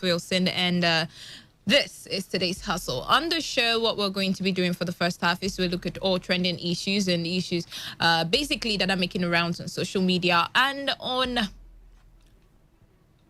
Wilson, and this is today's hustle. On the show, what we're going to be doing for the first half is we look at all trending issues and issues basically that are making rounds on social media and on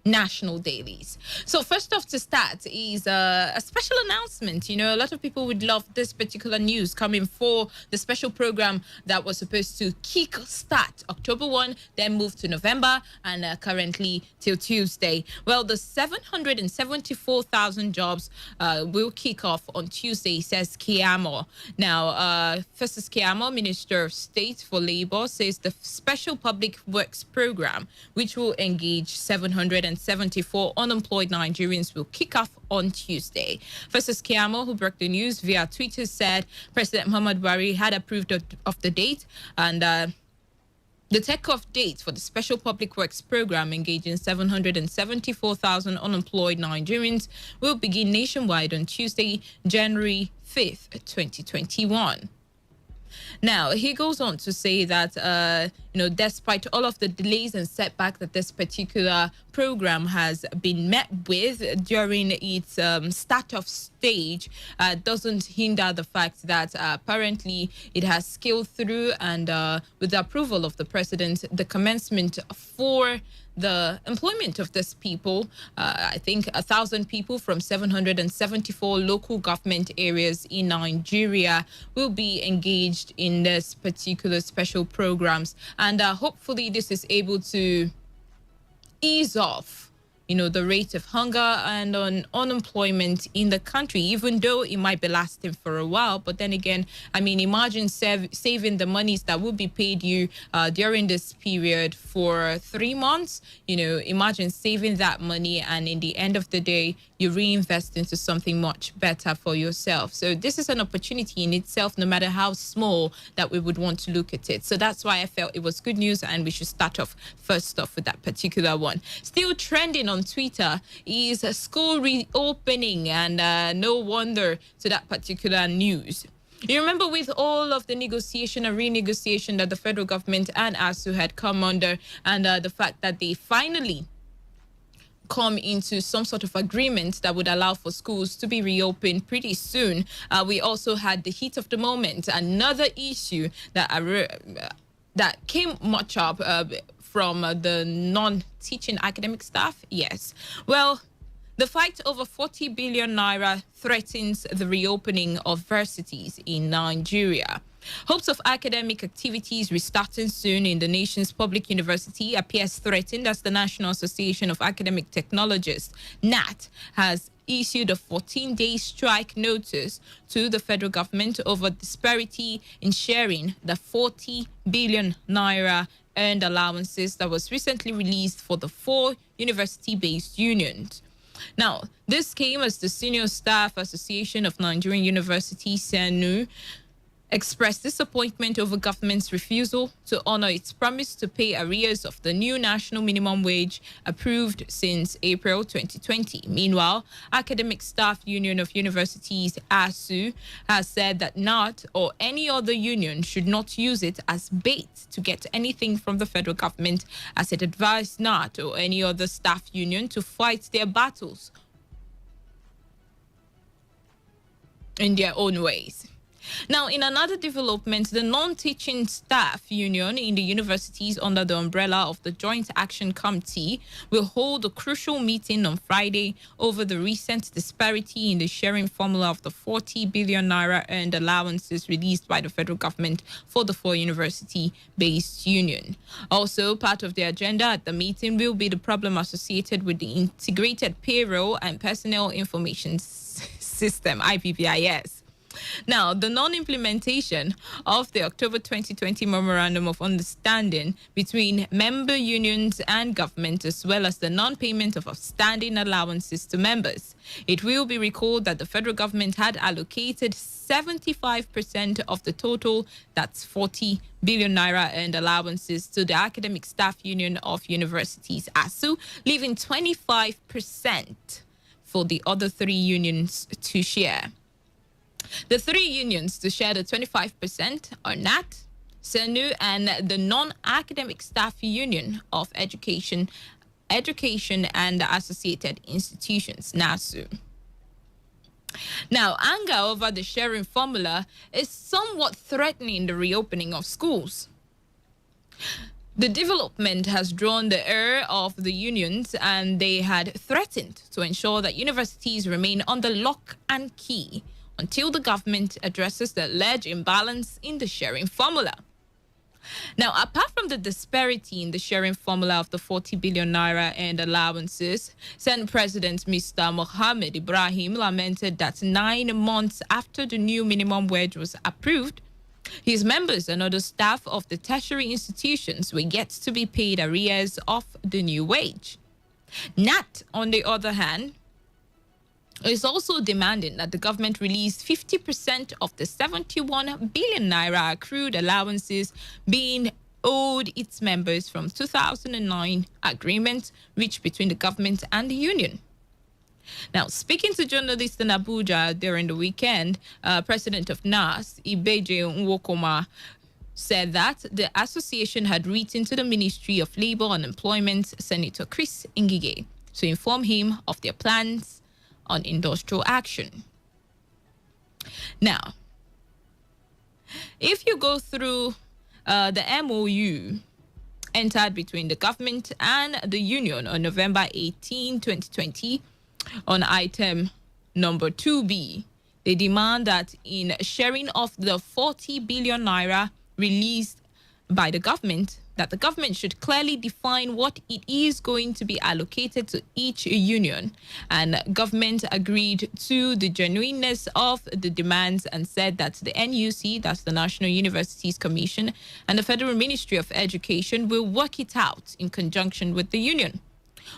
national dailies. So first off to start is a special announcement. You know, a lot of people would love this particular news coming for the special program that was supposed to kick start October 1, then move to November, and currently till Tuesday. Well, the 774,000 jobs will kick off on Tuesday, says Kiamo. Now, Festus Kiamo, Minister of State for Labor, says the Special Public Works Program, which will engage 774 unemployed Nigerians, will kick off on Tuesday. Festus Kiamo, who broke the news via Twitter, said President Muhammad Buhari had approved of the date, and the take-off date for the Special Public Works Program engaging 774,000 unemployed Nigerians will begin nationwide on Tuesday, January 5th, 2021. Now, he goes on to say that, despite all of the delays and setback that this particular program has been met with during its start-off stage, doesn't hinder the fact that apparently it has scaled through, and with the approval of the president, the commencement for the employment of these people, I think 1,000 people from 774 local government areas in Nigeria will be engaged in this particular special programs. And hopefully this is able to ease off the rate of hunger and on unemployment in the country, even though it might be lasting for a while. But then again, I mean, imagine saving the monies that will be paid you during this period for 3 months. Imagine saving that money, and in the end of the day, you reinvest into something much better for yourself. So this is an opportunity in itself, no matter how small that we would want to look at it. So that's why I felt it was good news, and we should start off first off with that particular one. Still trending on Twitter is a school reopening, and no wonder to that particular news. You remember with all of the negotiation and renegotiation that the federal government and ASU had come under, and the fact that they finally come into some sort of agreement that would allow for schools to be reopened pretty soon. We also had the heat of the moment, another issue that came much up from the non-teaching academic staff. Yes. Well, the fight over 40 billion naira threatens the reopening of varsities in Nigeria. Hopes of academic activities restarting soon in the nation's public university appears threatened as the National Association of Academic Technologists, NAT, has issued a 14-day strike notice to the federal government over disparity in sharing the 40 billion naira earned allowances that was recently released for the 4 university-based unions. Now, this came as the Senior Staff Association of Nigerian Universities, SANU, expressed disappointment over government's refusal to honor its promise to pay arrears of the new national minimum wage approved since April 2020. Meanwhile, Academic Staff Union of Universities, ASU, has said that NAT or any other union should not use it as bait to get anything from the federal government, as it advised NAT or any other staff union to fight their battles in their own ways. Now, in another development, the non-teaching staff union in the universities under the umbrella of the Joint Action Committee will hold a crucial meeting on Friday over the recent disparity in the sharing formula of the 40 billion naira earned allowances released by the federal government for the 4 university-based union. Also, part of the agenda at the meeting will be the problem associated with the Integrated Payroll and Personnel Information System, IPPIS. Now, the non-implementation of the October 2020 Memorandum of Understanding between member unions and government, as well as the non-payment of outstanding allowances to members. It will be recalled that the federal government had allocated 75% of the total, that's 40 billion naira earned allowances, to the Academic Staff Union of Universities, ASU, leaving 25% for the other 3 unions to share. The 3 unions to share the 25% are NAT, SANU, and the Non-Academic Staff Union of Education, Education and Associated Institutions, NASU. Now, anger over the sharing formula is somewhat threatening the reopening of schools. The development has drawn the ire of the unions, and they had threatened to ensure that universities remain under lock and key until the government addresses the alleged imbalance in the sharing formula. Now, apart from the disparity in the sharing formula of the 40 billion naira and allowances, Senate President Mr. Mohammed Ibrahim lamented that 9 months after the new minimum wage was approved, his members and other staff of the tertiary institutions were yet to be paid arrears of the new wage. NAT, on the other hand, is also demanding that the government release 50% of the 71 billion naira accrued allowances being owed its members from 2009 agreement reached between the government and the union. Now, speaking to journalists in Abuja during the weekend, President of NAS, Ibeje Nwokoma, said that the association had written to the Ministry of Labour and Employment, Senator Chris Ngige, to inform him of their plans on industrial action. Now, if you go through the MOU entered between the government and the union on November 18, 2020, on item number 2B, they demand that in sharing of the 40 billion naira released by the government, that the government should clearly define what it is going to be allocated to each union. And government agreed to the genuineness of the demands and said that the NUC, that's the National Universities Commission, and the Federal Ministry of Education will work it out in conjunction with the union.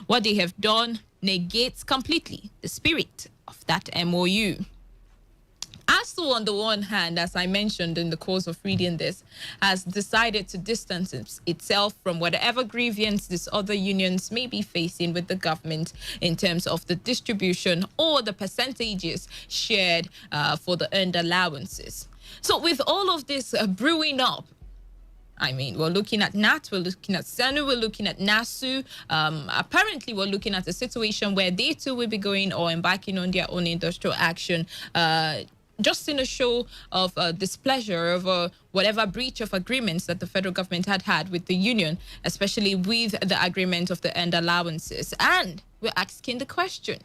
What they have done negates completely the spirit of that MOU. ASU, on the one hand, as I mentioned in the course of reading this, has decided to distance itself from whatever grievance these other unions may be facing with the government in terms of the distribution or the percentages shared for the earned allowances. So with all of this brewing up, I mean, we're looking at NAT, we're looking at SENU, we're looking at NASU. Apparently, we're looking at a situation where they too will be going or embarking on their own industrial action, just in a show of displeasure over whatever breach of agreements that the federal government had with the union, especially with the agreement of the earned allowances. And we're asking the question,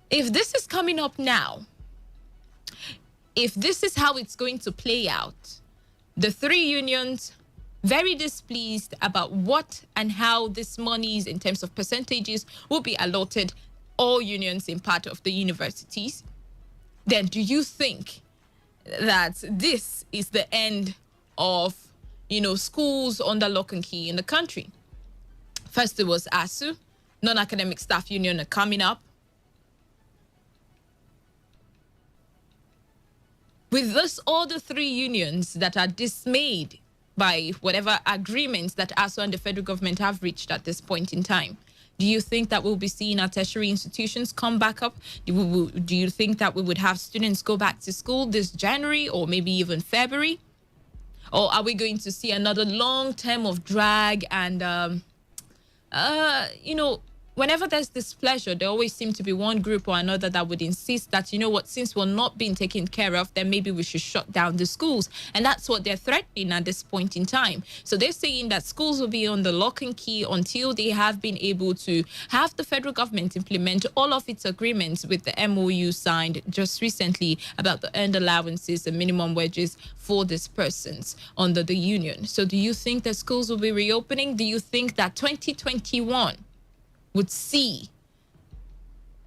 if this is coming up now, if this is how it's going to play out, the three unions very displeased about what and how this monies in terms of percentages will be allotted all unions in part of the universities, then do you think that this is the end of, schools under lock and key in the country? First, it was ASU, non-academic staff union, coming up. With this, all the three unions that are dismayed by whatever agreements that ASU and the federal government have reached at this point in time, do you think that we'll be seeing our tertiary institutions come back up? Do you think that we would have students go back to school this January or maybe even February? Or are we going to see another long term of drag and, whenever there's displeasure, there always seems to be one group or another that would insist that, since we're not being taken care of, then maybe we should shut down the schools. And that's what they're threatening at this point in time. So they're saying that schools will be on the lock and key until they have been able to have the federal government implement all of its agreements with the MOU signed just recently about the earned allowances and minimum wages for these persons under the union. So do you think that schools will be reopening? Do you think that 2021 would see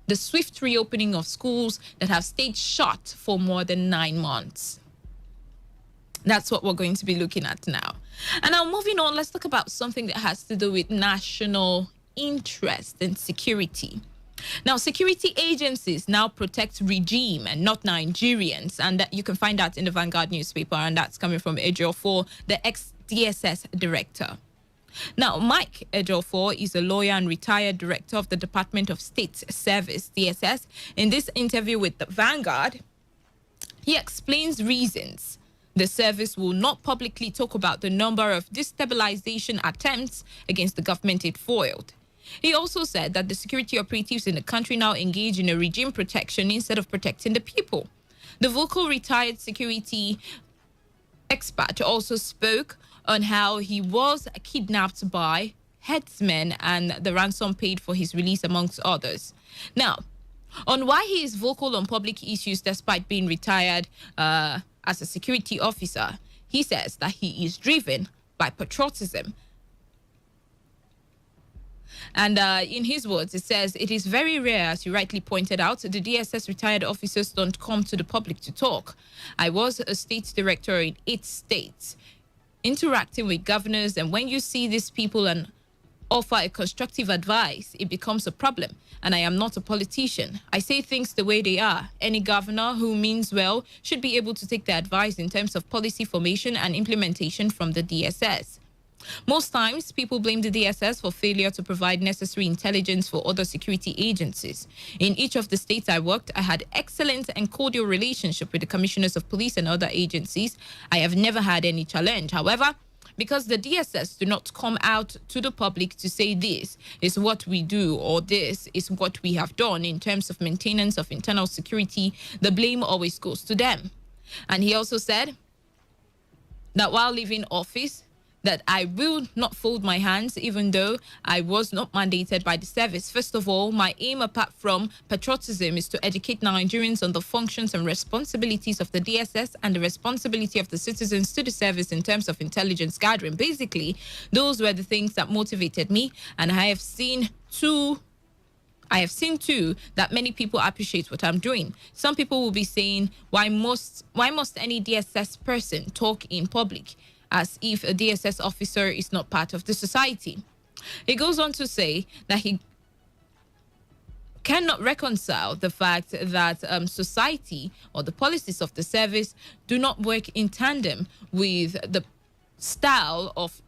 the swift reopening of schools that have stayed shut for more than 9 months? That's what we're going to be looking at now. And now moving on, let's talk about something that has to do with national interest and security. Now, security agencies now protect regime and not Nigerians. And that you can find that in the Vanguard newspaper, and that's coming from Ejiofor, the ex-DSS director. Now, Mike Ejiofor is a lawyer and retired director of the Department of State Service, DSS. In this interview with the Vanguard, he explains reasons The service will not publicly talk about the number of destabilization attempts against the government it foiled. He also said that the security operatives in the country now engage in a regime protection instead of protecting the people. The vocal retired security expert also spoke on how he was kidnapped by headsmen and the ransom paid for his release, amongst others. Now, on why he is vocal on public issues despite being retired as a security officer, he says that he is driven by patriotism. And in his words, it says, it is very rare, as you rightly pointed out, the DSS retired officers don't come to the public to talk. I was a state director in 8 states, interacting with governors, and when you see these people and offer a constructive advice, it becomes a problem. And I am not a politician. I say things the way they are. Any governor who means well should be able to take the advice in terms of policy formation and implementation from the DSS. Most times, people blame the DSS for failure to provide necessary intelligence for other security agencies. In each of the states I worked, I had excellent and cordial relationship with the commissioners of police and other agencies. I have never had any challenge. However, because the DSS do not come out to the public to say this is what we do or this is what we have done in terms of maintenance of internal security, the blame always goes to them. And he also said that while leaving office, that I will not fold my hands, even though I was not mandated by the service. First of all, my aim, apart from patriotism, is to educate Nigerians on the functions and responsibilities of the DSS and the responsibility of the citizens to the service in terms of intelligence gathering. Basically, those were the things that motivated me, and I have seen too that many people appreciate what I'm doing. Some people will be saying, why must any DSS person talk in public, as if a DSS officer is not part of the society? He goes on to say that he cannot reconcile the fact that society or the policies of the service do not work in tandem with the style of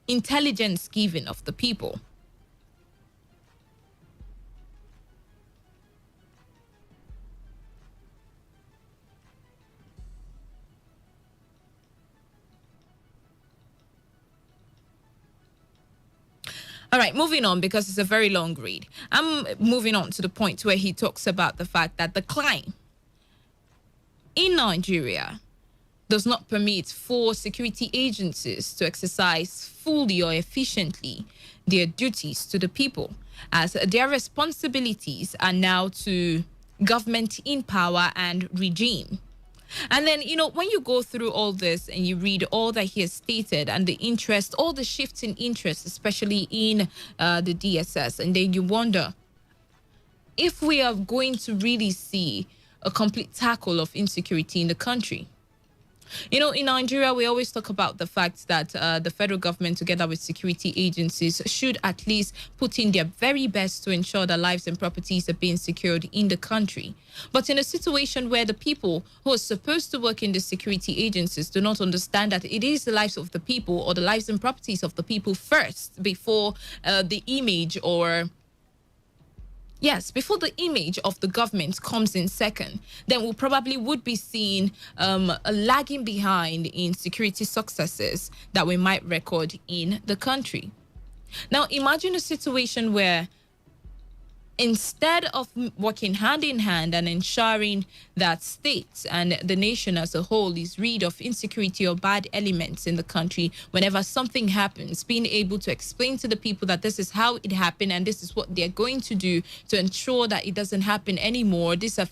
intelligence giving of the people. All right, moving on, because it's a very long read. I'm moving on to the point where he talks about the fact that the crime in Nigeria does not permit for security agencies to exercise fully or efficiently their duties to the people, as their responsibilities are now to government in power and regime. And then, when you go through all this and you read all that he has stated and the interest, all the shifts in interest, especially in the DSS, and then you wonder if we are going to really see a complete tackle of insecurity in the country. In Nigeria, we always talk about the fact that the federal government, together with security agencies, should at least put in their very best to ensure that lives and properties are being secured in the country. But in a situation where the people who are supposed to work in the security agencies do not understand that it is the lives of the people or the lives and properties of the people first before the image or... Yes, before the image of the government comes in second, then we probably would be seeing a lagging behind in security successes that we might record in the country. Now, imagine a situation where instead of working hand in hand and ensuring that states and the nation as a whole is rid of insecurity or bad elements in the country, whenever something happens, being able to explain to the people that this is how it happened and this is what they're going to do to ensure that it doesn't happen anymore. These are,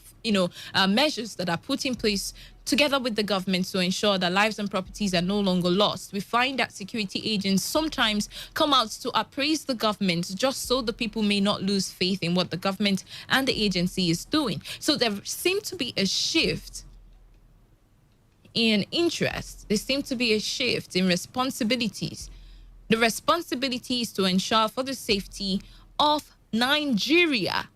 measures that are put in place together with the government to ensure that lives and properties are no longer lost. We find that security agents sometimes come out to appraise the government just so the people may not lose faith in what the government and the agency is doing. So there seems to be a shift in interest. There seems to be a shift in responsibilities. The responsibility is to ensure for the safety of Nigerians,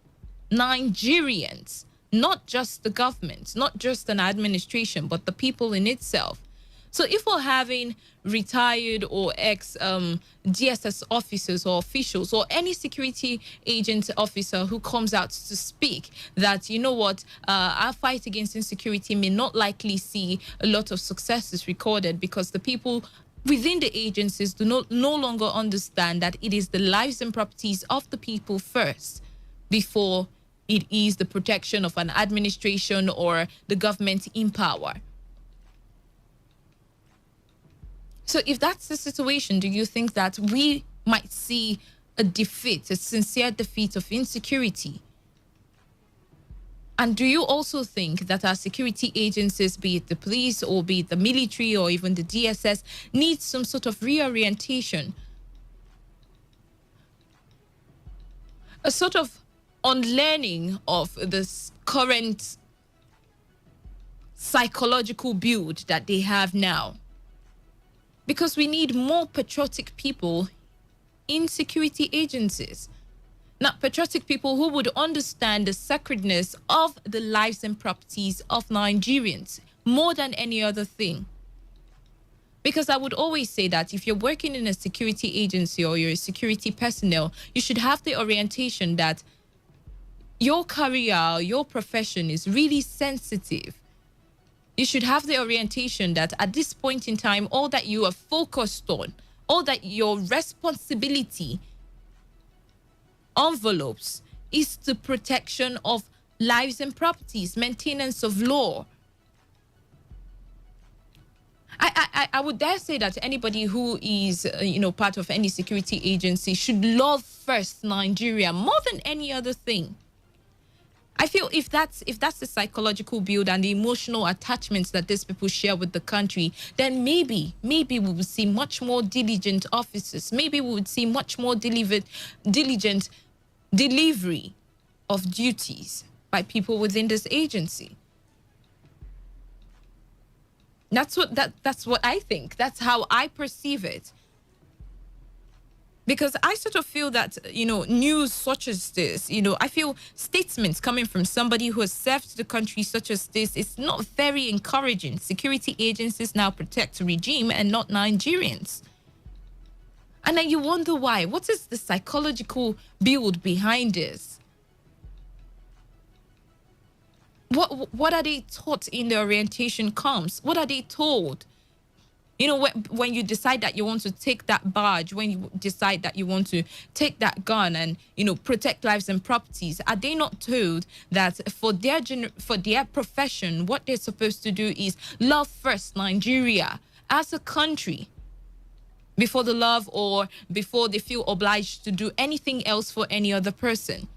not just the government, not just an administration, but the people in itself. So if we're having retired or ex DSS officers or officials or any security agent officer who comes out to speak that, you know what, our fight against insecurity may not likely see a lot of successes recorded because the people within the agencies do no longer understand that it is the lives and properties of the people first before it is the protection of an administration or the government in power. So if that's the situation, do you think that we might see a defeat, a sincere defeat of insecurity? And do you also think that our security agencies, be it the police or be it the military or even the DSS, need some sort of reorientation? A sort of unlearning of this current psychological build that they have now? Because we need more patriotic people in security agencies. Not patriotic people who would understand the sacredness of the lives and properties of Nigerians more than any other thing. Because I would always say that if you're working in a security agency or you're a security personnel, you should have the orientation that your career, your profession is really sensitive. You should have the orientation that at this point in time, all that you are focused on, all that your responsibility envelopes is the protection of lives and properties, maintenance of law. I would dare say that anybody who is, part of any security agency should love first Nigeria more than any other thing. I feel if that's the psychological build and the emotional attachments that these people share with the country, then maybe we would see much more diligent officers. Maybe we would see much more diligent delivery of duties by people within this agency. That's what I think. That's how I perceive it. Because I sort of feel that, news such as this, I feel statements coming from somebody who has served the country such as this, it's not very encouraging. Security agencies now protect the regime and not Nigerians. And then you wonder why. What is the psychological build behind this? What are they taught in the orientation camps? What are they told? When you decide that you want to take that badge, when you decide that you want to take that gun and, protect lives and properties, are they not told that for their profession, what they're supposed to do is love first Nigeria as a country before the love or before they feel obliged to do anything else for any other person?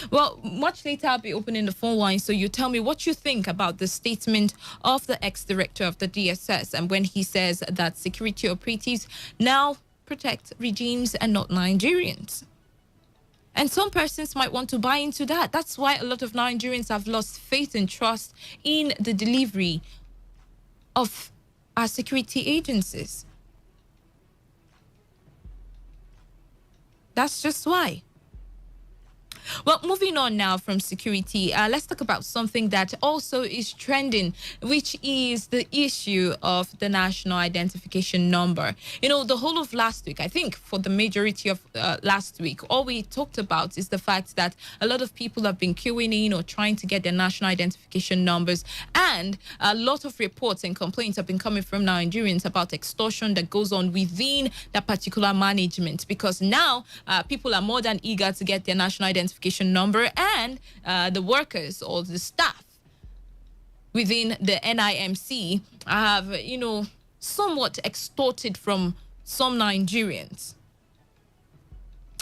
Well, much later, I'll be opening the phone line, so you tell me what you think about the statement of the ex-director of the DSS and when he says that security operatives now protect regimes and not Nigerians. And some persons might want to buy into that. That's why a lot of Nigerians have lost faith and trust in the delivery of our security agencies. That's just why. Well, moving on now from security, let's talk about something that also is trending, which is the issue of the national identification number. The whole of last week, I think for the majority of last week, all we talked about is the fact that a lot of people have been queuing in or trying to get their national identification numbers. And a lot of reports and complaints have been coming from Nigerians about extortion that goes on within that particular management, because now people are more than eager to get their national identification number, and the workers or the staff within the NIMC have, somewhat extorted from some Nigerians.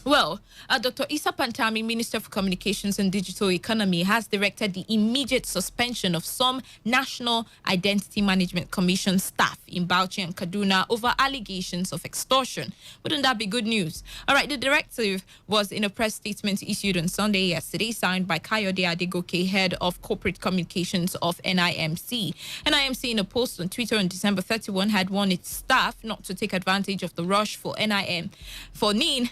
Well, Dr. Issa Pantami, Minister for Communications and Digital Economy, has directed the immediate suspension of some National Identity Management Commission staff in Bauchi and Kaduna over allegations of extortion. Wouldn't that be good news? All right, the directive was in a press statement issued on Sunday yesterday, signed by Kayode Adegoke, head of corporate communications of NIMC. NIMC, in a post on Twitter on December 31, had warned its staff not to take advantage of the rush for NIN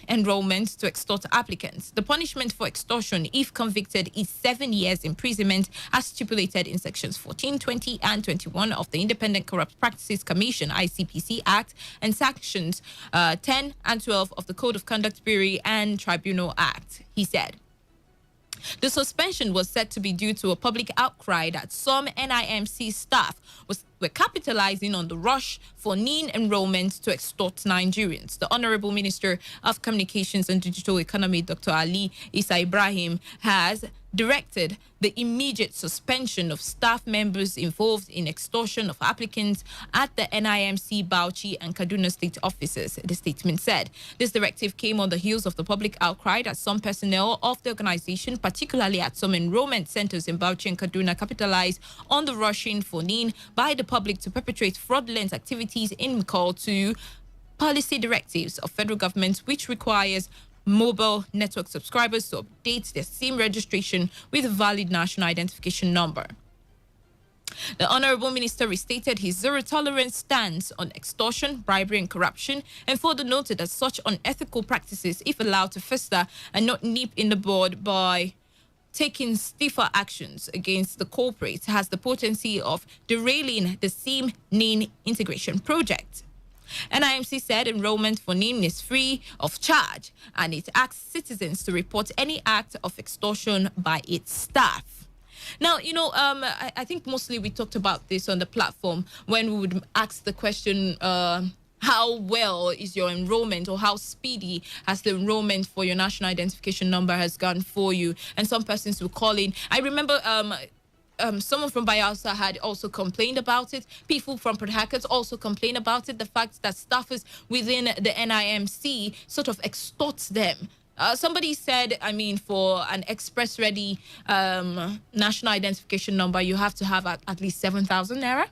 enrollment enrollment to extort applicants. The punishment for extortion, if convicted, is 7 years imprisonment, as stipulated in sections 14, 20, and 21 of the Independent Corrupt Practices Commission (ICPC) Act and sections 10 and 12 of the Code of Conduct Bureau and Tribunal Act, he said. The suspension was said to be due to a public outcry that some NIMC staff were capitalizing on the rush for NIN enrollment to extort Nigerians. The Honorable Minister of Communications and Digital Economy, Dr. Ali Isa Ibrahim, has directed the immediate suspension of staff members involved in extortion of applicants at the NIMC, Bauchi, and Kaduna state offices, the statement said. This directive came on the heels of the public outcry that some personnel of the organization, particularly at some enrollment centers in Bauchi and Kaduna, capitalized on the rushing for NIN by the public to perpetrate fraudulent activities in call to policy directives of federal government, which requires mobile network subscribers to update their SIM registration with a valid national identification number. The Honorable Minister restated his zero-tolerance stance on extortion, bribery, and corruption, and further noted that such unethical practices, if allowed to fester and not nip in the bud by taking stiffer actions against the culprits, has the potency of derailing the SIM-NIN integration project. NIMC said enrollment for NIN is free of charge, and it asks citizens to report any act of extortion by its staff. Now, I think mostly we talked about this on the platform when we would ask the question, how well is your enrollment, or how speedy has the enrollment for your national identification number has gone for you? And some persons will call in. I remember someone from Bayelsa had also complained about it. People from Port Harcourt also complained about it. The fact that staffers within the NIMC sort of extorts them. Somebody said, for an express-ready national identification number, you have to have at least 7,000 naira.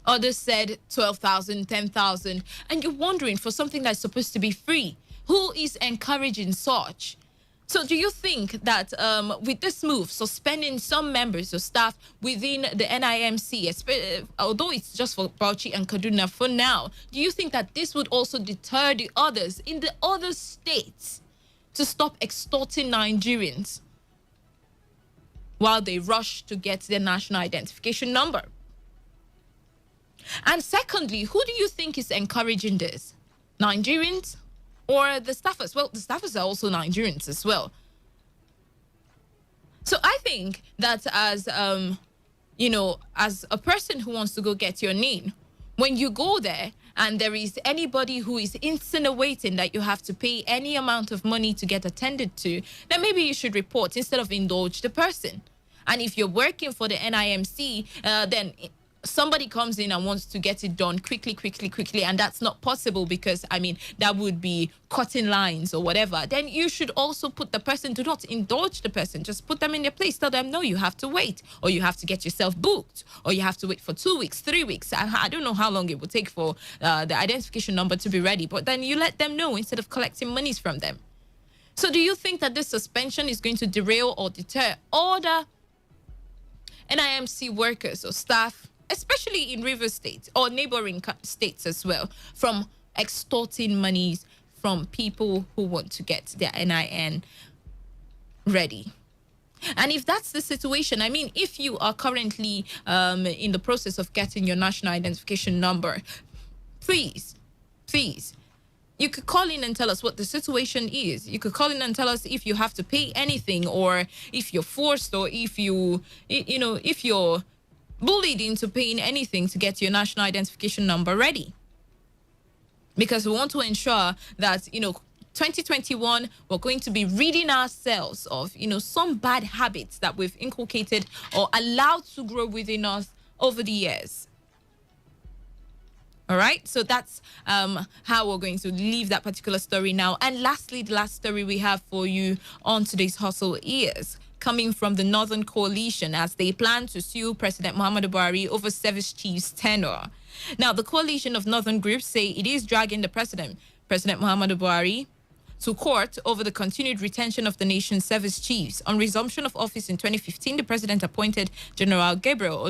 Others said 12,000, 10,000. And you're wondering, for something that's supposed to be free, who is encouraging such? So do you think that with this move, suspending some members of staff within the NIMC, although it's just for Bauchi and Kaduna for now, do you think that this would also deter the others in the other states to stop extorting Nigerians while they rush to get their national identification number? And secondly, who do you think is encouraging this? Nigerians or the staffers? Well, the staffers are also Nigerians as well. So I think that as a person who wants to go get your NIN, when you go there and there is anybody who is insinuating that you have to pay any amount of money to get attended to, then maybe you should report instead of indulge the person. And if you're working for the NIMC, then somebody comes in and wants to get it done quickly, and that's not possible because, that would be cutting lines or whatever, then you should also put the person, do not indulge the person, just put them in their place. Tell them, no, you have to wait, or you have to get yourself booked, or you have to wait for 2 weeks, 3 weeks. I don't know how long it will take for the identification number to be ready, but then you let them know instead of collecting monies from them. So do you think that this suspension is going to derail or deter other NIMC workers or staff, especially in Rivers State or neighboring states as well, from extorting monies from people who want to get their NIN ready? And if that's the situation, if you are currently in the process of getting your national identification number, please, you could call in and tell us what the situation is. You could call in and tell us if you have to pay anything, or if you're forced, or if if you're bullied into paying anything to get your national identification number ready. Because we want to ensure that, 2021, we're going to be ridding ourselves of, some bad habits that we've inculcated or allowed to grow within us over the years. All right, so that's how we're going to leave that particular story now. And lastly, the last story we have for you on today's hustle is coming from the Northern Coalition, as they plan to sue President Muhammadu Buhari over service chief's tenure. Now, the coalition of Northern groups say it is dragging the President Muhammadu Buhari, to court over the continued retention of the nation's service chiefs. On resumption of office in 2015, the president appointed General Gabriel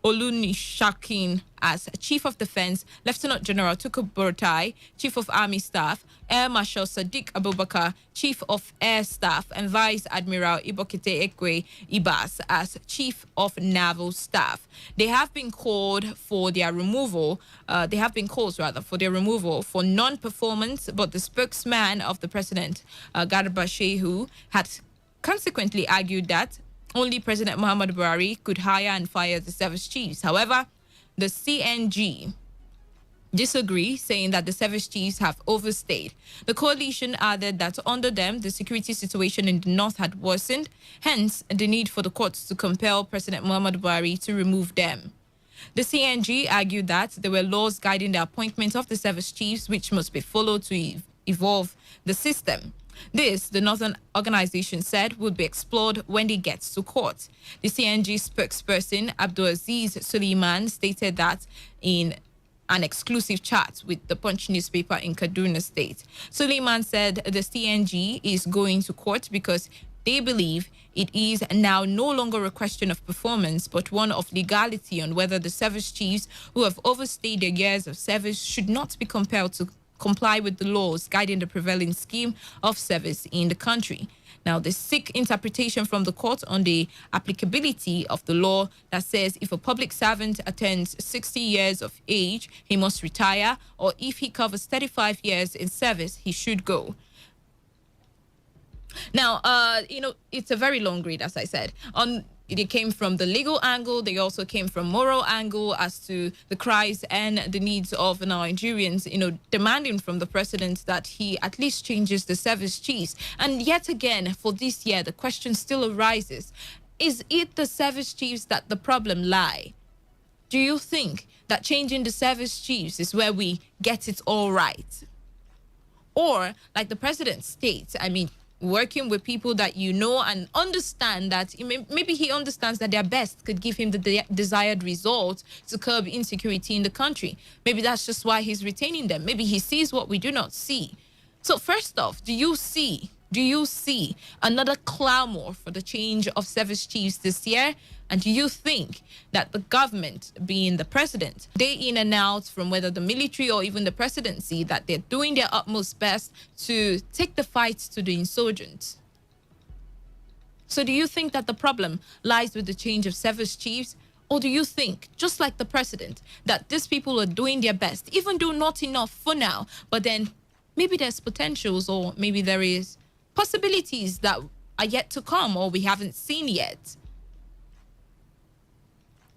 Olunishakin as Chief of Defense, Lieutenant General Tukur Buratai, Chief of Army Staff, Air Marshal Sadiq Abubakar, Chief of Air Staff, and Vice Admiral Ibokite Ekwe Ibas as Chief of Naval Staff. They have been called for their removal. They have been called rather for their removal for non-performance, but the spokesman of the president, Garba Shehu, had consequently argued that only President Muhammadu Buhari could hire and fire the service chiefs. However, the CNG disagree, saying that the service chiefs have overstayed. The coalition added that under them, the security situation in the north had worsened, hence the need for the courts to compel President Muhammadu Buhari to remove them. The CNG argued that there were laws guiding the appointment of the service chiefs, which must be followed to evolve the system. This, the Northern Organization said, would be explored when it gets to court. The CNG spokesperson, Abdulaziz Suleiman, stated that in an exclusive chat with the Punch newspaper in Kaduna State. Suleiman said the CNG is going to court because they believe it is now no longer a question of performance, but one of legality on whether the service chiefs who have overstayed their years of service should not be compelled to comply with the laws guiding the prevailing scheme of service in the country. Now, they seek interpretation from the court on the applicability of the law that says if a public servant attains 60 years of age, he must retire, or if he covers 35 years in service, he should go. Now, it's a very long read, as I said. It came from the legal angle. They also came from moral angle as to the cries and the needs of Nigerians, demanding from the president that he at least changes the service chiefs. And yet again, for this year, the question still arises. Is it the service chiefs that the problem lie? Do you think that changing the service chiefs is where we get it all right? Or, like the president states, working with people that you know and understand that maybe he understands that their best could give him the desired result to curb insecurity in the country. Maybe that's just why he's retaining them. Maybe he sees what we do not see. So first off, do you see another clamor for the change of service chiefs this year? And do you think that the government, being the president, day in and out, from whether the military or even the presidency, that they're doing their utmost best to take the fight to the insurgents? So do you think that the problem lies with the change of service chiefs? Or do you think, just like the president, that these people are doing their best, even though not enough for now, but then maybe there's potentials or maybe there is possibilities that are yet to come or we haven't seen yet?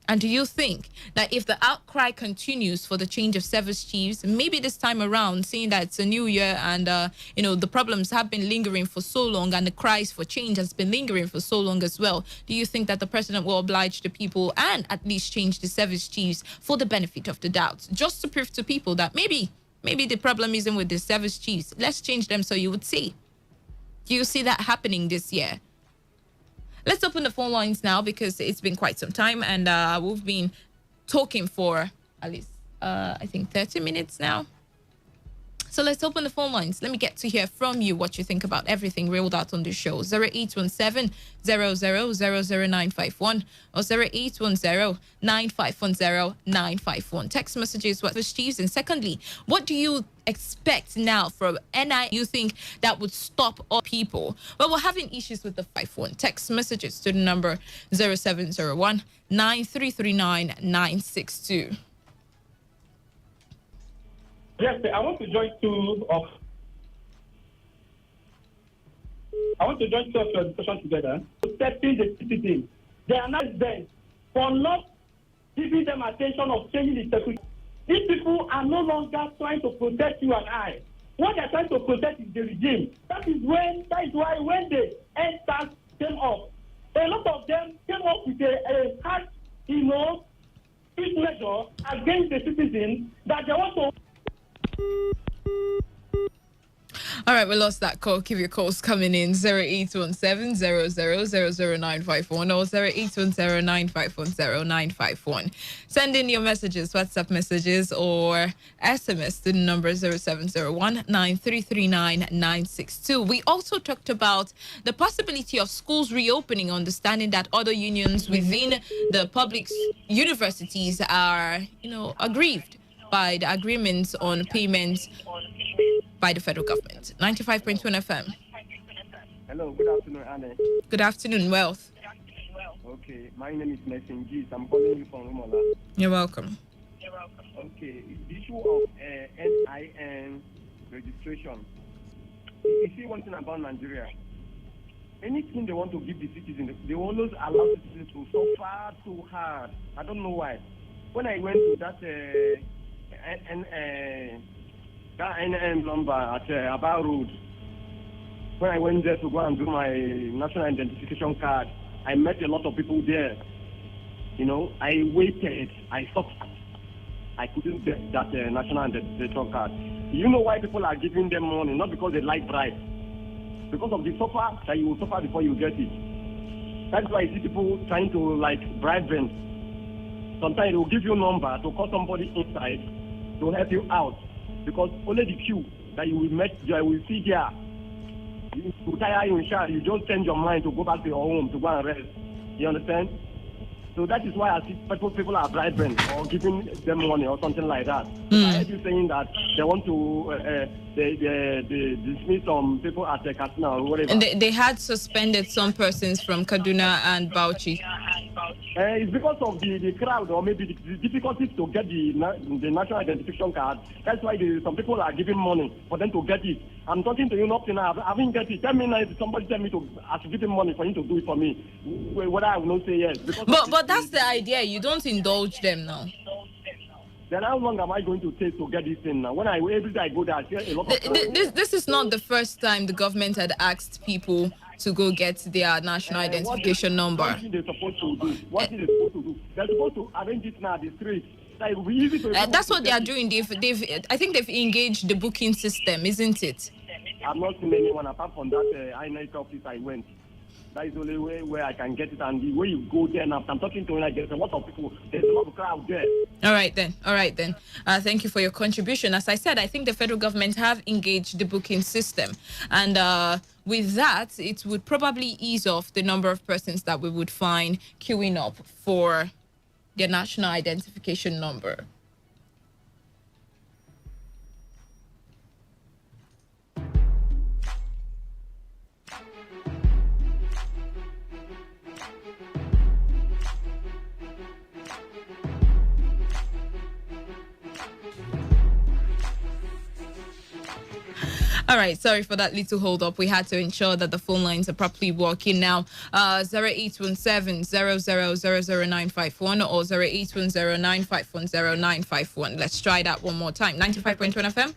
And do you think that if the outcry continues for the change of service chiefs, maybe this time around, seeing that it's a new year and, the problems have been lingering for so long and the cries for change has been lingering for so long as well, do you think that the president will oblige the people and at least change the service chiefs for the benefit of the doubt, just to prove to people that maybe the problem isn't with the service chiefs? Let's change them so you would see. Do you see that happening this year? Let's open the phone lines now because it's been quite some time and we've been talking for at least, I think, 30 minutes now. So let's open the phone lines. Let me get to hear from you what you think about everything reeled out on the show. 0817-0000951 or 0810-9510-951. Text messages, what was chiefs? And secondly, what do you expect now from NI you think that would stop all people? Well, we're having issues with the 51. Text messages to the number 0701-9339-962. Yes, I want to join two of your discussion together. Protecting the citizens. They are not there for not giving them attention of changing the security. These people are no longer trying to protect you and I. What they are trying to protect is the regime. That is why when the end tax came up, a lot of them came up with a hard, measure against the citizens that they want to. All right, we lost that call. Keep your calls coming in 0817 00951 or 0810 Send in your messages, WhatsApp messages, or SMS to the number 0701 We also talked about the possibility of schools reopening, understanding that other unions within the public universities are, aggrieved by the agreements on payments by the federal government. 95.1 FM. Hello, good afternoon, Anne. Good afternoon, Wealth. Okay, my name is Nelson Gis. I'm calling you from Rumola. You're welcome. Okay, the issue of NIN registration. You see one thing about Nigeria. Anything they want to give the citizens, they always allow citizens to suffer so hard. I don't know why. When I went to that NN number at Aba Road, when I went there to go and do my national identification card, I met a lot of people there. I waited, I suffered. I couldn't get that national identification card. You know why people are giving them money? Not because they like bribe. Because of the suffer that you will suffer before you get it. That's why I see people trying to bribe them. Sometimes they will give you a number to call somebody inside to help you out. Because only the queue that you will see here, you tire you in share, you just change your mind to go back to your home to go and rest. You understand? So that is why I see people are bribing or giving them money or something like that. I heard you saying that they want to they dismiss some people at the Katsina or whatever. And they had suspended some persons from Kaduna and Bauchi. It's because of the crowd or maybe the difficulties to get the national identification card. That's why some people are giving money for them to get it. I'm talking to you not now. I haven't get it. Tell me now, somebody tell me I should give him money for him to do it for me. Whether I will not say yes. But that's the idea. You don't indulge them now. Then how long am I going to take to get this thing now? Every day I go there, I see a lot of this is not the first time the government had asked people to go get their national identification number. What are they supposed to do? They're supposed to arrange it now at the street. It will be easy to that's what they are doing. I think they've engaged the booking system, isn't it? I've not seen anyone apart from that INEC office I went. That is the only way where I can get it. And the way you go there now, I'm talking to you, there's a lot of people, there's a lot of crowd there. All right then. Thank you for your contribution. As I said, I think the federal government have engaged the booking system. And with that, it would probably ease off the number of persons that we would find queuing up for their national identification number. All right, sorry for that little hold up. We had to ensure that the phone lines are properly working now. 0817 0000951 or 0810 Let's try that one more time. 95.1 FM.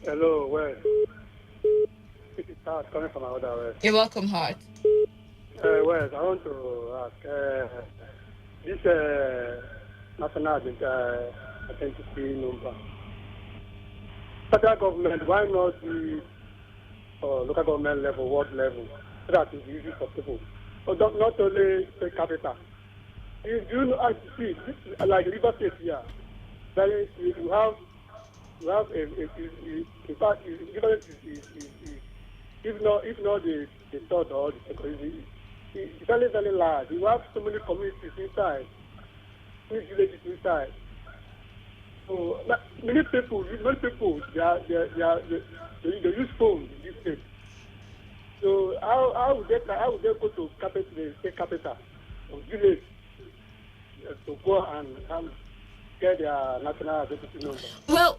Hello, well, this is Hart coming from another way. You're welcome, Hart. Well, I want to ask, this national identity number. Federal government, why not the local government level, ward level, so that it's easy for people? So not only per capita. You know, I see, like River State here, you have in fact, if not the third or the second, it's very, very large. You have so many communities inside, many villages inside. So many people, they use phones in this state. So how would they go to the state capital or village to go and get their national identity number?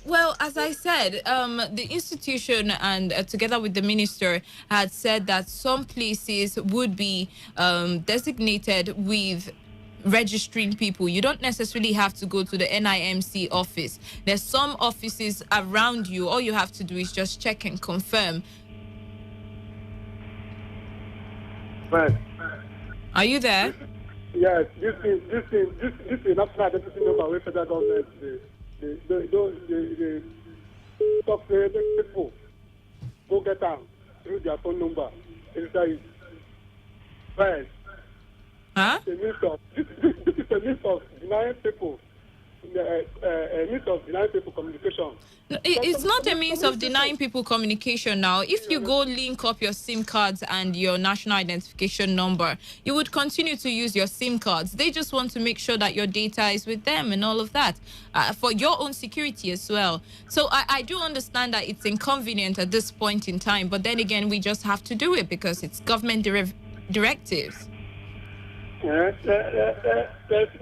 Well, as I said, the institution and together with the minister had said that some places would be designated with registering people. You don't necessarily have to go to the NIMC office. There's some offices around you. All you have to do is just check and confirm. Right. Are you there? Yes, this is national identity number with federal government. They stop the people. go get them through their phone number. Inside it. Well, Huh? this is a list of denying people. A list of denying people communication. No, it's not a means of denying people communication now. If you go link up your SIM cards and your national identification number, you would continue to use your SIM cards. They just want to make sure that your data is with them and all of that for your own security as well. So I do understand that it's inconvenient at this point in time, but then again, we just have to do it because it's government directives. Yes, let's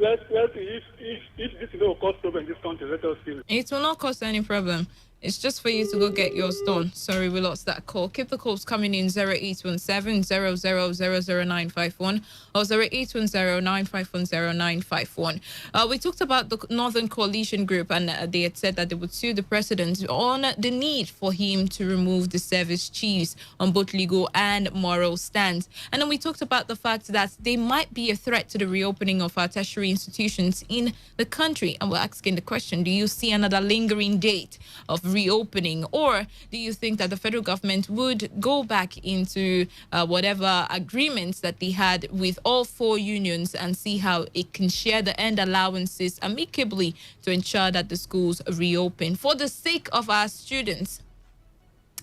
see if this is no cause problem in this country. Let us see. It will not cause any problem. It's just for you to go get yours done. Sorry, we lost that call. Keep the calls coming in 0817 0000951 or 0810 9510951. We talked about the Northern Coalition Group, and they had said that they would sue the president on the need for him to remove the service chiefs on both legal and moral stands. And then we talked about the fact that they might be a threat to the reopening of our tertiary institutions in the country. And we're asking the question, do you see another lingering date of reopening, or do you think that the federal government would go back into whatever agreements that they had with all four unions and see how it can share the end allowances amicably to ensure that the schools reopen for the sake of our students?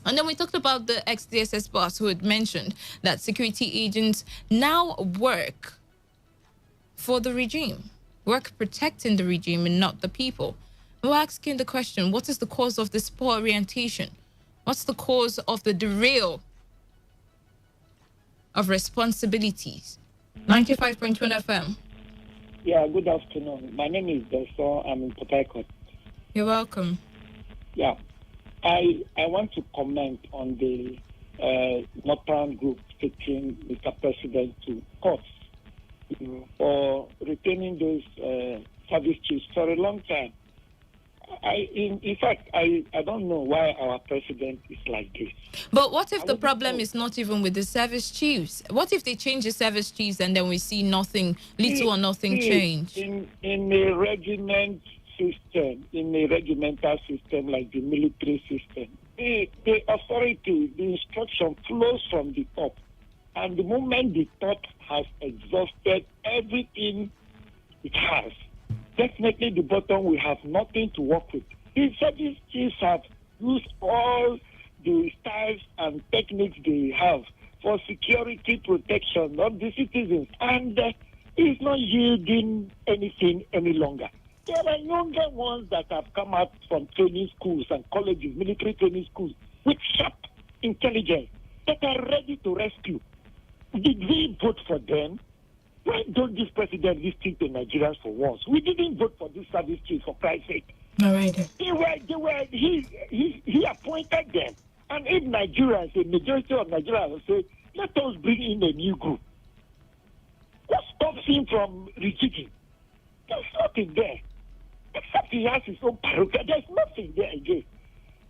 And then we talked about the ex-DSS boss who had mentioned that security agents now work for the regime, work protecting the regime and not the people. We're asking the question, what is the cause of this poor orientation? What's the cause of the derail of responsibilities? 95.1 FM. Yeah, good afternoon. My name is Dosson. I'm in Port Harcourt. You're welcome. Yeah. I want to comment on the Northern Group taking Mr. President to court for retaining those service chiefs for a long time. In fact, I don't know why our president is like this. But what if the problem is not even with the service chiefs? What if they change the service chiefs and then we see nothing, little or nothing change? In a regiment system, in a regimental system like the military system, the authority, the instruction flows from the top. And the moment the top has exhausted everything it has, definitely the bottom will have nothing to work with. The service chiefs have used all the styles and techniques they have for security protection of the citizens, and it's not yielding anything any longer. There are younger ones that have come out from training schools and colleges, military training schools, with sharp intelligence that are ready to rescue. Did we vote for them? Why don't this president listen to Nigerians for once? We didn't vote for this service chief, for Christ's sake. All right. He appointed them. And if Nigerians, a majority of Nigerians will say, let us bring in a new group. What stops him from retreating? There's nothing there. Except he has his own parochial. There's nothing there again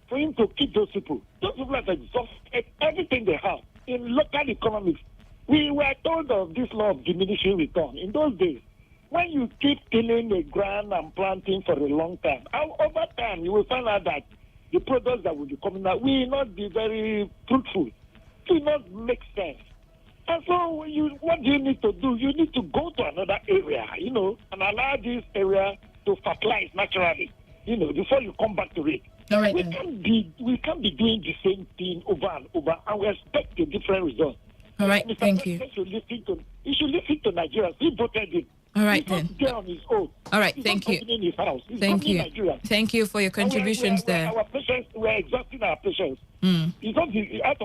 for him to keep those people. Those people have exhausted everything they have in local economics. We were told of this law of diminishing return. In those days, when you keep tilling the ground and planting for a long time, over time you will find out that the products that will be coming out will not be very fruitful. It will not make sense. And so what do you need to do? You need to go to another area, and allow this area to fertilize naturally, before you come back to it. All right, we can't be doing the same thing over and over, and we expect a different result. All right, Mr. thank you. He should listen to Nigerians. He voted him. All right, He's then. not there on his own. All right, He's thank not you. opening his house. He's Thank you. Nigerians. Thank you for your contributions there. Our patients, we're exhausting our patients. He's not out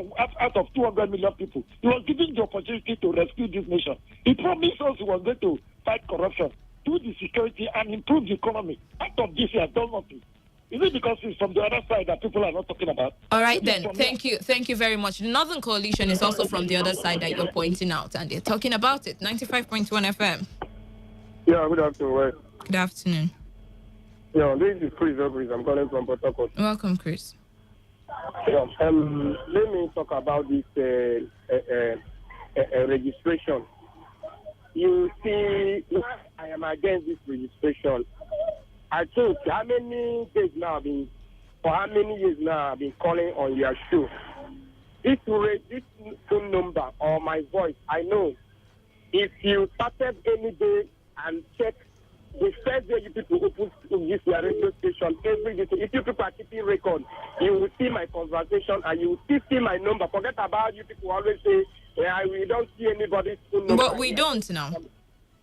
of 200 million people. He was given the opportunity to rescue this nation. He promised us he was going to fight corruption, do the security, and improve the economy. Out of this, he has done nothing. Is it because it's from the other side that people are not talking about? All right, then. Thank you. Thank you very much. The Northern Coalition is also from the other side that you're pointing out, and they're talking about it. 95.1 FM. Yeah, good afternoon. Good afternoon. Yeah, this is Chris Ogris. I'm calling from Port Harcourt. Welcome, Chris. Yeah, let me talk about this registration. You see, I am against this registration. I think how many years now I've been calling on your show this phone number or my voice, I know if you started any day and check the first day you people open this radio station every day, if you people are keeping record, you will see my conversation and you will still see my number. Forget about you people always say, yeah, we don't see anybody's phone number. But we don't now.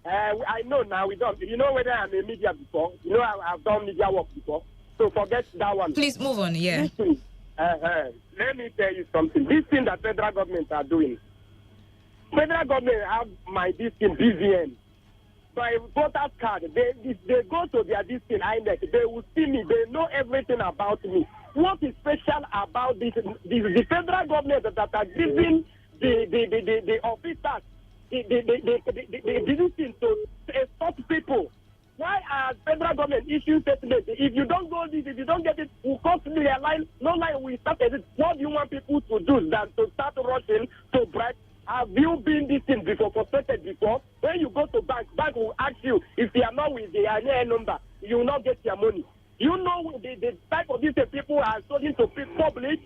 I know now we don't. You know whether I'm a media before? You know I've done media work before. So forget that one. Please move on, yeah. Listen, let me tell you something. This thing that federal government are doing. Federal government have my this thing, BVN. My voter's card, they go to their this thing, INEC, they will see me, they know everything about me. What is special about this? The federal government that are giving the officers the thing to stop people. Why are federal government issuing statements? If you don't go this, if you don't get it, we'll constantly align. No line we start it. What do you want people to do than to start rushing to bribe? Have you been this thing before, frustrated before? When you go to bank will ask you if you are not with the INA number, you will not get your money. You know the type of these people are selling to public.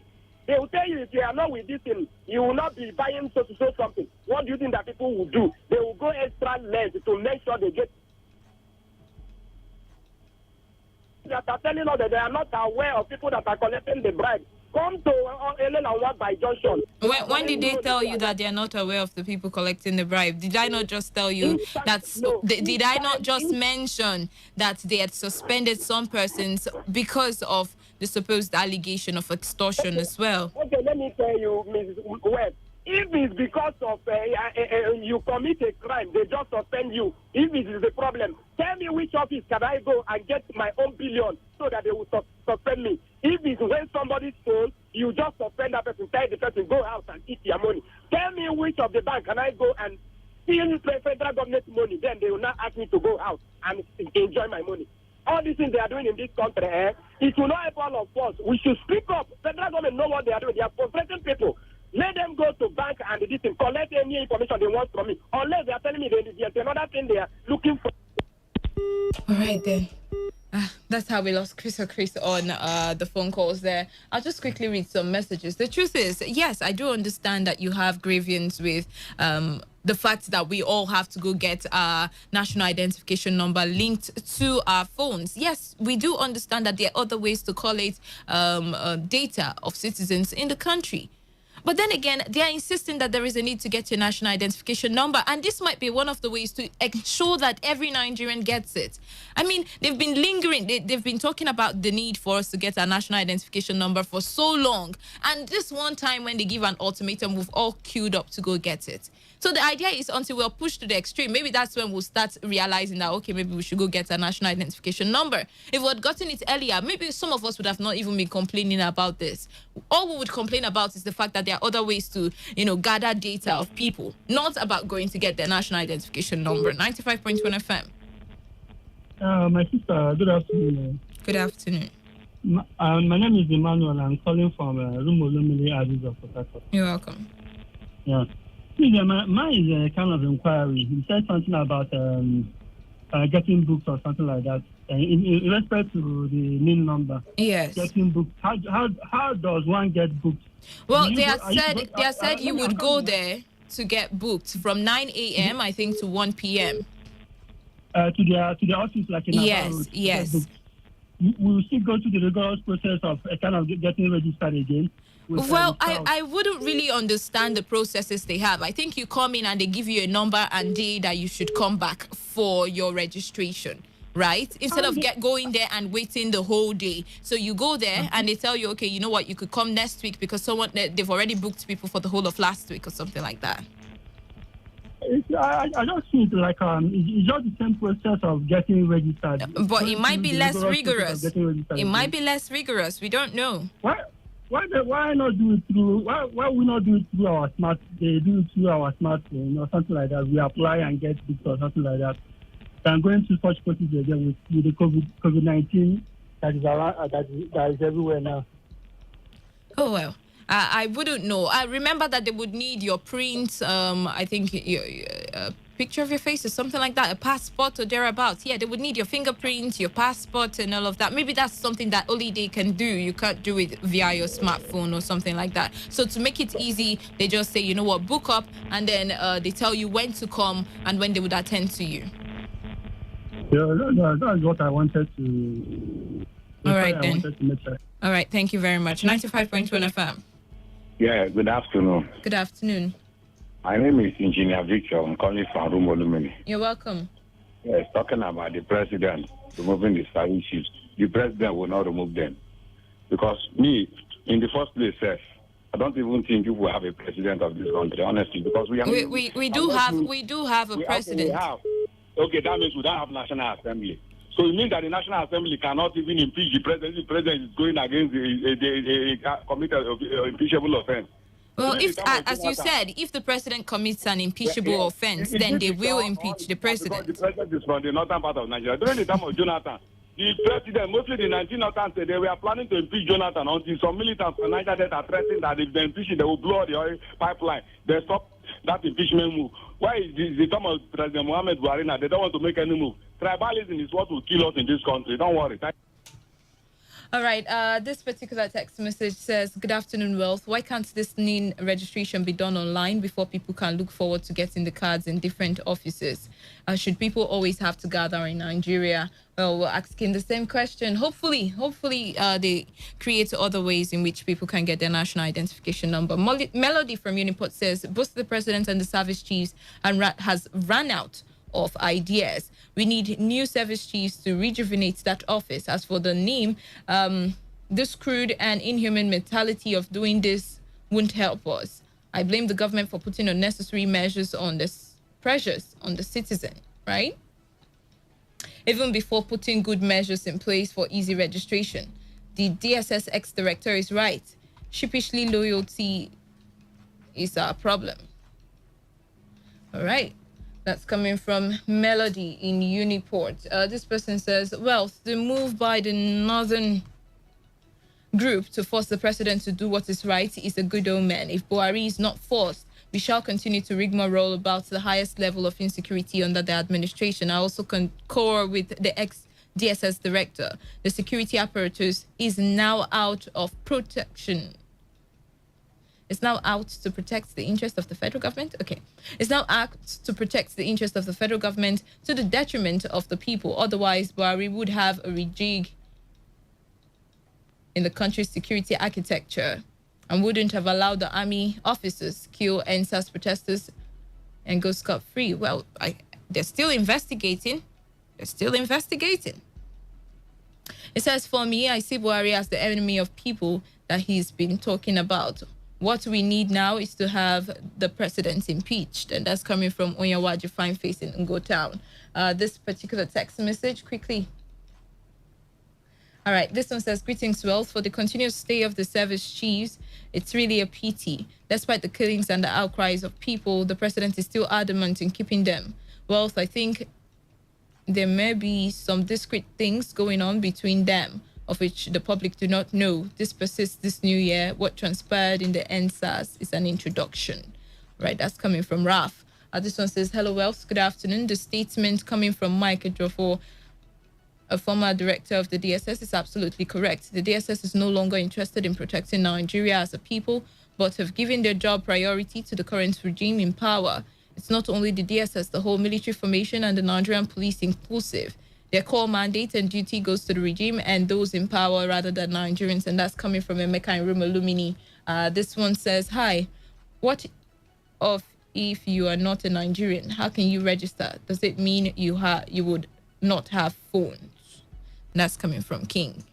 They will tell you if you are not with this thing, you will not be buying so something. What do you think that people will do? They will go extra length to make sure they get. That are telling us that they are not aware of people that are collecting the bribe. Come to Ellen and What by Junction. When did they tell you that they are not aware of the people collecting the bribe? Did I not just tell you that? Did I not just mention that they had suspended some persons because of the supposed allegation of extortion as well? Okay, let me tell you, Ms. Webb. If it's because of you commit a crime, they just suspend you. If it is the problem, tell me which office can I go and get my own billion so that they will suspend me. If it's when somebody stole, you just suspend that person, tell the person, go out and eat your money. Tell me which of the bank can I go and steal federal government money. Then they will not ask me to go out and enjoy my money. All these things they are doing in this country, it will not help all of us. We should speak up. Federal government know what they are doing. They are frustrating people. Let them go to bank and this thing, collect any information they want from me. Unless they are telling me there's another thing they are looking for. All right then. That's how we lost Chris on the phone calls there. I'll just quickly read some messages. The truth is, yes, I do understand that you have grievance with the fact that we all have to go get our national identification number linked to our phones. Yes, we do understand that there are other ways to collate data of citizens in the country. But then again, they are insisting that there is a need to get your national identification number. And this might be one of the ways to ensure that every Nigerian gets it. I mean, they've been lingering. They've been talking about the need for us to get our national identification number for so long. And this one time when they give an ultimatum, we've all queued up to go get it. So the idea is until we're pushed to the extreme, maybe that's when we'll start realizing that, okay, maybe we should go get a national identification number. If we had gotten it earlier, maybe some of us would have not even been complaining about this. All we would complain about is the fact that there are other ways to, gather data of people, not about going to get their national identification number. 95.1 FM. My sister, good afternoon. Good afternoon. My name is Emmanuel. I'm calling from Rumolumili Aziz of Port Harcourt. You're welcome. Yeah. Mine is a kind of inquiry. You said something about getting books or something like that. In respect to the NIN number. Yes. Getting books. How does one get booked? Well, they said you would go there to get booked from 9 a.m. I think to 1 p.m. To the office, like in Yes. We will still go through the rigorous process of kind of getting registered again. Well, I wouldn't really understand the processes they have. I think you come in and they give you a number and day that you should come back for your registration, right? Instead of going there and waiting the whole day. So you go there and they tell you, okay, you know what, you could come next week because they've already booked people for the whole of last week or something like that. I just think like it's just the same process of getting registered. But it might be less rigorous. It might be less rigorous. We don't know. Why not do it through? Why we not do it through our smart? They do it through our smartphone or something like that. We apply and get books or something like that. Than going to such procedure again with the COVID-19 that is around, that is everywhere now. Oh well. I wouldn't know. I remember that they would need your print, I think a picture of your face or something like that, a passport or thereabouts. Yeah, they would need your fingerprint, your passport, and all of that. Maybe that's something that only they can do. You can't do it via your smartphone or something like that. So to make it easy, they just say, you know what, book up, and then they tell you when to come and when they would attend to you. Yeah, that's what I wanted to. All right, then. I wanted to make sure. All right, thank you very much. 95.1 FM. Yeah, good afternoon. Good afternoon. My name is Engineer Victor. I'm calling from Rumolumini. You're welcome. Yes, talking about the president removing the service chiefs. The president will not remove them. Because me, in the first place, I don't even think you will have a president of this country, honestly, because we do have a president. Okay, that means we don't have National Assembly. So it means that the National Assembly cannot even impeach the president. The president is going against the committed impeachable offense. Well, if, as you said, if the president commits an impeachable offense, then they will impeach the president. Because the president is from the northern part of Nigeria. During the time of Jonathan, the president, mostly the 19 Northern states, they were planning to impeach Jonathan until some militants from Niger Delta are threatening that if they impeach him, they will blow the oil pipeline. They stop that impeachment move. Why is the time of President Mohamed Buhari now? They don't want to make any move. Tribalism is what will kill us in this country. Don't worry. All right. This particular text message says, "Good afternoon, Wealth. Why can't this NIN registration be done online before people can look forward to getting the cards in different offices? Should people always have to gather in Nigeria?" Well, we're asking the same question. Hopefully, they create other ways in which people can get their national identification number. Melody from Uniport says, "Both the president and the service chiefs has run out of ideas. We need new service chiefs to rejuvenate that office. As for the name, this crude and inhuman mentality of doing this won't help us. I blame the government for putting unnecessary measures on this pressures on the citizen," right? Even before putting good measures in place for easy registration. The DSS ex-director is right. Sheepishly loyalty is our problem. All right. That's coming from Melody in Uniport. This person says, "Well, the move by the Northern group to force the president to do what is right is a good omen. If Buhari is not forced, we shall continue to rigmarole about the highest level of insecurity under the administration." I also concur with the ex-DSS director. The security apparatus is now out of protection. It's now out to protect the interest of the federal government. Okay. It's now out to protect the interest of the federal government to the detriment of the people. Otherwise, Buhari would have a rejig in the country's security architecture and wouldn't have allowed the army officers kill NSAS protesters and go scot-free. Well, they're still investigating. It says, "For me, I see Buhari as the enemy of people that he's been talking about. What we need now is to have the president impeached." And that's coming from Onyawaji Fine Face in Ngo Town. This particular text message, quickly. All right, this one says, "Greetings, Wealth. For the continuous stay of the service chiefs, it's really a pity. Despite the killings and the outcries of people, the president is still adamant in keeping them. Wealth, I think there may be some discrete things going on between them, of which the public do not know. This persists this new year. What transpired in the NSAS is an introduction." Right, that's coming from Raf. This one says, "Hello, Wealth. Good afternoon. The statement coming from Mike Ejofo, a former director of the DSS, is absolutely correct. The DSS is no longer interested in protecting Nigeria as a people, but have given their job priority to the current regime in power. It's not only the DSS, the whole military formation and the Nigerian police inclusive. Their core mandate and duty goes to the regime and those in power rather than Nigerians." And that's coming from Emeka in Lumini. This one says, "Hi, what if you are not a Nigerian? How can you register? Does it mean you would not have phones?" And that's coming from King.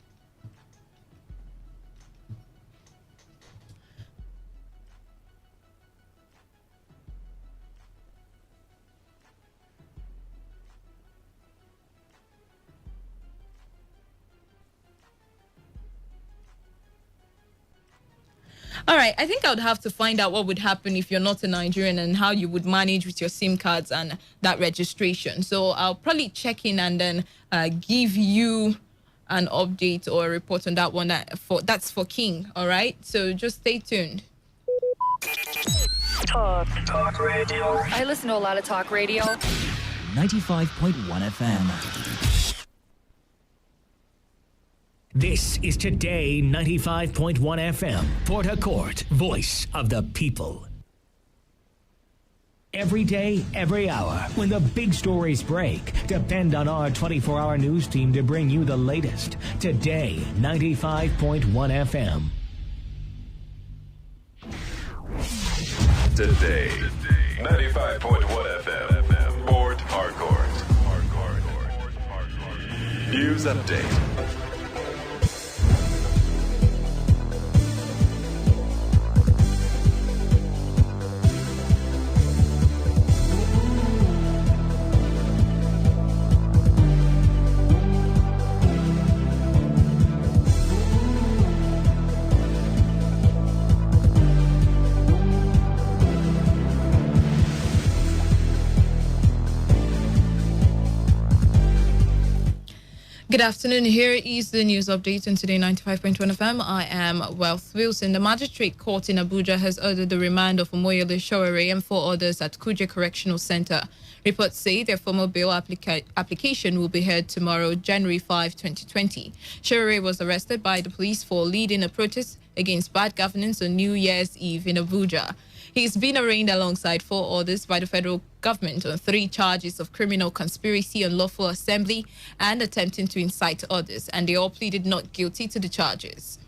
All right, I think I would have to find out what would happen if you're not a Nigerian and how you would manage with your SIM cards and that registration. So I'll probably check in and then give you an update or a report on that one. That's for King, all right? So just stay tuned. Talk radio. I listen to a lot of talk radio. 95.1 FM. This is Today 95.1 FM, Port Harcourt, voice of the people. Every day, every hour, when the big stories break, depend on our 24-hour news team to bring you the latest. Today 95.1 FM. Today 95.1 FM, Port Harcourt. News update. Good afternoon. Here is the news update on Today 95.1 FM. I am Wealth Wilson. The Magistrate Court in Abuja has ordered the remand of Omoyele Sowore and 4 others at Kuje Correctional Center. Reports say their formal bail application will be heard tomorrow, January 5, 2020. Sowore was arrested by the police for leading a protest against bad governance on New Year's Eve in Abuja. He's been arraigned alongside 4 others by the federal government on 3 charges of criminal conspiracy, unlawful assembly, and attempting to incite others, and they all pleaded not guilty to the charges.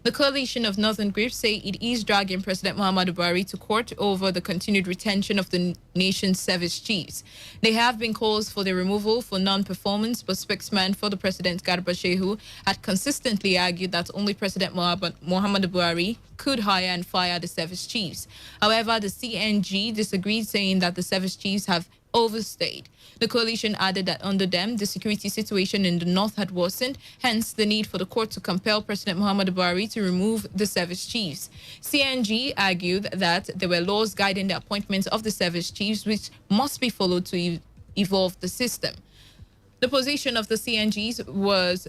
The coalition of northern groups say it is dragging President Muhammadu Buhari to court over the continued retention of the nation's service chiefs. There have been calls for their removal for non-performance, but spokesman for the president, Garba Shehu, had consistently argued that only President Muhammadu Buhari could hire and fire the service chiefs. However, the CNG disagreed, saying that the service chiefs have overstayed. The coalition added that under them, the security situation in the north had worsened, hence the need for the court to compel President Muhammadu Buhari to remove the service chiefs. CNG argued that there were laws guiding the appointment of the service chiefs, which must be followed to evolve the system. The position of the CNGs was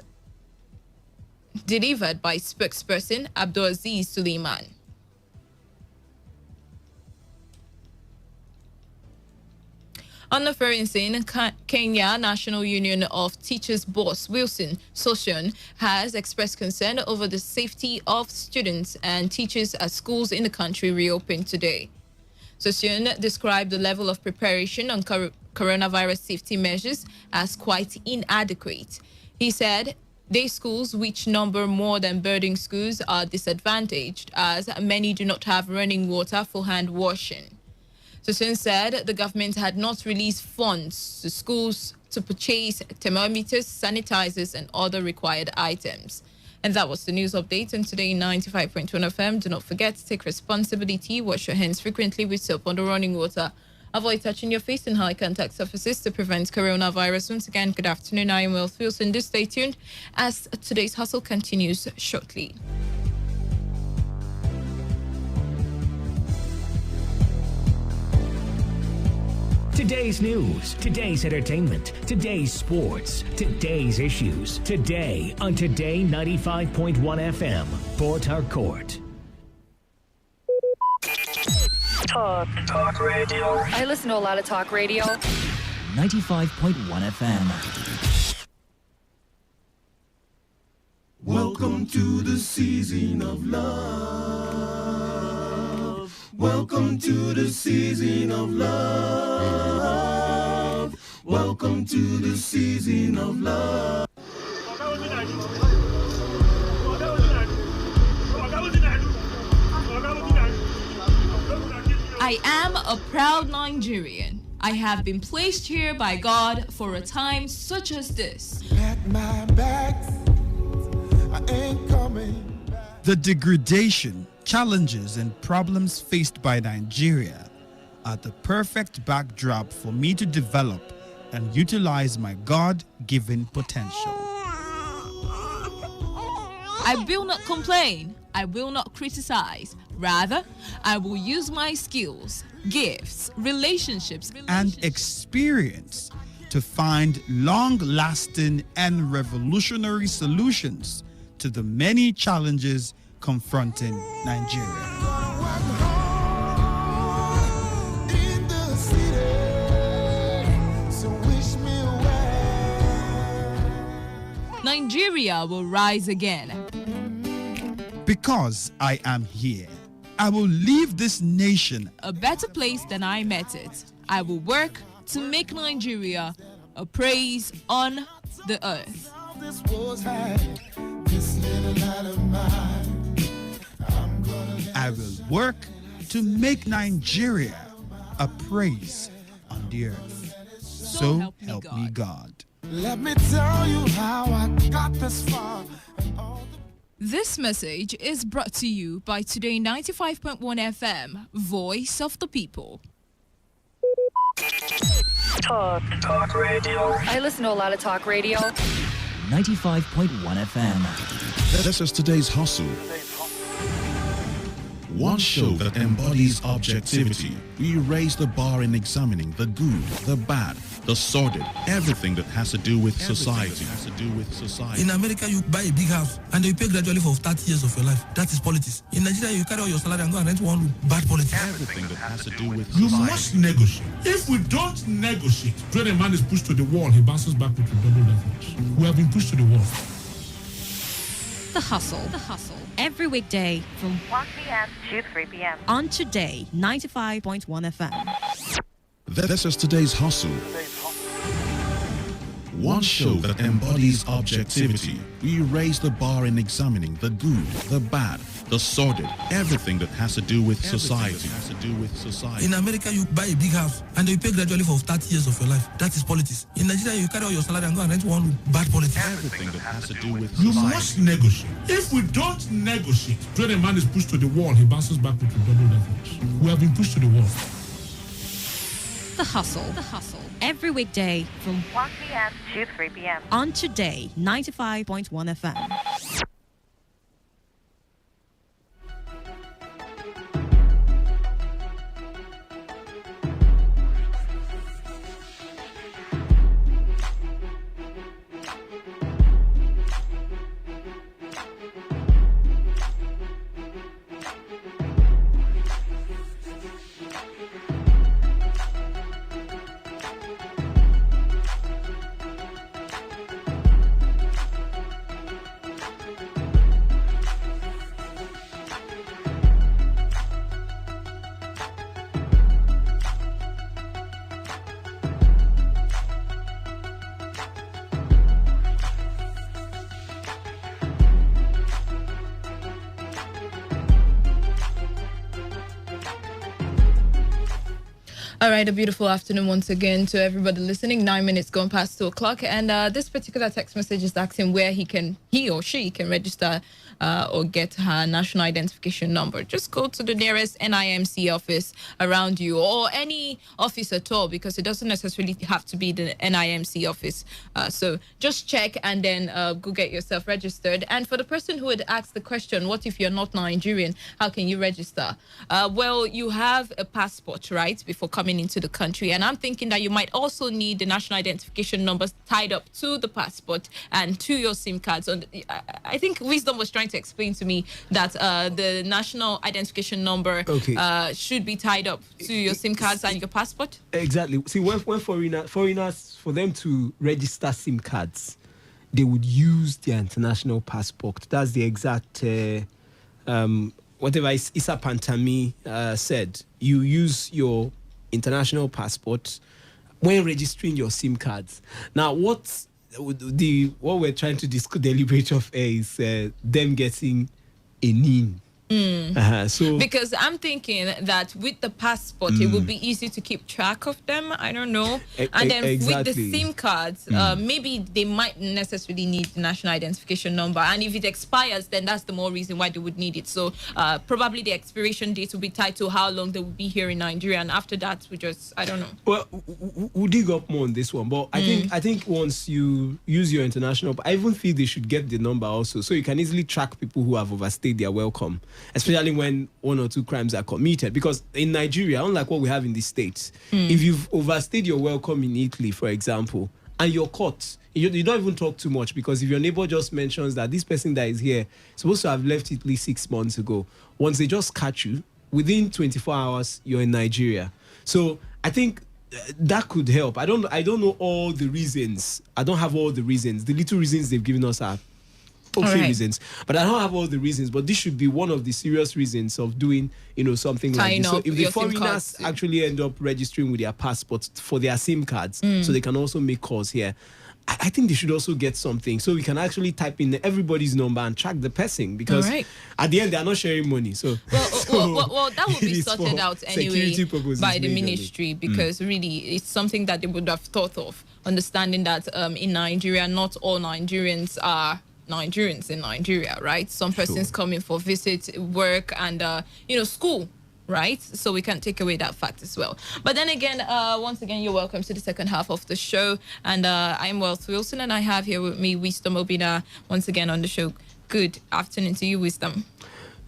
delivered by spokesperson Abdulaziz Suleiman. On the foreign scene, Kenya National Union of Teachers boss Wilson Sosion has expressed concern over the safety of students and teachers as schools in the country reopen today. Sosion described the level of preparation on coronavirus safety measures as quite inadequate. He said day schools, which number more than boarding schools, are disadvantaged as many do not have running water for hand washing. Sosun said the government had not released funds to schools to purchase thermometers, sanitizers, and other required items. And that was the news update on Today 95.1 FM. Do not forget to take responsibility. Wash your hands frequently with soap under running water. Avoid touching your face in high contact surfaces to prevent coronavirus. Once again, good afternoon. I am Wealth Wilson. Do stay tuned as today's hustle continues shortly. Today's news, today's entertainment, today's sports, today's issues. Today on Today 95.1 FM, Port Harcourt. Talk radio. I listen to a lot of talk radio. 95.1 FM. Welcome to the season of love. Welcome to the season of love. Welcome to the season of love. I am a proud Nigerian. I have been placed here by God for a time such as this. At my back, I ain't coming. The degradation, challenges, and problems faced by Nigeria are the perfect backdrop for me to develop and utilize my God-given potential. I will not complain. I will not criticize. Rather, I will use my skills, gifts, relationships, and experience to find long-lasting and revolutionary solutions to the many challenges confronting Nigeria. Nigeria will rise again. Because I am here, I will leave this nation A better place than I met it. I will work to make Nigeria a praise on the earth. I will work to make Nigeria a praise on the earth. So help me God. Let me tell you how I got this far. This message is brought to you by Today 95.1 FM, Voice of the People. Talk radio. I listen to a lot of talk radio. 95.1 FM. This is today's hustle. One show that embodies objectivity. We raise the bar in examining the good, the bad, the sordid, everything that has to do with society. In America, you buy a big house and you pay gradually for 30 years of your life. That is politics. In Nigeria, you carry all your salary and go and rent one room. Bad politics. Everything that has to do with you society. must negotiate. If we don't negotiate, when a man is pushed to the wall, he bounces back with double leverage. We have been pushed to the wall. The Hustle. Every weekday from 1 p.m. to 3 p.m. on Today 95.1 FM. This is today's hustle. One show that embodies objectivity. We raise the bar in examining the good, the bad, the sordid, everything that has to do with society. In America, you buy a big house and you pay gradually for 30 years of your life. That is politics. In Nigeria, you carry all your salary and go and rent one room. Bad politics. Everything that has to do with You society. must negotiate. If we don't negotiate, when a man is pushed to the wall, he bounces back with double leverage. We have been pushed to the wall. The Hustle. Every weekday from 1 p.m. to 3 p.m. on Today 95.1 FM. All right, a beautiful afternoon once again to everybody listening. 9 minutes gone past 2 o'clock, and this particular text message is asking where he or she can register or get her national identification number. Just go to the nearest NIMC office around you, or any office at all, because it doesn't necessarily have to be the NIMC office. So just check and then go get yourself registered. And for the person who had asked the question, what if you're not Nigerian? How can you register? Well, you have a passport, right, before coming into the country, and I'm thinking that you might also need the national identification numbers tied up to the passport and to your SIM cards. I think Wisdom was trying to explain to me that the national identification number should be tied up to your SIM cards and your passport. Exactly. See, when foreigners, for them to register SIM cards, they would use their international passport. That's the exact whatever Issa Pantami said. You use your international passport when registering your SIM cards. Now, what we're trying to deliberate of is them getting a NIN. So because I'm thinking that with the passport, it would be easy to keep track of them. I don't know. And then with the SIM cards, maybe they might necessarily need the national identification number. And if it expires, then that's the more reason why they would need it. So probably the expiration date will be tied to how long they will be here in Nigeria. And after that, I don't know. Well, we'll dig up more on this one. But I think once you use your international, I even think they should get the number also, so you can easily track people who have overstayed their welcome, especially when 1 or 2 crimes are committed. Because in Nigeria, unlike what we have in the States, if you've overstayed your welcome in Italy, for example, and you're caught, you don't even talk too much, because if your neighbor just mentions that this person that is here is supposed to have left Italy 6 months ago, once they just catch you, within 24 hours, you're in Nigeria. So I think that could help. I don't know all the reasons. I don't have all the reasons. The little reasons they've given us are okay reasons, but I don't have all the reasons. But this should be one of the serious reasons of doing, something like this. So if the foreigners actually end up registering with their passports for their SIM cards, so they can also make calls here, I think they should also get something so we can actually type in everybody's number and track the person, because at the end they are not sharing money. So well, that will be sorted out anyway by the ministry, because really it's something that they would have thought of, understanding that in Nigeria not all Nigerians are Nigerians in Nigeria, right? Some persons coming for visit, work, and school, right? So we can't take away that fact as well. But then again, once again, you're welcome to the second half of the show, and I'm Wealth Wilson, and I have here with me Wisdom Obina once again on the show. Good afternoon to you, Wisdom.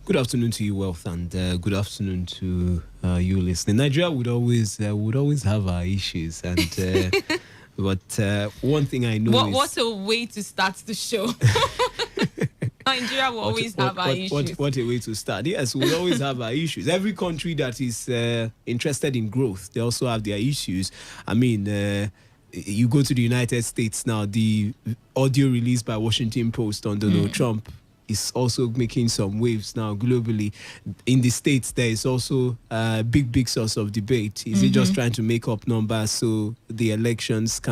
Good afternoon to you, Wealth, and good afternoon to you listening. Nigeria would always have our issues, and but one thing I know is... What a way to start the show. Nigeria will always have our issues. What a way to start. Yes, we'll always have our issues. Every country that is interested in growth, they also have their issues. I mean, you go to the United States now, the audio released by Washington Post on Donald Trump is also making some waves now globally. In the States, there is also a big source of debate. Is he just trying to make up numbers so the elections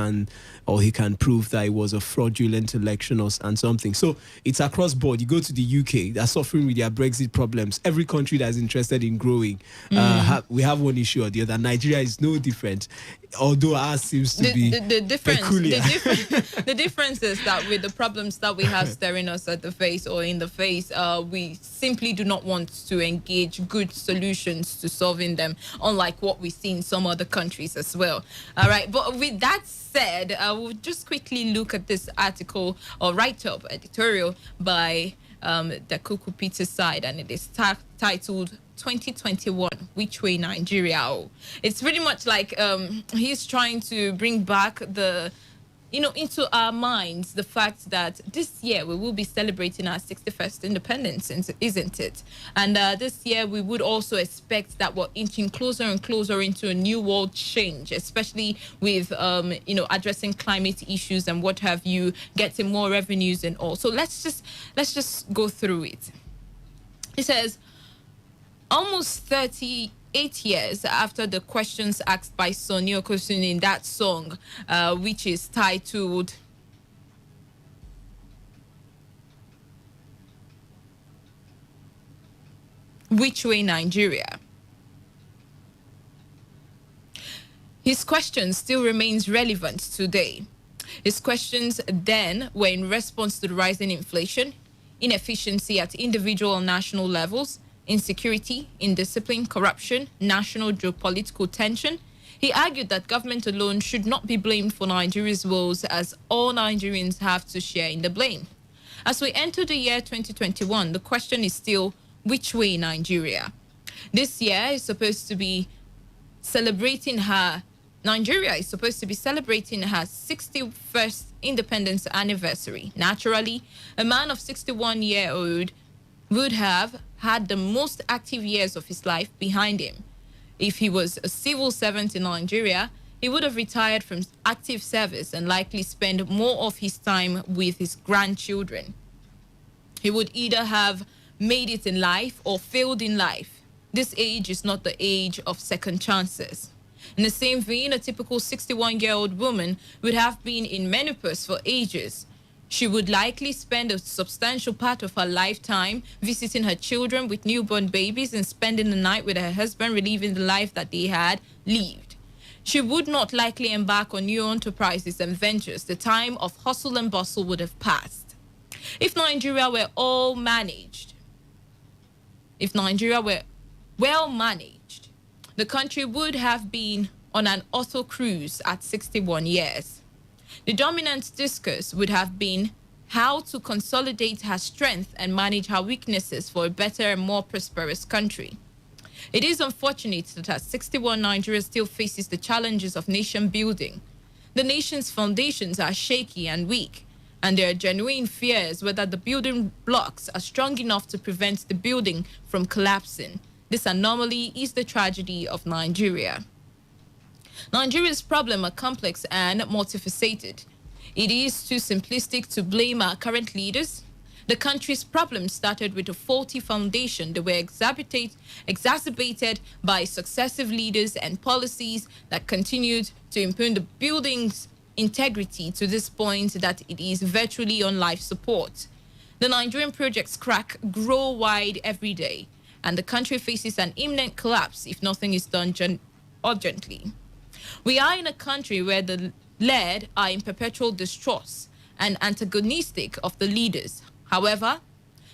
he can prove that it was a fraudulent election and something? So it's across board. You go to the UK, they're suffering with their Brexit problems. Every country that is interested in growing, we have one issue or the other. Nigeria is no different, although ours seems to be peculiar. The difference is that with the problems that we have staring us at the face or in the face, we simply do not want to engage good solutions to solving them, unlike what we see in some other countries as well. All right, but with that said, we'll just quickly look at this article or write-up editorial by the Kuku Peter side, and it is titled 2021 Which Way Nigeria? It's pretty much like he's trying to bring back into our minds the fact that this year we will be celebrating our 61st independence, isn't it? And this year we would also expect that we're inching closer and closer into a new world change, especially with addressing climate issues and what have you, getting more revenues and all. So let's just go through it. It says, almost 38 years after the questions asked by Sonny Okosun in that song, which is titled Which Way Nigeria? His question still remains relevant today. His questions then were in response to the rising inflation, inefficiency at individual and national levels, insecurity, indiscipline, corruption, national geopolitical tension. He argued that government alone should not be blamed for Nigeria's woes, as all Nigerians have to share in the blame. As we enter the year 2021, the question is still, which way Nigeria? This year is supposed to be Nigeria is supposed to be celebrating her 61st independence anniversary. Naturally, a man of 61-year-old would have had the most active years of his life behind him. If he was a civil servant in Nigeria, he would have retired from active service and likely spend more of his time with his grandchildren. He would either have made it in life or failed in life. This age is not the age of second chances. In the same vein, a typical 61-year-old woman would have been in menopause for ages. She would likely spend a substantial part of her lifetime visiting her children with newborn babies and spending the night with her husband, reliving the life that they had lived. She would not likely embark on new enterprises and ventures. The time of hustle and bustle would have passed. If Nigeria were well managed, the country would have been on an auto cruise at 61 years. The dominant discourse would have been how to consolidate her strength and manage her weaknesses for a better and more prosperous country. It is unfortunate that at 61, Nigeria still faces the challenges of nation building. The nation's foundations are shaky and weak, and there are genuine fears whether the building blocks are strong enough to prevent the building from collapsing. This anomaly is the tragedy of Nigeria. Nigeria's problems are complex and multifaceted. It is too simplistic to blame our current leaders. The country's problems started with a faulty foundation that were exacerbated by successive leaders and policies that continued to impugn the building's integrity to this point that it is virtually on life support. The Nigerian project's crack grow wide every day, and the country faces an imminent collapse if nothing is done urgently. We are in a country where the led are in perpetual distrust and antagonistic of the leaders. However,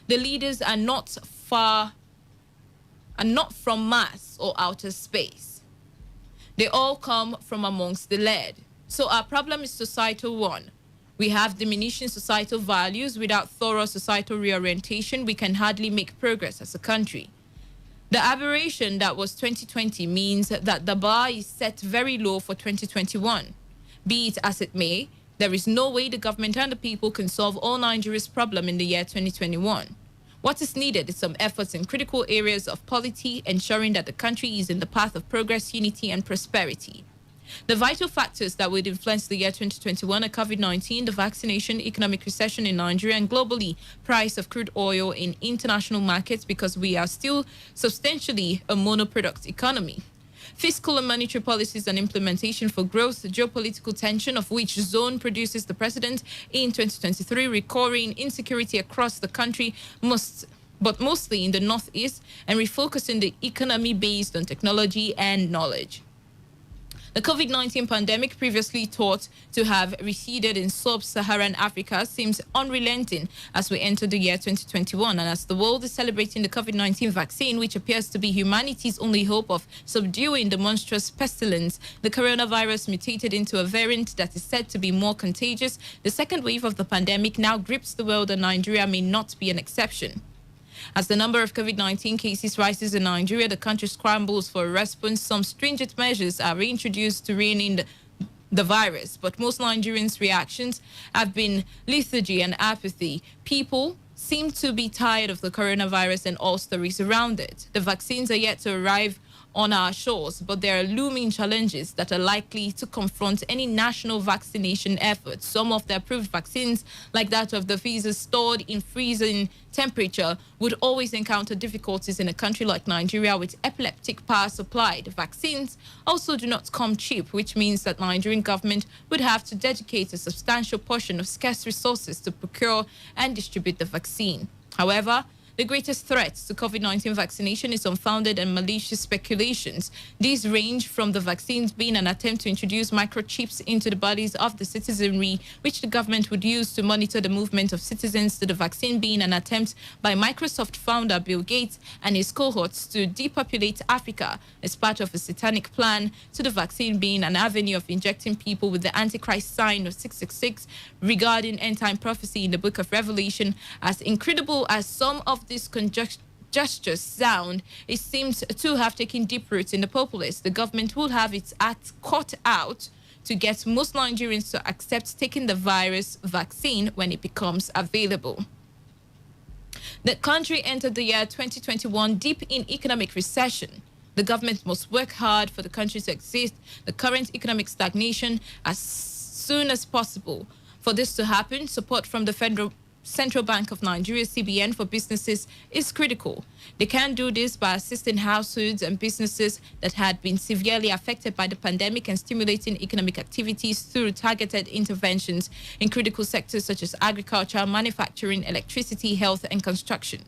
the leaders are not from Mars or outer space. They all come from amongst the led. So our problem is societal one. We have diminishing societal values. Without thorough societal reorientation, we can hardly make progress as a country. The aberration that was 2020 means that the bar is set very low for 2021. Be it as it may, there is no way the government and the people can solve all Nigeria's problems in the year 2021. What is needed is some efforts in critical areas of polity, ensuring that the country is in the path of progress, unity, and prosperity. The vital factors that would influence the year 2021 are COVID-19, the vaccination, economic recession in Nigeria, and globally, price of crude oil in international markets because we are still substantially a monoproduct economy. Fiscal and monetary policies and implementation for growth, geopolitical tension of which zone produces the president in 2023, recurring insecurity across the country, but mostly in the northeast, and refocusing the economy based on technology and knowledge. The COVID-19 pandemic, previously thought to have receded in sub-Saharan Africa, seems unrelenting as we enter the year 2021 and as the world is celebrating the COVID-19 vaccine, which appears to be humanity's only hope of subduing the monstrous pestilence. The coronavirus mutated into a variant that is said to be more contagious. The second wave of the pandemic now grips the world, and Nigeria may not be an exception. As the number of COVID-19 cases rises in Nigeria, the country scrambles for a response. Some stringent measures are reintroduced to rein in the virus, but most Nigerians' reactions have been lethargy and apathy. People seem to be tired of the coronavirus and all stories around it. The vaccines are yet to arrive on our shores, but there are looming challenges that are likely to confront any national vaccination efforts. Some of the approved vaccines, like that of the Pfizer stored in freezing temperature, would always encounter difficulties in a country like Nigeria with epileptic power supply. The vaccines also do not come cheap, which means that Nigerian government would have to dedicate a substantial portion of scarce resources to procure and distribute the vaccine. However, the greatest threat to COVID-19 vaccination is unfounded and malicious speculations. These range from the vaccines being an attempt to introduce microchips into the bodies of the citizenry, which the government would use to monitor the movement of citizens, to the vaccine being an attempt by Microsoft founder Bill Gates and his cohorts to depopulate Africa as part of a satanic plan, to the vaccine being an avenue of injecting people with the Antichrist sign of 666 regarding end-time prophecy in the book of Revelation. As incredible as some of these gestures sound, it seems to have taken deep roots in the populace. The government will have its act caught out to get most Nigerians to accept taking the virus vaccine when it becomes available. The country entered the year 2021 deep in economic recession. The government must work hard for the country to exit the current economic stagnation as soon as possible. For this to happen, support from the Central Bank of Nigeria, CBN, for businesses is critical. They can do this by assisting households and businesses that had been severely affected by the pandemic and stimulating economic activities through targeted interventions in critical sectors such as agriculture, manufacturing, electricity, health, and construction.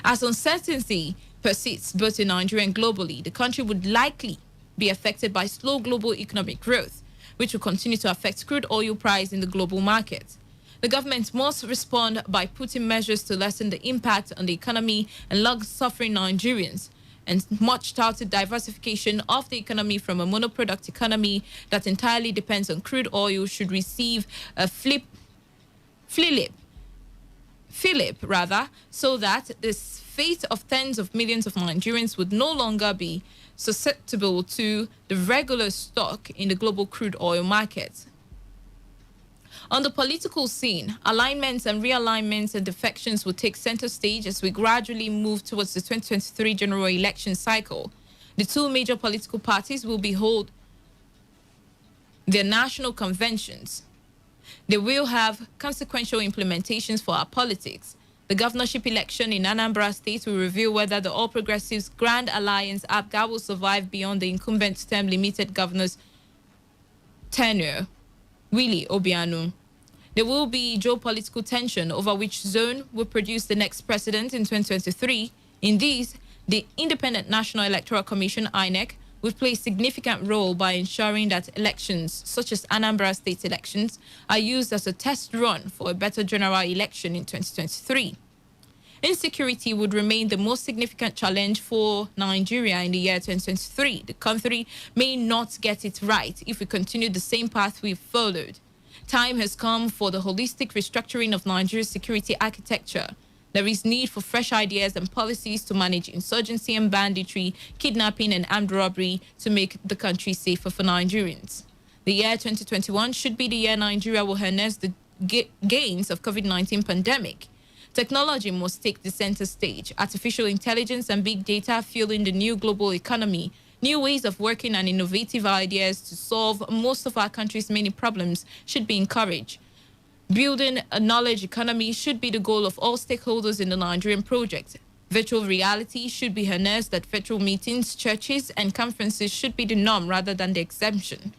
As uncertainty persists both in Nigeria and globally, the country would likely be affected by slow global economic growth, which will continue to affect crude oil price in the global market. The government must respond by putting measures to lessen the impact on the economy and long-suffering Nigerians, and much-touted diversification of the economy from a monoproduct economy that entirely depends on crude oil should receive a fillip, so that this fate of tens of millions of Nigerians would no longer be susceptible to the regular stock in the global crude oil market. On the political scene, alignments and realignments and defections will take center stage as we gradually move towards the 2023 general election cycle. The two major political parties will be hold their national conventions. They will have consequential implementations for our politics. The governorship election in Anambra State will reveal whether the All Progressives Grand Alliance APGA will survive beyond the incumbent term limited governor's tenure, Willie Obiano. There will be geopolitical tension over which zone will produce the next president in 2023. In these, the Independent National Electoral Commission, INEC, will play a significant role by ensuring that elections, such as Anambra State elections, are used as a test run for a better general election in 2023. Insecurity would remain the most significant challenge for Nigeria in the year 2023. The country may not get it right if we continue the same path we've followed. Time has come for the holistic restructuring of Nigeria's security architecture. There is need for fresh ideas and policies to manage insurgency and banditry, kidnapping and armed robbery to make the country safer for Nigerians. The year 2021 should be the year Nigeria will harness the gains of COVID-19 pandemic. Technology must take the center stage. Artificial intelligence and big data fueling the new global economy. New ways of working and innovative ideas to solve most of our country's many problems should be encouraged. Building a knowledge economy should be the goal of all stakeholders in the Nigerian project. Virtual reality should be harnessed at virtual meetings, churches, and conferences should be the norm rather than the exemption.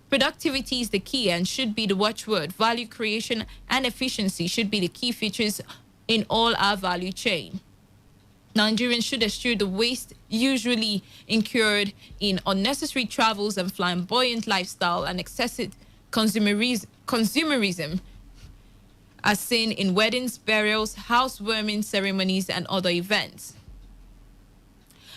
Productivity is the key and should be the watchword. Value creation and efficiency should be the key features in all our value chain. Nigerians should eschew the waste usually incurred in unnecessary travels and flamboyant lifestyle and excessive consumerism as seen in weddings, burials, housewarming ceremonies, and other events.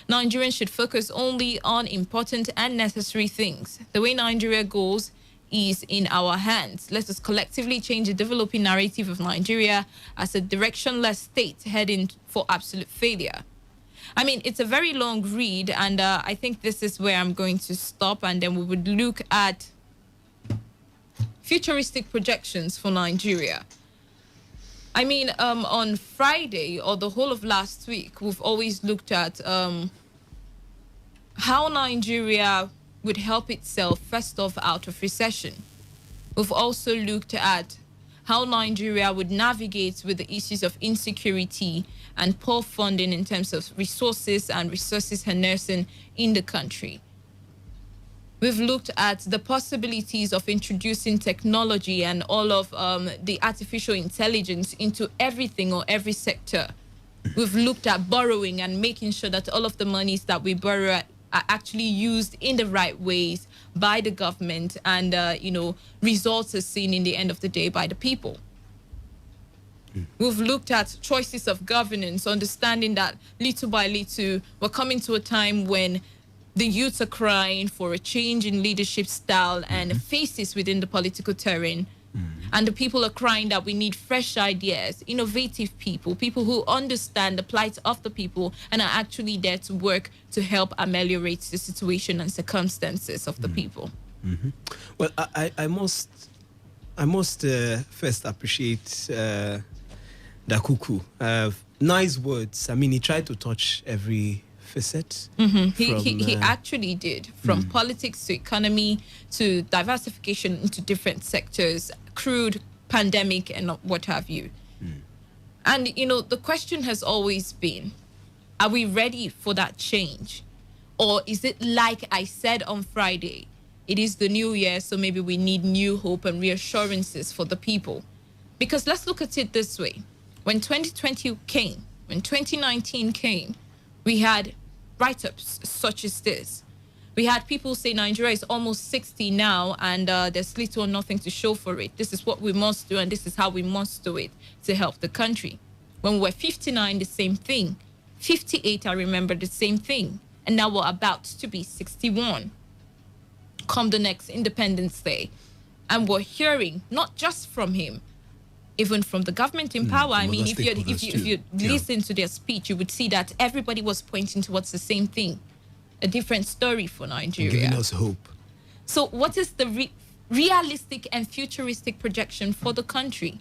Nigerians should focus only on important and necessary things. The way Nigeria goes is in our hands. Let us collectively change the developing narrative of Nigeria as a directionless state heading for absolute failure. I mean, it's a very long read, and I think this is where I'm going to stop, and then we would look at futuristic projections for Nigeria. I mean, on Friday or the whole of last week, we've always looked at how Nigeria would help itself first off out of recession. We've also looked at how Nigeria would navigate with the issues of insecurity and poor funding in terms of resources and resources harnessing in the country. We've looked at the possibilities of introducing technology and all of the artificial intelligence into everything or every sector. We've looked at borrowing and making sure that all of the monies that we borrow are actually used in the right ways by the government and, results are seen in the end of the day by the people. We've looked at choices of governance, understanding that little by little, we're coming to a time when the youths are crying for a change in leadership style and faces within the political terrain. And the people are crying that we need fresh ideas, innovative people, people who understand the plight of the people and are actually there to work to help ameliorate the situation and circumstances of the people. Well, I must first appreciate Dakuku. Nice words. I mean, he tried to touch every facet. He actually did, from politics to economy to diversification into different sectors, crude, pandemic, and what have you. And, the question has always been, are we ready for that change? Or is it like I said on Friday, it is the new year, so maybe we need new hope and reassurances for the people? Because let's look at it this way. When 2020 came, when 2019 came, we had write-ups such as this. We had people say Nigeria is almost 60 now and there's little or nothing to show for it. This is what we must do and this is how we must do it to help the country. When we were 59, the same thing. 58, I remember, the same thing. And now we're about to be 61 come the next Independence Day. And we're hearing, not just from him, even from the government in power. I mean, if you listen to their speech, you would see that everybody was pointing towards the same thing, a different story for Nigeria. Giving us hope. So what is the realistic and futuristic projection for the country?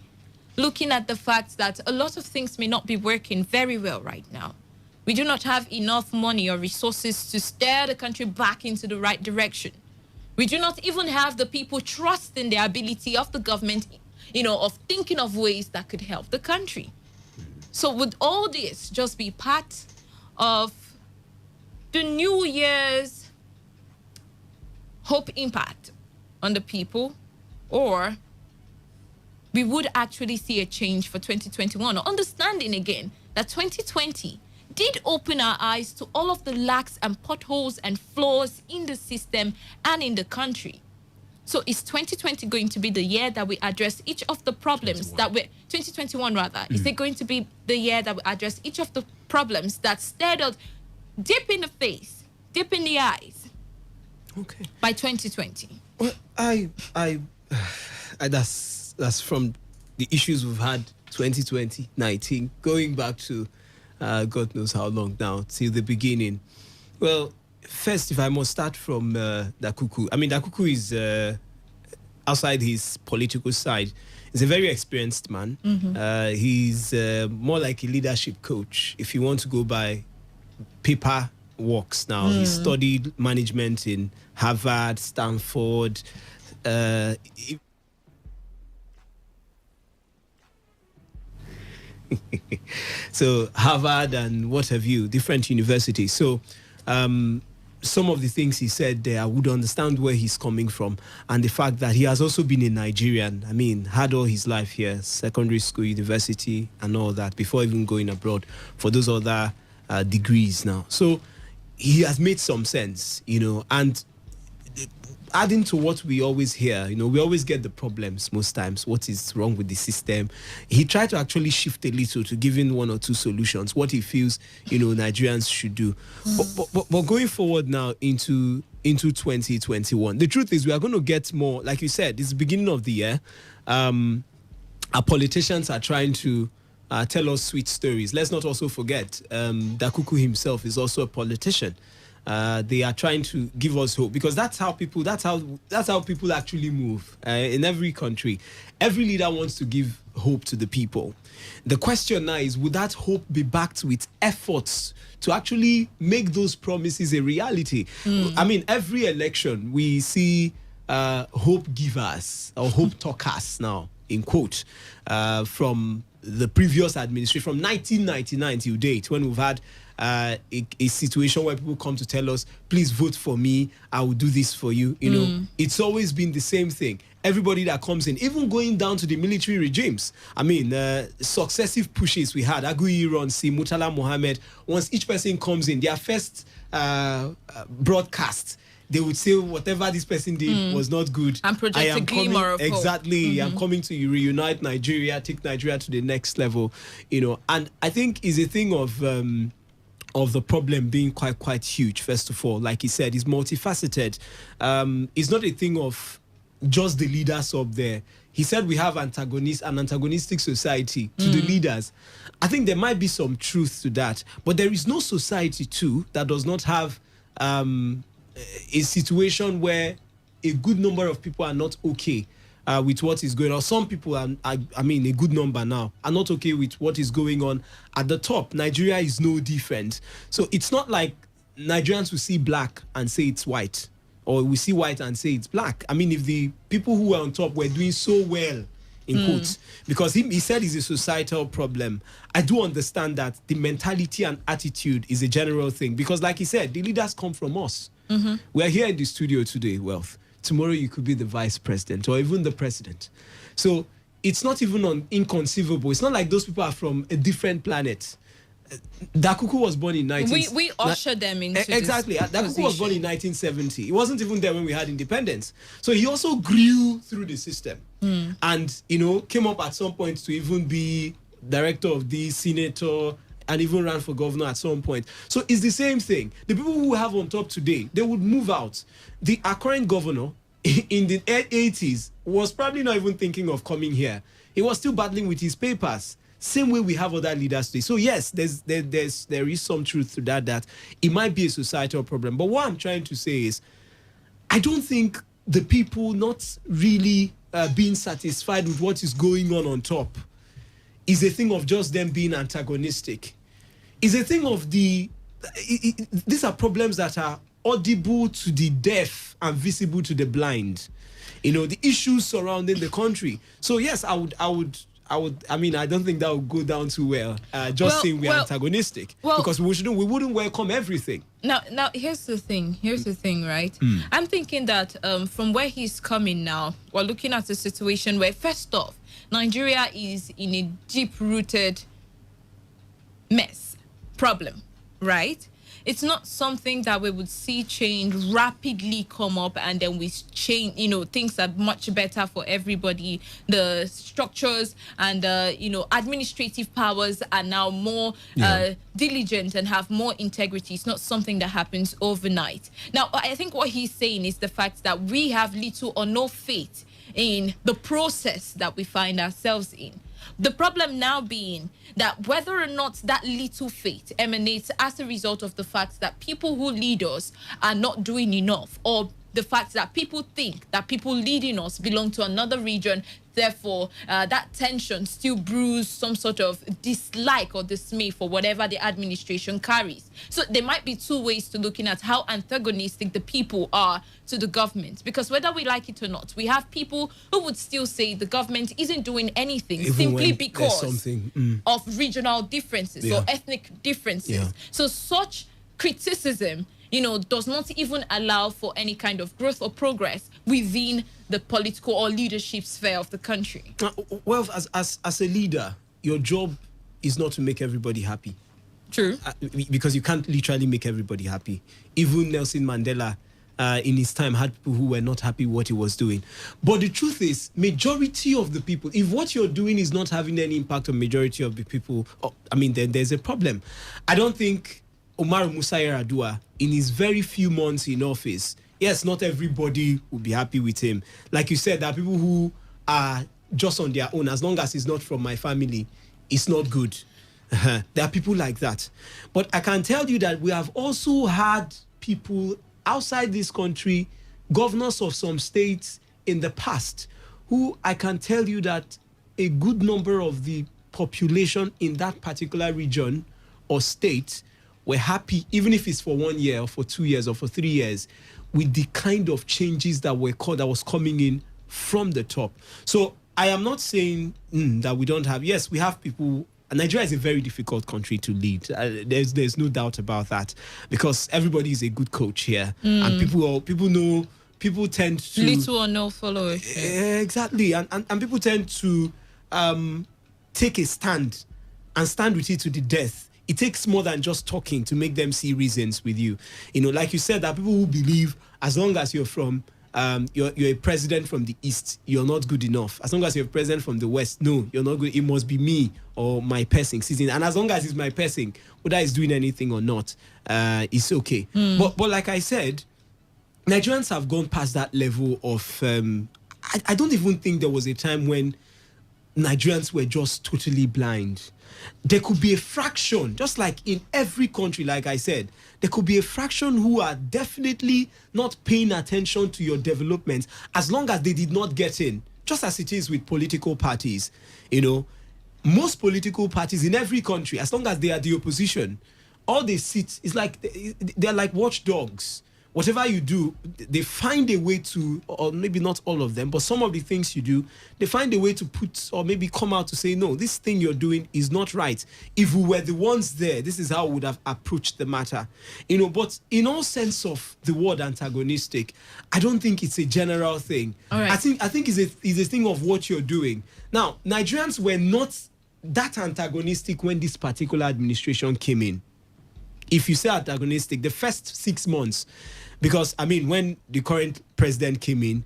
Looking at the fact that a lot of things may not be working very well right now. We do not have enough money or resources to steer the country back into the right direction. We do not even have the people trusting the ability of the government, of thinking of ways that could help the country. So would all this just be part of the New Year's hope impact on the people, or we would actually see a change for 2021, or understanding again that 2020 did open our eyes to all of the lacks and potholes and flaws in the system and in the country. So is 2020 going to be the year that we address each of the problems 2021 rather, is it going to be the year that we address each of the problems that stared us deep in the face, deep in the eyes, by 2020? Well, that's from the issues we've had 2020, 19, going back to God knows how long now, till the beginning. Well, first, if I must start from Dakuku. I mean, Dakuku is, outside his political side, he's a very experienced man. He's more like a leadership coach, if you want to go by paper works now. He studied management in Harvard, Stanford, so Harvard and what have you, different universities. So some of the things he said there, I would understand where he's coming from, and the fact that he has also been a Nigerian. I mean, had all his life here, secondary school, university, and all that, before even going abroad for those other degrees now. So he has made some sense, and adding to what we always hear, we always get the problems most times, what is wrong with the system. He tried to actually shift a little to giving one or two solutions, what he feels, Nigerians should do. But going forward now into 2021, the truth is we are going to get more, like you said, it's the beginning of the year. Our politicians are trying to tell us sweet stories. Let's not also forget, Dakuku himself is also a politician. They are trying to give us hope, because that's how people actually move in every country. Every leader wants to give hope to the people. The question now is, would that hope be backed with efforts to actually make those promises a reality? I mean, every election we see hope givers or hope talkers now, in quote, from the previous administration, from 1999 till date, when we've had a situation where people come to tell us, please vote for me, I will do this for you. It's always been the same thing. Everybody that comes in, even going down to the military regimes. I mean, successive pushes we had, Agui Ironsi, Murtala Mohammed, once each person comes in, their first broadcast, they would say whatever this person did was not good. And project a glimmer of hope. Exactly. I'm coming to reunite Nigeria, take Nigeria to the next level. And I think it's a thing of the problem being quite huge. First of all, like he said, it's multifaceted. It's not a thing of just the leaders up there. He said we have an antagonistic society to the leaders. I think there might be some truth to that, but there is no society too that does not have a situation where a good number of people are not okay with what is going on. Some people, I mean a good number now, are not okay with what is going on at the top. Nigeria is no different. So it's not like Nigerians will see black and say it's white, or we see white and say it's black. I mean, if the people who were on top were doing so well, in quotes, because he said it's a societal problem. I do understand that the mentality and attitude is a general thing, because like he said, the leaders come from us. We are here in the studio today, Wealth. Tomorrow you could be the vice president or even the president. So it's not even inconceivable. It's not like those people are from a different planet. Dakuku was born in 19... We ushered them into exactly. this Dakuku position. was born in 1970. He wasn't even there when we had independence. So he also grew through the system. And, came up at some point to even be director of the senator, and even ran for governor at some point. So it's the same thing. The people who we have on top today, they would move out. Our current governor in the 80s was probably not even thinking of coming here. He was still battling with his papers. Same way we have other leaders today. So yes, there is some truth to that it might be a societal problem. But what I'm trying to say is, I don't think the people not really being satisfied with what is going on top is a thing of just them being antagonistic. It's a thing of these are problems that are audible to the deaf and visible to the blind. The issues surrounding the country. So yes, I mean, I don't think that would go down too well. Saying we're antagonistic, because we wouldn't welcome everything. Now, here's the thing, right? I'm thinking that from where he's coming now, we're looking at a situation where, first off, Nigeria is in a deep-rooted problem, right? It's not something that we would see change rapidly come up and then we change, things are much better for everybody. The structures and, administrative powers are now more diligent and have more integrity. It's not something that happens overnight. Now, I think what he's saying is the fact that we have little or no faith in the process that we find ourselves in. The problem now being that whether or not that little faith emanates as a result of the fact that people who lead us are not doing enough, or the fact that people think that people leading us belong to another region, therefore that tension still brews some sort of dislike or dismay for whatever the administration carries. So there might be two ways to looking at how antagonistic the people are to the government, because whether we like it or not, we have people who would still say the government isn't doing anything simply because of regional differences or ethnic differences. So such criticism does not even allow for any kind of growth or progress within the political or leadership sphere of the country. Well, as a leader, your job is not to make everybody happy. True. Because you can't literally make everybody happy. Even Nelson Mandela, in his time, had people who were not happy with what he was doing. But the truth is, majority of the people, if what you're doing is not having any impact on majority of the people, then there's a problem. I don't think Omar Musa Yar'Adua, in his very few months in office, yes, not everybody will be happy with him. Like you said, there are people who are just on their own. As long as it's not from my family, it's not good. There are people like that. But I can tell you that we have also had people outside this country, governors of some states in the past, who I can tell you that a good number of the population in that particular region or state were happy, even if it's for 1 year or for 2 years or for 3 years, with the kind of changes that was coming in from the top. So I am not saying that we don't have. Yes, we have people. Nigeria is a very difficult country to lead. There's no doubt about that, because everybody is a good coach here, and people tend to little or no followers. Exactly, and people tend to take a stand and stand with it to the death. It takes more than just talking to make them see reasons with you. Like you said, there are people who believe as long as you're from, you're a president from the East, you're not good enough. As long as you're a president from the West, no, you're not good. It must be me or my person. And as long as it's my person, whether it's doing anything or not, it's okay. But like I said, Nigerians have gone past that level of, I don't even think there was a time when Nigerians were just totally blind. There could be a fraction, just like in every country, like I said, there could be a fraction who are definitely not paying attention to your development as long as they did not get in, just as it is with political parties. Most political parties in every country, as long as they are the opposition, all they sit is like, they're like watchdogs. Whatever you do, they find a way to, or maybe not all of them, but some of the things you do, they find a way to put, or maybe come out to say, no, this thing you're doing is not right. If we were the ones there, this is how we would have approached the matter. But in all sense of the word antagonistic, I don't think it's a general thing. All right. I think it's a thing of what you're doing. Now, Nigerians were not that antagonistic when this particular administration came in. If you say antagonistic, the first 6 months, because, when the current president came in,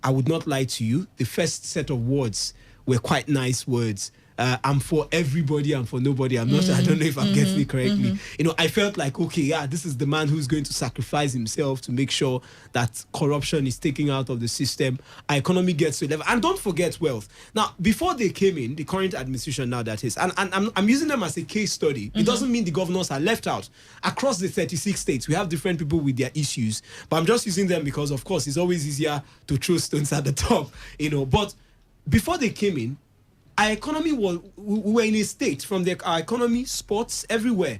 I would not lie to you, the first set of words were quite nice words. I'm for everybody, I'm for nobody. I'm not sure, I don't know if I'm getting it correctly. I felt like, okay, yeah, this is the man who's going to sacrifice himself to make sure that corruption is taken out of the system, our economy gets to a level. And don't forget wealth. Now, before they came in, the current administration now that is, and I'm using them as a case study. It doesn't mean the governors are left out. Across the 36 states, we have different people with their issues. But I'm just using them because, of course, it's always easier to throw stones at the top, But before they came in, our economy was, we were in a state from our economy, sports, everywhere,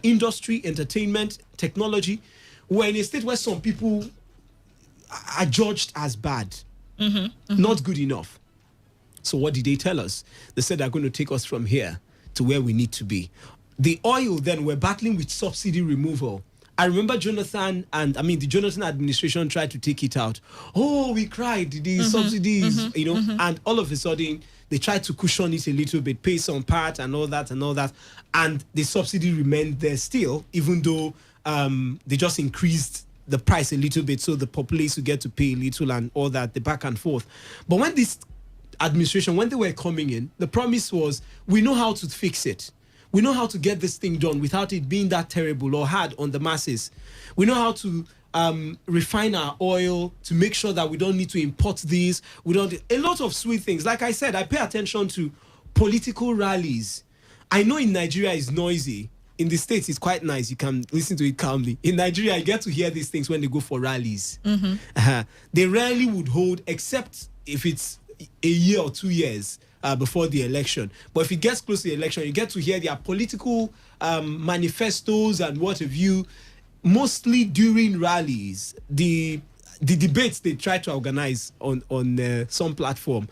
industry, entertainment, technology. We were in a state where some people are judged as bad, not good enough. So what did they tell us? They said they're going to take us from here to where we need to be. The oil then, we're battling with subsidy removal. I remember the Jonathan administration tried to take it out. Oh, we cried, these subsidies, and all of a sudden they tried to cushion it a little bit, pay some part and all that. And the subsidy remained there still, even though they just increased the price a little bit so the populace would get to pay a little and all that, the back and forth. But when this administration, when they were coming in, the promise was, we know how to fix it. We know how to get this thing done without it being that terrible or hard on the masses. We know how to refine our oil to make sure that we don't need to import these. A lot of sweet things. Like I said, I pay attention to political rallies. I know in Nigeria it's noisy. In the States, it's quite nice. You can listen to it calmly. In Nigeria, you get to hear these things when they go for rallies. They rarely would hold, except if it's a year or 2 years before the election. But if it gets close to the election, you get to hear their political manifestos and what have you, mostly during rallies. The debates they try to organize on some platform.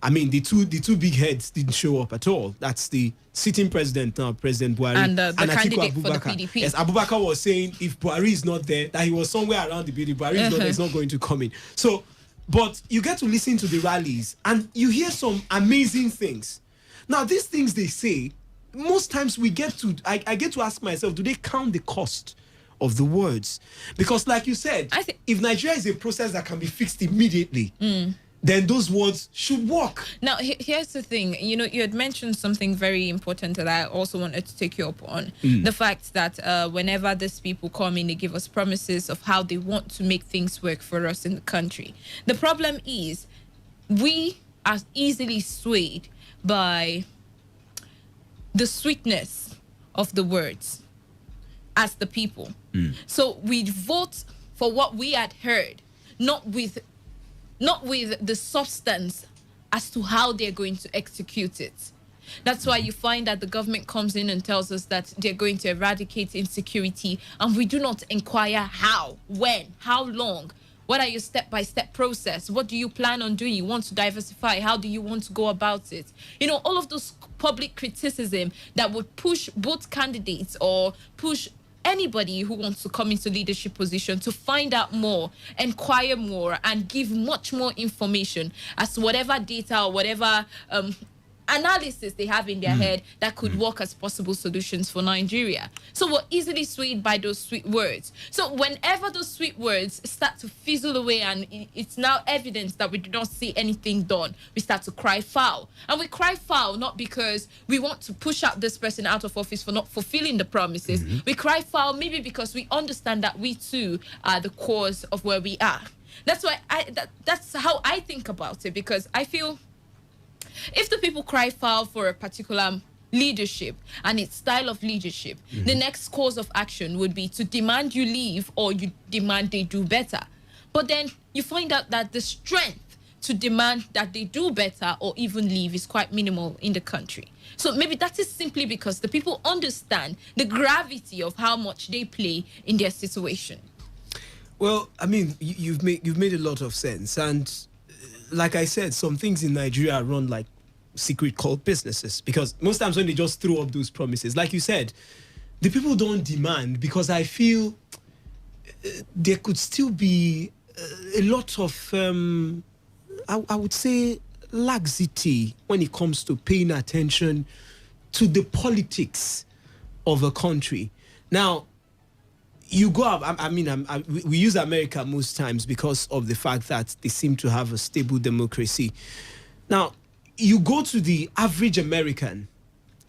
I mean, the two big heads didn't show up at all. That's the sitting president now, President Buhari, and the Atiku candidate for the PDP. Yes, Abubakar was saying if Buhari is not there, that he was somewhere around the building. Buhari is not there, he's not going to come in. So, but you get to listen to the rallies and you hear some amazing things. Now, these things they say, most times we get to, I get to ask myself, do they count the cost of the words? Because like you said, if Nigeria is a process that can be fixed immediately, then those words should work. Now, here's the thing. You had mentioned something very important that I also wanted to take you up on. The fact that whenever these people come in, they give us promises of how they want to make things work for us in the country. The problem is we are easily swayed by the sweetness of the words as the people. So we vote for what we had heard, not with the substance as to how they're going to execute it. That's why you find that the government comes in and tells us that they're going to eradicate insecurity, and we do not inquire how, when, how long. What are your step-by-step process? What do you plan on doing? You want to diversify. How do you want to go about it? All of those public criticism that would push both candidates or push anybody who wants to come into leadership position to find out more, inquire more, and give much more information as to whatever data or whatever analysis they have in their head that could work as possible solutions for Nigeria. So we're easily swayed by those sweet words. So whenever those sweet words start to fizzle away and it's now evidence that we do not see anything done, we start to cry foul. And we cry foul not because we want to push out this person out of office for not fulfilling the promises. We cry foul maybe because we understand that we too are the cause of where we are. That's why that's how I think about it, because I feel if the people cry foul for a particular leadership and its style of leadership, the next course of action would be to demand you leave or you demand they do better. But then you find out that the strength to demand that they do better or even leave is quite minimal in the country. So maybe that is simply because the people understand the gravity of how much they play in their situation. Well, I mean, you've made a lot of sense, and like I said, some things in Nigeria run like secret cult businesses, because most times when they just throw up those promises, like you said, the people don't demand, because I feel there could still be a lot of, I would say, laxity when it comes to paying attention to the politics of a country. Now, you go up, we use America most times because of the fact that they seem to have a stable democracy. Now, you go to the average American,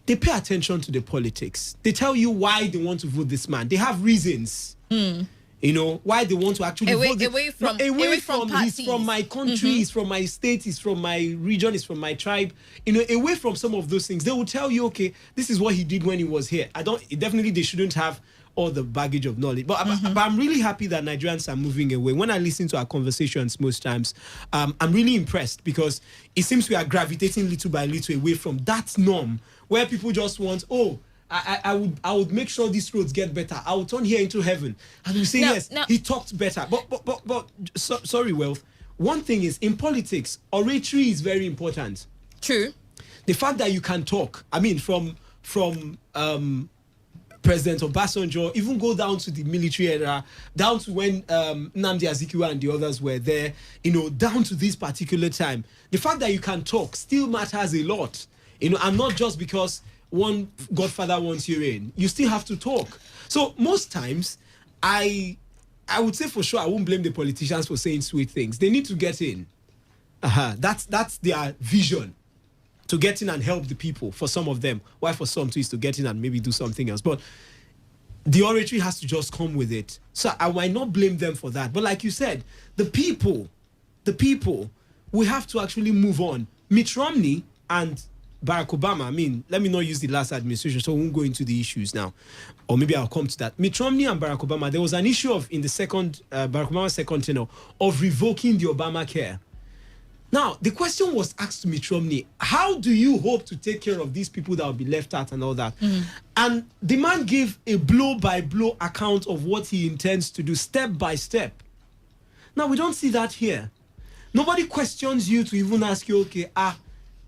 they pay attention to the politics. They tell you why they want to vote this man. They have reasons. Why they want to actually vote. Away from he's from my country, he's from my state, he's from my region, he's from my tribe. Away from some of those things, they will tell you, okay, this is what he did when he was here. Definitely they shouldn't have all the baggage of knowledge. But I'm really happy that Nigerians are moving away. When I listen to our conversations most times, I'm really impressed because it seems we are gravitating little by little away from that norm where people just want, I would make sure these roads get better. I will turn here into heaven. And we say, he talked better. But sorry, Wealth. One thing is, in politics, oratory is very important. True. The fact that you can talk, I mean, from President Obasanjo, even go down to the military era, down to when Nnamdi Azikiwe and the others were there, down to this particular time. The fact that you can talk still matters a lot. And not just because one godfather wants you in. You still have to talk. So most times, I would say for sure I won't blame the politicians for saying sweet things. They need to get in. That's their vision. To get in and help the people, for some of them. Why for some too is to get in and maybe do something else. But the oratory has to just come with it. So I might not blame them for that. But like you said, the people, we have to actually move on. Mitt Romney and Barack Obama, I mean, let me not use the last administration, so I won't go into the issues now. Or maybe I'll come to that. Mitt Romney and Barack Obama, there was an issue of, in the Barack Obama's second tenure, of revoking the Obamacare. Now, the question was asked to Mitt Romney, how do you hope to take care of these people that will be left out and all that? And the man gave a blow-by-blow account of what he intends to do, step by step. Now, we don't see that here. Nobody questions you to even ask you,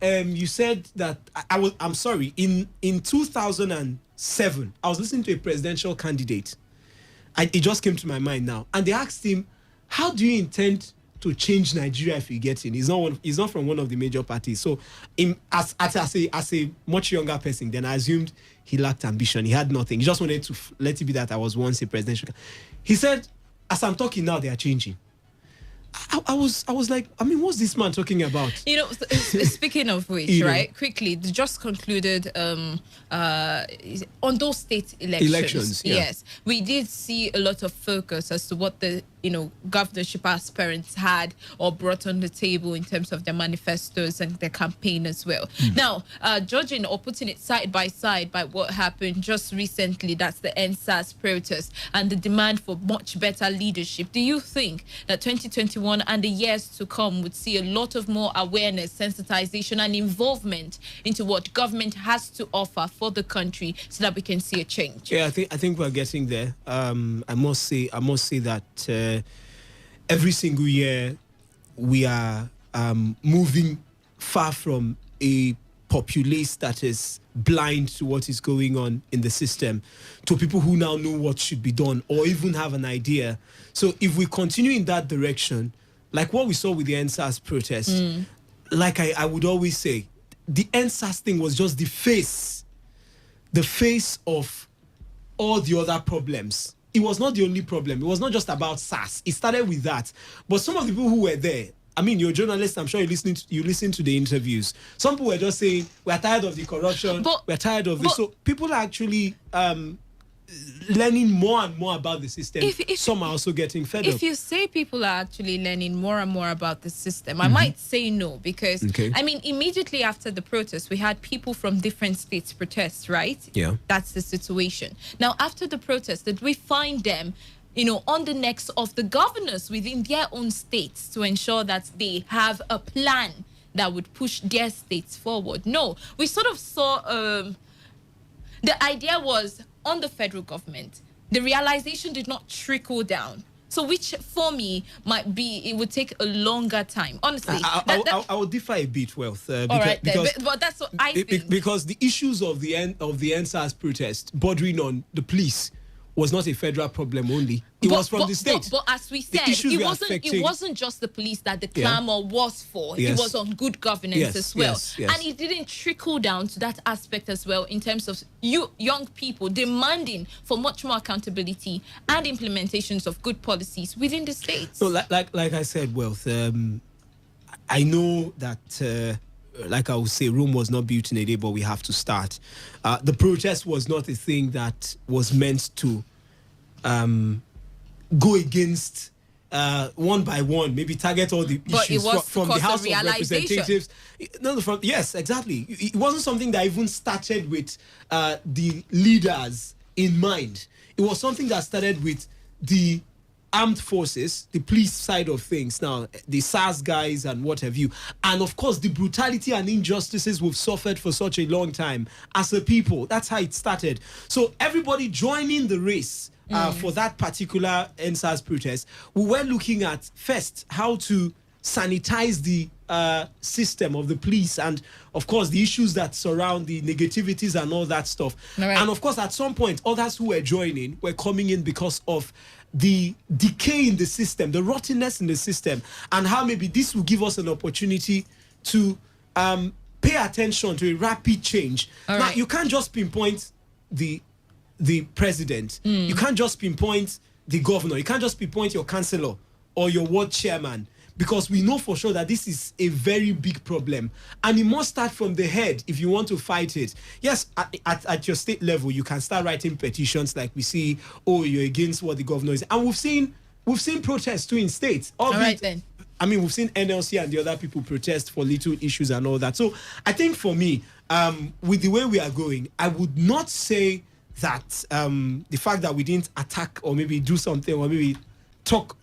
you said that, I'm sorry, in 2007, I was listening to a presidential candidate. It just came to my mind now. And they asked him, how do you intend to change Nigeria if you get in? He's not from one of the major parties. So as a much younger person, then I assumed he lacked ambition. He had nothing. He just wanted to let it be that I was once a presidential. He said, as I'm talking now, they are changing. I was like, I mean, what's this man talking about? Speaking of which, right, quickly, they just concluded on those state elections. Yes, we did see a lot of focus as to what the governorship aspirants had or brought on the table in terms of their manifestos and their campaign as well. Now, judging or putting it side by side by what happened just recently, that's the NSAS protest and the demand for much better leadership. Do you think that 2021 and the years to come would see a lot of more awareness, sensitization and involvement into what government has to offer for the country so that we can see a change? Yeah, I think we're getting there. I must say that every single year we are moving far from a populace that is blind to what is going on in the system to people who now know what should be done or even have an idea. So if we continue in that direction, like what we saw with the NSAS protest, like I would always say, the NSAS thing was just the face of all the other problems. It was not the only problem. It was not just about SAS. It started with that. But some of the people who were there, I mean, you're a journalist, I'm sure you listen to the interviews. Some people were just saying, we're tired of the corruption, we're tired of this. So people are actually learning more and more about the system. Some are also getting fed up. If you say people are actually learning more and more about the system, I might say no, because, I mean, immediately after the protest, we had people from different states protest, right? Yeah. That's the situation. Now, after the protest, did we find them on the necks of the governors within their own states to ensure that they have a plan that would push their states forward? No, we sort of saw the idea was on the federal government. The realization did not trickle down. So which for me might be, it would take a longer time. Honestly. I will differ a bit, Wealth. But that's what I think. Because the issues of the NSAS protest bordering on the police was not a federal problem only. It was from the state. But as we said, it wasn't just the police that the clamor was for. Yes. It was on good governance as well. Yes. And it didn't trickle down to that aspect as well in terms of young people demanding for much more accountability and implementations of good policies within the states. So like I said, Wealth, I know that like I would say, Rome was not built in a day, but we have to start. The protest was not a thing that was meant to go against one by one, maybe target all the issues from the House of Representatives. Yes, exactly. It wasn't something that even started with the leaders in mind. it was something that started with the armed forces, the police side of things, now the SARS guys and what have you, and of course the brutality and injustices we've suffered for such a long time as a people. That's how it started. So everybody joining the race for that particular NSAS protest, we were looking at first how to sanitize the system of the police, and of course the issues that surround the negativities and all that stuff. Right. And of course at some point others who were joining were coming in because of the decay in the system, the rottenness in the system, and how maybe this will give us an opportunity to pay attention to a rapid change. Now, you can't just pinpoint the president. You can't just pinpoint the governor. You can't just pinpoint your councillor or your ward chairman, because we know for sure that this is a very big problem, and it must start from the head if you want to fight it. Yes, at your state level, you can start writing petitions like we see, oh, you're against what the governor is. And we've seen protests too in states. All right then. I mean, we've seen NLC and the other people protest for little issues and all that. So I think for me, with the way we are going, I would not say that the fact that we didn't attack or maybe do something or maybe talk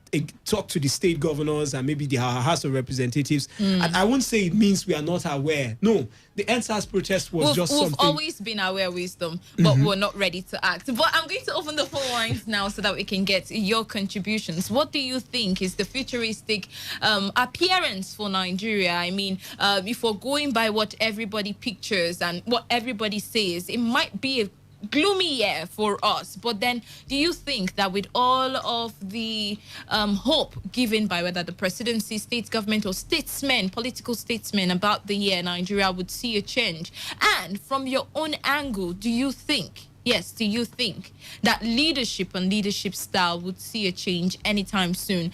to the state governors and maybe the House of Representatives, and I won't say it means we are not aware. No, the NSAS protest was just something. We've always been aware, Wisdom, but we're not ready to act. But I'm going to open the phone lines now so that we can get your contributions. What do you think is the futuristic appearance for Nigeria? I mean, if we're going by what everybody pictures and what everybody says, it might be a gloomy year for us. But then, do you think that with all of the hope given by whether the presidency, state government, or statesmen, political statesmen about the year, Nigeria would see a change? And from your own angle, do you think that leadership and leadership style would see a change anytime soon?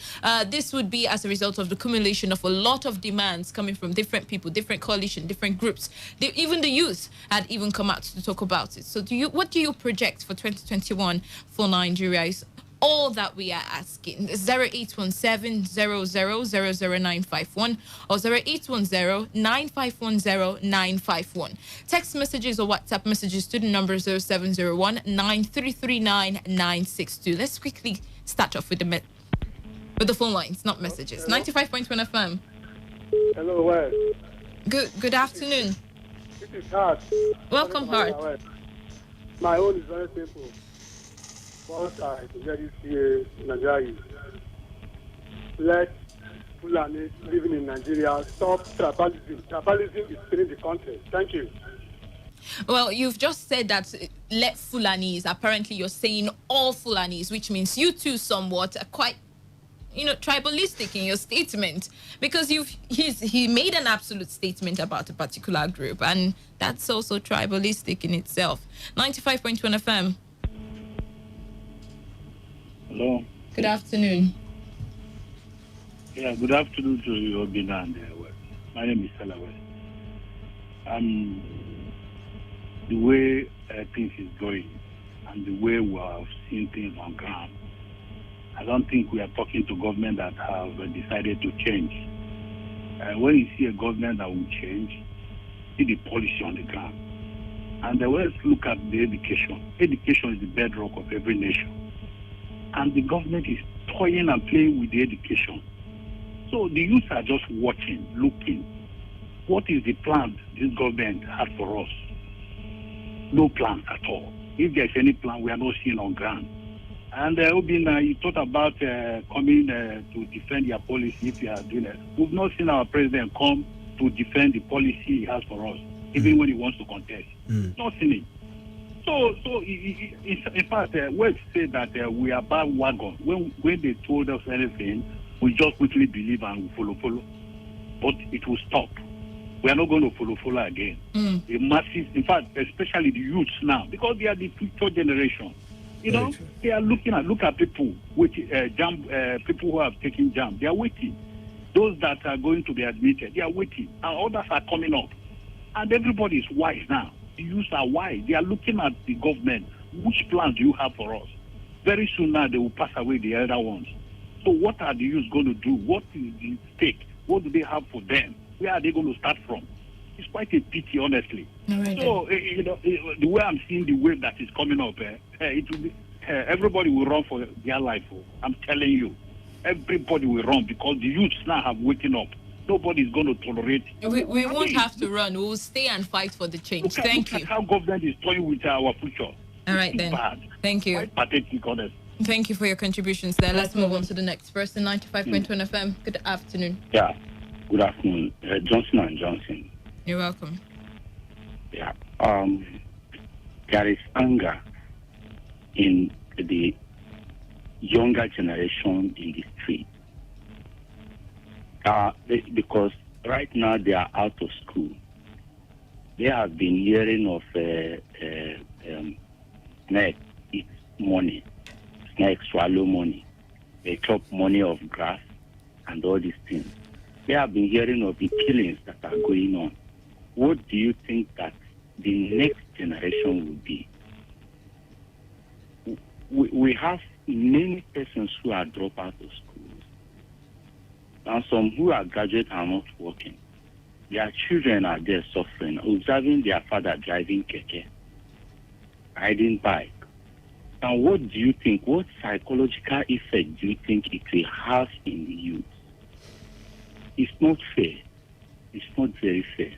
This would be as a result of the accumulation of a lot of demands coming from different people, different coalition, different groups. Even the youth had even come out to talk about it. So what do you project for 2021 for Nigeria? Is all that we are asking. 0817-00000951 or 0810-9510-951. Text messages or WhatsApp messages to the number 0701-9339-962. Let's quickly start off with the phone lines, not messages. 95.1 FM. Hello, Wes. Good afternoon. This is Hart. Welcome, Hart. My own is very simple. Once I already see Nigeria, let Fulani living in Nigeria stop tribalism. Tribalism is killing the country. Thank you. Well, you've just said that let Fulanis. Apparently, you're saying all Fulanis, which means you two somewhat are quite, tribalistic in your statement, because he made an absolute statement about a particular group, and that's also tribalistic in itself. 95.1 FM. Hello. Good afternoon. Yeah, good afternoon to you, Obina and my name is Salawe. The way things is going and the way we are seeing things on ground, I don't think we are talking to government that have decided to change. When you see a government that will change, see the policy on the ground. And let's look at the education. Education is the bedrock of every nation. And the government is toying and playing with the education. So the youth are just watching, looking. What is the plan this government had for us? No plans at all. If there's any plan, we are not seeing on ground. And Obina, you thought about coming to defend your policy if you are doing it. We've not seen our president come to defend the policy he has for us, even when he wants to contest. Not seen it. So in fact, West said that we are bandwagon. When they told us anything, we just quickly believe and we follow. But it will stop. We are not going to follow again. The masses, in fact, especially the youths now, because they are the future generation. They are look at people which people who have taken jam. They are waiting. Those that are going to be admitted, they are waiting. And others are coming up. And everybody is wise now. The youth are wise. They are looking at the government. Which plans do you have for us? Very soon now they will pass away the other ones. So what are the youth going to do? What is the stake? What do they have for them? Where are they going to start from? It's quite a pity, honestly. Right, so the way I'm seeing the wave that is coming up, it will be everybody will run for their life. Oh. I'm telling you, everybody will run because the youths now have waken up. Nobody is going to tolerate. We won't have to run. We will stay and fight for the change. Thank you. Look at how government is toying with our future. All right, then. Bad. Thank you. Quite pathetic, honest. Thank you for your contributions there. Let's move on to the next person. 95.1 FM. Good afternoon. Yeah. Good afternoon. Johnson and Johnson. You're welcome. Yeah. There is anger in the younger generation in the street. Because right now they are out of school. They have been hearing of snake eat money, snake swallow money, they chop money of grass and all these things. They have been hearing of the killings that are going on. What do you think that the next generation will be? We have many persons who are dropped out of school, and some who are graduate are not working. Their children are there suffering, observing their father driving keke, riding bike. And what do you think, what psychological effect do you think it will have in the youth? It's not fair. It's not very fair.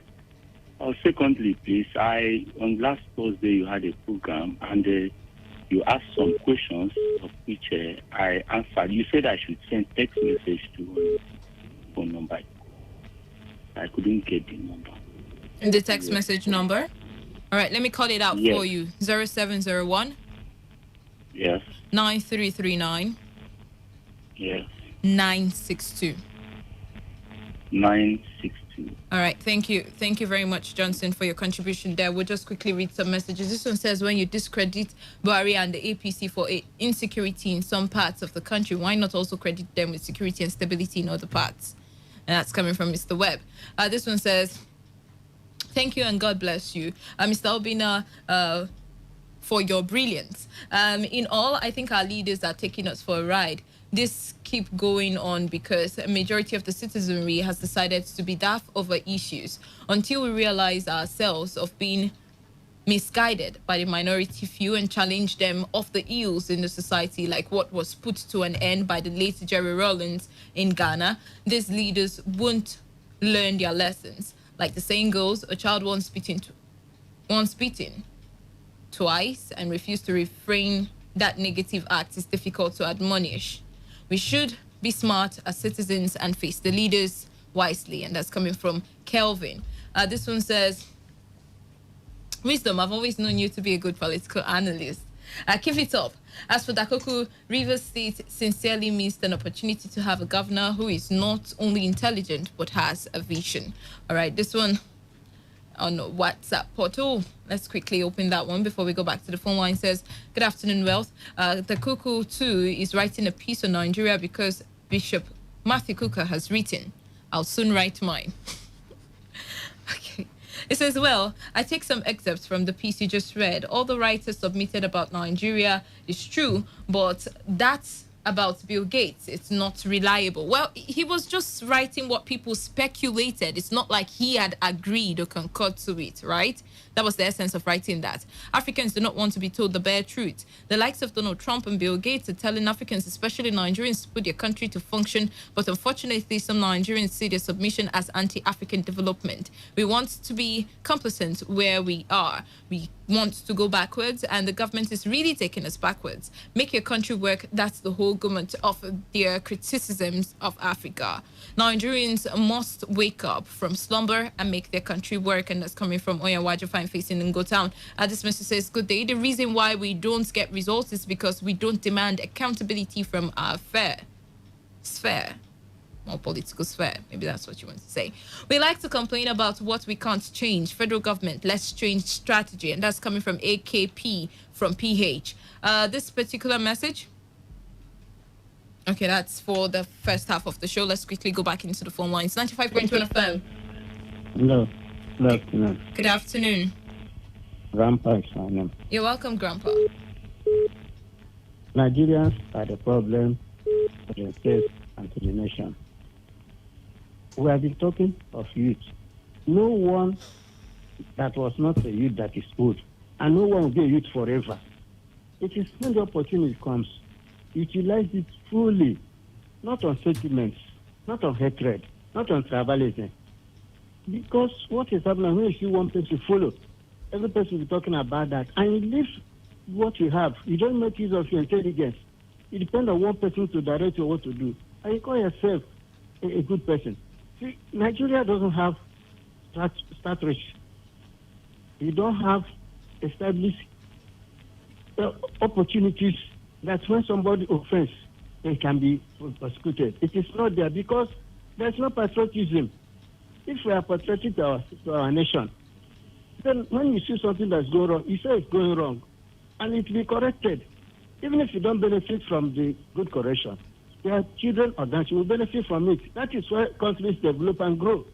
Secondly, please, on last Thursday you had a program and you asked some questions of which I answered. You said I should send text message to phone number. I couldn't get the number. The text message number? All right, let me call it out for you. 0701 Yes. 9339 Yes. 962. 962. All right, thank you. Thank you very much, Johnson, for your contribution there. We'll just quickly read some messages. This one says, when you discredit Buhari and the APC for insecurity in some parts of the country, why not also credit them with security and stability in other parts? And that's coming from Mr. Webb. This one says, thank you and God bless you. Mr. Obina, for your brilliance. In all, I think our leaders are taking us for a ride. This keep going on because a majority of the citizenry has decided to be daft over issues until we realize ourselves of being misguided by the minority few and challenge them off the ills in the society, like what was put to an end by the late Jerry Rawlings in Ghana. These leaders won't learn their lessons. Like the saying goes, a child once beaten twice and refuse to refrain that negative act is difficult to admonish. We should be smart as citizens and face the leaders wisely. And that's coming from Kelvin. This one says, Wisdom, I've always known you to be a good political analyst. Keep it up. As for Dakoku, Rivers State sincerely missed an opportunity to have a governor who is not only intelligent, but has a vision. All right, this one on WhatsApp portal. Let's quickly open that one before we go back to the phone line. Says, good afternoon, Wealth. The Kuku too is writing a piece on Nigeria because Bishop Matthew Kuka has written. I'll soon write mine. Okay. It says, well, I take some excerpts from the piece you just read. All the writers submitted about Nigeria is true, but that's about Bill Gates. It's not reliable. Well, he was just writing what people speculated. It's not like he had agreed or concurred to it, right? That was the essence of writing that. Africans do not want to be told the bare truth. The likes of Donald Trump and Bill Gates are telling Africans, especially Nigerians, to put their country to function. But unfortunately, some Nigerians see their submission as anti-African development. We want to be complacent where we are. We want to go backwards, and the government is really taking us backwards. Make your country work. That's the whole government of their criticisms of Africa. Nigerians must wake up from slumber and make their country work. And that's coming from Oyawajo Fine Facing in Go Town. This message says, good day. The reason why we don't get results is because we don't demand accountability from our sphere. Or political sphere. Maybe that's what you want to say. We like to complain about what we can't change. Federal government, let's change strategy. And that's coming from AKP from PH. This particular message. Okay, that's for the first half of the show. Let's quickly go back into the phone lines. 95.1 FM. Hello. Good afternoon. Good afternoon. Grandpa is my name. You're welcome, Grandpa. Nigerians are the problem to the state and to the nation. We have been talking of youth. No one that was not a youth that is old, and no one will be a youth forever. It is when the opportunity comes, utilize it fully, not on sentiments, not on hatred, not on tribalism. Because what is happening when you see one person follow, every person will be talking about that, and you leave what you have. You don't make use of your intelligence. It depends on one person to direct you what to do. And you call yourself a good person. See, Nigeria doesn't have strategy. You don't have established opportunities that when somebody offends, they can be prosecuted. It is not there because there's no patriotism. If we are patriotic to our nation, then when you see something that's going wrong, you say it's going wrong, and it will be corrected. Even if you don't benefit from the good correction, your children or grandchildren will benefit from it. That is why countries develop and grow.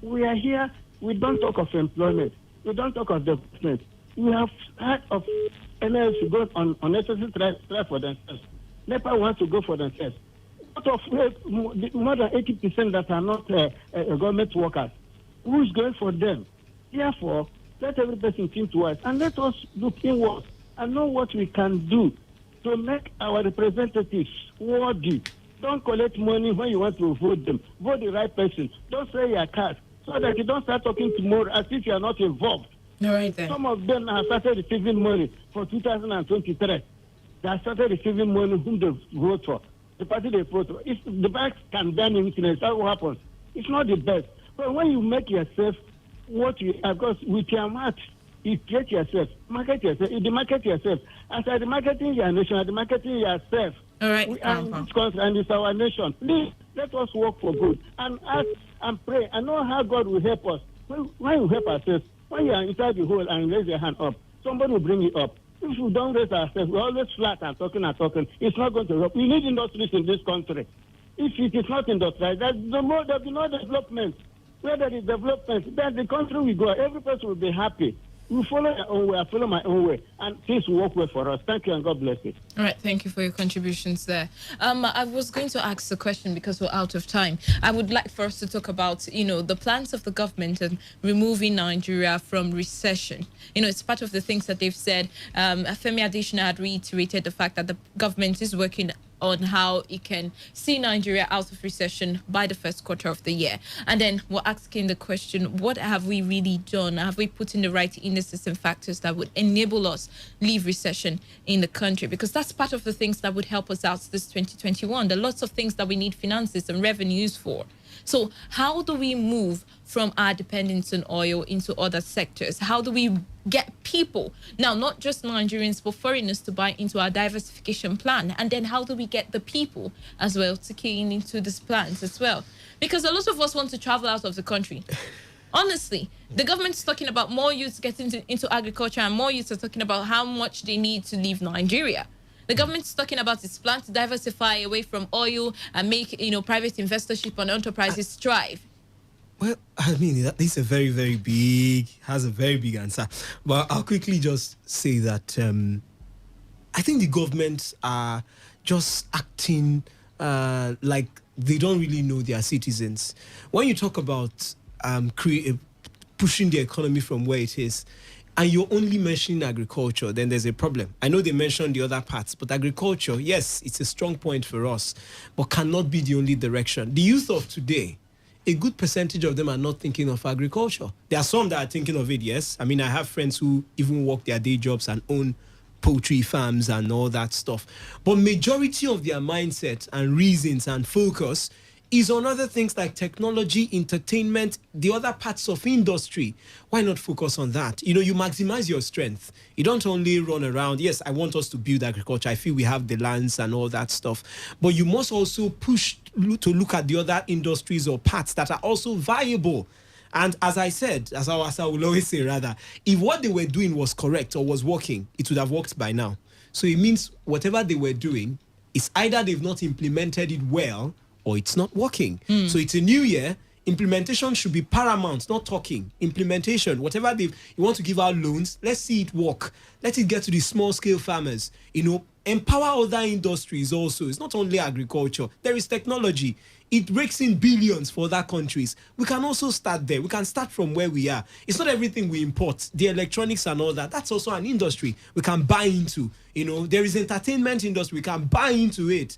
We are here, we don't talk of employment, we don't talk of development. We have heard of NLS to go on unnecessary strike for themselves. NEPA wants to go for themselves. Out of more than 80% that are not government workers, who is going for them? Therefore, let every person think twice and let us look inwards and know what we can do to make our representatives worthy. Don't collect money when you want to vote them. Vote the right person. Don't say your card so that you don't start talking tomorrow as if you are not involved. All right, then. Some of them have started receiving money for 2023. They have started receiving money whom they vote for. The party they vote for. If the banks can ban influence, that will happen. It's not the best. But when you make yourself what you are, because with your mouth, you create yourself, market yourself, you market yourself. As I marketing your nation, I marketing yourself. All right, we are in this country and it's our nation. Please, let us work for good and ask and pray. I know how God will help us. When we help ourselves, when you are inside the hole and raise your hand up, somebody will bring you up. If we don't raise ourselves, we're always flat and talking. It's not going to help. We need industries in this country. If it is not industrialized, there'll be no development. Where there is development, then the country will go. Every person will be happy. You follow your own way, I follow my own way, and things will work well for us. Thank you, and God bless you. All right, thank you for your contributions there. I was going to ask a question because we're out of time. I would like for us to talk about, the plans of the government and removing Nigeria from recession. It's part of the things that they've said. Femi Adesina had reiterated the fact that the government is working on how it can see Nigeria out of recession by the first quarter of the year. And then we're asking the question, what have we really done? Have we put in the right indices and factors that would enable us leave recession in the country? Because that's part of the things that would help us out this 2021. There are lots of things that we need finances and revenues for. So how do we move from our dependence on oil into other sectors? How do we get people, now not just Nigerians, but foreigners to buy into our diversification plan? And then how do we get the people as well to key in into these plans as well? Because a lot of us want to travel out of the country. Honestly, the government's talking about more youths getting into agriculture, and more youths are talking about how much they need to leave Nigeria. The government's talking about its plan to diversify away from oil and make, private investorship and enterprises thrive. Well, I mean, that is a very, very big, has a very big answer. But I'll quickly just say that I think the governments are just acting like they don't really know their citizens. When you talk about pushing the economy from where it is, and you're only mentioning agriculture, then there's a problem. I know they mentioned the other parts, but agriculture, yes, it's a strong point for us, but cannot be the only direction. The youth of today, a good percentage of them are not thinking of agriculture. There are some that are thinking of it, yes. I mean, I have friends who even work their day jobs and own poultry farms and all that stuff. But majority of their mindset and reasons and focus is on other things like technology, entertainment, the other parts of industry. Why not focus on that? You maximize your strength. You don't only run around. Yes, I want us to build agriculture. I feel we have the lands and all that stuff. But you must also push to look at the other industries or parts that are also viable. And as I said, as I will always say rather, if what they were doing was correct or was working, it would have worked by now. So it means whatever they were doing is either they've not implemented it well or it's not working. So it's a new year. Implementation should be paramount, not talking. Implementation, whatever you want to give out loans, let's see it work. Let it get to the small scale farmers. Empower other industries also. It's not only agriculture. There is technology. it rakes in billions for other countries. We can also start there. We can start from where we are. It's not everything we import. The electronics and all that, that's also an industry we can buy into. There is entertainment industry. We can buy into it.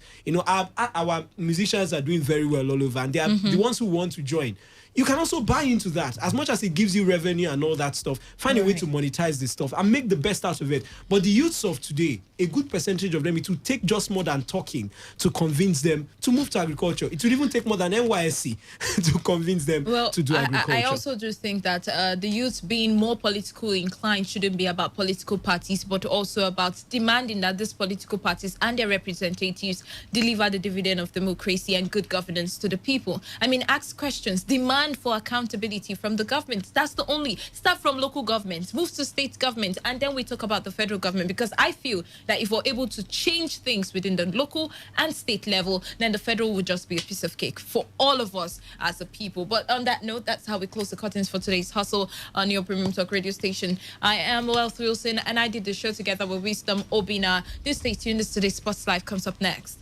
Our musicians are doing very well all over, and they are the ones who want to join. You can also buy into that. As much as it gives you revenue and all that stuff, find a way to monetize this stuff and make the best out of it. But the youths of today, a good percentage of them, it will take just more than talking to convince them to move to agriculture. It will even take more than NYSC to convince them to do agriculture. I also do think that the youth being more politically inclined shouldn't be about political parties, but also about demanding that these political parties and their representatives deliver the dividend of democracy and good governance to the people. I mean, ask questions, demand for accountability from the government. That's the only. Start from local governments, move to state government, and then we talk about the federal government, because I feel that if we're able to change things within the local and state level, then the federal would just be a piece of cake for all of us as a people. But on that note, that's how we close the curtains for today's Hustle on your Premium Talk radio station. I am Wealth Wilson, and I did the show together with Wisdom Obina. Do stay tuned. This today's Sports Live comes up next.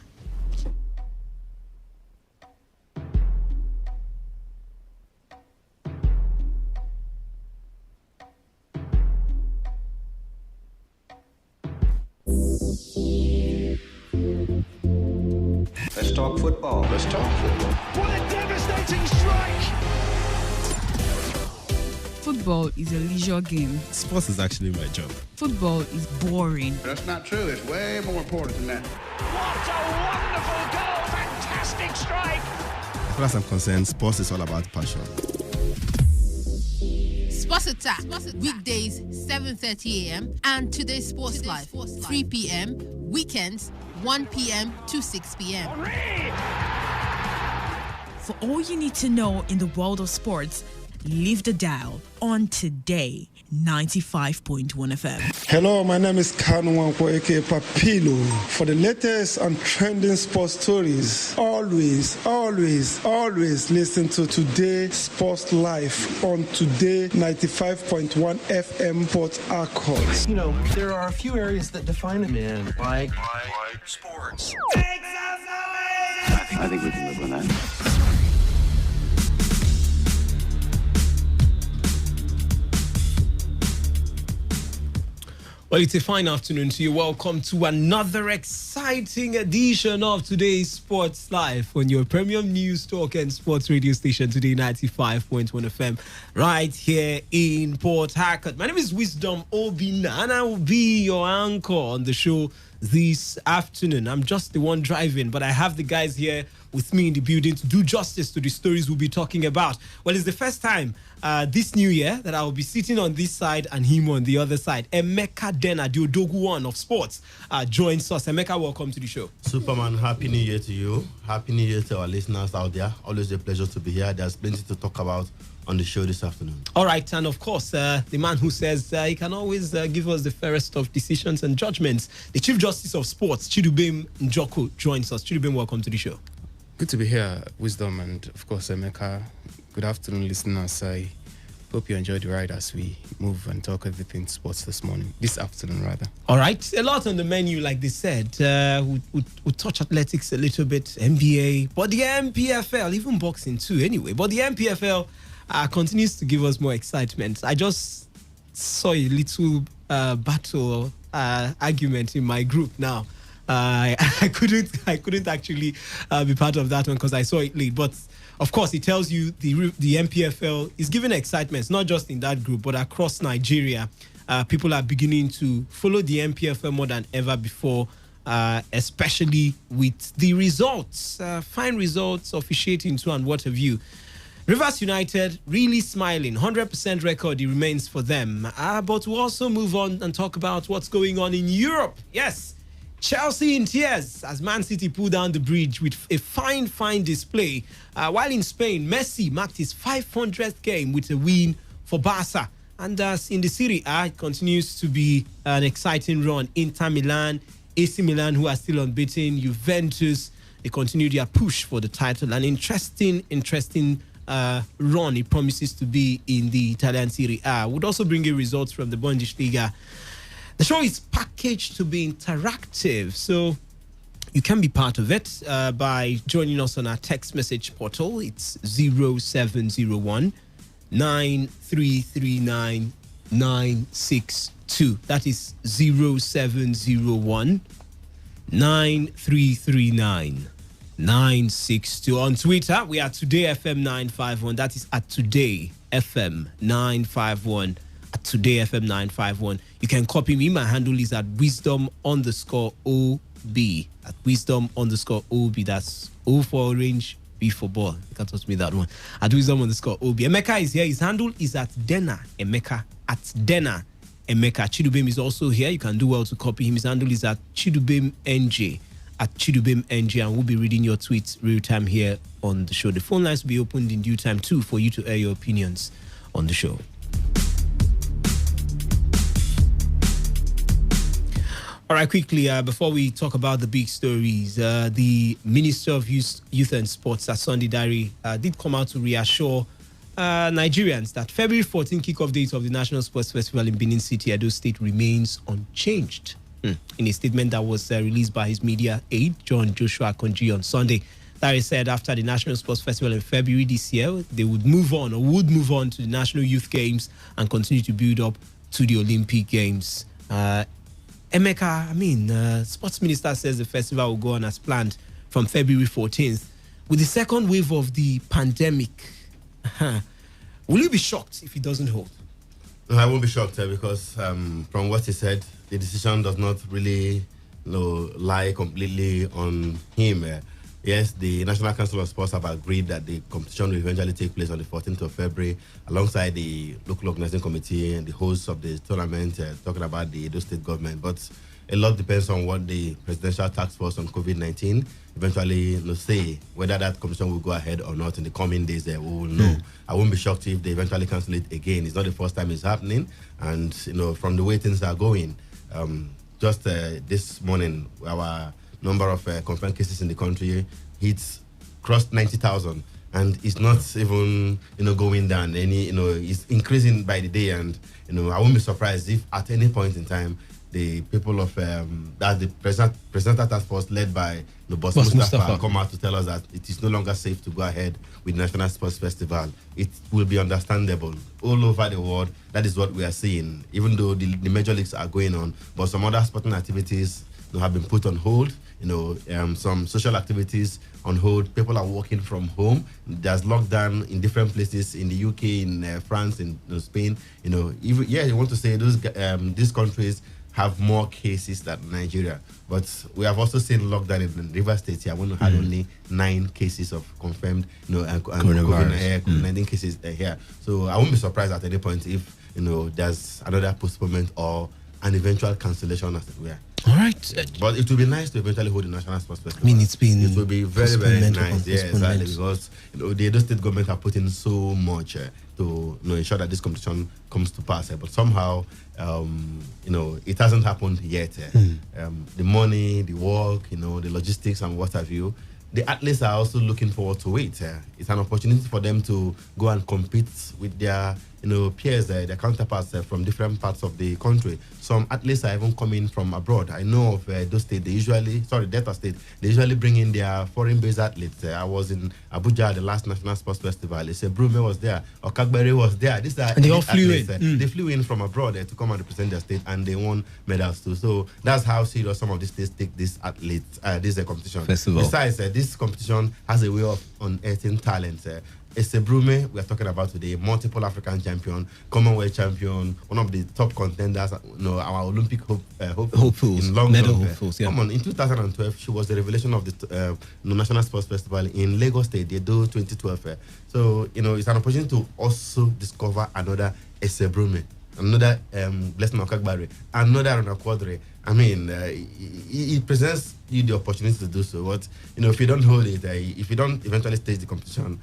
Let's talk football. Let's talk football. What a devastating strike! Football is a leisure game. Sports is actually my job. Football is boring. That's not true. It's way more important than that. What a wonderful goal! Fantastic strike! As far as I'm concerned, sports is all about passion. Sports Attack, weekdays 7:30 a.m. and Today's Sports Live 3 p.m. Weekends 1 p.m. to 6 p.m. For all you need to know in the world of sports, leave the dial on Today 95.1 FM. Hello, my name is Kanu Wanko, aka Papilo. For the latest and trending sports stories, always listen to Today Sports Live on Today 95.1 FM Port Harcourt. You know, there are a few areas that define a man, like sports. I think we can live with that. Well, it's a fine afternoon to you. Welcome to another exciting edition of Today's Sports Live on your premium news talk and sports radio station, Today 95.1 FM, right here in Port Harcourt. My name is Wisdom Obina, and I will be your anchor on the show this afternoon. I'm just the one driving, but I have the guys here with me in the building to do justice to the stories we'll be talking about. Well, it's the first time this new year that I will be sitting on this side and him on the other side. Emeka Dena, the Odogu one of sports, joins us. Emeka, welcome to the show. Superman, Happy New Year to you. Happy New Year to our listeners out there. Always a pleasure to be here. There's plenty to talk about on the show this afternoon. All right, and of course, the man who says he can always give us the fairest of decisions and judgments, the Chief Justice of Sports, Chidubem Njoko, joins us. Chidubem, welcome to the show. Good to be here, Wisdom, and of course, Emeka. Good afternoon, listeners. I hope you enjoyed the ride as we move and talk everything sports this afternoon, rather. All right, a lot on the menu, like they said. We'll touch athletics a little bit, NBA, but the MPFL, even boxing too, anyway. But the MPFL continues to give us more excitement. I just saw a little battle argument in my group now. I couldn't actually be part of that one because I saw it late. But of course, it tells you the MPFL is giving excitement, not just in that group, but across Nigeria. People are beginning to follow the MPFL more than ever before, especially with the results, fine results, officiating too, and what have you. Rivers United really smiling, 100% record it remains for them. But we'll also move on and talk about what's going on in Europe. Yes. Chelsea in tears as Man City pulled down the bridge with a fine display. While in Spain, Messi marked his 500th game with a win for Barca. And in the Serie A, it continues to be an exciting run. Inter Milan, AC Milan, who are still unbeaten, Juventus, they continue their push for the title. An interesting run it promises to be in the Italian Serie A. Would also bring in results from the Bundesliga. The show is packaged to be interactive, so You can be part of it by joining us on our text message portal. It's 0701 9339 962. That is 0701 9339 962. On Twitter, we are Today FM 951. That is at Today FM 951. At Today FM 951. You can copy me. My handle is at wisdom_OB. At wisdom_OB. That's O for orange, B for ball. You can't touch me that one. At wisdom_OB. Emeka is here. His handle is at Dena Emeka. At Dena Emeka. Chidubem is also here. You can do well to copy him. His handle is at Chidubem NJ. At Chidubem NJ. And we'll be reading your tweets real time here on the show. The phone lines will be opened in due time too for you to air your opinions on the show. All right, quickly, before we talk about the big stories, the Minister of Youth and Sports, Sunday Dari, did come out to reassure Nigerians that February 14 kickoff date of the National Sports Festival in Benin City, Edo State, remains unchanged. In a statement that was released by his media aide, John Joshua Konji, on Sunday, Dari said after the National Sports Festival in February this year, they would move on to the National Youth Games and continue to build up to the Olympic Games. Emeka, Sports Minister says the festival will go on as planned from February 14th. With the second wave of the pandemic, will you be shocked if it doesn't hold? No, I won't be shocked because from what he said, the decision does not really lie completely on him. Yes, the National Council of Sports have agreed that the competition will eventually take place on the 14th of February alongside the local organizing committee and the hosts of the tournament, talking about the Edo State government. But a lot depends on what the Presidential Task Force on COVID-19 eventually say, whether that competition will go ahead or not in the coming days. We will know. I won't be shocked if they eventually cancel it again. It's not the first time it's happening. And, from the way things are going, just this morning, our number of confirmed cases in the country crossed 90,000, and it's not even going down it's increasing by the day. And I won't be surprised if at any point in time the people of that the presidential task force led by the Boss Mustafa come out to tell us that it is no longer safe to go ahead with the National Sports Festival. It will be understandable all over the world. That is what we are seeing, even though the major leagues are going on, but some other sporting activities have been put on hold. Some social activities on hold. People are working from home. There's lockdown in different places in the UK, in France, in Spain. You want to say these countries have more cases than Nigeria, but we have also seen lockdown in River State here. We had only 9 cases of confirmed, COVID-19 cases here. So I won't be surprised at any point if there's another postponement or an eventual cancellation, as it were. All right. But it will be nice to eventually hold the National Sports Festival. It will be very, very nice. Yeah, exactly. Because the Edo State government have put in so much to ensure that this competition comes to pass. But somehow, it hasn't happened yet. The money, the work, the logistics and what have you. The athletes are also looking forward to it. It's an opportunity for them to go and compete with their peers, their counterparts from different parts of the country. Some athletes are even coming from abroad. I know of Delta State, they usually bring in their foreign-based athletes. I was in Abuja at the last National Sports Festival. They said Brume was there, Okagbere was there. These are they all flew in. They flew in from abroad to come and represent their state, and they won medals too. So that's how serious some of these states take this competition. Festival. Besides, this competition has a way of unearthing talent. Brume, we are talking about today, multiple African champion, Commonwealth champion, one of the top contenders, our Olympic hopefuls in long medal jump. hopefuls, yeah. Come on, in 2012, she was the revelation of the National Sports Festival in Lagos State, the 2012. So, it's an opportunity to also discover another Brume, another Blessing Okagbare, another Rona Quadre. It presents you the opportunity to do so. But, if you don't hold it, if you don't eventually stage the competition,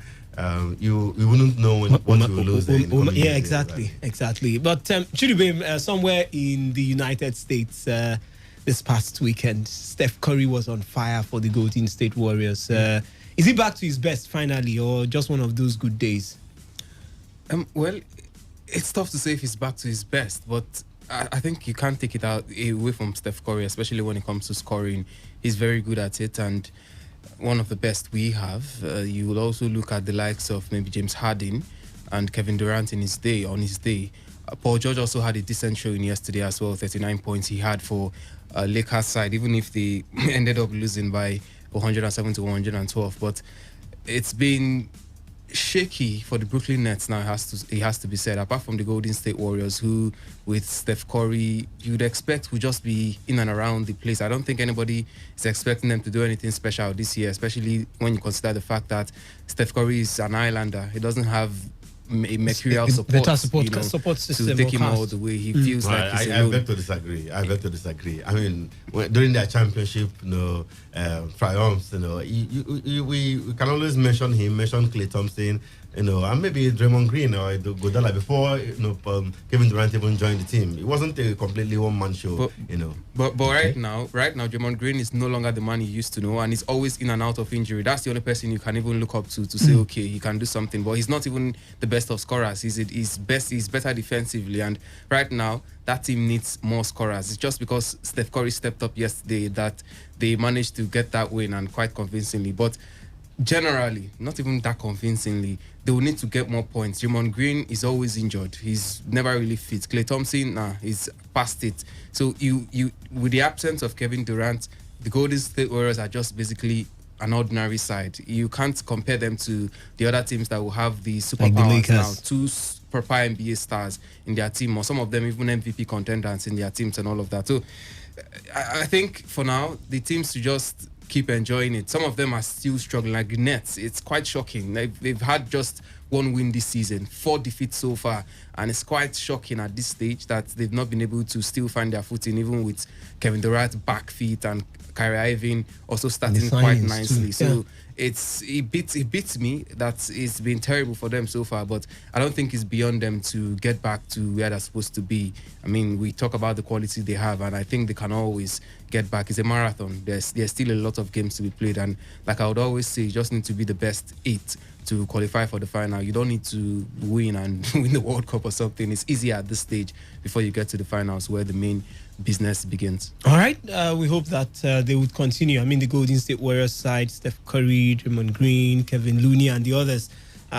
you wouldn't know what you will lose. Exactly. But Chidubem, somewhere in the United States this past weekend, Steph Curry was on fire for the Golden State Warriors. Is he back to his best finally, or just one of those good days? Well, it's tough to say if he's back to his best, but I think you can't take it away from Steph Curry, especially when it comes to scoring. he's very good at it and one of the best we have. You will also look at the likes of maybe James Harden and Kevin Durant on his day. Paul George also had a decent showing yesterday as well. 39 points he had for Lakers side, even if they ended up losing by 107 to 112. But it's been shaky for the Brooklyn Nets now. It has to be said. Apart from the Golden State Warriors, who with Steph Curry you'd expect would just be in and around the place. I don't think anybody is expecting them to do anything special this year, especially when you consider the fact that Steph Curry is an Islander. He doesn't have a mercurial support system to take him all the way. He feels like he's alone. I beg to disagree. I mean, during their championship, triumphs, we can always mention Klay Thompson, and maybe Draymond Green or Godala before Kevin Durant even joined the team. It wasn't a completely one-man show, But right now, Draymond Green is no longer the man he used to know, and he's always in and out of injury. That's the only person you can even look up to say, okay, he can do something. But he's not even the best of scorers. He's better defensively, and right now that team needs more scorers. It's just because Steph Curry stepped up yesterday that they managed to get that win, and quite convincingly. But generally, not even that convincingly, they will need to get more points. Draymond Green is always injured. He's never really fit. Klay Thompson, he's past it. So you with the absence of Kevin Durant, the Golden State Warriors are just basically an ordinary side. You can't compare them to the other teams that will have the superpowers now. Two proper NBA stars in their team, or some of them even MVP contenders in their teams and all of that. So I think for now, the teams to just keep enjoying it. Some of them are still struggling, like the Nets. It's quite shocking. They've had just one win this season, 4 defeats so far, and it's quite shocking at this stage that they've not been able to still find their footing, even with Kevin Durant's back feet and Kyrie Irving also starting quite nicely. So it beats me that it's been terrible for them so far, but I don't think it's beyond them to get back to where they're supposed to be. I mean, we talk about the quality they have, and I think they can always get back. It's a marathon. There's still a lot of games to be played, and like I would always say, you just need to be the best 8 to qualify for the final. You don't need to win and win the World Cup or something. It's easier at this stage before you get to the finals, where the main business begins. All right, we hope that they would continue. I mean, the Golden State Warriors side, Steph Curry, Draymond Green, Kevin Looney, and the others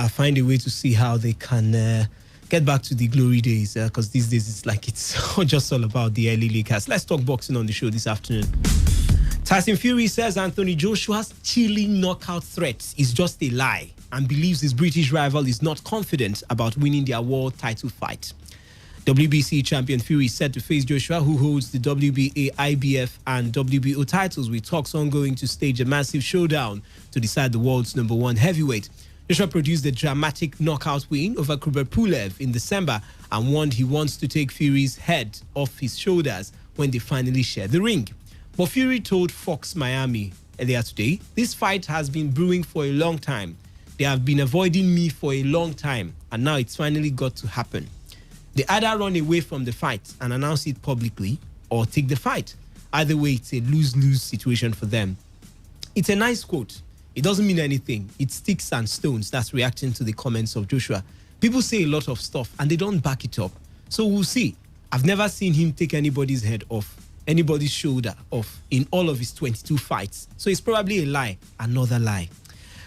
find a way to see how they can get back to the glory days, because these days it's like it's just all about the LA Lakers. Let's talk boxing on the show this afternoon. Tyson Fury says Anthony Joshua's chilling knockout threat is just a lie and believes his British rival is not confident about winning their world title fight. WBC champion Fury is set to face Joshua, who holds the WBA, IBF and WBO titles, with talks ongoing to stage a massive showdown to decide the world's #1 heavyweight. Joshua produced a dramatic knockout win over Kubrat Pulev in December and warned he wants to take Fury's head off his shoulders when they finally share the ring. But Fury told Fox Miami earlier today, "This fight has been brewing for a long time. They have been avoiding me for a long time, and now it's finally got to happen. They either run away from the fight and announce it publicly or take the fight. Either way, it's a lose-lose situation for them." It's a nice quote. It doesn't mean anything. It's sticks and stones. That's reacting to the comments of Joshua. People say a lot of stuff and they don't back it up. So we'll see. I've never seen him take anybody's head off, anybody's shoulder off in all of his 22 fights. So it's probably a lie, another lie.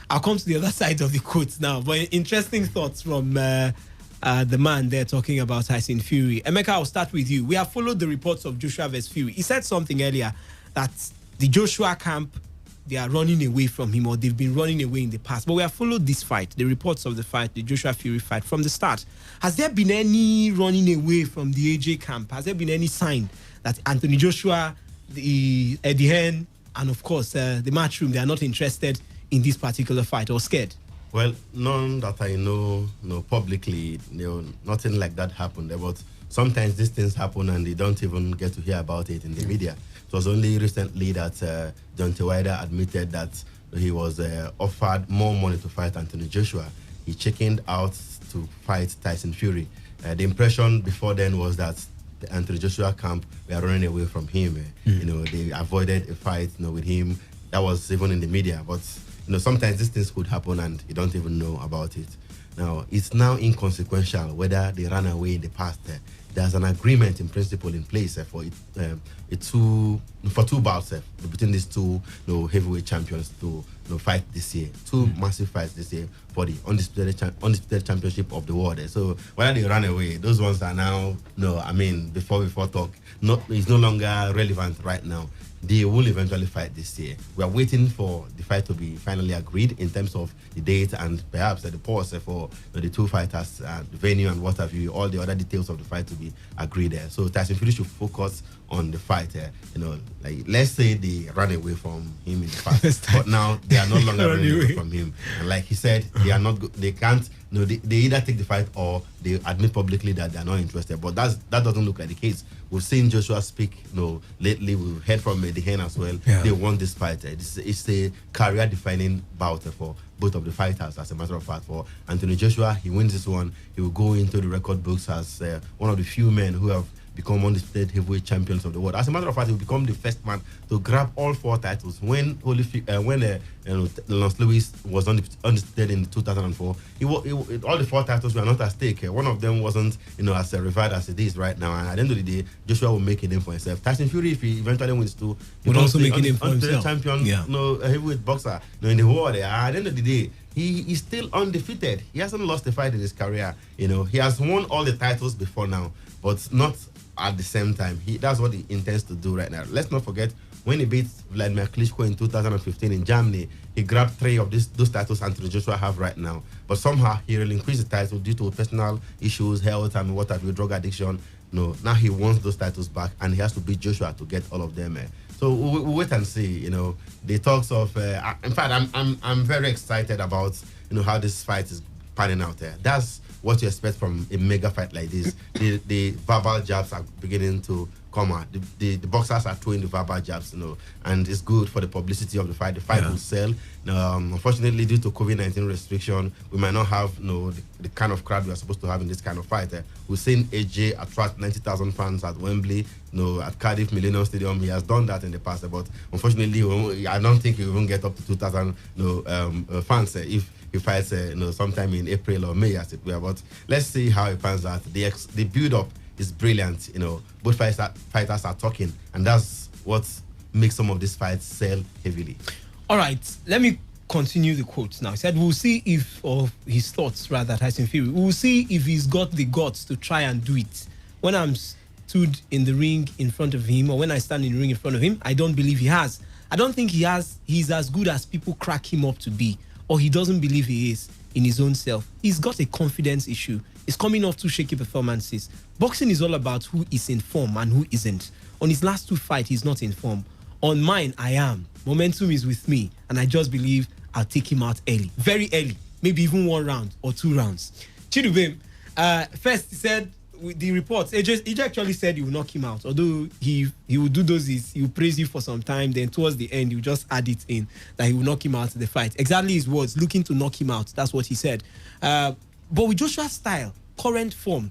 I'll come to the other side of the quotes now. But interesting thoughts from the man there talking about Tyson Fury. Emeka, I'll start with you. We have followed the reports of Joshua vs. Fury. He said something earlier that the Joshua camp, they are running away from him, or they've been running away in the past. But we have followed this fight, the reports of the fight, the Joshua Fury fight, from the start. Has there been any running away from the AJ camp? Has there been any sign that Anthony Joshua, Eddie Hearn, and of course the Matchroom, they are not interested in this particular fight or scared? Well, none that I know publicly, nothing like that happened. But sometimes these things happen and they don't even get to hear about it in the media. It was only recently that Deontay Wilder admitted that he was offered more money to fight Anthony Joshua. He chickened out to fight Tyson Fury. The impression before then was that the Anthony Joshua camp were running away from him. They avoided a fight with him. That was even in the media. But sometimes these things could happen and you don't even know about it. Now, it's now inconsequential whether they ran away in the past. There's an agreement in principle in place for two bouts between these two heavyweight champions to fight this year. Two massive fights this year for the undisputed championship of the world. So whether they ran away, those ones are now before talk, it's no longer relevant right now. They will eventually fight this year. We are waiting for the fight to be finally agreed in terms of the date and perhaps the pause for the two fighters, the venue and what have you, all the other details of the fight to be agreed there. So Tyson Fury should focus on the fight. Let's say they ran away from him in the past, but now they are no longer running away from him. And like he said, they are not. They can't. They either take the fight or they admit publicly that they are not interested. But that doesn't look like the case. We've seen Joshua speak, lately. We've heard from the Hen as well. Yeah. They want this fight. It's a career-defining bout for both of the fighters. As a matter of fact, for Anthony Joshua, he wins this one. He will go into the record books as one of the few men who have become undisputed heavyweight champions of the world. As a matter of fact, he will become the first man to grab all 4 titles. When Lance Lewis was undisputed in 2004, all the 4 titles were not at stake. One of them wasn't, as revered as it is right now. And at the end of the day, Joshua will make a name for himself. Tyson Fury, if he eventually wins too, would also make a name for himself. Champion, a heavyweight boxer, in the world. At the end of the day, he is still undefeated. He hasn't lost a fight in his career. He has won all the titles before now, but not at the same time. That's what he intends to do right now. Let's not forget, when he beat Vladimir Klitschko in 2015 in Germany, he grabbed 3 of those titles Anthony Joshua have right now. But somehow he relinquished the title due to personal issues, health, and what have you, drug addiction. Now he wants those titles back, and he has to beat Joshua to get all of them. So we'll wait and see. The talks of. In fact, I'm very excited about how this fight is panning out there. That's what you expect from a mega fight like this. The verbal jabs are beginning to come out. The boxers are throwing the verbal jabs, and it's good for the publicity of the fight. The fight will sell. Unfortunately, due to COVID-19 restriction, we might not have the kind of crowd we are supposed to have in this kind of fight. We've seen AJ attract 90,000 fans at Wembley, at Cardiff Millennium Stadium. He has done that in the past, but unfortunately, I don't think he will even get up to 2,000 fans if he fights sometime in April or May, as it were. But let's see how it pans out. The build-up is brilliant. Both fighters are talking, and that's what makes some of these fights sell heavily. All right, let me continue the quotes now. He said, we'll see if, or his thoughts rather, Tyson Fury, we'll see if he's got the guts to try and do it. When I'm stood in the ring in front of him, or when I stand in the ring in front of him, I don't believe he has. I don't think he's as good as people crack him up to be, or he doesn't believe he is in his own self. He's got a confidence issue. He's coming off 2 shaky performances. Boxing is all about who is in form and who isn't. On his last 2 fights, he's not in form. On mine, I am. Momentum is with me, and I just believe I'll take him out early. Very early. Maybe even 1 round or 2 rounds. Chidubem, first he said, with the reports, AJ actually said he will knock him out. Although he will do those, he will praise you for some time, then towards the end, he will just add it in that he will knock him out of the fight. Exactly his words, looking to knock him out. That's what he said. But with Joshua's style, current form,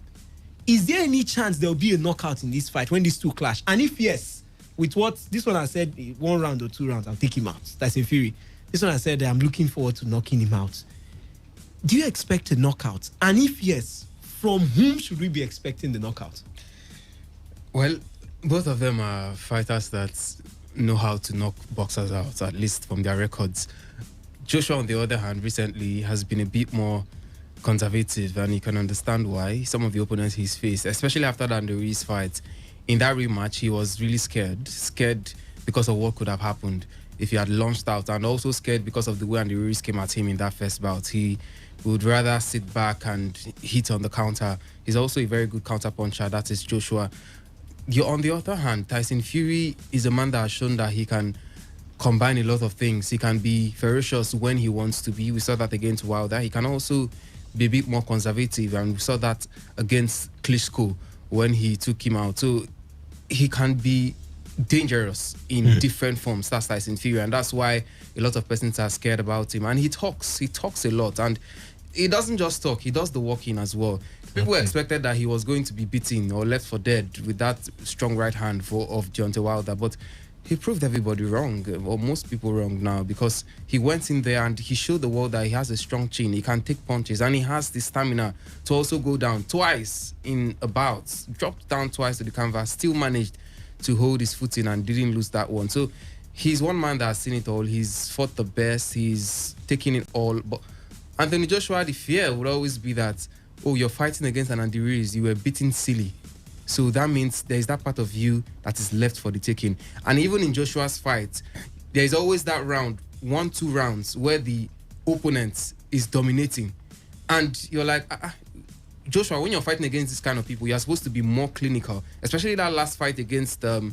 is there any chance there will be a knockout in this fight when these two clash? And if yes, with what this one I said, 1 round or 2 rounds, I'll take him out. Tyson Fury. This one I said, I'm looking forward to knocking him out. Do you expect a knockout? And if yes, from whom should we be expecting the knockout? Well, both of them are fighters that know how to knock boxers out, at least from their records. Joshua, on the other hand, recently has been a bit more conservative, and you can understand why. Some of the opponents he's faced, especially after that Ruiz fight, in that rematch, he was really scared because of what could have happened if he had launched out, and also scared because of the way Andy Ruiz came at him in that first bout. He would rather sit back and hit on the counter. He's also a very good counter puncher. That is Joshua. On the other hand, Tyson Fury is a man that has shown that he can combine a lot of things. He can be ferocious when he wants to be. We saw that against Wilder. He can also be a bit more conservative, and we saw that against Klitschko when he took him out. So he can be dangerous in different forms. That's Tyson Fury, and that's why a lot of persons are scared about him. And he talks a lot, and he doesn't just talk, he does the walking as well. People expected that he was going to be beaten or left for dead with that strong right hand of Deontay Wilder, but he proved everybody wrong, or most people wrong now, because he went in there and he showed the world that he has a strong chin, he can take punches, and he has the stamina to also go down twice in a bout, dropped down twice to the canvas, still managed to hold his footing and didn't lose that one. So he's one man that has seen it all. He's fought the best, he's taken it all. But Anthony Joshua, the fear would always be that, oh, you're fighting against an Andy Ruiz, you were beaten silly. So that means there's that part of you that is left for the taking. And even in Joshua's fight, there's always that round, 1-2 rounds, where the opponent is dominating. And you're like, Joshua, when you're fighting against this kind of people, you're supposed to be more clinical. Especially that last fight against, the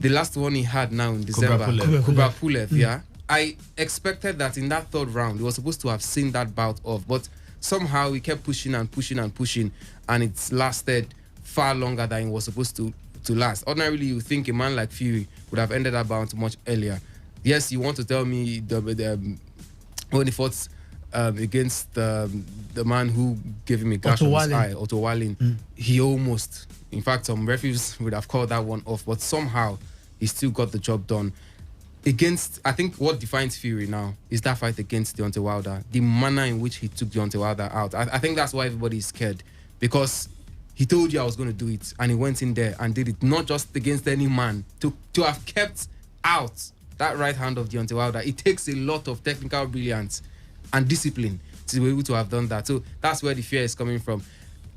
last one he had now in December. Kubra Pulev, yeah. I expected that in that third round, he was supposed to have seen that bout off. But somehow he kept pushing and pushing and pushing, and it's lasted far longer than it was supposed to last. Ordinarily, you think a man like Fury would have ended that bout much earlier. Yes, you want to tell me when he fought against the man who gave him a gash on his eye, Otto Wallin, he almost, in fact, some referees would have called that one off, but somehow he still got the job done. Against, I think what defines Fury now is that fight against Deontay Wilder, the manner in which he took Deontay Wilder out. I think that's why everybody is scared, because he told you I was going to do it, and he went in there and did it, not just against any man. To have kept out that right hand of Deontay Wilder, it takes a lot of technical brilliance and discipline to be able to have done that. So that's where the fear is coming from.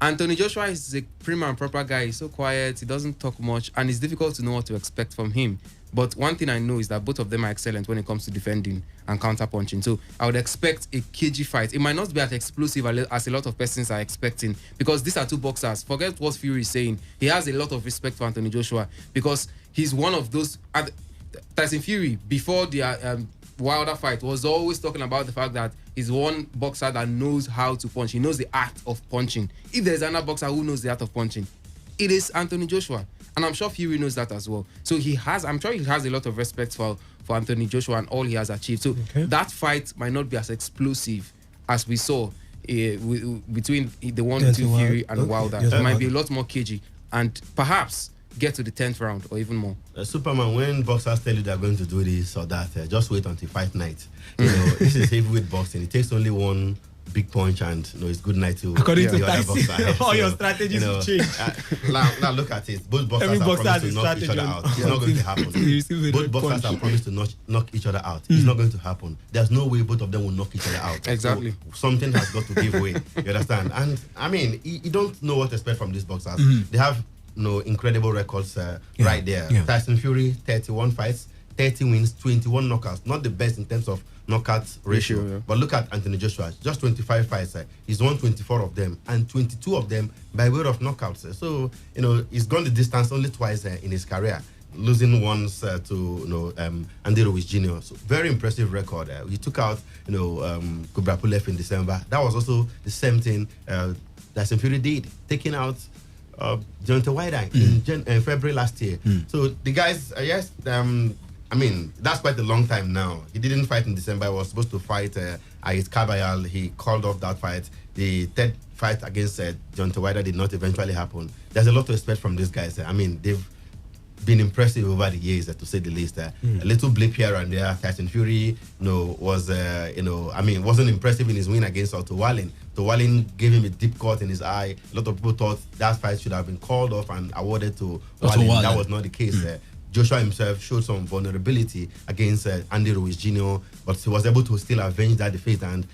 Anthony Joshua is a prim and proper guy. He's so quiet, he doesn't talk much, and it's difficult to know what to expect from him. But one thing I know is that both of them are excellent when it comes to defending and counter-punching. So I would expect a cagey fight. It might not be as explosive as a lot of persons are expecting, because these are two boxers. Forget what Fury is saying. He has a lot of respect for Anthony Joshua, because he's one of those... Tyson Fury, before the Wilder fight, was always talking about the fact that he's one boxer that knows how to punch. He knows the art of punching. If there's another boxer who knows the art of punching, it is Anthony Joshua. And I'm sure Fury knows that as well. So I'm sure he has a lot of respect for Anthony Joshua and all he has achieved. So that fight might not be as explosive as we saw between the one between Fury and Wilder. It might be a lot more cagey, and perhaps get to the 10th round or even more. Superman, when boxers tell you they're going to do this or that, just wait until fight night. You know, this is heavyweight boxing. It takes only one big punch and it's good night to according to the other boxer. All your strategies will change. Now look at it. Both boxers are promised to knock each other out. It's not going to happen. Both boxers are promised to knock each other out. It's not going to happen. There's no way both of them will knock each other out. Exactly. So something has got to give way. You understand? And I mean, you don't know what to expect from these boxers. They have incredible records right there. Tyson Fury, 31 fights, 30 wins, 21 knockouts. Not the best in terms of knockout ratio. But look at Anthony Joshua, just 25 fights. He's won 24 of them, and 22 of them by way of knockouts. So, he's gone the distance only twice in his career, losing once to Andy Ruiz Jr. So very impressive record. He took out Kubra Pulev in December. That was also the same thing Tyson Fury did, taking out Deontay Wilder in February last year. So the guys, I mean, that's quite a long time now. He didn't fight in December. He was supposed to fight Ais Kabayal. He called off that fight. The third fight against Deontay Wilder did not eventually happen. There's a lot to expect from these guys. I mean, they've been impressive over the years, to say the least. A little blip here and there. Tyson Fury, wasn't impressive in his win against Otto Wallin. Otto Wallin gave him a deep cut in his eye. A lot of people thought that fight should have been called off and awarded to Wallin. That was not the case. Joshua himself showed some vulnerability against Andy Ruiz Jr., but he was able to still avenge that defeat and,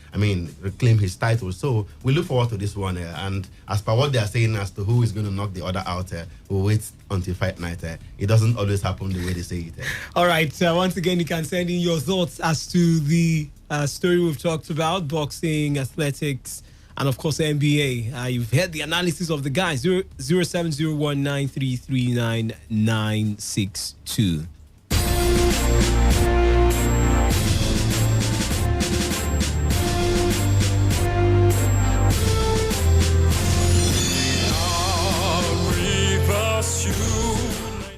reclaim his title. So we look forward to this one. And as per what they are saying as to who is going to knock the other out, we'll wait until fight night. It doesn't always happen the way they say it. All right. Once again, you can send in your thoughts as to the story we've talked about, boxing, athletics, and of course NBA. You've heard the analysis of the guys. 0701933962.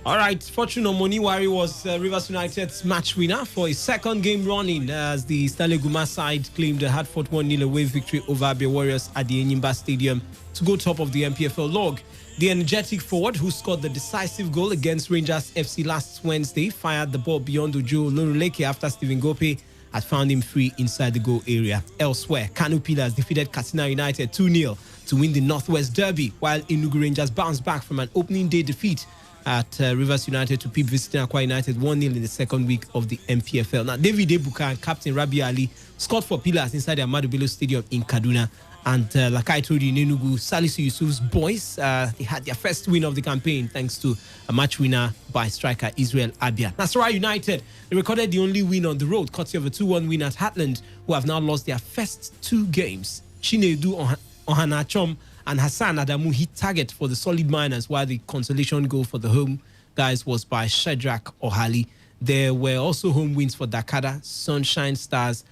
All right, Fortune Omoniwari was Rivers United's match winner for a second game running as the Stanley Guma side claimed a hard-fought 1-0 away victory over Abia Warriors at the Enyimba Stadium to go top of the MPFL log. The energetic forward who scored the decisive goal against Rangers FC last Wednesday fired the ball beyond Ojo Loruleke after Stephen Gope had found him free inside the goal area. Elsewhere, Kano Pillars defeated Katsina United 2-0 to win the Northwest Derby, while Enugu Rangers bounced back from an opening day defeat at Rivers United to PIP visiting Akwa United 1-0 in the second week of the MPFL. Now, David Ebuka and Captain Rabi Ali scored for Pillars inside the Ahmadu Bello Stadium in Kaduna. And like I told you, in Enugu, Salisu Yusuf's boys, they had their first win of the campaign thanks to a match winner by striker Israel Abia. Nasarawa United, they recorded the only win on the road, courtesy of a 2-1 win at Heartland, who have now lost their first 2 games. Chinedu Ohanachom and Hassan Adamu hit target for the Solid Miners, while the consolation goal for the home guys was by Shadrach Ohali. There were also home wins for Dakada, Sunshine Stars,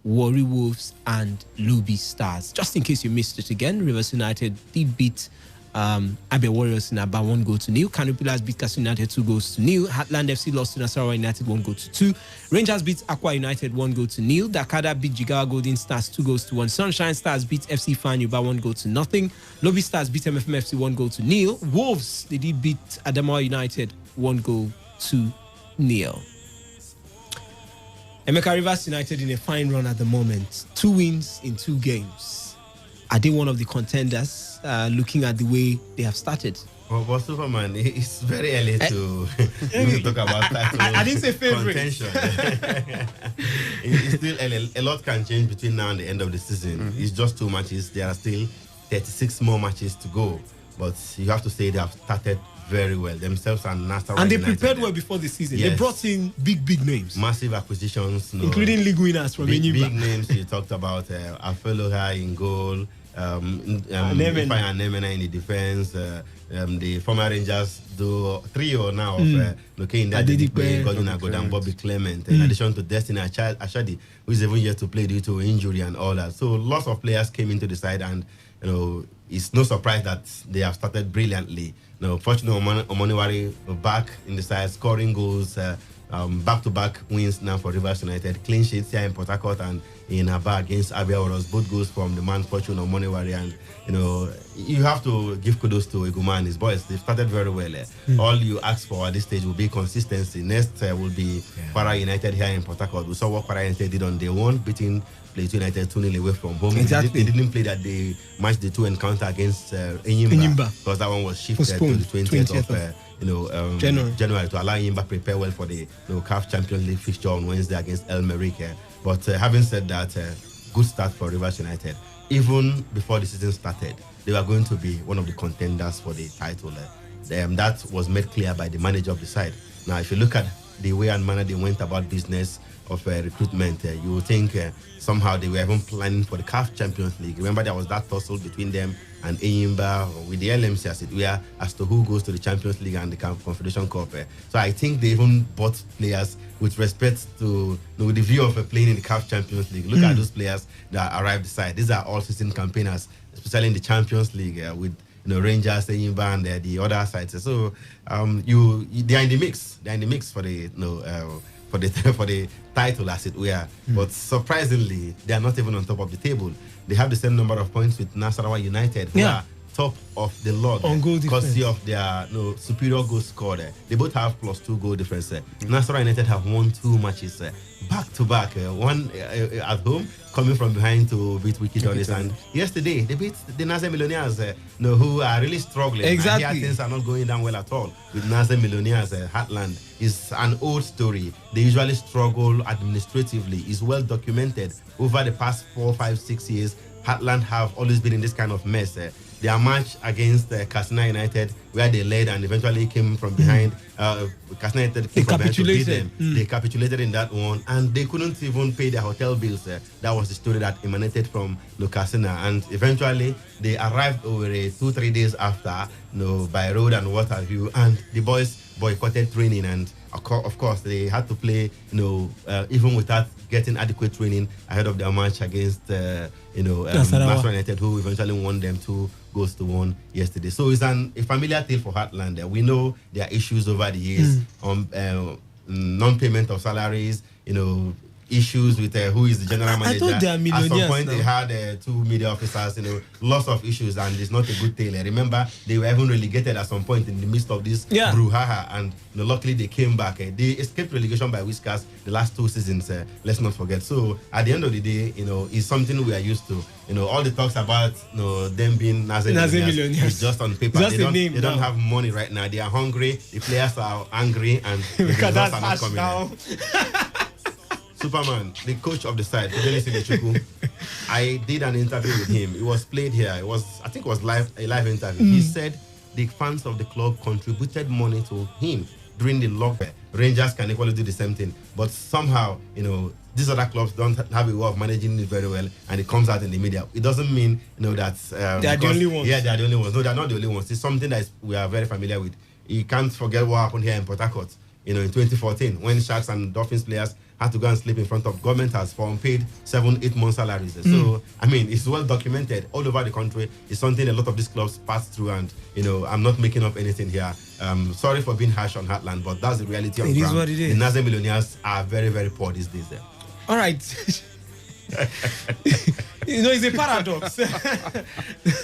Warri Wolves and Luby Stars. Just in case you missed it again, Rivers United did beat Abia Warriors in Aba 1-0. Kano Pillars beat Kasu United 2-0. Heartland FC lost to Nasarawa United 1-2. Rangers beat Akwa United 1-0. Dakada beat Jigawa Golden Stars 2-1. Sunshine Stars beat FC Fan Yuba 1-0. Lobby Stars beat MFM FC 1-0. Wolves, they did beat Adamawa United 1-0. Emeka Rivers United in a fine run at the moment. 2 wins in 2 games. Are they one of the contenders looking at the way they have started? Oh, but Superman, it's very early to talk about title. I didn't say favorite. Contention. It's still early. A lot can change between now and the end of the season. Mm-hmm. It's just 2 matches. There are still 36 more matches to go. But you have to say they have started very well themselves and Nasarawa and they United. prepared well before the season. Yes. They brought in big names, massive acquisitions, including league winners from big Enyimba. names. You talked about Afeloha in goal, Ifeanyi Anemena in the defense. The former Rangers do trio now of Loke Ndadipe, Godwin Agoda, and Bobby Clement. In addition to Destiny Ashadi, who is even yet to play due to injury and all that. So lots of players came into the side, and it's no surprise that they have started brilliantly. Fortunately, Omoniwari back in the side, scoring goals, back-to-back wins now for Rivers United. Clean sheets here in Port Harcourt and in Aba against Abia Warriors. Both goals from the man Fortune Omoniwari. And, you have to give kudos to Eguma and his boys. They've started very well. All you ask for at this stage will be consistency. Next will be Kwara United here in Port Harcourt. We saw what Kwara United did on day 1, beating Plateau United 2-0 away from home. Exactly. They didn't play that day, match the 2 encounter against Enyimba, because that one was shifted to the 20th of January to allow Enyimba prepare well for the CAF Champions League fixture on Wednesday against El Merreikh. But having said that, good start for Rivers United. Even before the season started, they were going to be one of the contenders for the title. That was made clear by the manager of the side. Now, if you look at the way and manner they went about business of recruitment, you would think somehow they were even planning for the CAF Champions League. Remember, there was that tussle between them and Enyimba with the LMC as it were, as to who goes to the Champions League and the Confederation Cup. So I think they even bought players with respect to the view of playing in the CAF Champions League. Look at those players that arrived the side. These are all season campaigners, especially in the Champions League with Rangers, Enyimba, and the other sides. So they are in the mix. They are in the mix for the for the title, as it were. But surprisingly, they are not even on top of the table. They have the same number of points with Nasarawa United, who are top of the log courtesy of their superior goal scored. They both have +2 goal difference. Nasarawa United have won 2 matches back to back. One at home, coming from behind to beat Wiki Doris, and yesterday they beat the Naze Millionaires, who are really struggling. Exactly. And here things are not going down well at all with Naze Millionaires. Heartland is an old story. They usually struggle administratively. It's well documented over the past 4, 5, 6 years. Heartland have always been in this kind of mess. Their match against Katsina United, where they led and eventually came from behind, Katsina United came from behind to beat them. They capitulated in that one, and they couldn't even pay their hotel bills. That was the story that emanated from Katsina, and eventually they arrived over 2-3 days after, by road and what have you, and the boys boycotted training, and of course they had to play, even without getting adequate training ahead of their match against, Nasarawa United, who eventually won them 2-1 yesterday. So it's a familiar tale for Heartland. We know there are issues over the years on non-payment of salaries, issues with who is the general manager. I thought they are At some point, now. they had 2 media officers, lots of issues, and it's not a good tale. I remember they were even relegated at some point in the midst of this brouhaha, and luckily they came back. They escaped relegation by whiskers the last 2 seasons. Let's not forget. So at the end of the day, it's something we are used to. All the talks about them being Nazi millionaires is just on paper. Just they don't have money right now. They are hungry. The players are angry, and the results are not coming now. Superman, the coach of the side, I did an interview with him. It was played here. I think it was a live interview. He said the fans of the club contributed money to him during the lockdown. Rangers can equally do the same thing, but somehow, these other clubs don't have a way of managing it very well, and it comes out in the media. It doesn't mean, that they are the only ones. Yeah, they are the only ones. No, they are not the only ones. It's something that we are very familiar with. You can't forget what happened here in Port Harcourt, in 2014, when Sharks and Dolphins players had to go and sleep in front of governmenters for unpaid 7-8 month salaries. So, it's well documented all over the country. It's something a lot of these clubs pass through, and, I'm not making up anything here. Sorry for being harsh on Heartland, but that's the reality of it. It is what it is. The Nazi millionaires are very, very poor these days. All right. It's a paradox.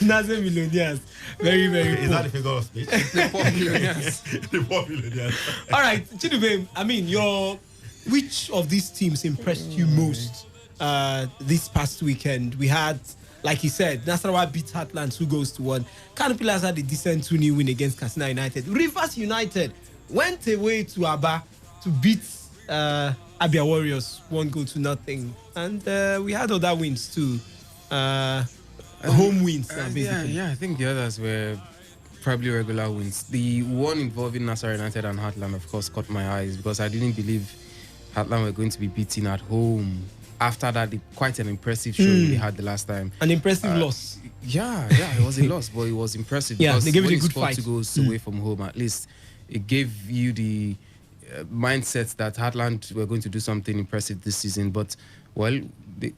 Nazi millionaires. Very, very poor. Is that the figure of speech? The poor millionaires. The poor millionaires. All right, Chidube, which of these teams impressed you most this past weekend? We had, like you said, Nasarawa beat Heartland 2-1. Kano Pillars had a decent 2-0 win against Katsina United. Rivers United went away to Aba to beat Abia Warriors 1-0. And we had other wins too. Home wins, basically. Yeah, I think the others were probably regular wins. The one involving Nasarawa United and Heartland, of course, caught my eyes because I didn't believe Heartland were going to be beaten at home. After that, quite an impressive show they had the last time. An impressive loss. Yeah, it was a loss, but it was impressive. Yeah, because they gave it a good scored fight. 2 goals away from home, at least it gave you the mindset that Heartland were going to do something impressive this season. But, we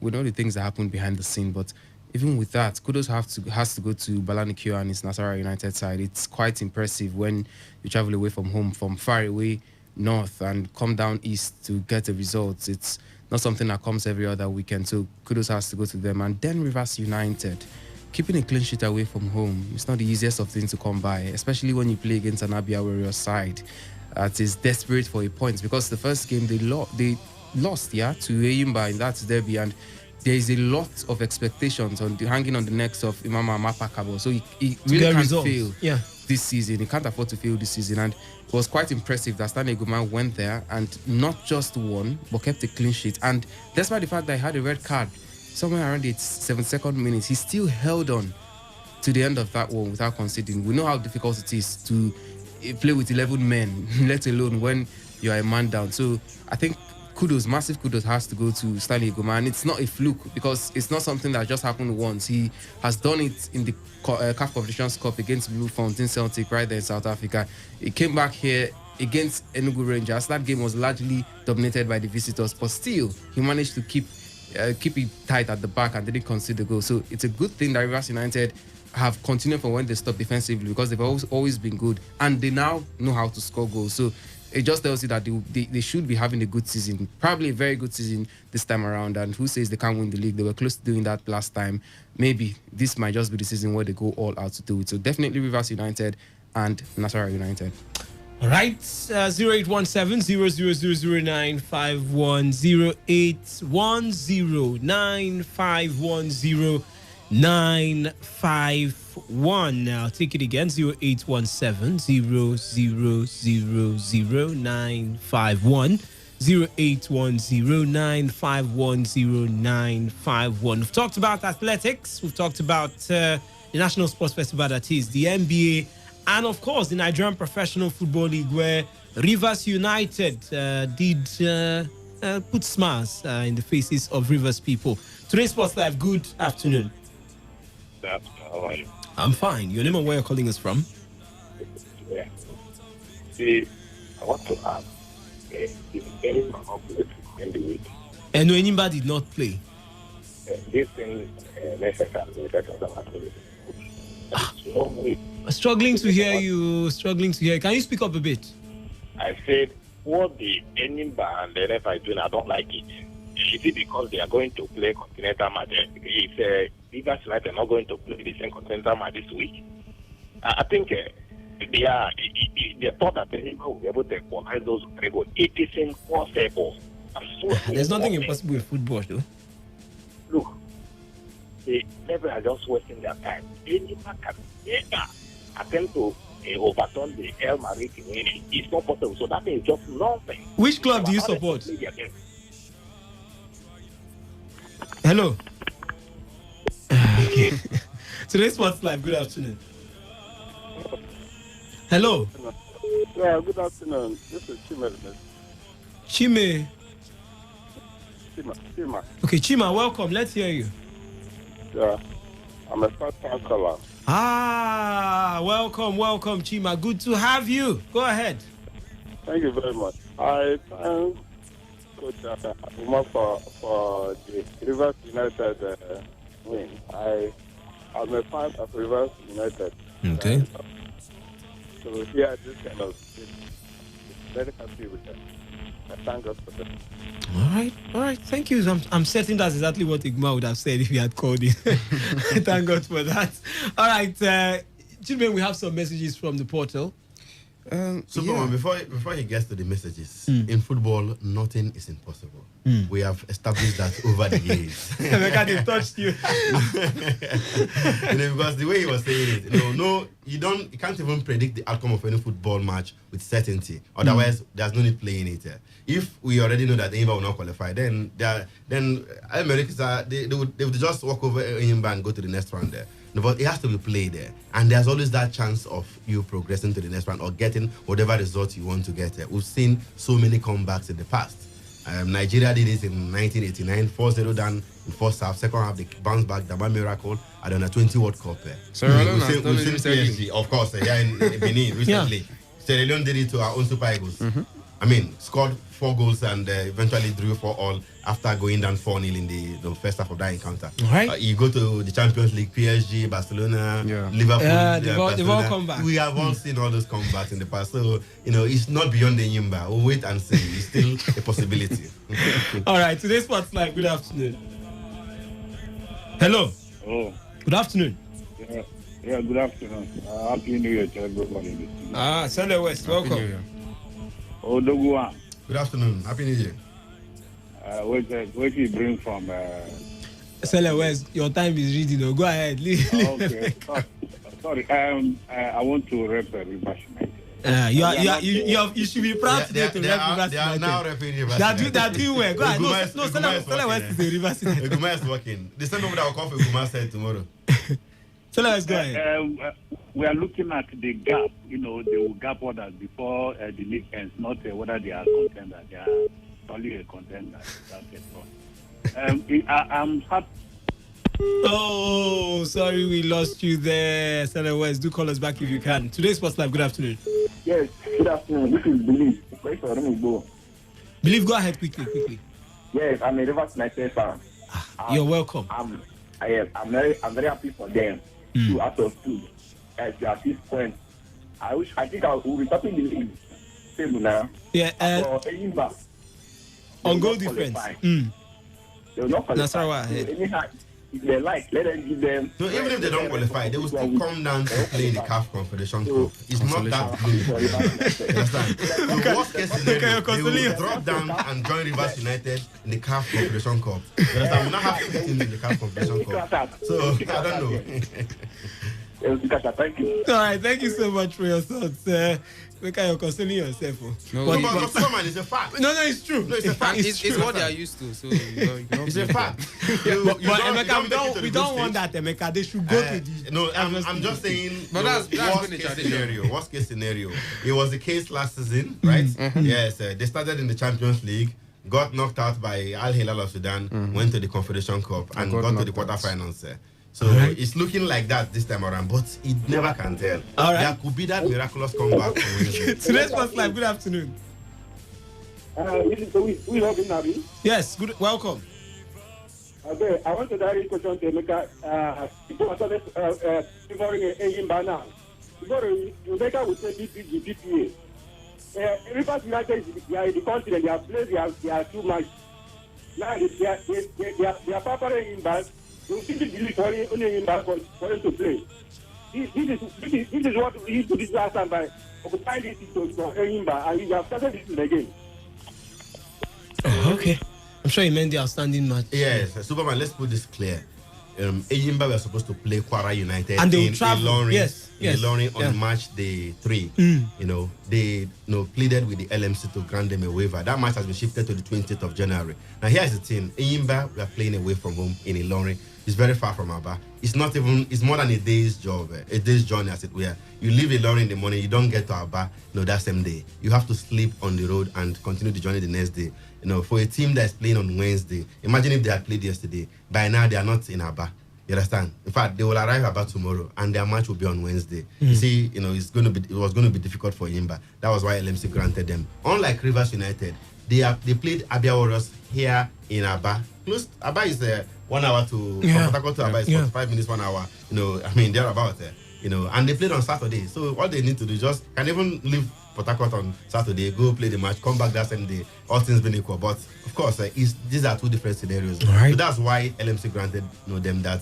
know the things that happened behind the scene, but even with that, kudos has to go to Balanikio and his Nasarawa United side. It's quite impressive when you travel away from home, from far away north, and come down east to get the results. It's not something that comes every other weekend, so kudos has to go to them. And then Rivers United, keeping a clean sheet away from home, it's not the easiest of things to come by, especially when you play against an Abia Warriors side that is desperate for a point, because the first game they lost to Eyimba in that derby, and there is a lot of expectations hanging on the necks of Imam Mapakabo, so he really can't fail this season. He can't afford to fail this season, and it was quite impressive that Stanley Guma went there and not just won, but kept a clean sheet. And despite the fact that he had a red card somewhere around the 72nd minute, he still held on to the end of that one without conceding. We know how difficult it is to play with 11 men, let alone when you are a man down. So I think massive kudos has to go to Stanley Guma, and it's not a fluke because it's not something that just happened once. He has done it in the CAF Confederations Cup against Blue Fountain Celtic right there in South Africa. He came back here against Enugu Rangers. That game was largely dominated by the visitors, but still he managed to keep it tight at the back and didn't concede the goal. So it's a good thing that Rivers United have continued from when they stopped defensively, because they've always been good, and they now know how to score goals. So it just tells you that they should be having a good season, probably a very good season this time around. And who says they can't win the league? They were close to doing that last time. Maybe this might just be the season where they go all out to do it. So definitely Rivers United and Nasarawa United. All right, 0817 0000951, 0810-951-0951. Now take it again, 0817 0000951, 0810-951-0951. We've talked about athletics, we've talked about the National Sports Festival, that is the NBA, and of course the Nigerian Professional Football League, where Rivers United did put smiles in the faces of Rivers people. Today's Sports Live, good afternoon. How are you? I'm fine. Your name and where you're calling us from? Yeah. See, I want to ask, if any conflict in the week, And no, anybody did not play. this thing necessarily Struggling to hear you. Can you speak up a bit? I said, what the ending band and if I do, I don't like it. is it because they are going to play continental match? Is Rivers United not going to play the same continental match this week? I think they thought that they will be able to equalize those 3 goals. It is impossible. There's nothing impossible with football, though. Look, the level are just wasting their time. Any man can attempt to overturn the El Madrid winning. It's not possible. So that means just nothing. Which club do you support? Hello. Okay. Today's Sports Live. Good afternoon. Hello. Yeah, good afternoon. This is Chima. Chima. Okay, Chima, welcome. Let's hear you. Yeah, I'm a first-time caller. Welcome, Chima. Good to have you. Go ahead. Thank you very much. I thank Coach Uma for the Rivers United win. I'm a fan of Rivers United. Okay. So yeah, this kind of thing, very happy with them. I thank God for that. All right. Thank you. I'm certain that's exactly what Igma would have said if he had called in. Thank God for that. All right, children, we have some messages from the portal. Before he gets to the messages, in football, nothing is impossible. We have established that over the years. They've touched you. Because the way he was saying it, you can't even predict the outcome of any football match with certainty. Otherwise, there's no need playing it. If we already know that Enyimba will not qualify, then Americans they would just walk over Enyimba and go to the next round there. But it has to be played there. And there's always that chance of you progressing to the next round or getting whatever result you want to get. We've seen so many comebacks in the past. Nigeria did it in 1989, 4-0 down in first half. Second half, they bounced back, the miracle at the Under-20 World Cup. We've seen PSG, of course, in Benin recently. Sierra Leone did it to our own Super Eagles. Scored 4 goals and eventually drew 4-4 after going down 4-0 in the first half of that encounter. Right. You go to the Champions League, PSG, Barcelona, Liverpool. They've all come back. We have all seen all those comebacks in the past. So, it's not beyond the Enyimba. We'll wait and see. It's still a possibility. All right. Today's Sports Live. Good afternoon. Hello. Oh. Good afternoon. Yeah, good afternoon. Happy New Year to everybody. Sunday West. Welcome. Odogua. Good afternoon. Happy New Year. What do you bring from? Sunday West, your time is reading. Go ahead. Okay. Sorry. I want to rep Rivers United. You should be proud today to rep Rivers United. They are now repping Rivers United. They're doing well. Go ahead. No, Sunday West is a Rivers United. Eguma is working. The same people that will come for Eguma said tomorrow. Sunday West, go ahead. We are looking at the gap. They will gap orders before the league ends, not whether they are contenders. They are only a contender. That's it. I'm happy. Oh, sorry, we lost you there. Sunday West, do call us back if you can. Today's Sports Live. Good afternoon. Yes, good afternoon. This is Believe. Believe, go ahead quickly. Yes, I'm a Rivers United fan. You're welcome. I'm very happy for them. 2 out of 2. At this point, I think I will be stopping the league table now. Yeah. On goal difference. They will not qualify. That's right. If they like, let them give them. So even if they don't qualify, they will still come down to play in the CAF Confederation Cup. It's not that good. Understand? So worst case scenario, they will drop down and join Rivers United in the CAF Confederation Cup. Understand? We not have 2 teams in the CAF Confederation Cup. So I don't know. Thank you. All right, thank you so much for your thoughts. You're consoling yourself. But Superman is a fact. No, it's true. No, it's a fact. It's what they are used to. So it's a fact. But Emeka, we don't want that, Emeka. They should go to the. No, I'm just saying. But that's worst case scenario. It was the case last season, right? Yes, they started in the Champions League, got knocked out by Al Hilal of Sudan, went to the Confederation Cup, and got to the quarterfinals. So it's looking like that this time around, but it never can tell. All right. There could be that miraculous comeback. Today's Sports Live. Good afternoon. We love you, Nabi. Yes, good. Welcome. Okay, I want to direct a question to Emeka. People are favoring Enyimba now. Emeka would say BPA. Rivers United, they are in the continent, they are played, they are too much. Now they are preparing him back. You see the belief only him back for him to play. This is what he did this last time by occupying this to him back, and he has started this again. Okay. I'm sure he meant the outstanding match. Yes, Superman, let's put this clear. Eyimba were supposed to play Kwara United and they in Ilorin, in Ilorin on match day 3. You know, they pleaded with the LMC to grant them a waiver. That match has been shifted to the 20th of January. Now here's the thing: Eyimba, we are playing away from home in Ilorin. It's very far from Aba. It's more than a day's job, a day's journey as it were. You leave Ilorin in the morning, you don't get to Aba, that same day. You have to sleep on the road and continue the journey the next day. For a team that's playing on Wednesday, imagine if they had played yesterday. By now, they are not in Aba. You understand? In fact, they will arrive about tomorrow, and their match will be on Wednesday. You see, it was going to be difficult for Imba. That was why LMC granted them. Unlike Rivers United, they played Abia Warriors here in Aba. Plus, Aba is 1 hour to from Port Harcourt to Aba is 45 minutes, 1 hour. They're about there. And they played on Saturday. So what they need to do can even leave Port Harcourt on Saturday, go play the match, come back that same day, all things being equal. But of course, these are two different scenarios. Right. So that's why LMC granted them that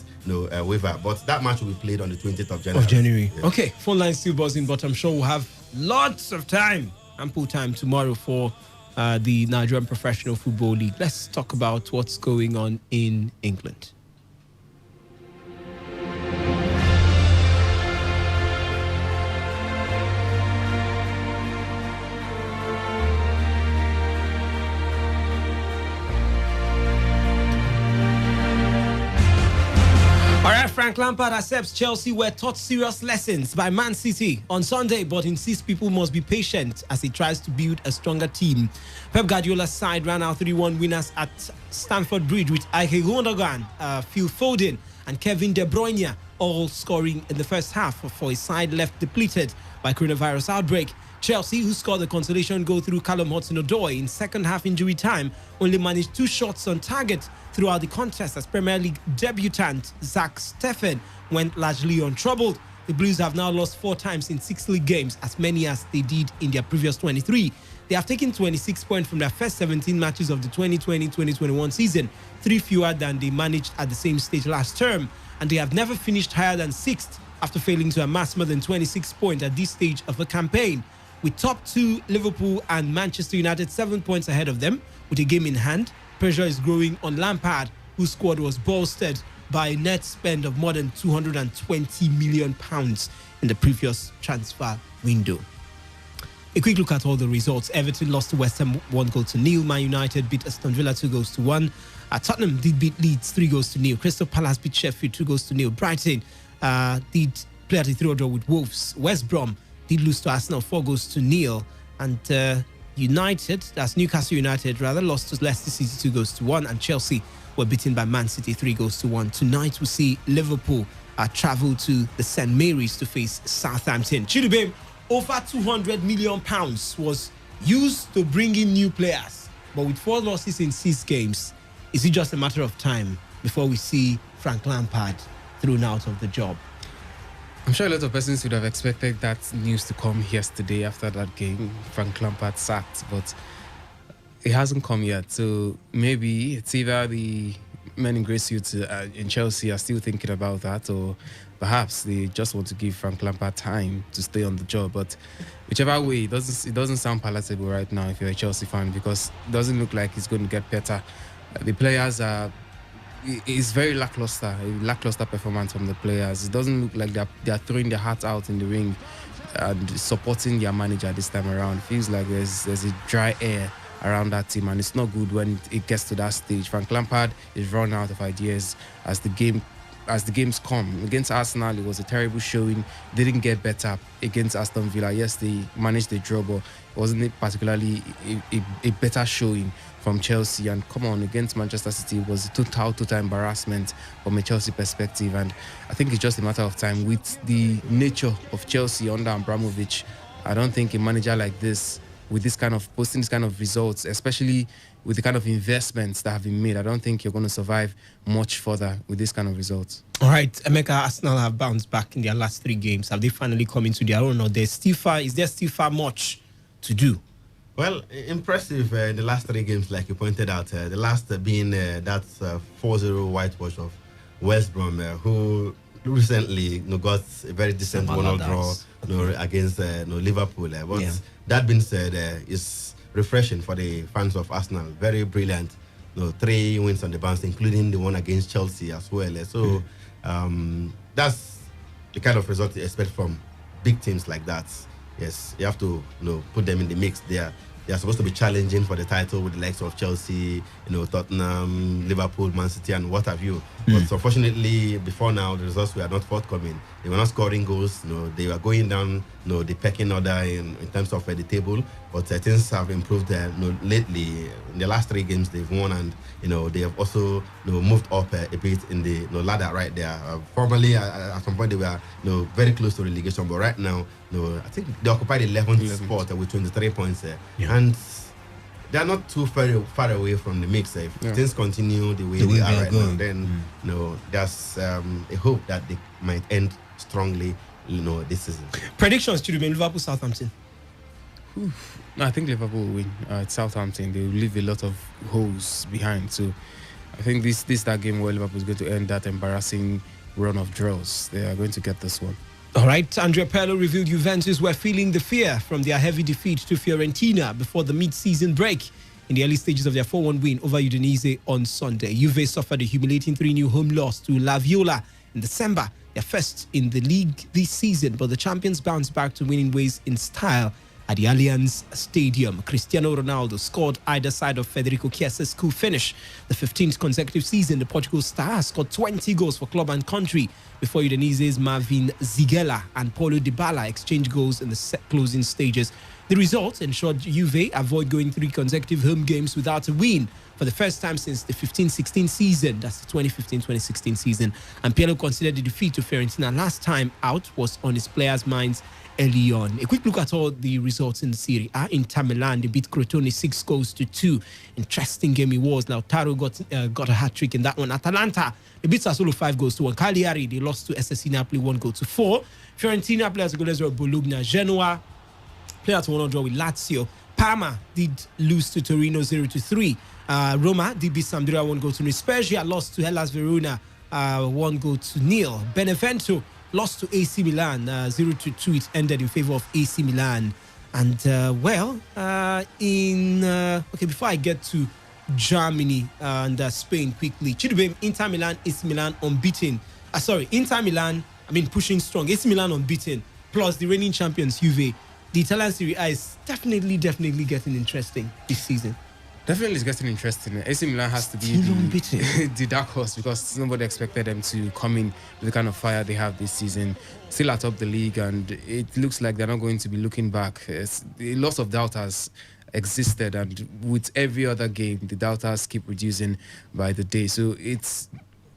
waiver. But that match will be played on the 20th of January. Yeah. Okay, phone line still buzzing, but I'm sure we'll have lots of time, ample time tomorrow for the Nigerian Professional Football League. Let's talk about what's going on in England. Frank Lampard accepts Chelsea were taught serious lessons by Man City on Sunday, but insists people must be patient as he tries to build a stronger team. Pep Guardiola's side ran out 3-1 winners at Stamford Bridge with Ike Gundogan, Phil Foden and Kevin De Bruyne all scoring in the first half for a side left depleted by coronavirus outbreak. Chelsea, who scored the consolation goal through Callum Hudson-Odoi in second half injury time, only managed 2 shots on target throughout the contest as Premier League debutant Zach Steffen went largely untroubled. The Blues have now lost 4 times in 6 league games, as many as they did in their previous 23. They have taken 26 points from their first 17 matches of the 2020-2021 season, 3 fewer than they managed at the same stage last term, and they have never finished higher than 6th after failing to amass more than 26 points at this stage of the campaign. With top 2 Liverpool and Manchester United 7 points ahead of them with a game in hand, pressure is growing on Lampard, whose squad was bolstered by a net spend of more than £220 million in the previous transfer window. A quick look at all the results. Everton lost to West Ham 1-0. Man United beat Aston Villa 2-1. Tottenham did beat Leeds 3-0. Crystal Palace beat Sheffield 2-0. Brighton did play at a 3-0 with Wolves. West Brom did lose to Arsenal 4-0. And United, that's Newcastle United rather, lost to Leicester City 2-1. And Chelsea were beaten by Man City 3-1. Tonight we see Liverpool travel to the St. Mary's to face Southampton. Chidubem, over £200 million was used to bring in new players. But with 4 losses in 6 games, is it just a matter of time before we see Frank Lampard thrown out of the job? I'm sure a lot of persons would have expected that news to come yesterday after that game, Frank Lampard sacked, but it hasn't come yet. So maybe it's either the men in grey suits in Chelsea are still thinking about that, or perhaps they just want to give Frank Lampard time to stay on the job. But whichever way, it doesn't sound palatable right now if you're a Chelsea fan, because it doesn't look like it's going to get better. The players are... It's very lackluster performance from the players. It doesn't look like they're throwing their hearts out in the ring and supporting their manager this time around. It feels like there's a dry air around that team, and it's not good when it gets to that stage. Frank Lampard is run out of ideas as the games come. Against Arsenal, it was a terrible showing. Didn't get better against Aston Villa. Yes, they managed the draw, but it wasn't particularly a better showing from Chelsea. And come on, against Manchester City, it was a total embarrassment from a Chelsea perspective. And I think it's just a matter of time with the nature of Chelsea under Abramovich. I don't think a manager like this, with this kind of posting this kind of results, especially with the kind of investments that have been made, I don't think you're going to survive much further with this kind of results. All right, Emeka, Arsenal have bounced back in their last 3 games. Have they finally come into their own, or is there still far much to do Well, impressive in the last 3 games, like you pointed out. The last being that 4-0 whitewash of West Brom, who recently got a very decent 1-0 draw against Liverpool. But that being said, it's refreshing for the fans of Arsenal. Very brilliant. 3 wins on the bounce, including the one against Chelsea as well. So that's the kind of result you expect from big teams like that. Yes, you have to put them in the mix there. They are supposed to be challenging for the title with the likes of Chelsea, Tottenham, Liverpool, Man City, and what have you. But unfortunately, before now, the results were not forthcoming. They were not scoring goals. They were going down, the pecking order in terms of the table. But things have improved lately. In the last 3 games, they've won, and they have also moved up a bit in the ladder right there. Formerly, at some point, they were very close to relegation, but right now, I think they occupy the 11th spot with 23 points there. And they are not too far away from the mix. If things continue the way they are right now, then there's a hope that they might end strongly this season. Predictions to remain Liverpool Southampton. I think Liverpool will win at Southampton. They will leave a lot of holes behind. So I think this is that game where Liverpool is going to end that embarrassing run of draws. They are going to get this one. All right, Andrea Pirlo revealed Juventus were feeling the fear from their heavy defeat to Fiorentina before the mid-season break in the early stages of their 4-1 win over Udinese on Sunday. Juve suffered a humiliating 3-0 home loss to La Viola in December, their first in the league this season, but the champions bounced back to winning ways in style at the Allianz Stadium. Cristiano Ronaldo scored either side of Federico Chiesa's cool finish. The 15th consecutive season, the Portugal star scored 20 goals for club and country before Udinese's Marvin Zigella and Paulo Dybala exchanged goals in the closing stages. The result ensured Juve avoid going 3 consecutive home games without a win for the first time since the 15-16 season. That's the 2015-2016 season. And Pirlo considered the defeat to Fiorentina last time out was on his players' minds early on. A quick look at all the results in the Serie A. Inter Milan, they beat Crotone 6-2. Interesting game it was. Now Taro got a hat-trick in that one. Atalanta, they beat Sassuolo 5-1. Cagliari, they lost to SSC Napoli 1-4. Fiorentina players to goalless were Bologna. Genoa played out 1-1 draw with Lazio. Parma did lose to Torino 0-3. Roma did beat Sampdoria 1-0. Spezia lost to Hellas Verona 1-0. Benevento lost to AC Milan 0-2. It ended in favor of AC Milan. And before I get to Germany and Spain quickly, Chidubem, Inter Milan, AC Milan unbeaten. Inter Milan, pushing strong. AC Milan unbeaten, plus the reigning champions Juve. The Italian Serie A is definitely getting interesting this season. Definitely it's getting interesting. AC Milan has to be the dark horse because nobody expected them to come in with the kind of fire they have this season. Still atop the league, and it looks like they're not going to be looking back. A lot of doubters existed, and with every other game, the doubters keep reducing by the day. So it's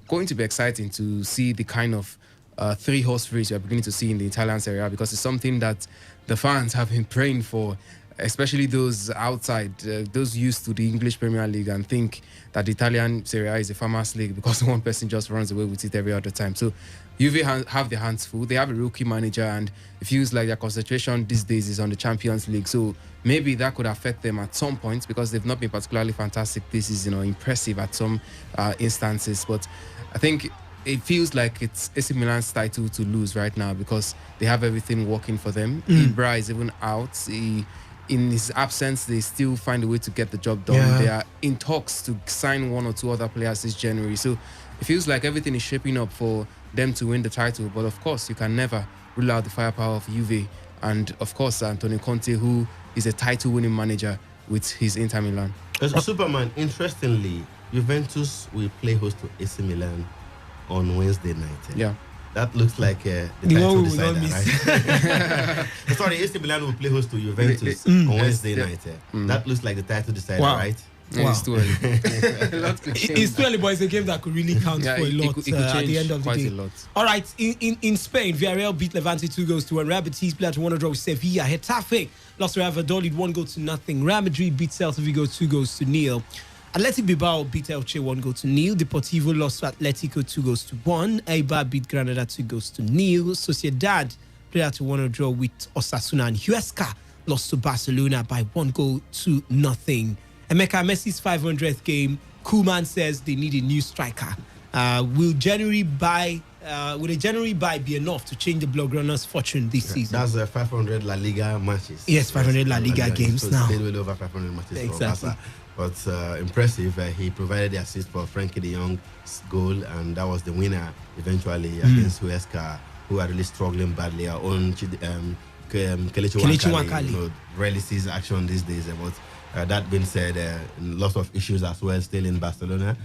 going to be exciting to see the kind of 3-horse race we're beginning to see in the Italian Serie A, because it's something that the fans have been praying for, especially those outside, those used to the English Premier League and think that the Italian Serie A is a farmers' league because one person just runs away with it every other time. So Juve have their hands full. They have a rookie manager, and it feels like their concentration these days is on the Champions League. So maybe that could affect them at some point because they've not been particularly fantastic this season or impressive at some instances. But I think it feels like it's AC Milan's title to lose right now because they have everything working for them. Ibra is even out. In his absence, they still find a way to get the job done. Yeah. They are in talks to sign 1 or 2 other players this January. So it feels like everything is shaping up for them to win the title. But of course, you can never rule out the firepower of Juve. And of course, Antonio Conte, who is a title-winning manager with his Inter Milan. Superman, interestingly, Juventus will play host to AC Milan on Wednesday night. Yeah. That looks like the title decider, right? Sorry, AC Milan will play host to Juventus on Wednesday night. That looks like the title decider, right? Wow. It's too early. It's too early, but it's a game that could really count for a lot at the end of the day. All right, in Spain, Villarreal beat Levante 2-1. Real Betis played to 1-1 with Sevilla. Getafe lost to Real Valladolid 1-0. Real Madrid beat Celta Vigo 2-0. Athletic Bilbao beat Elche 1-0. Deportivo lost to Atletico 2-1. Eibar beat Granada 2-0. Sociedad played out to 1-0 draw with Osasuna, and Huesca lost to Barcelona by 1-0. Emeka Messi's 500th game. Koeman says they need a new striker. Will a January buy be enough to change the Blaugrana's fortune this season? That's 500 La Liga matches. Yes, 500 La Liga games so now. Stayed well over 500 matches exactly. for Barca. But impressive. He provided the assist for Frankie de Jong's goal, and that was the winner eventually against Huesca, who are really struggling badly. Our own Kelechi Wankali, rarely sees action these days. But that being said, lots of issues as well still in Barcelona.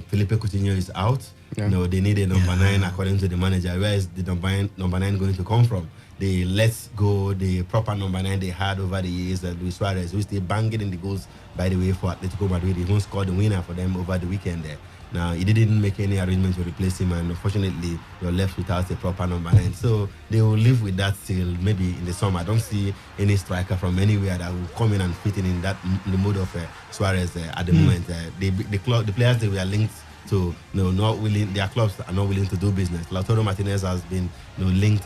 Felipe Coutinho is out. Yeah. They need a number 9 according to the manager. Where is the number 9 going to come from? They let go the proper number 9 they had over the years, Luis Suarez, who is still banging in the goals, by the way, for Atletico Madrid. He even scored the winner for them over the weekend there. Now, he didn't make any arrangement to replace him, and unfortunately, you're left without a proper number 9. So they will live with that till maybe in the summer. I don't see any striker from anywhere that will come in and fit in that the mode of Suarez at the moment. The players they were linked to, not willing. Their clubs are not willing to do business. Lautaro Martinez has been linked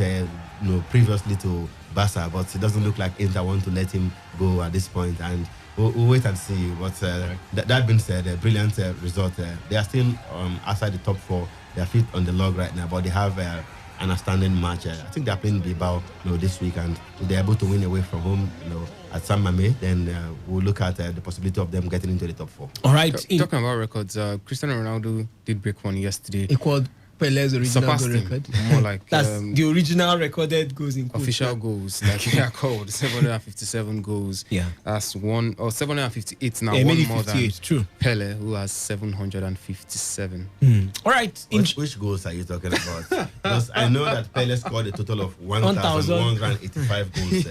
previously to Barca, but it doesn't look like Inter want to let him go at this point. And we'll wait and see. But that being said, a brilliant result. They are still outside the top 4. They are fit on the log right now, but they have an outstanding match. I think they are playing Bilbao this week, and if they're able to win away from home at San Mamés, then we'll look at the possibility of them getting into the top 4. All right. Talking about records, Cristiano Ronaldo did break one yesterday. Equaled Pele's original goal record. More like that's the original recorded goals in official goals, like they are called 757 goals. Yeah, that's 758 now. Yeah, one more than true. Pele, who has 757. All right, which goals are you talking about? Because I know that Pele scored a total of 1,185 goals.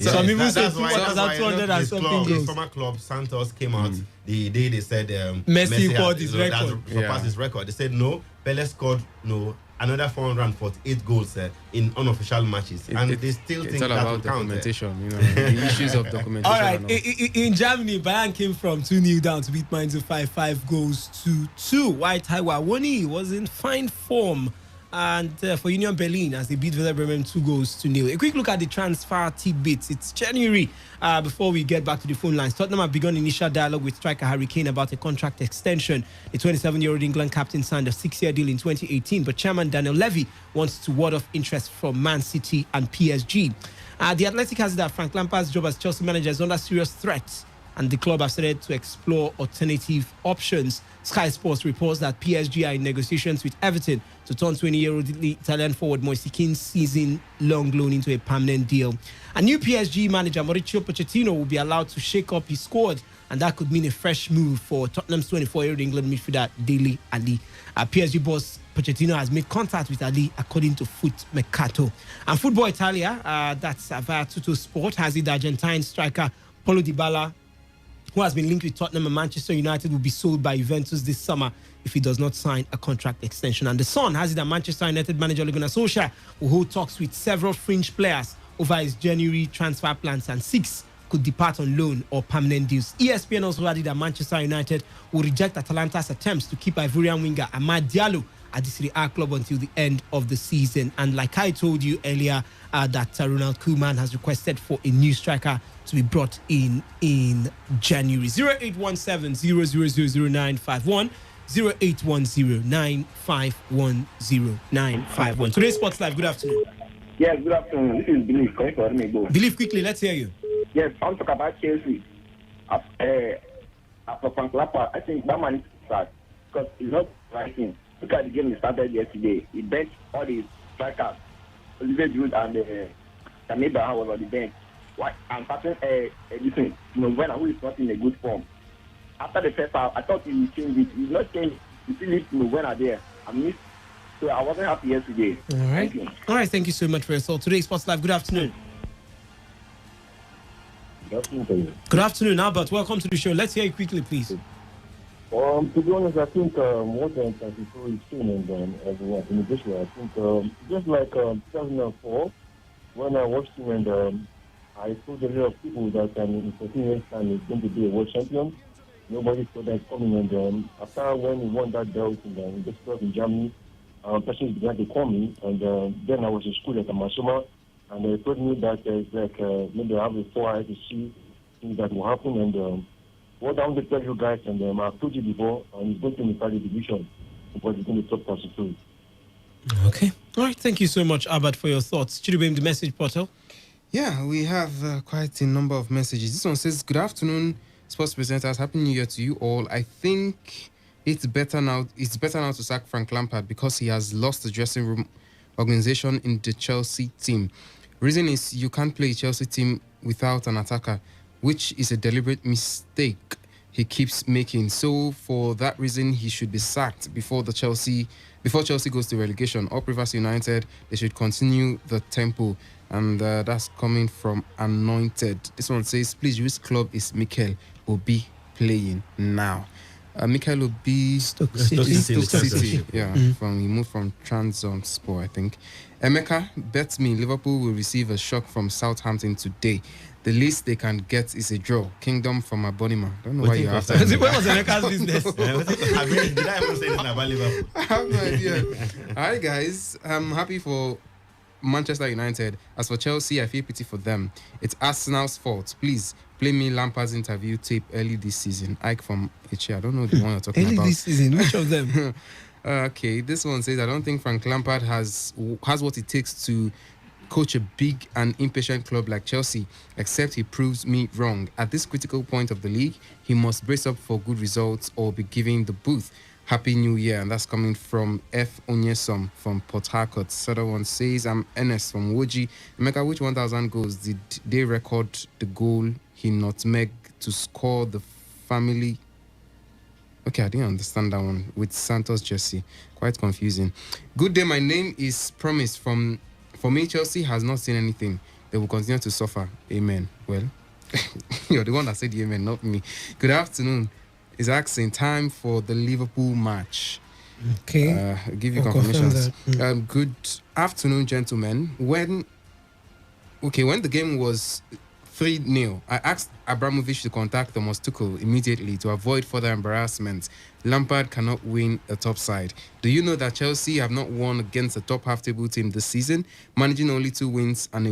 Some people say 200 and something goals. His former club Santos came out the day they said Messi equaled his record. Surpassed his record. They said no. Pele scored another 448 goals in unofficial matches, and they still think all that about will count. Documentation, the issues of documentation. All right, in Germany, Bayern came from 2-0 down to beat Mainz 5 goals to 2. White Taiwan was in fine form, and for Union Berlin as they beat Werder Bremen 2-0. A quick look at the transfer tidbits. It's January. Before we get back to the phone lines, Tottenham have begun initial dialogue with striker Harry Kane about a contract extension. The 27-year-old England captain signed a 6-year deal in 2018, but chairman Daniel Levy wants to ward off interest from Man City and PSG. The Athletic has that Frank Lampard's job as Chelsea manager is under serious threat, and the club have started to explore alternative options. Sky Sports reports that PSG are in negotiations with Everton to turn 20-year-old Italian forward Moise Kean's season-long loan into a permanent deal. A new PSG manager, Mauricio Pochettino, will be allowed to shake up his squad, and that could mean a fresh move for Tottenham's 24-year-old England midfielder Dele Alli. PSG boss Pochettino has made contact with Ali, according to Foot Mercato. And Football Italia, that's via Tutto Sport, has it the Argentine striker Paulo Dybala, who has been linked with Tottenham and Manchester United, will be sold by Juventus this summer if he does not sign a contract extension. And The Sun has it that Manchester United manager Ole Gunnar Solskjaer will hold talks with several fringe players over his January transfer plans, and 6 could depart on loan or permanent deals. ESPN also added that Manchester United will reject Atalanta's attempts to keep Ivorian winger Amad Diallo at the Serie A club until the end of the season. And like I told you earlier, that Ronald Koeman has requested for a new striker to be brought in January. 0817-0000951, 0810-951-0951. Today's Sports Live, good afternoon. Yes, good afternoon. This is Belief. Belief, quickly, let's hear you. Yes, I want to talk about Chelsea. After Frank Lampard, I think that man is sad because he's not writing. Look at the game he started yesterday. He benched all his strikers. Olivier Giroud and Abraham was on the bench. And starting Edison, when who is not in a good form. After the first half, I thought he would change it. He's not changed. He still leaves when are there. So I wasn't happy yesterday. All right. Thank you so much for your thought. Today's Sports Live, good afternoon. Good afternoon, Albert. Welcome to the show. Let's hear you quickly, please. To be honest, I think more than 32 is seen and everyone in addition. I think just like 2004, when I watched him and I told a lot of people that in 14 years' time he's going to be a world champion. Nobody saw that coming, and after when he won that belt in the club in Germany, persons began to call me, and then I was in school at Amasoma, And they told me that it's like maybe I have a 4 eye to see things that will happen. And what I want to tell you guys, and I've told you before, and it's going to be the division because it's going to top possibility. Okay. All right. Thank you so much, Albert, for your thoughts. Chidubem, the message portal. Yeah, we have quite a number of messages. This one says, "Good afternoon, sports presenters. Happy New Year to you all. I think it's better now. It's better now to sack Frank Lampard because he has lost the dressing room organization in the Chelsea team. Reason is you can't play a Chelsea team without an attacker, which is a deliberate mistake he keeps making. So for that reason, he should be sacked before Chelsea goes to relegation. Up Rivers United, they should continue the tempo." And that's coming from Anointed. This one says, "Please, which club is Mikel Obi playing now?" Mikel Obi, Stoke City. Yeah, he moved from Trabzonspor, I think. Emeka, bet me Liverpool will receive a shock from Southampton today. The least they can get is a draw. Kingdom from Abonima. Don't know why you're after. What was Emeka's business? Did I ever say anything about Liverpool? I have no idea. All right, guys. I'm happy for Manchester United. As for Chelsea, I feel pity for them. It's Arsenal's fault. Please play me Lampard's interview tape early this season. Ike from HA. I don't know the one you're talking about. Early this season. Which of them? Okay, this one says, "I don't think Frank Lampard has what it takes to coach a big and impatient club like Chelsea, except he proves me wrong. At this critical point of the league, he must brace up for good results or be giving the booth. Happy New Year." And that's coming from F. Onyesom from Port Harcourt. The other one says, "I'm Ernest from Woji. Emeka, which 1,000 goals did they record the goal he nutmegged to score the family?" Okay, I didn't understand that one. With Santos jersey. Quite confusing. "Good day, my name is Promise from... For me, Chelsea has not seen anything. They will continue to suffer. Amen." Well, you're the one that said amen, not me. "Good afternoon. Is asking time for the Liverpool match." Okay. I'll give you confirmations. Good afternoon, gentlemen. When the game was 3-0, I asked Abramovich to contact Thomas Tuchel immediately to avoid further embarrassment. Lampard cannot win a top side. Do you know that Chelsea have not won against a top half-table team this season, managing only 2 wins and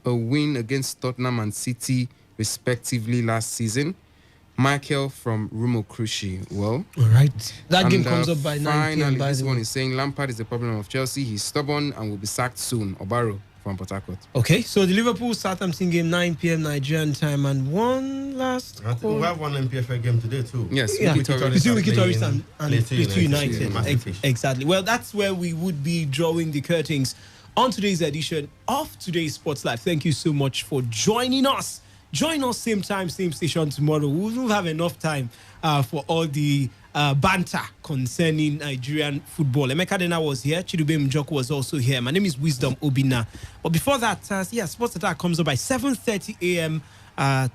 a win against Tottenham and City, respectively, last season? Michael from Rumo Krushi. Well, all right. That game comes up by 9 p.m. Finally, this one is saying Lampard is the problem of Chelsea. He's stubborn and will be sacked soon. Obaro from Port Harcourt. Okay, so the Liverpool-Southampton game, 9 p.m. Nigerian time, and one last call. We have one MPFL game today too. Yes, between Wiki Tourist and Plateau United. Exactly. Well, that's where we would be drawing the curtains on today's edition of Today's Sports Live. Thank you so much for joining us. Join us same time, same station tomorrow. We will have enough time for all the banter concerning Nigerian football. Emeka Dena was here. Chidubem Njoku was also here. My name is Wisdom Obina. But before that, Sports Attack comes up by 7:30 a.m.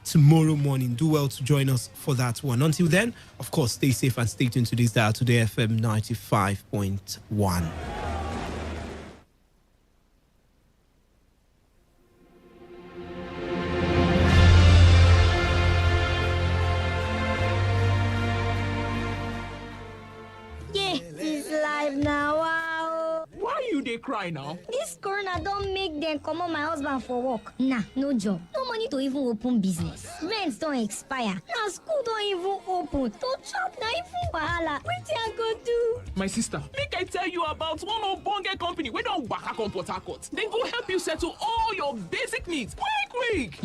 Tomorrow morning. Do well to join us for that one. Until then, of course, stay safe and stay tuned to this dial, Today FM 95.1. Why you cry now? This corona don't make them come on my husband for work. Nah, no job. No money to even open business. Rents don't expire. Now school don't even open. To chop na even wahala. What I go do? My sister, make I tell you about one Obonge company. We don't waka come Port Harcourt. They go help you settle all your basic needs. Quick.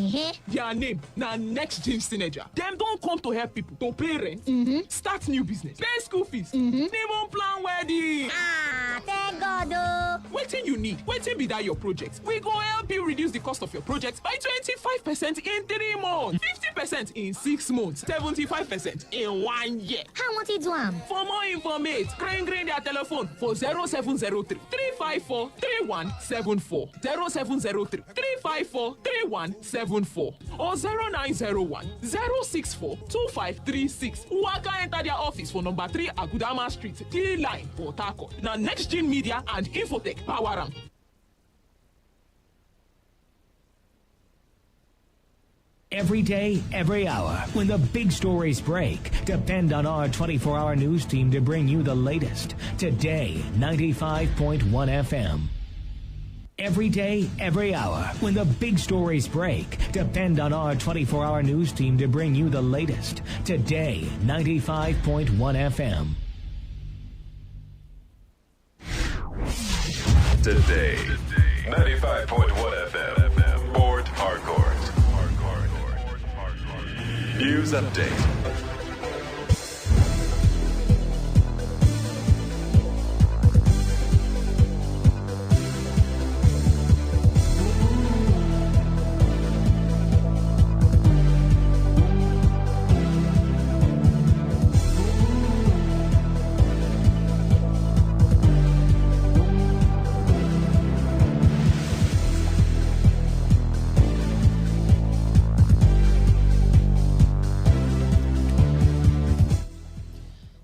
Their name na Next Gen Synergy. Them don't come to help people to pay rent, start new business, pay school fees, even plan wedding. Thank God. Waiting you need. Waiting be that your project. We go help you reduce the cost of your project by 25% in 3 months, 50% in 6 months, 75% in 1 year. How much it do? For more information, ring their telephone for 0703 354 3174, 0703 354 3174, or 0901 064 2536. Waka enter their office for number 3 Agudama Street, T Line, Port Harcourt. Now Next Gen Media and Infotech power am. Every day, every hour, when the big stories break, depend on our 24-hour news team to bring you the latest. Today, 95.1 FM. every day, every hour. When the big stories break, depend on our 24-hour news team to bring you the latest. Today, 95.1 FM. Today, 95.1 FM, Port Harcourt. News update.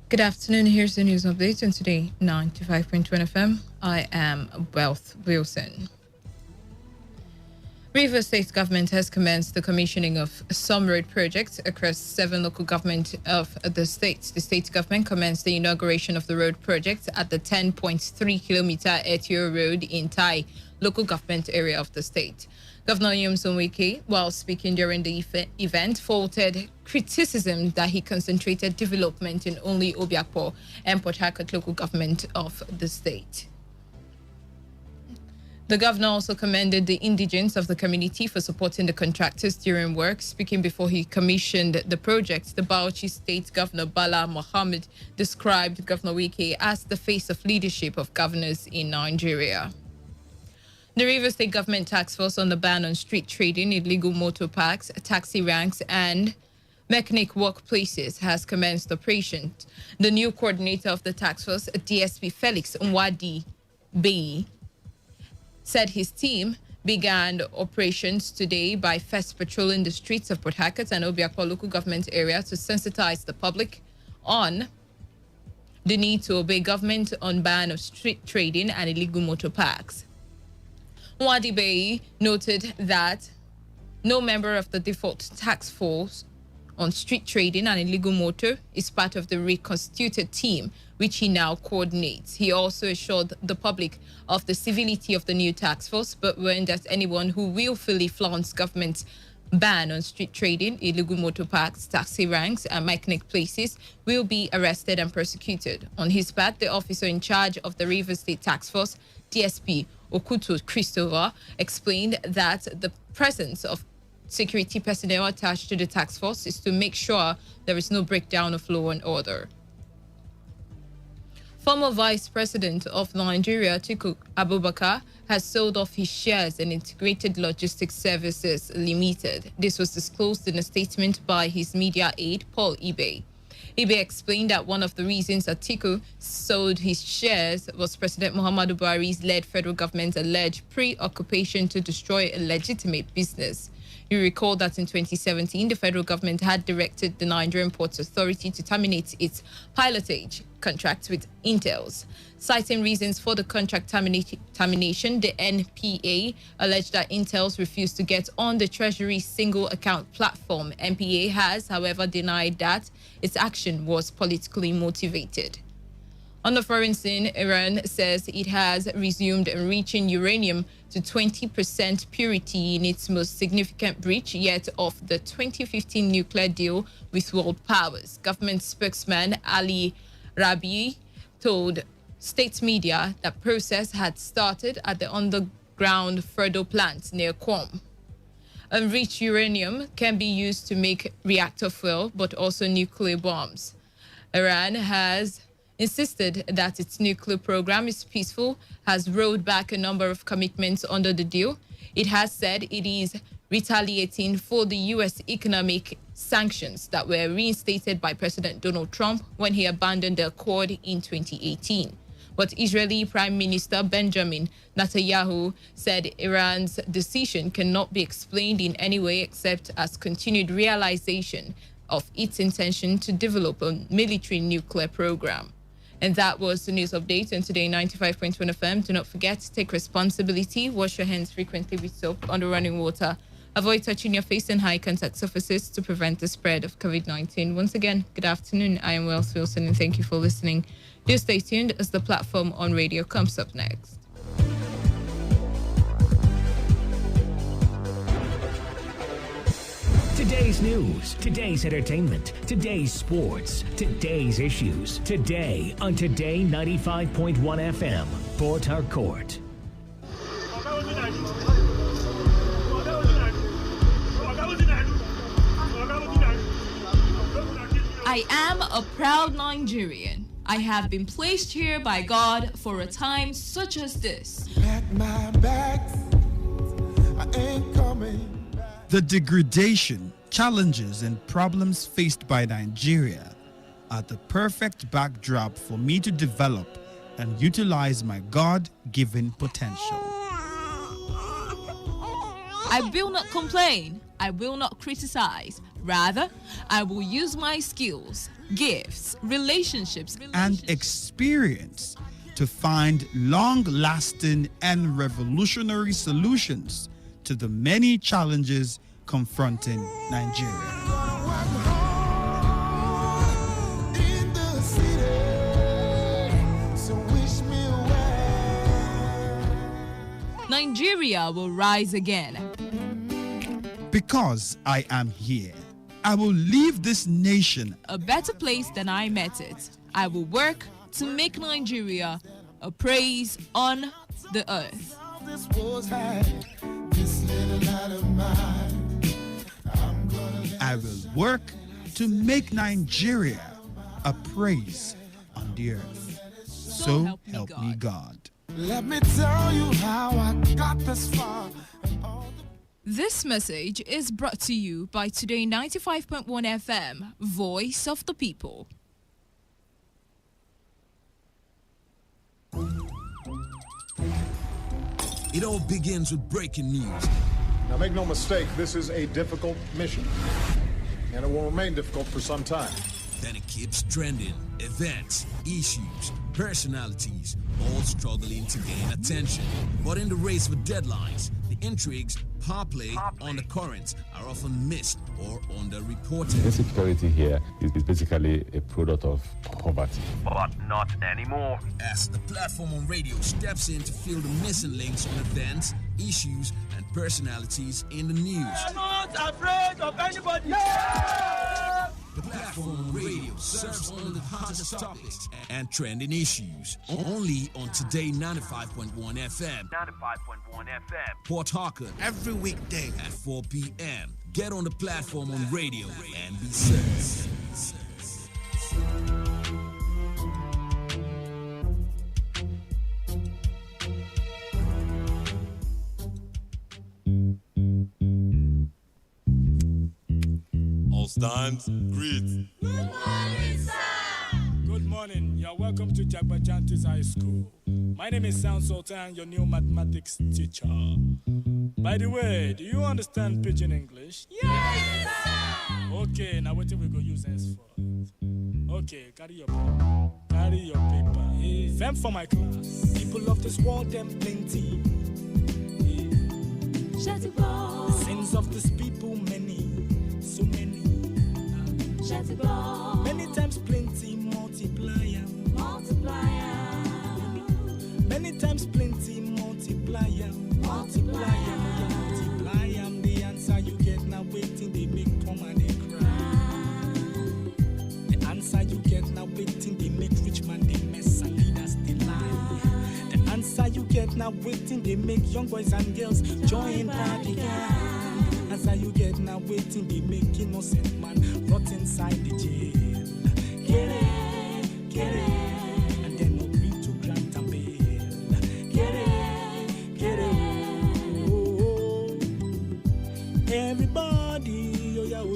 Good afternoon. Here's the news update on today, 95.1 FM. I am Wealth Wilson. Rivers State government has commenced the commissioning of some road projects across 7 local government of the state. The state government commenced the inauguration of the road project at the 10.3-kilometer Etio Road in Tai, local government area of the state. Governor Yomson Wike, while speaking during the event, faulted criticism that he concentrated development in only Obiakpo and Port Harcourt local government of the state. The governor also commended the indigents of the community for supporting the contractors during work. Speaking before he commissioned the project, the Bauchi State Governor Bala Mohammed described Governor Wike as the face of leadership of governors in Nigeria. The Rivers State Government Task Force on the ban on street trading, illegal motor parks, taxi ranks, and mechanic workplaces has commenced operations. The new coordinator of the task force, DSP Felix Nwadi Bey, said his team began operations today by first patrolling the streets of Port Harcourt and Obiakpo local government area to sensitize the public on the need to obey government on ban of street trading and illegal motor parks. Nwadi Bey noted that no member of the default task force on street trading and illegal motor is part of the reconstituted team, which he now coordinates. He also assured the public of the civility of the new task force, but warned that anyone who willfully flaunts government's ban on street trading, illegal motor parks, taxi ranks, and mechanic places will be arrested and prosecuted. On his part, the officer in charge of the Rivers State Task Force, DSP Okutu Christopher, explained that the presence of security personnel attached to the task force is to make sure there is no breakdown of law and order. Former Vice President of Nigeria, Atiku Abubakar, has sold off his shares in Integrated Logistics Services Limited. This was disclosed in a statement by his media aide, Paul Ibe. Ibe explained that one of the reasons Atiku sold his shares was President Muhammadu Buhari's led federal government's alleged preoccupation to destroy a legitimate business. You recall that in 2017, the federal government had directed the Nigerian Ports Authority to terminate its pilotage contract with Intels. Citing reasons for the contract termination, the NPA alleged that Intels refused to get on the Treasury single account platform. NPA has, however, denied that its action was politically motivated. On the foreign scene, Iran says it has resumed enriching uranium to 20% purity in its most significant breach yet of the 2015 nuclear deal with world powers. Government spokesman Ali Rabi told state media that process had started at the underground Ferdo plant near Qom. Enriched uranium can be used to make reactor fuel, but also nuclear bombs. Iran has insisted that its nuclear program is peaceful, has rolled back a number of commitments under the deal. It has said it is retaliating for the U.S. economic sanctions that were reinstated by President Donald Trump when he abandoned the accord in 2018. But Israeli Prime Minister Benjamin Netanyahu said Iran's decision cannot be explained in any way except as continued realization of its intention to develop a military nuclear program. And that was the news update on Today 95.1 FM. Do not forget to take responsibility, wash your hands frequently with soap under running water. Avoid touching your face and high contact surfaces to prevent the spread of COVID-19. Once again, good afternoon. I am Wells Wilson and thank you for listening. Do stay tuned as the platform on radio comes up next. Today's news, today's entertainment, today's sports, today's issues. Today on Today 95.1 FM, Port Harcourt. I am a proud Nigerian. I have been placed here by God for a time such as this. At my back, I ain't coming back. The degradation, challenges, and problems faced by Nigeria are the perfect backdrop for me to develop and utilize my God-given potential. I will not complain. I will not criticize. Rather, I will use my skills, gifts, relationships, and experience to find long-lasting and revolutionary solutions to the many challenges confronting Nigeria. Nigeria will rise again. Because I am here, I will leave this nation a better place than I met it. I will work to make Nigeria a praise on the earth. I will work to make Nigeria a praise on the earth. So help me God. Let me tell you how I got this far. This message is brought to you by Today 95.1 FM, Voice of the People. It all begins with breaking news. Now make no mistake, this is a difficult mission, and it will remain difficult for some time. Then it keeps trending. Events, issues, personalities, all struggling to gain attention. But in the race for deadlines, the intrigues, power play, undercurrents are often missed or underreported. Insecurity here is basically a product of poverty. But not anymore. As the platform on radio steps in to fill the missing links on events, issues, and personalities in the news. I'm not afraid of anybody. The platform on radio serves only the hottest topics and trending issues. Only on Today 95.1 FM. 95.1 FM. Port Harcourt. Every weekday at 4 p.m. Get on the platform on radio and be served. All stands, greet. Good morning, sir. Good morning. You're welcome to Jagbajantis High School. My name is Sound Sultan, your new mathematics teacher. By the way, do you understand Pidgin English? Yes, sir. Okay, now what we go use henceforth? Okay, carry your pen. Carry your paper. Them for my class. People of this world, them plenty. The sins of this people, many. So many. Many times plenty, multiplier. Many times plenty, multiplier. Multiply am the answer you get now waiting they make poor man they cry. The answer you get now waiting they make rich man they mess and leaders they lie. The answer you get now waiting they make young boys and girls join party gang. Answer you get now waiting they make innocent man rot inside the jail. Get it, and then agree to grant and bail. Get it. Everybody,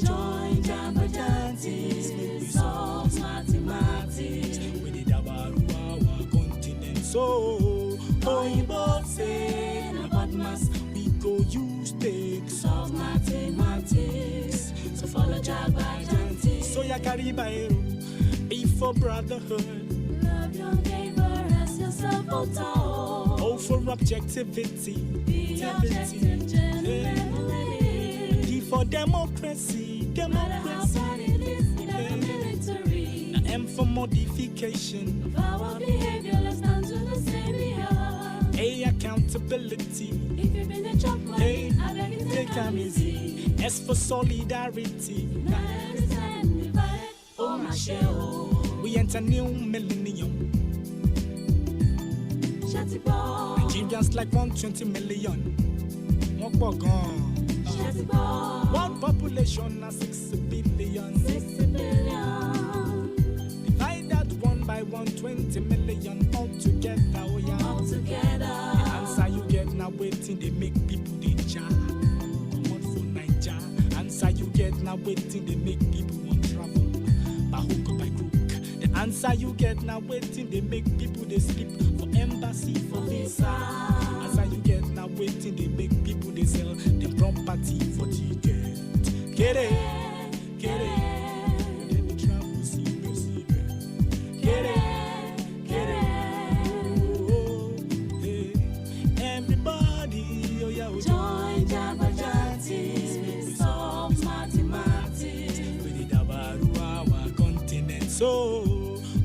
join Jagbajantis, make we solve mathematics. We did our continent, so Oyinbo say na bad maths we go use take solve mathematics. So follow Jagbajantis. So ya carry Baero, be for brotherhood. Love your neighbor as yourself, oh for objectivity. Be objective, gentlemen. For democracy. M for modification of our behavior, let's stand to the same behalf. Hey, accountability. If you've been a chop money, I beg you take time easy. S for solidarity. Now understand, divide, oh my share, oh. We enter new millennium. Shut ball. Nigerians like 120 million. Shut ball. World population is 6 billion. 6 billion. Divide that 1 by 120 million all together. Oh yeah. All together. The answer you get now waiting they make people they jar. Come on for Niger. Answer you get now waiting they make people want travel. By hook or by crook. The answer you get now waiting they make people they sleep for embassy for visa. Answer you get now waiting they make people they sell them property for ticket. Get it, get it. Then they travel see. Get it, get it. Oh, hey. Everybody, oh yeah, oh, Join Jabberjantis, solve mathematics. with the Dabaru our continent. So,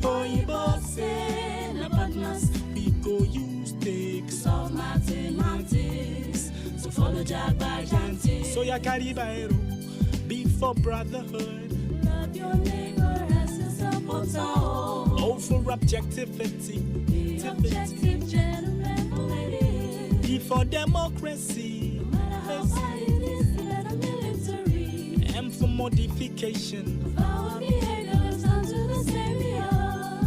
Oh, you both say, no partners, we go use takes. solve mathematics. So follow Jabberjantis. So ya carry by be for brotherhood. Love your neighbor as yourself. Oh, for objectivity. Be objective, gentlemen, ladies. Be for democracy. No matter how hard it is, let a military. M for modification. Of our behaviors unto the savior.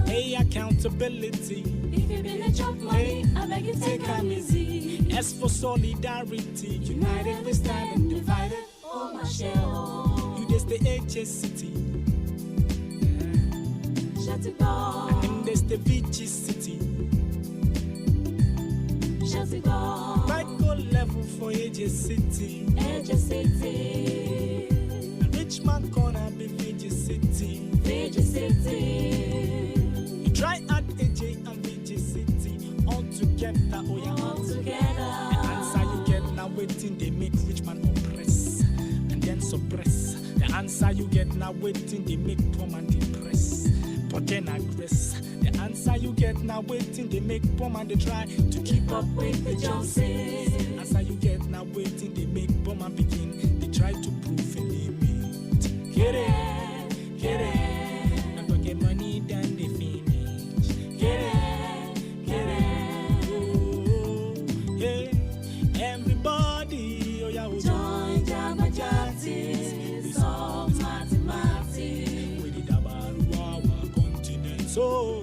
A, accountability. If you've been a chop money, I beg you take time easy. S for solidarity. United we stand and divided, oh my share, oh. You just the HSCity. Shut it down. And there's the VG City. Shut it down. Micro level for HSCity. Edge City. Richmond corner be VG City. Edge City. You try at AJ and VG City all together. Oh yeah. All together. The answer you get now waiting they make Richmond oppress and then suppress. The answer you get now waiting they make poor man depress. But then aggress. The answer you get now waiting they make poor man they try to keep up with the Joneses. Answer you get now waiting they make poor man begin. They try to prove a limit. Get it, get it. Not to get money then they finish. Get it, get it. Oh, yeah. Everybody, oh yeah, oh, Join Jabberjantis, solve mathematics. with the Dabaru our continent. So,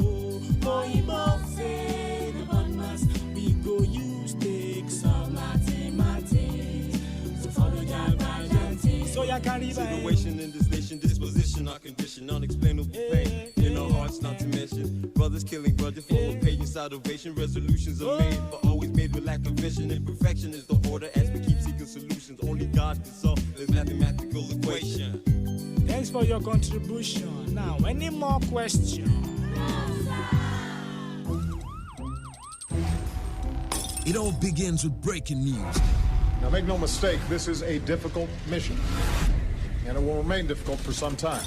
Oh, you both say, no partners, we go use takes. solve mathematics. So follow Jabberjantis. So ya carry by. Situation in this nation, disposition, our condition, unexplainable pain in our hearts, not to mention brothers killing brothers for opinion, salvation. Resolutions are made, but always made with lack of vision. Imperfection is the order as we keep seeking solutions. Only God can solve this mathematical equation. Thanks for your contribution. Now, any more questions? It all begins with breaking news. Now, make no mistake, this is a difficult mission, and it will remain difficult for some time.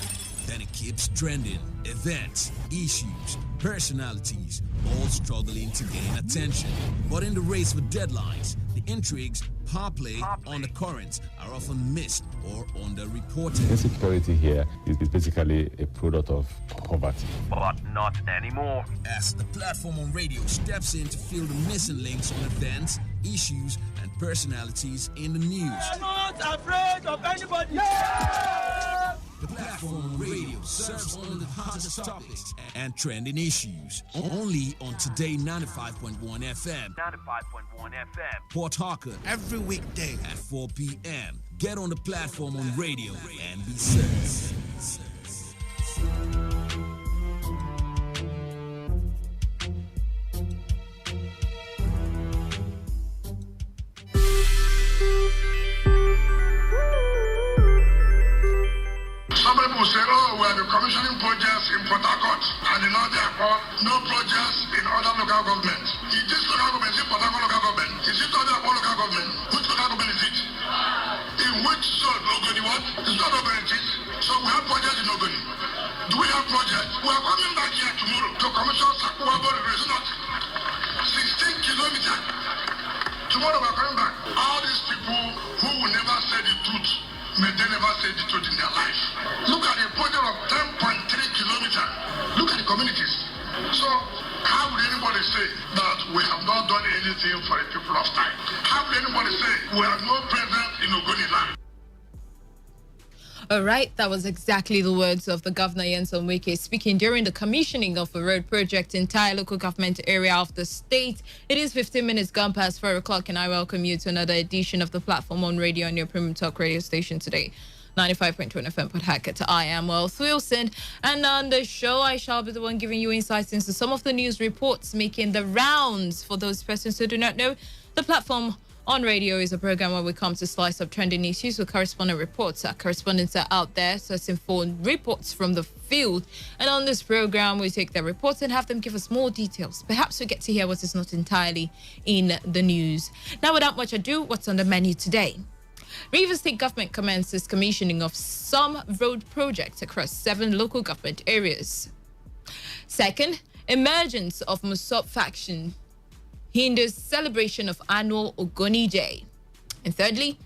Then it keeps trending. Events, issues, personalities, all struggling to gain attention. But in the race for deadlines, the intrigues, power play, undercurrents are often missed or underreported. Insecurity here is basically a product of poverty. But not anymore. As the platform on radio steps in to fill the missing links on events, issues, and personalities in the news. I'm not afraid of anybody. The platform on radio serves only the hottest topics and trending issues. Only on Today 95.1 FM. 95.1 FM. Port Harcourt every weekday at 4 p.m. Get on the platform on radio and be served. Some people say, oh, we are commissioning projects in Port Harcourt, and in other airport, no projects in other local governments. Is this local government, is it Port Harcourt local government? Is it other local government? Which local government is it? In which zone? Ogoni what? It's not Ogoni it is. So we have projects in Ogoni. Do we have projects? We are coming back here tomorrow to commission Sakuwa Border, is not? 16 kilometers. Tomorrow we're coming back. All these people who will never say the truth, may they never say the truth in their life. Look at the project of 10.3 kilometers. Look at the communities. So how will anybody say that we have not done anything for the people of time? How will anybody say we have no presence in Ogoni land? All right, that was exactly the words of the Governor Nyesom Wike speaking during the commissioning of a road project in entire local government area of the state. It is 15 minutes gone past 4 o'clock, and I welcome you to another edition of the Platform on Radio on your Premium Talk radio station today. 95.1 FM Port Harcourt. I am Wealth Wilson, and on the show I shall be the one giving you insights into some of the news reports making the rounds. For those persons who do not know, the Platform on Radio is a program where we come to slice up trending issues with correspondent reports. Our correspondents are out there sourcing for reports from the field, and on this program we take their reports and have them give us more details. Perhaps we get to hear what is not entirely in the news. Now, without much ado, what's on the menu today? Rivers State Government commences commissioning of some road projects across 7 local government areas. Second, emergence of Musop faction hinders celebration of annual Ogoni Day. And thirdly,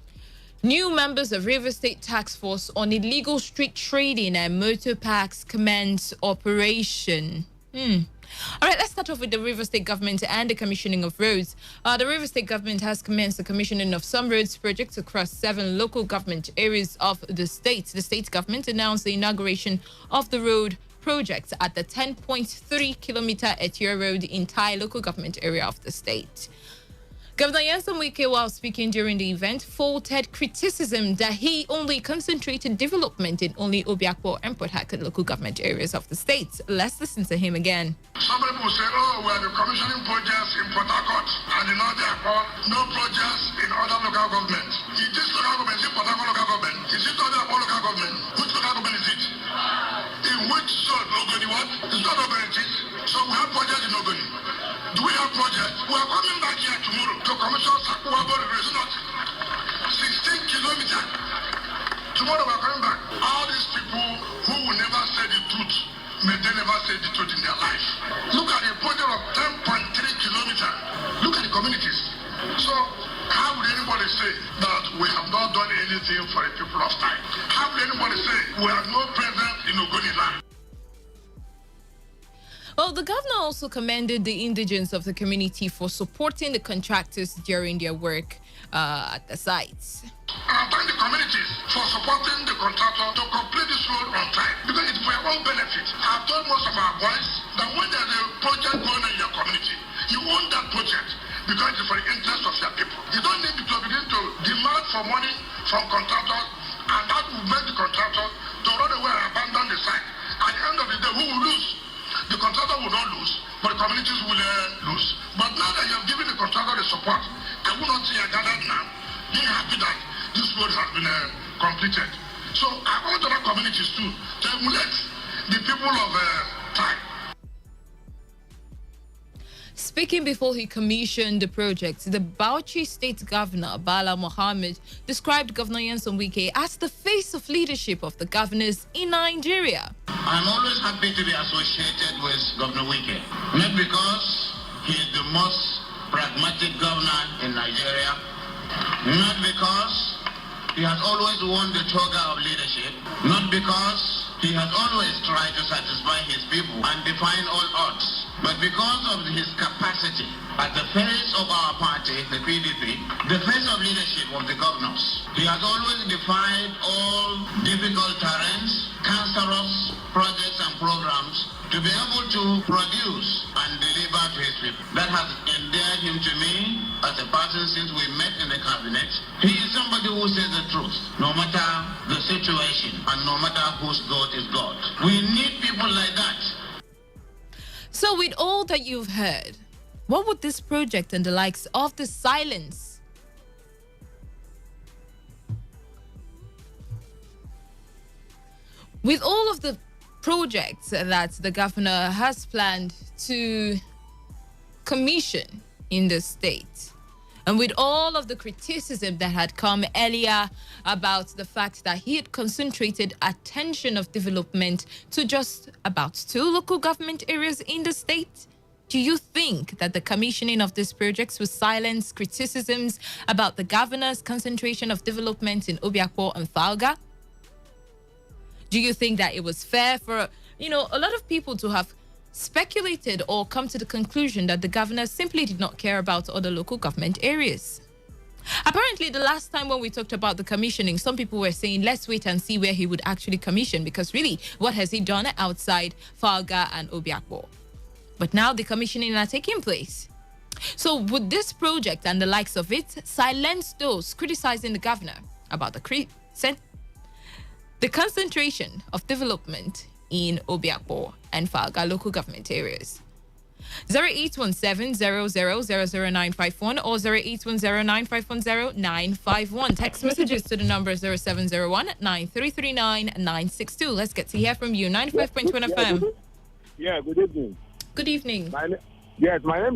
new members of Rivers State Task Force on illegal street trading and motor parks commence operation. All right, let's start off with the Rivers State Government and the commissioning of roads. The Rivers State Government has commenced the commissioning of some roads projects across 7 local government areas of the state. The state government announced the inauguration of the road project at the 10.3-kilometer Etier Road in entire local government area of the state. Governor Nyesom Wike, while speaking during the event, faulted criticism that he only concentrated development in only Obiakpo and Port Harcourt local government areas of the state. Let's listen to him again. Some people say, oh, we are commissioning projects in Port Harcourt and in other airport, no projects in other local governments. Is this local government in Port Harcourt local government? Is it other local government? Which local government is it? In which zone? Ogoni what? It's not Ogoni it is. So we have projects in Ogoni. Do we have projects? We are coming back here tomorrow to commission Sakuwa Border. It's not 16 kilometers. Tomorrow we are coming back. All these people who will never say the truth, may they never say the truth in their life. Look at the project of 10.3 kilometers. Look at the communities. So how will anybody say that we have not done anything for the people of time? How will anybody say we have no presence in Ogoni land? Well, the governor also commended the indigents of the community for supporting the contractors during their work at the sites. I thank the communities for supporting the contractor to complete this road on time because it's for your own benefit. I've told most of our boys that when there's a project going on in your community, you want that project because it's for the interest of your people. You don't need to begin to demand for money from contractors, and that will make the contractor to run away and abandon the site. At the end of the day, who will lose? The contractor will not lose, but the communities will lose. But now that you have given the contractor the support, I will not see a gathered now, being happy that this road has been completed. So I want other communities too to emulate the people of time. Speaking before he commissioned the project, the Bauchi State Governor, Bala Mohammed, described Governor Nyesom Wike as the face of leadership of the governors in Nigeria. I'm always happy to be associated with Governor Wike, not because he is the most pragmatic governor in Nigeria, not because he has always won the toga of leadership, not because he has always tried to satisfy his people and define all odds, but because of his capacity as the face of our party, the PDP, the face of leadership of the governors. He has always defied all difficult terrains, cancerous projects and programs to be able to produce and deliver to his people. That has endeared him to me as a person since we met in the cabinet. He is somebody who says the truth, no matter the situation and no matter whose God is God. We need people like that. So with all that you've heard, what would this project and the likes of the silence with all of the projects that the governor has planned to commission in the state, and with all of the criticism that had come earlier about the fact that he had concentrated attention of development to just about 2 local government areas in the state, Do you think that the commissioning of these projects will silence criticisms about the governor's concentration of development in Obiakpo and Falga? Do you think that it was fair for, a lot of people to have speculated or come to the conclusion that the governor simply did not care about other local government areas? Apparently, the last time when we talked about the commissioning, some people were saying, let's wait and see where he would actually commission, because really, what has he done outside Falga and Obiakpo? But now the commissioning are taking place. So would this project and the likes of it silence those criticizing the governor about the concentration of development in Obiakpo and Falga local government areas? 0817-0000951 or 0810-951-0951. Text messages to the number 0701-9339-962. Let's get to hear from you. 95.1 FM. Yeah, good evening. Good evening. My name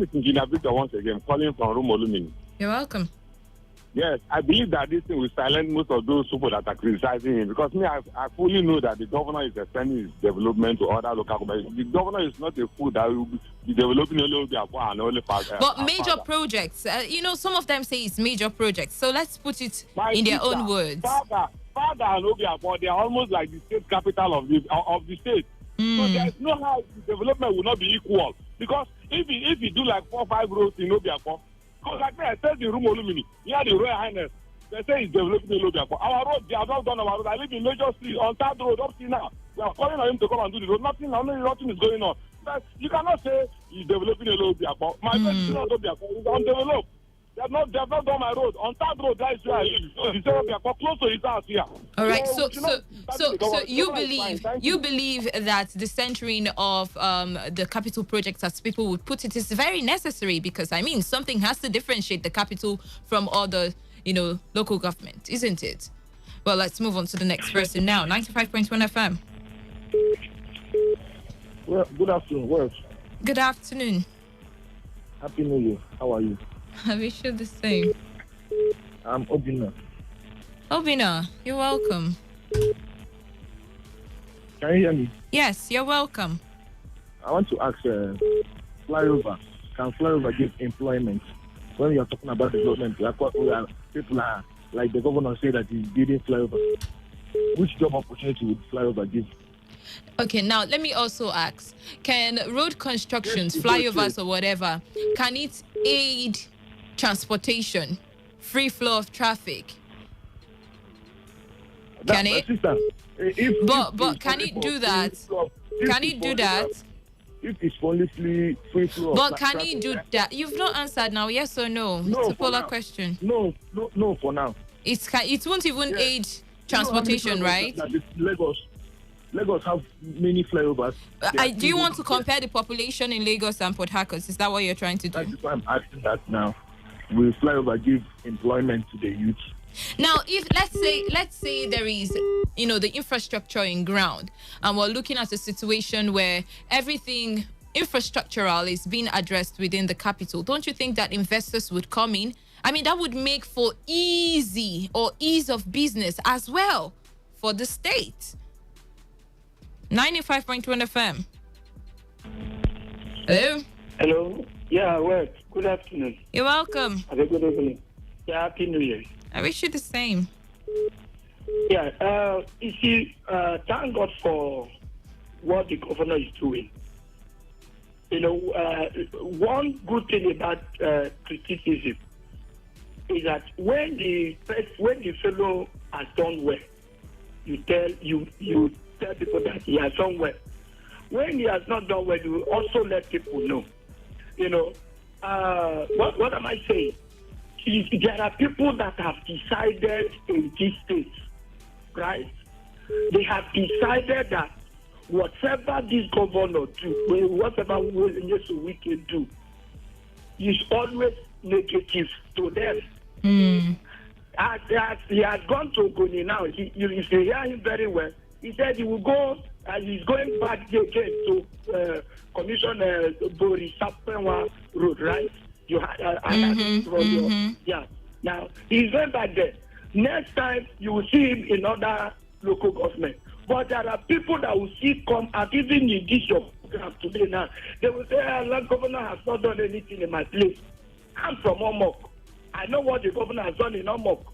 is Engineer Victor once again, calling from Rumolumini. You're welcome. Yes, I believe that this thing will silence most of those people that are criticizing him, because I fully know that the governor is extending his development to other local governments. The governor is not a fool that will be developing only Obiakpo and only but major projects, some of them say it's major projects. So let's put it in their own words. Falga and Obiakpo, they are almost like the state capital of the state. So there's no how the development will not be equal. Because if you do like 4 or 5 roads in Obiakpo, because like I said in Rumolumini, here the Royal Highness, they say it's developing in Obiakpo. Our road, they have not done our road. I live in Major Street, on Third Road, up to now. We are calling on him to come and do the road. Nothing is going on. But you cannot say he's developing in Obiakpo. My friend is not Obiakpo, it's undeveloped. They have not done my road. On Third Road, that is where I live. So he said Obiakpo, close to his house here. All right. So you believe that the centering of the capital projects, as people would put it, is very necessary, because something has to differentiate the capital from other local government, isn't it? Well, let's move on to the next person now. 95.1 FM. Well, good afternoon. Well, good afternoon. Happy New Year. How are you? I wish you the same. I'm Obina. Obina, you're welcome. Can you hear me? Yes, you're welcome. I want to ask flyover. Can flyover give employment? When you're talking about development, people are like the governor say that he's building flyover. Which job opportunity would flyover give? Okay, now let me also ask, can road constructions, flyovers or whatever, can it aid transportation, free flow of traffic? Can it? But can it do that? Can it do that? If it's only free flow. But can it do that? You've not answered now, yes or no? It's a polar question. No, for now. It won't even aid transportation, right? Lagos have many flyovers. Do you want to compare the population in Lagos and Port Harcourt? Is that what you're trying to do? That's why I'm asking that now. Will flyover give employment to the youth? Now, if let's say there is, the infrastructure in ground, and we're looking at a situation where everything infrastructural is being addressed within the capital, don't you think that investors would come in? That would make for ease of business as well for the state. 95.1 FM. Hello? Hello. Yeah, well, good afternoon. You're welcome. Have a good evening. Yeah, Happy New Year. I wish you the same. Yeah, you see, thank God for what the governor is doing. One good thing about criticism is that when the fellow has done well, you tell people that he has done well. When he has not done well, you also let people know. What am I saying? There are people that have decided in this state, right? They have decided that whatever this governor do, whatever we can do, is always negative to them. As he has gone to Ogoni now, if you hear him very well, he said he will go, and he's going back again to commission Boris Sapenwa Road, right? You had yeah. Now he's going back there. Next time you will see him in other local government. But there are people that will see come and even in this your program today now, they will say, land governor has not done anything in my place. I'm from Omok. I know what the governor has done in Omok.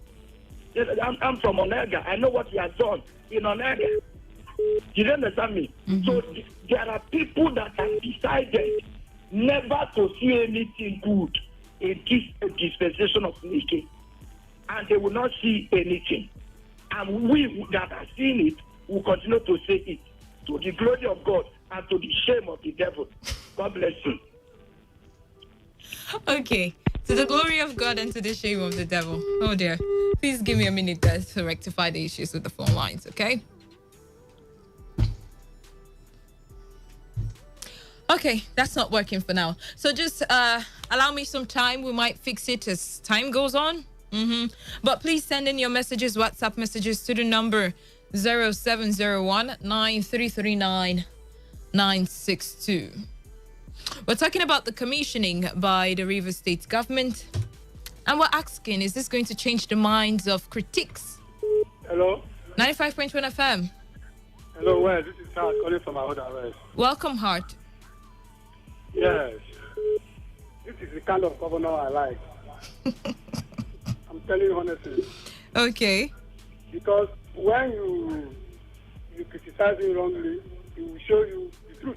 I'm from Onega. I know what he has done in Onega. You understand me? Mm-hmm. So there are people that have decided never to see anything good in this dispensation of Nike. And they will not see anything. And we that are seeing it will continue to say it to the glory of God and to the shame of the devil. God bless you. Okay. To the glory of God and to the shame of the devil. Oh dear. Please give me a minute guys, to rectify the issues with the phone lines, okay? Okay, that's not working for now. So just allow me some time. We might fix it as time goes on. But please send in your messages, WhatsApp messages to the number 0701 9339 962. We're talking about the commissioning by the Rivers State government. And we're asking, is this going to change the minds of critics? Hello? 95.1 FM. Hello, well, this is Hart calling from Ahoda. Welcome, Hart. Yes. This is the kind of governor I like. I'm telling you honestly. Okay. Because when you criticize him wrongly, he will show you the truth.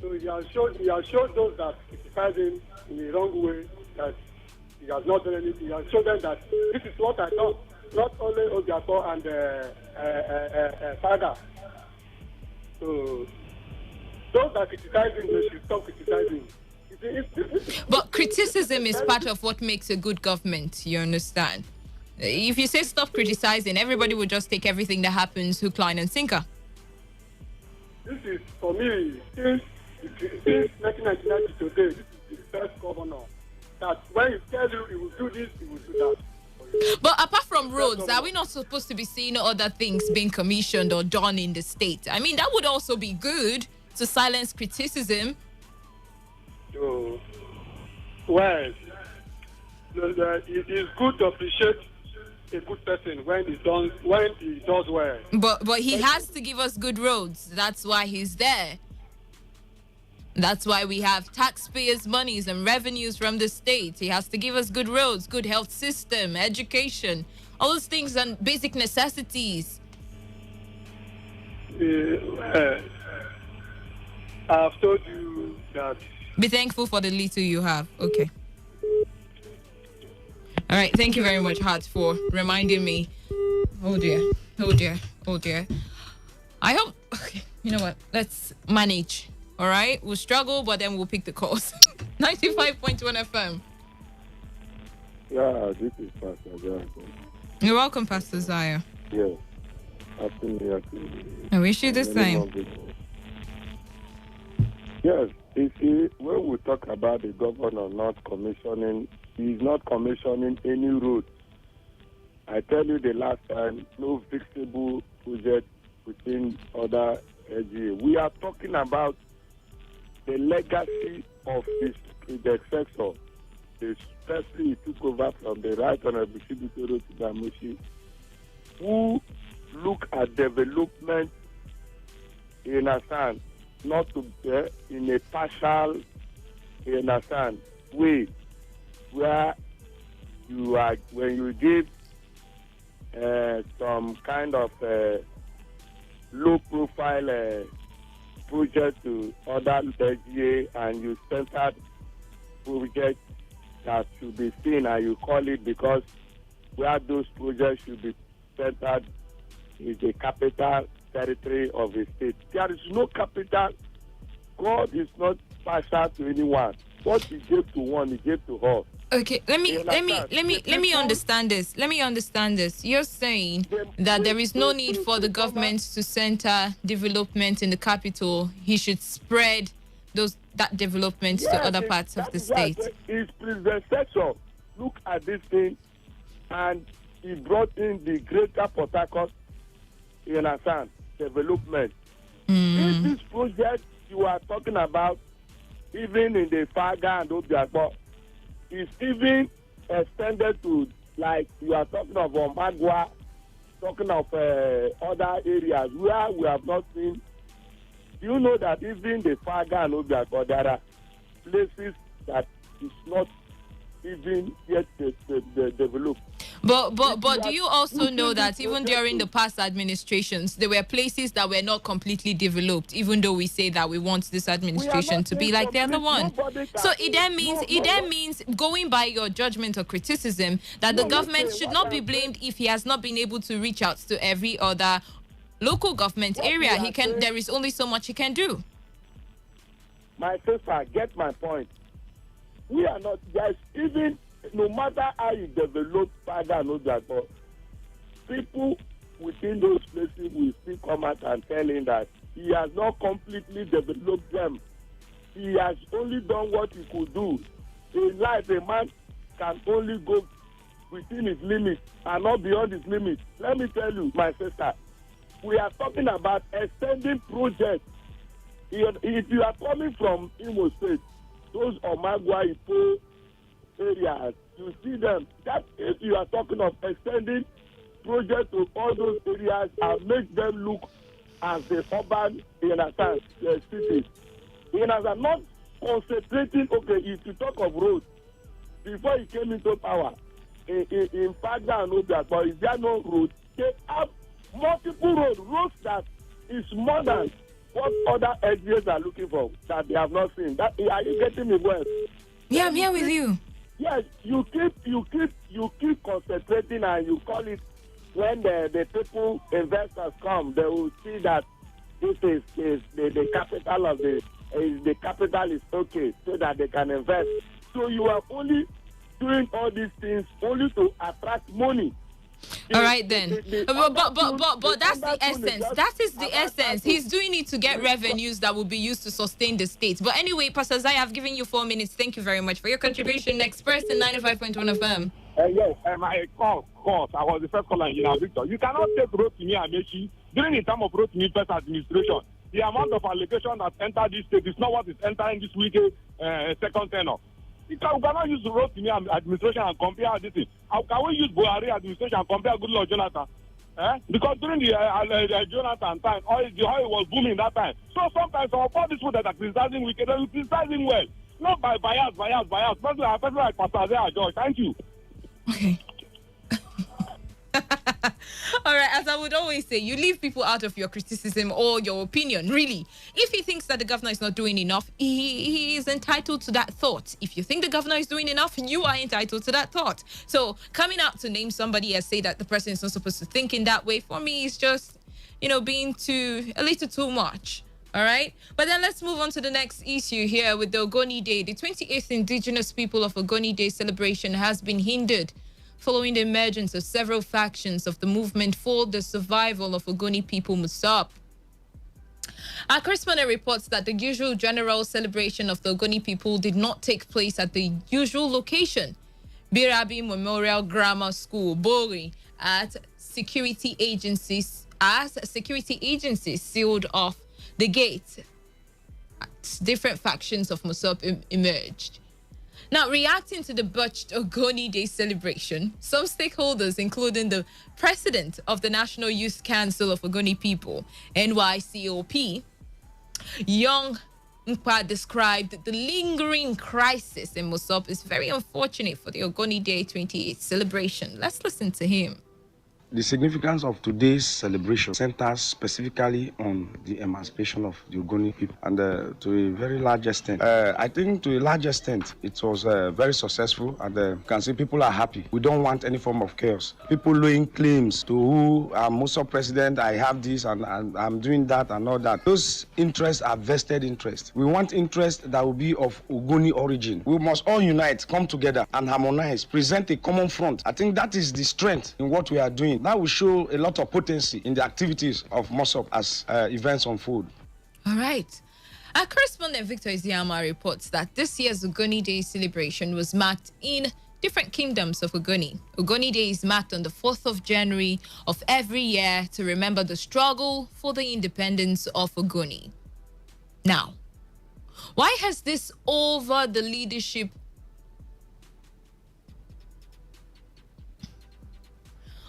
So he has showed those that criticize him in the wrong way that he has not done anything. He has shown them that this is what I done. Not only Obiako and Saga. So those that criticize him, they should stop criticizing. But criticism is part of what makes a good government, you understand? If you say stop criticizing, everybody will just take everything that happens hook, line, and sinker. This is, for me, since 1999 to today, this is the first governor that when he tells you he will do this, he will do that. But apart from roads, are we not supposed to be seeing other things being commissioned or done in the state? I mean, that would also be good to silence criticism. So, well, it is good to appreciate a good person when he does well. But he has to give us good roads. That's why he's there. That's why we have taxpayers' monies and revenues from the state. He has to give us good roads, good health system, education, all those things and basic necessities. I've told you that. Be thankful for the little you have. Okay. All right. Thank you very much, Hart, for reminding me. Oh dear. Oh dear. Oh dear. I hope. Okay. You know what? Let's manage. All right. We'll struggle, but then we'll pick the calls. 95.1 FM. Yeah, this is Pastor Zaya. You're welcome, Pastor Zaya. Yes. Happy New Year to you. I wish you the same. Yes. You see, when we talk about the governor not commissioning, he's not commissioning any road. I tell you the last time, no fixable project within other LGA. We are talking about the legacy of this predecessor, especially he took over from the Right Honorable Shibutoro Tidamushi, who look at development in a sense, not to in a partial, in a sense, way, where you are, when you give some kind of low-profile project to other LGA and you centered projects that should be seen and you call it because where those projects should be centered is the capital territory of the state. There is no capital. God is not partial to anyone. What he gave to one, he gave to all. Okay, let me understand this. Let me understand this. You're saying that there is no need for the government to center development in the capital. He should spread that development to other parts of the state. His predecessor look at this thing and he brought in the greater Port Harcourt, you understand, development. This project you are talking about, even in the Faga and Obiakpo, is even extended to, like you are talking of Omagua, talking of other areas where we have not seen Do you know that even the Faga and Obiako, there are places that is not even yet developed? But do you also know that even during the past administrations, there were places that were not completely developed, even though we say that we want this administration to be like the other one. So it then means going by your judgment or criticism that the government should not be blamed if he has not been able to reach out to every other local government area. There is only so much he can do. My sister, get my point. We are not, there's even, no matter how you develop Faga and Obiako, people within those places will still come out and tell him that he has not completely developed them. He has only done what he could do. In life, a man can only go within his limits and not beyond his limits. Let me tell you, my sister, we are talking about extending projects. If you are coming from Imo State, those Omagua, Ipo areas, you see them. That if you are talking of extending projects to all those areas and make them look as the urban cities. Not concentrating, okay, if you talk of roads, before he came into power, in Faga and Obiako, is there no road? They have multiple roads that is more than what other areas are looking for that they have not seen. Are you getting me well? Yeah, I'm here with you. Yes, you keep concentrating and you call it when the people investors come, they will see that this is the capital of the capital is okay, so that they can invest. So you are only doing all these things only to attract money. All right then, but that's the essence. That is the essence. He's doing it to get revenues that will be used to sustain the state. But anyway, Pastor Zai, I've given you 4 minutes. Thank you very much for your contribution. Next person, 95.1 FM. Yes, my call. I was the first caller in Victor. You cannot take Rotimi Amechi during the time of Rotimi first administration. The amount of allocation that entered this state is not what is entering this week second tenor. We cannot use the Rotimi administration and compare this thing. How can we use Buhari administration and compare Goodluck Jonathan? Because during the Jonathan time, the oil was booming that time. So sometimes all these people that are criticizing wicked, they will criticize him well. Not by bias. Person like Pastor Zia George. Thank you. Okay. All right, as I would always say, you leave people out of your criticism or your opinion, really. If he thinks that the governor is not doing enough, he is entitled to that thought. If you think the governor is doing enough, you are entitled to that thought. So coming out to name somebody and say that the person is not supposed to think in that way, for me, is just, being a little too much. All right. But then let's move on to the next issue here with the Ogoni Day. The 28th Indigenous People of Ogoni Day celebration has been hindered following the emergence of several factions of the movement for the survival of Ogoni people Musab. Our correspondent reports that the usual general celebration of the Ogoni people did not take place at the usual location, Birabi Memorial Grammar School, Bori, as security agencies sealed off the gate. Different factions of Musab emerged. Now, reacting to the botched Ogoni Day celebration, some stakeholders, including the president of the National Youth Council of Ogoni People, NYCOP, Young Nkpa, described the lingering crisis in Musab is very unfortunate for the Ogoni Day 28th celebration. Let's listen to him. The significance of today's celebration centers specifically on the emancipation of the Ogoni people, and to a very large extent, I think to a large extent, it was very successful, and you can see people are happy. We don't want any form of chaos. People laying claims to who I'm also president, I have this, and I'm doing that and all that. Those interests are vested interests. We want interests that will be of Ogoni origin. We must all unite, come together, and harmonize, present a common front. I think that is the strength in what we are doing. That will show a lot of potency in the activities of MOSOP as events unfold. All right. Our correspondent Victor Iziama reports that this year's Ogoni Day celebration was marked in different kingdoms of Ogoni. Ogoni Day is marked on the 4th of January of every year to remember the struggle for the independence of Ogoni. Now, why has this over the leadership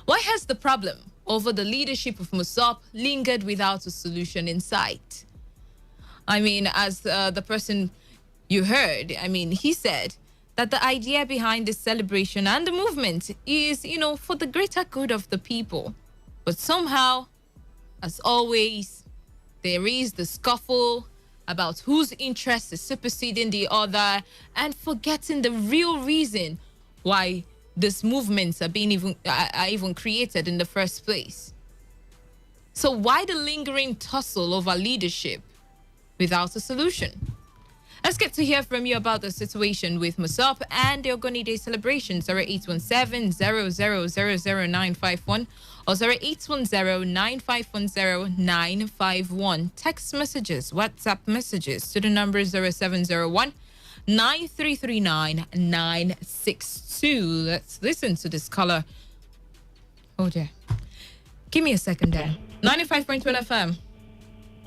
Why has the problem over the leadership of Musab lingered without a solution in sight? I mean, as the person you heard, I mean, he said that the idea behind this celebration and the movement is, for the greater good of the people. But somehow, as always, there is the scuffle about whose interest is superseding the other and forgetting the real reason why these movements are even created in the first place. So why the lingering tussle over leadership without a solution? Let's get to hear from you about the situation with Musab and the Ogoni Day celebration. 0817-00000951 or 0810-9510-951. Text messages, WhatsApp messages to the number 0701 9339962. Let's listen to this caller. Oh dear. Give me a second there. 95.1 FM.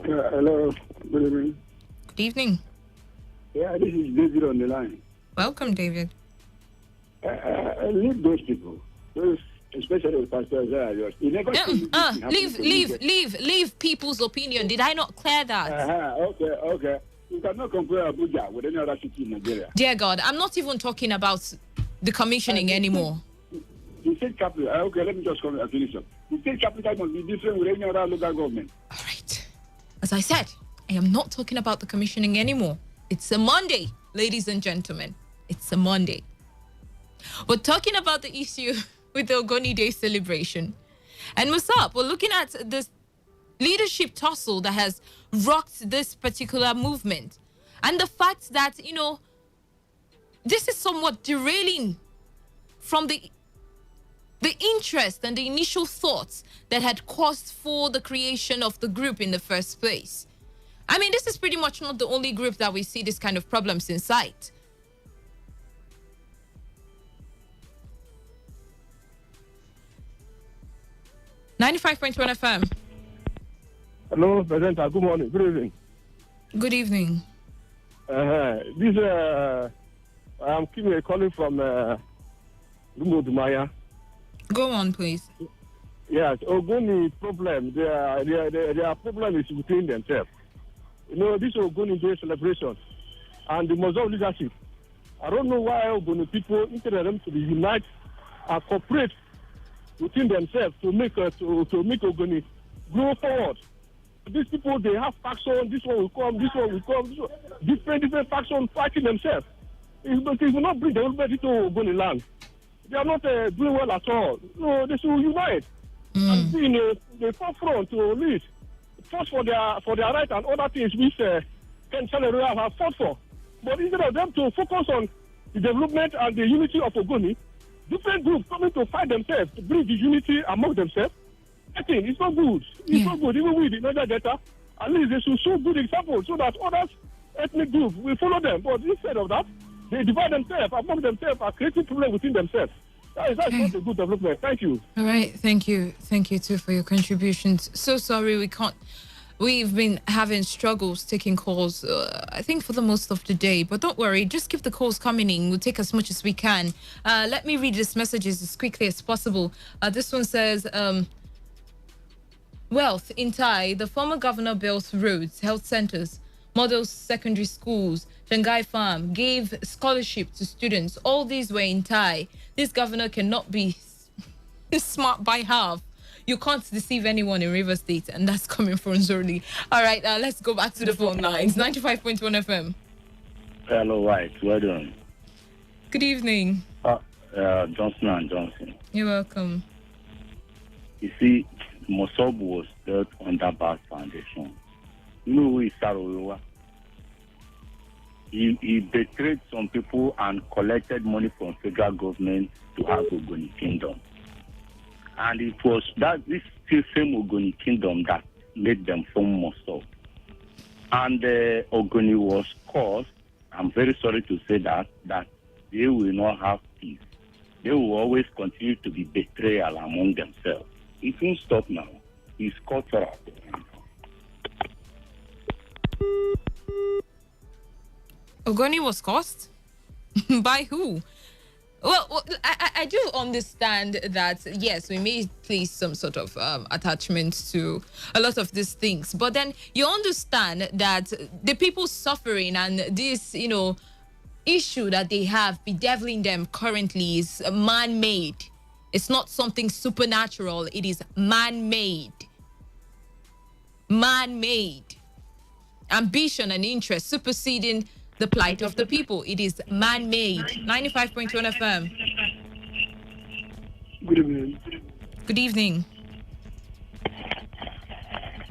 Hello. Good evening. Good evening. Yeah, this is David on the line. Welcome, David. Leave those people. Those, especially the pastors. Leave people's opinion. Did I not clear that? Okay. You cannot compare Abuja with any other city in Nigeria. Dear God, I'm not even talking about the commissioning anymore. The state capital, okay, let me just finish up. The state capital must be different with any other local government. All right. As I said, I am not talking about the commissioning anymore. It's a Monday, ladies and gentlemen. It's a Monday. We're talking about the issue with the Ogoni Day celebration. And Musab, we're looking at this leadership tussle that has rocked this particular movement. And the fact that, this is somewhat derailing from the interest and the initial thoughts that had caused for the creation of the group in the first place. I mean, this is pretty much not the only group that we see this kind of problems in sight. .1 FM. Hello, Presenter. Good morning. Good evening. Good evening. I'm keeping a calling from Dumaya. Go on, please. Yes, Ogoni problem. Their problem is within themselves. This Ogoni Day celebration and the Muslim leadership. I don't know why Ogoni people, instead of them to be unite and cooperate within themselves to make Ogoni grow forward. These people, they have factions. This one will come. This one will come. Different factions fighting themselves. It will not bring everybody to Ogoni land. They are not doing well at all. No, they should unite and be in the forefront to lead. First for their right and other things which Ken Salary have fought for. But instead of them to focus on the development and the unity of Ogoni, different groups coming to fight themselves to bring the unity among themselves. I think it's not good. It's not good. Even with the Niger Delta, at least they should show good example so that others ethnic groups will follow them. But instead of that, they divide themselves among themselves and creating problems within themselves. That's not a good development. Thank you. All right. Thank you. Thank you, too, for your contributions. So sorry we can't. We've been having struggles taking calls, I think, for the most of the day. But don't worry. Just keep the calls coming in. We'll take as much as we can. Let me read these messages as quickly as possible. This one says, wealth in Thai, the former governor built roads, health centers, model secondary schools, Shanghai Farm, gave scholarship to students. All these were in Thai. This governor cannot be smart by half. You can't deceive anyone in River State, and that's coming from Zorli. All right, let's go back to the phone lines. 95.1 FM. Hello, White. Well done. Good evening. Johnson and Johnson. You're welcome. You see, Mosob was built on that bad foundation. You know who is Sarowa? He betrayed some people and collected money from federal government to have Ogoni Kingdom. And it was this same Ogoni Kingdom that made them form Mosob. And Ogoni was caused, I'm very sorry to say that they will not have peace. They will always continue to be betrayal among themselves. It won't stop now. It's cultural. Ogoni was caused? By who? Well, I do understand that, yes, we may place some sort of attachment to a lot of these things, but then you understand that the people suffering and this, issue that they have bedeviling them currently is man-made. It's not something supernatural. It is man-made. Man-made. Ambition and interest superseding the plight of the people. It is man-made. 95.1 FM. Good evening. Good evening.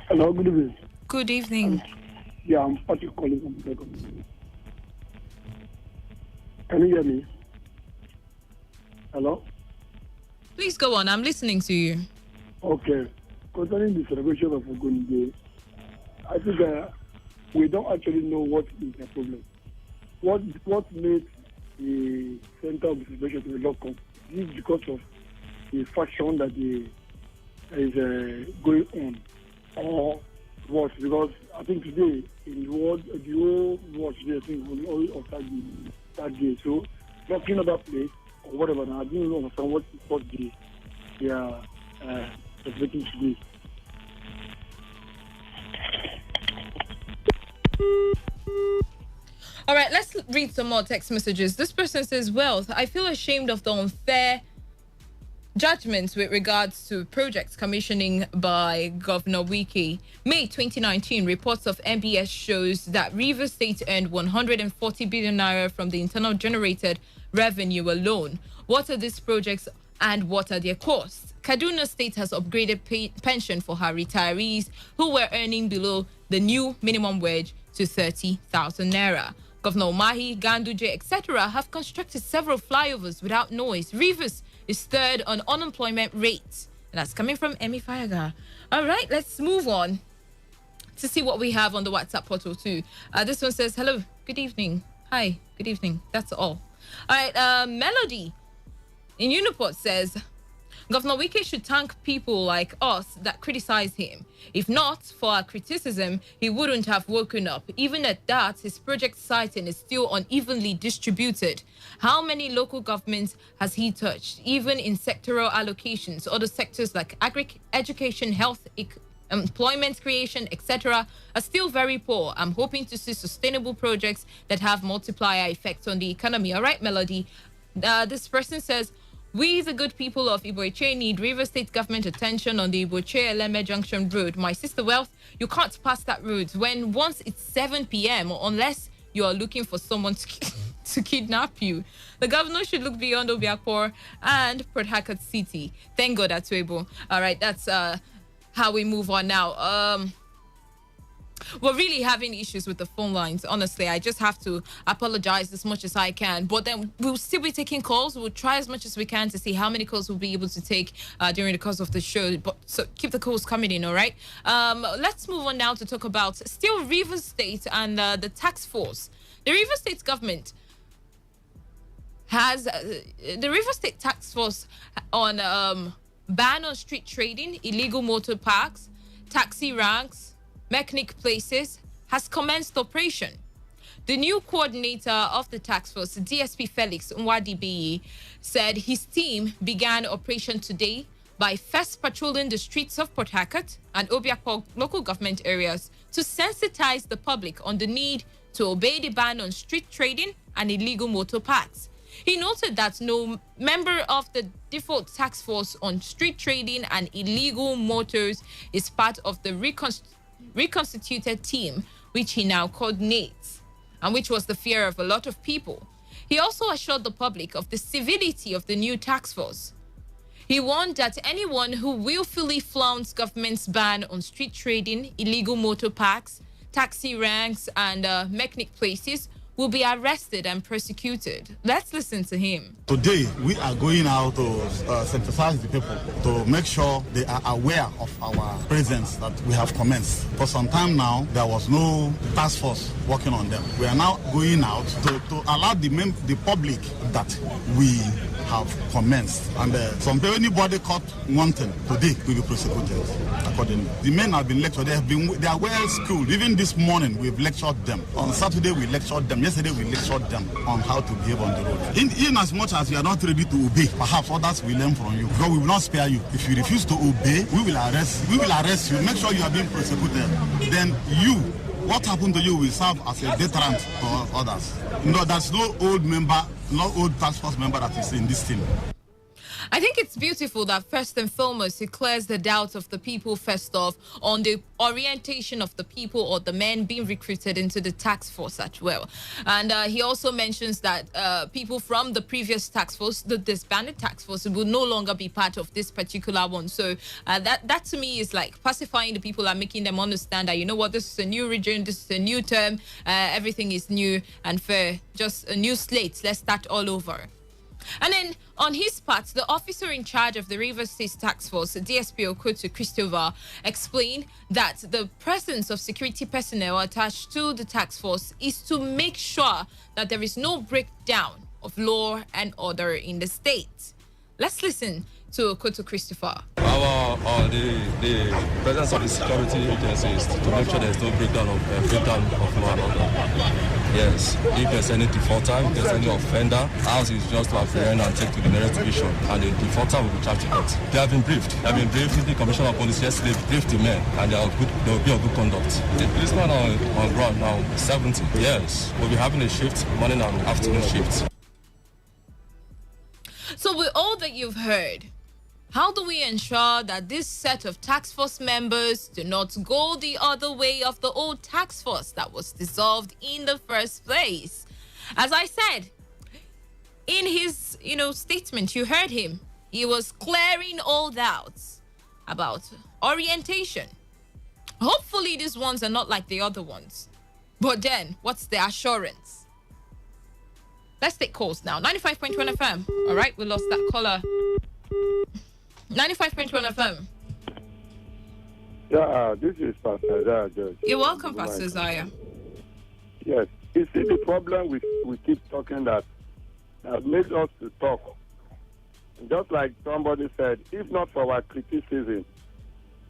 Hello, good evening. Good evening. Yeah, I'm Patrick calling from Lagos. Can you hear me? Hello? Please go on. I'm listening to you. Okay. Concerning the celebration of Ogoni Day, I think we don't actually know what is the problem. What makes the center of the celebration to be locked up? Is because of the faction that is going on, or what? Because I think today in the world, the whole world today, I think will all of that day. So not in other place or whatever. Now I didn't understand what they are celebrating today. All right, let's read some more text messages. This person says, Wealth, I feel ashamed of the unfair judgments with regards to projects commissioning by Governor Wike. May 2019, reports of MBS shows that Rivers State earned 140 billion naira from the internal generated revenue alone. What are these projects and what are their costs? Kaduna State has upgraded pension for her retirees who were earning below the new minimum wage to 30,000 naira. Governor Mahi, Ganduje, etc. have constructed several flyovers without noise. Rivers is third on unemployment rate. And that's coming from Emi Fayaga. All right, let's move on to see what we have on the WhatsApp portal too. This one says, hello, good evening. Hi, good evening. That's all. All right, Melody in Uniport says, Governor Wike should thank people like us that criticize him. If not for our criticism, he wouldn't have woken up. Even at that, his project siting is still unevenly distributed. How many local governments has he touched? Even in sectoral allocations, other sectors like education, health, employment creation, etc. are still very poor. I'm hoping to see sustainable projects that have multiplier effects on the economy. All right, Melody. This person says, we, the good people of Iboiche, need River State government attention on the Iboiche-Eleme Junction Road. My sister Wealth, you can't pass that road once it's 7 p.m. unless you are looking for someone to kidnap you. The governor should look beyond Obiakpor and Port Harcourt City. Thank God that's able. All right, that's how we move on now. We're really having issues with the phone lines. Honestly, I just have to apologize as much as I can. But then we'll still be taking calls. We'll try as much as we can to see how many calls we'll be able to take during the course of the show. But so keep the calls coming in, all right? Let's move on now to talk about still Rivers State and the tax force. The Rivers State government has the Rivers State tax force on ban on street trading, illegal motor parks, taxi ranks, mechanic places has commenced operation. The new coordinator of the task force, DSP Felix Nwadibi, said his team began operation today by first patrolling the streets of Port Harcourt and Obiakpor local government areas to sensitize the public on the need to obey the ban on street trading and illegal motor parks. He noted that no member of the default task force on street trading and illegal motors is part of the reconstituted team, which he now coordinates, and which was the fear of a lot of people. He also assured the public of the civility of the new task force. He warned that anyone who willfully flaunts government's ban on street trading, illegal motor parks, taxi ranks, and mechanic places will be arrested and prosecuted. Let's listen to him. Today, we are going out to sensitize the people to make sure they are aware of our presence that we have commenced. For some time now, there was no task force working on them. We are now going out to allow the public that we have commenced. And anybody caught wanting today will be prosecuted accordingly. The men have been lectured. They are well schooled. Even this morning, we've lectured them. On Saturday, we lectured them. Yesterday we lectured them on how to behave on the road. In as much as you are not ready to obey, perhaps others will learn from you. Because we will not spare you. If you refuse to obey, we will arrest you. Make sure you are being prosecuted. Then what happened to you will serve as a deterrent to others. No, there's no old task force member that is in this team. I think it's beautiful that first and foremost, he clears the doubts of the people first off on the orientation of the people or the men being recruited into the task force as well. And he also mentions that people from the previous task force, the disbanded task force, will no longer be part of this particular one. So that to me is like pacifying the people and making them understand that, you know what, this is a new region, this is a new term, everything is new and fair, just a new slate. Let's start all over. And then, on his part, the officer in charge of the Rivers State Task Force, DSP Okoto Christopher, explained that the presence of security personnel attached to the task force is to make sure that there is no breakdown of law and order in the state. Let's listen to Okoto Christopher. The presence of the security agencies to make sure there's no breakdown of law and order. Yes, if there's any defaulter, if there's any offender, ours is just to apprehend and take to the nearest division, and the defaulter will be charged to court. They have been briefed. The Commissioner of Police yesterday briefed the men, and they will be of good conduct. The policemen on ground now, 70. Yes, we'll be having a shift, morning and afternoon shifts. So with all that you've heard, how do we ensure that this set of task force members do not go the other way of the old task force that was dissolved in the first place? As I said, in his, statement, you heard him. He was clearing all doubts about orientation. Hopefully these ones are not like the other ones. But then, what's the assurance? Let's take calls now. 95.1 FM. All right, we lost that caller. 95.1 FM. Yeah, this is Pastor Isaiah George. You're welcome, Pastor Isaiah. Yes, you see the problem we keep talking that makes us to talk. Just like somebody said, if not for our criticism,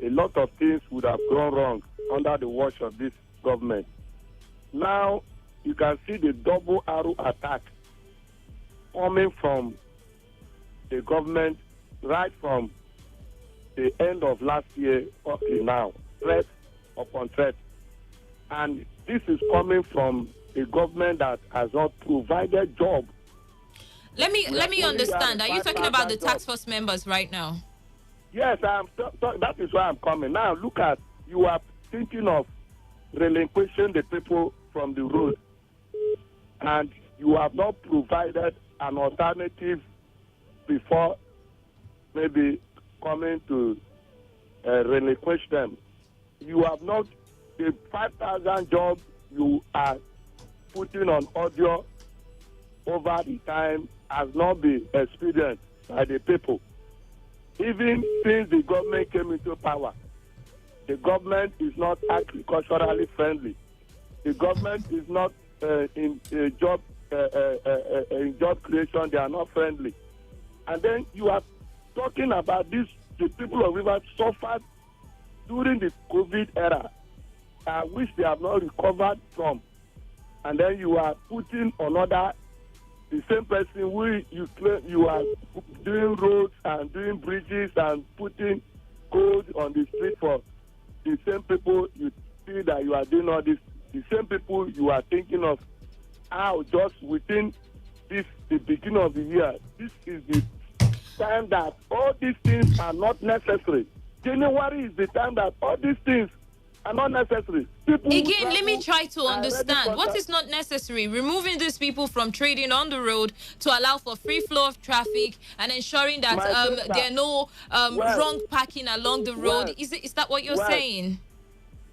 a lot of things would have gone wrong under the watch of this government. Now, you can see the double arrow attack coming from the government right from the end of last year up to now, threat upon threat. And this is coming from a government that has not provided jobs. Let me understand. Are you talking about the task force members right now? Yes, that is why I'm coming. Now, look at, you are thinking of relinquishing the people from the road, and you have not provided an alternative before maybe coming to relinquish them. You have not, the 5,000 jobs you are putting on audio over the time has not been experienced by the people. Even since the government came into power, the government is not agriculturally friendly. The government is not in job creation. They are not friendly. And then you are talking about this, the people of Rivers suffered during the COVID era, which they have not recovered from. And then you are putting another, the same person who you claim you are doing roads and doing bridges and putting code on the street for the same people you see that you are doing all this, the same people you are thinking of how just within this, the beginning of the year, this is the time that all these things are not necessary. January is the time that all these things are not necessary. Again, let me try to understand. What is not necessary? Removing these people from trading on the road to allow for free flow of traffic and ensuring that there are no wrong parking along the road. Is that what you're saying?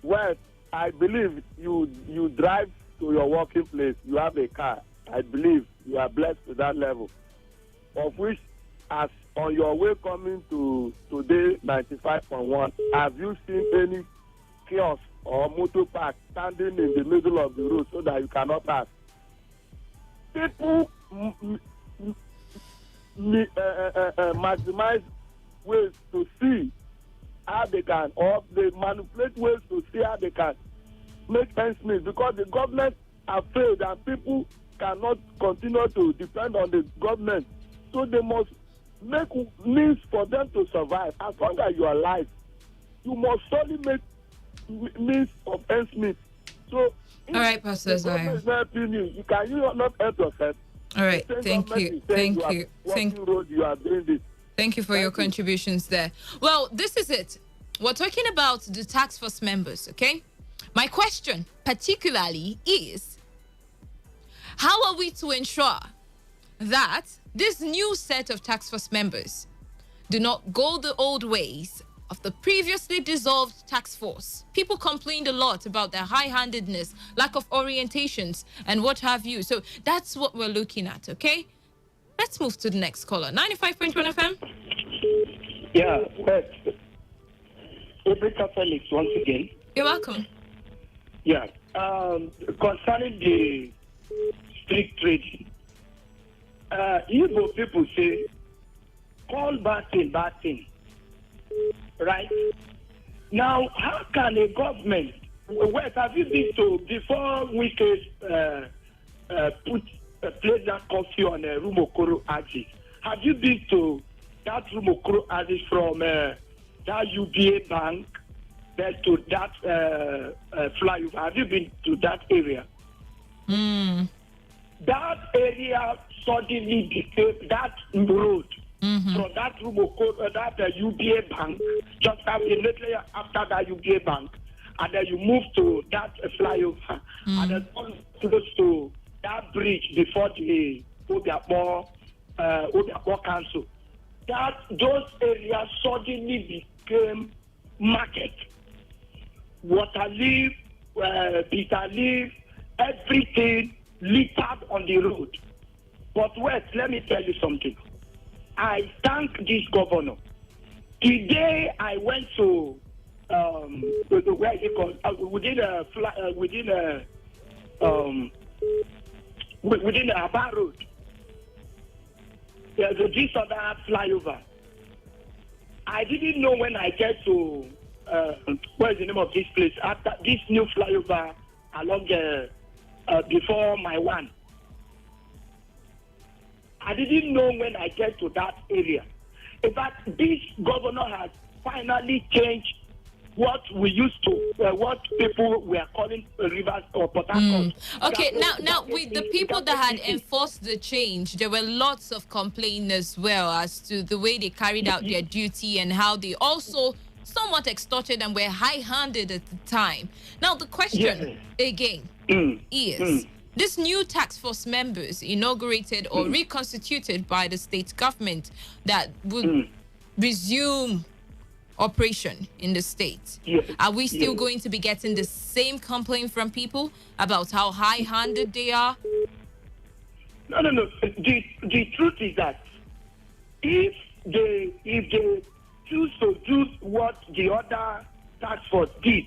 Well, I believe you drive to your working place. You have a car. I believe you are blessed to that level. Of which, as on your way coming to Today 95.1, have you seen any kiosk or motor park standing in the middle of the road so that you cannot pass? People maximize ways to see how they can, or they manipulate ways to see how they can make ends meet, because the government afraid and people cannot continue to depend on the government. So they must make means for them to survive. As long as you are alive, you must solely make means of ends meet. So, all right, Pastor Zion. Is not helping you can you not help yourself? All right, thank you. You are doing this. Thank you for your contributions there. Well, this is it. We're talking about the task force members, okay? My question particularly is, how are we to ensure that this new set of task force members do not go the old ways of the previously dissolved task force? People complained a lot about their high-handedness, lack of orientations, and what have you. So that's what we're looking at, okay? Let's move to the next caller. 95.1 FM. Yeah, well, Ebrika Felix, once again. You're welcome. Yeah, concerning the street trading, Igbo people say, call bad thing, right? Now, how can a government, West, have you been to, before we could place that coffee on Rumokoro Aji, have you been to that Rumokoro Aji from that UBA bank then to that flyover? Have you been to that area? That area suddenly became that road from that Rumokoro, that UBA bank, just immediately after that UBA bank, and then you move to that flyover, and then close to that bridge before the Obiakpo Council. Those areas suddenly became market. Water leaf, bitter leaf, everything littered on the road. But wait, let me tell you something. I thank this governor. Today I went to where is it called? Within Aba Road. There's this other flyover. I didn't know when I get to what's the name of this place? After this new flyover along before my one. I didn't know when I get to that area. In fact, this governor has finally changed what we used to, what people were calling rivers or Port Harcourt. Okay, now with the people that had enforced the change, there were lots of complaints as well as to the way they carried out their duty and how they also somewhat extorted and were high-handed at the time. Now the question again is, this new task force members inaugurated or reconstituted by the state government that would resume operation in the state. Are we still going to be getting the same complaint from people about how high-handed they are? No. The truth is that if they choose to do what the other task force did,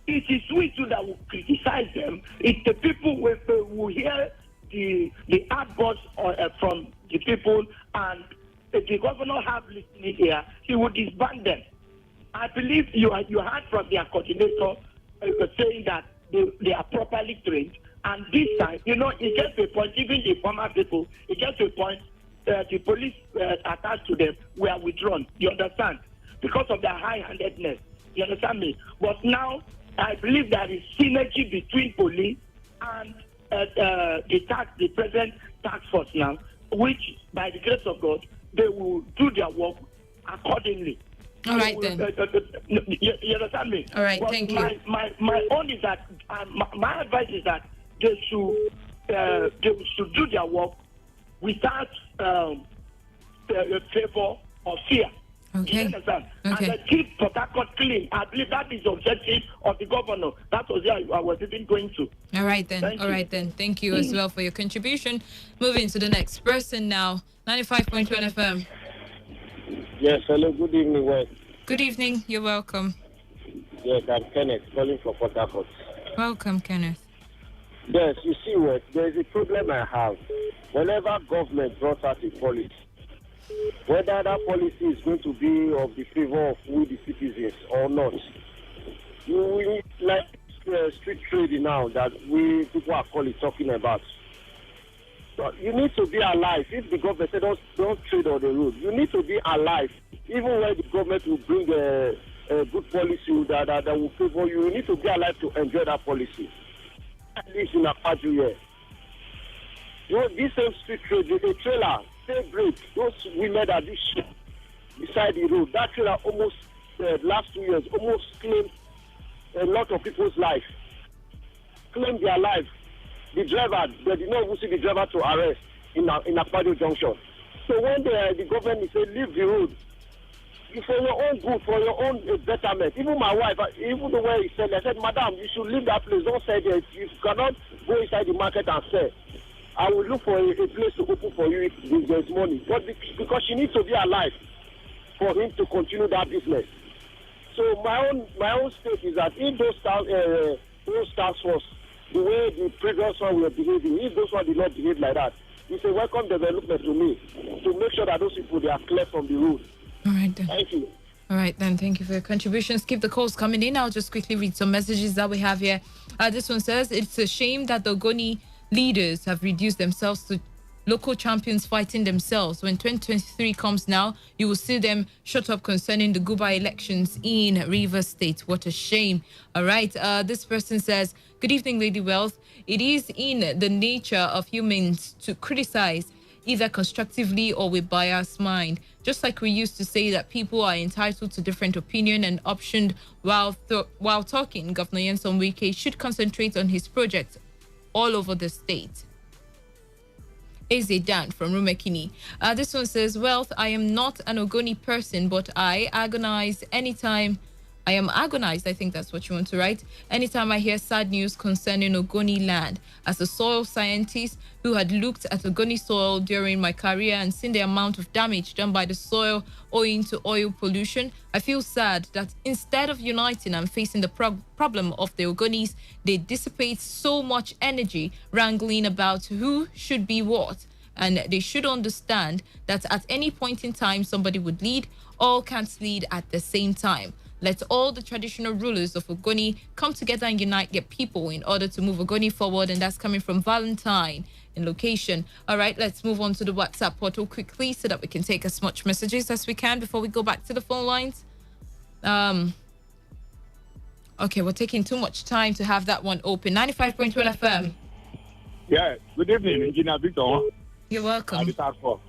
it is we too that will criticize them. If the people will hear the outburst from the people, and if the governor have listening here, he would disband them. I believe you heard from their coordinator saying that they are properly trained, and this time, it gets to a point, even the former people, it gets to a point, the police attached to them were withdrawn. You understand? Because of their high-handedness. You understand me? But now, I believe there is synergy between police and the present task force now, which, by the grace of God, they will do their work accordingly. All right, then. You understand me? All right, thank you. My own is that, my advice is that they should do their work without favor or fear. Okay. You understand? Okay. And keep Port Harcourt clean. I believe that is the objective of the governor. That was where I was even going to. All right, then. Thank you as well for your contribution. Moving to the next person now. 95.1 FM. Yes, hello, good evening, Wes. Good evening, you're welcome. Yes, I'm Kenneth, calling from Port Harcourt. Welcome, Kenneth. Yes, you see, Wes, there is a problem I have. Whenever government brought out a policy, whether that policy is going to be of the favor of we the citizens or not, you will like street trading now that we people are talking about. So you need to be alive. If the government say don't trade on the road, you need to be alive. Even when the government will bring a good policy that will favor you, you need to be alive to enjoy that policy. At least in a part year. You know, this same street trade, the trailer, same break, those women that do shit beside the road. That trailer almost, last 2 years, almost claimed a lot of people's life. Claimed their life. The driver, they did not even see the driver to arrest in Akpado Junction. So when the government say leave the road, for your own good, for your own betterment. Even my wife, even the way he said, I said, Madam, you should leave that place. Don't say that. You cannot go inside the market and sell. I will look for a place to open for you if there's money. But because she needs to be alive for him to continue that business. So my own stake is that if those task force, the way the previous one were behaving, if those one did not behave like that, it's a welcome development to me to make sure that those people they are clear from the road. All right then. Thank you. All right then. Thank you for your contributions. Keep the calls coming in. I'll just quickly read some messages that we have here. This one says it's a shame that the Ogoni leaders have reduced themselves to local champions fighting themselves. When 2023 comes now, you will see them shut up concerning the Guba elections in Rivers State. What a shame. All right. This person says, good evening, Lady Wealth. It is in the nature of humans to criticize either constructively or with biased mind. Just like we used to say that people are entitled to different opinion and optioned while talking, Governor Nyesom Wike should concentrate on his projects all over the state. Eze Dan from Rumekini. This one says, Wealth, I am not an Ogoni person, but I agonize anytime. I am agonized, I think that's what you want to write, anytime I hear sad news concerning Ogoni land. As a soil scientist who had looked at Ogoni soil during my career and seen the amount of damage done by the soil owing to oil pollution, I feel sad that instead of uniting and facing the problem of the Ogonis, they dissipate so much energy wrangling about who should be what. And they should understand that at any point in time, somebody would lead. All can't lead at the same time. Let all the traditional rulers of Ogoni come together and unite their people in order to move Ogoni forward. And that's coming from Valentine in location. All right, let's move on to the WhatsApp portal quickly so that we can take as much messages as we can before we go back to the phone lines. Okay, we're taking too much time to have that one open. 95.1 FM. Yeah, good evening, Engineer Victor. You're welcome. The task force.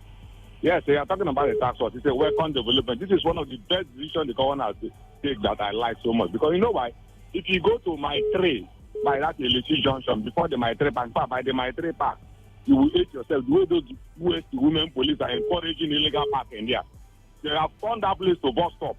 Yes, they are talking about the task force. It's a welcome development. This is one of the best decisions the governor has taken that I like so much. Because you know why? If you go to my tray by that Elisi Junction, before the my tray park, by the my tray park, you will hate yourself. The way those US women police are encouraging illegal parking there. They have turned that place to bus stop.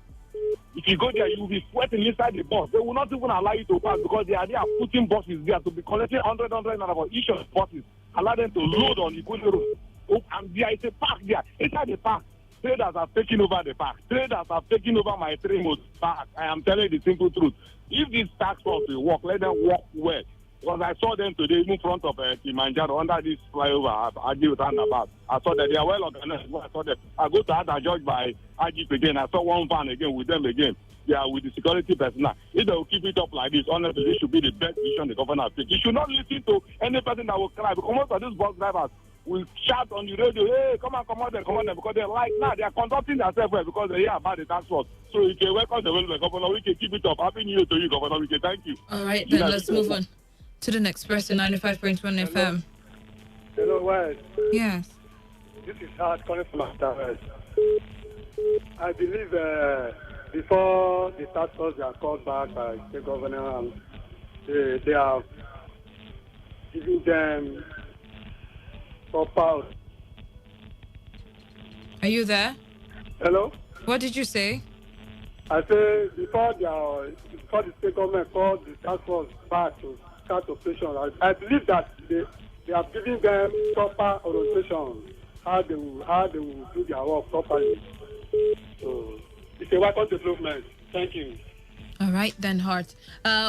If you go there, you will be sweating inside the bus. They will not even allow you to pass because they are there putting buses there to be collecting 100 for each of the buses. Allow them to load on the Ikuli road. Oh, and there is a park there. Inside the park, traders are taking over the park. Traders are taking over my train park. I am telling you the simple truth. If this tax force will work, let them work well. Because I saw them today in front of Kilimanjaro under this flyover at Ajib Roundabout. I saw that they are well organized. I saw them. I go to Ada George by Ajib again. I saw one van again with them again. They are with the security personnel. If they will keep it up like this, honestly, this should be the best decision the governor takes. You should not listen to any person that will cry. Because most of these bus drivers will shout on the radio, hey, come on, because they like now, they are conducting themselves well because they hear about the tax force. So you can welcome the development, Governor. We can keep it up. Happy New Year to you, Governor. We can thank you. All right, then let's move on to the next person, 95.1 FM. Hello, Wes. Yes. This is Hart calling from After West. I believe before the task force are called back by the governor, they are giving them proper. Are you there? Hello? What did you say? I say before the state government called the task force back to start operation, I believe that they are giving them proper orientation how they will do their work properly. So it's a welcome development. Thank you. All right, then, Hart.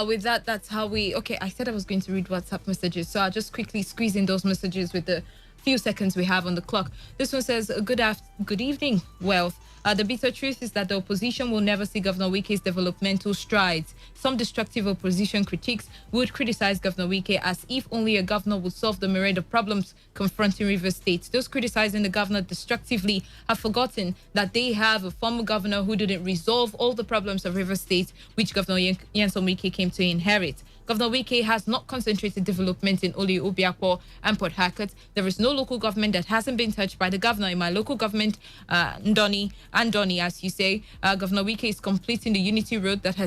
With that's how we... Okay, I said I was going to read WhatsApp messages, so I'll just quickly squeeze in those messages with the few seconds we have on the clock. This one says, good evening, Wealth. The bitter truth is that the opposition will never see Governor Wike's developmental strides. Some destructive opposition critics would criticize Governor Wike as if only a governor would solve the myriad of problems confronting Rivers State. Those criticizing the governor destructively have forgotten that they have a former governor who didn't resolve all the problems of Rivers State, which Governor Nyesom Wike came to inherit. Governor Wike has not concentrated development in Oli Obiakpo and Port Harcourt. There is no local government that hasn't been touched by the governor. In my local government, Ndoni, as you say, Governor Wike is completing the Unity Road that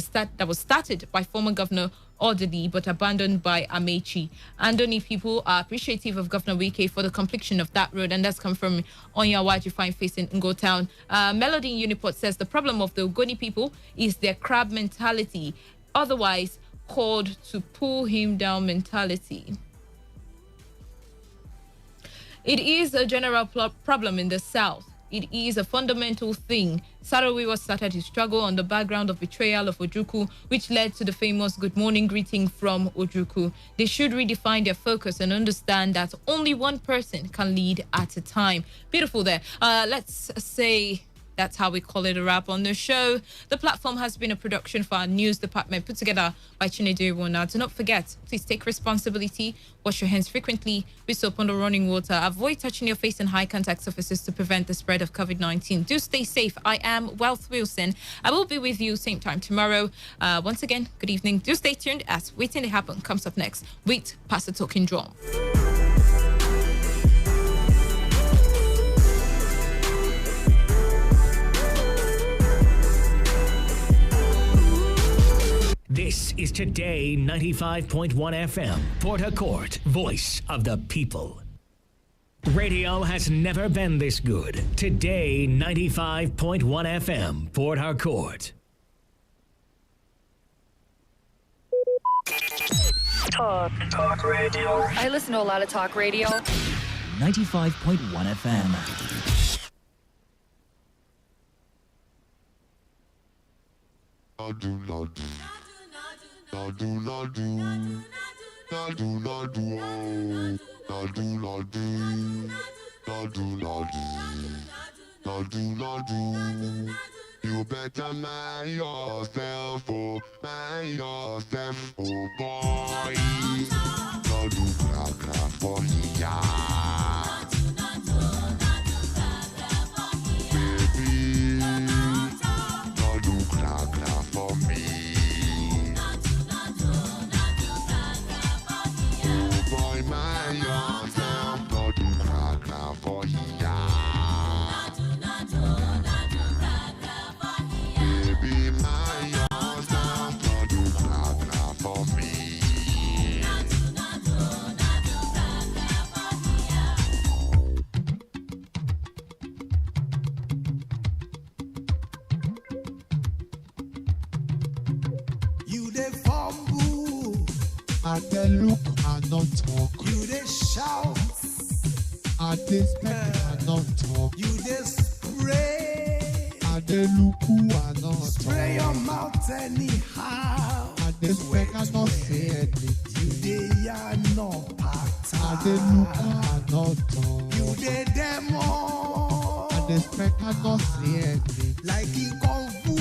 was started by former Governor Orderly but abandoned by Amechi. Andoni people are appreciative of Governor Wike for the completion of that road, and that's come from Onyawaji Fine Face in Ngo Town. Melody in Uniport says the problem of the Ogoni people is their crab mentality, otherwise called to pull him down mentality. It is a general problem in the South. It is a fundamental thing. Sarawiwa started his struggle on the background of betrayal of Ojukwu, which led to the famous good morning greeting from Ojukwu. They should redefine their focus and understand that only one person can lead at a time. Beautiful there. Let's say that's how we call it a wrap on the show. The platform has been a production for our news department put together by Chinedu Iwona. Do not forget, please take responsibility, wash your hands frequently with soap and running water, avoid touching your face in high contact surfaces to prevent the spread of COVID-19. Do stay safe. I am Wealth Wilson. I will be with you same time tomorrow. Once again, good evening. Do stay tuned as Waiting to Happen comes up next with Pastor Talking Drum. This is Today 95.1 FM, Port Harcourt, voice of the people. Radio has never been this good. Today 95.1 FM, Port Harcourt. Talk radio. I listen to a lot of talk radio. 95.1 FM. You better mind yourself, oh boy. No do crack crack for ya. Baby, no do crack crack for me. Oh boy, mind yourself, no do crack crack for ya. Baby, mind yourself, no do crack crack for me. You dey fumble, I dey look and not talk. you dey shout, I dey speak and not talk. you dey spray, I dey look and not spray your talk. mouth anyhow. I dey speak and not say anything. You dey yarn no I dey pattern. look and not talk. You dey demo I dey speak and not say anything. like e kung fu.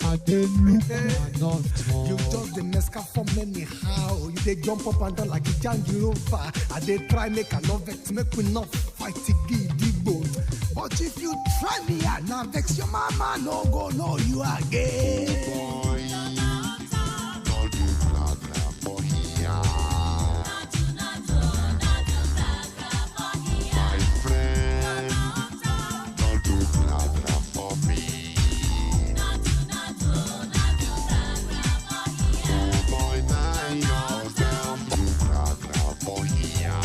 I dey look and not talk. You just dey mesca from anyhow. You dey jump up and down like a jangirova. I dey try make I no vex, make we not fight gidigbo. But if you try me, I na vex your mama no go know you again. Boy, no do crack crack for ya. My friend, no do crack crack for me. Oh boy, mind yourself, do crack crack for ya.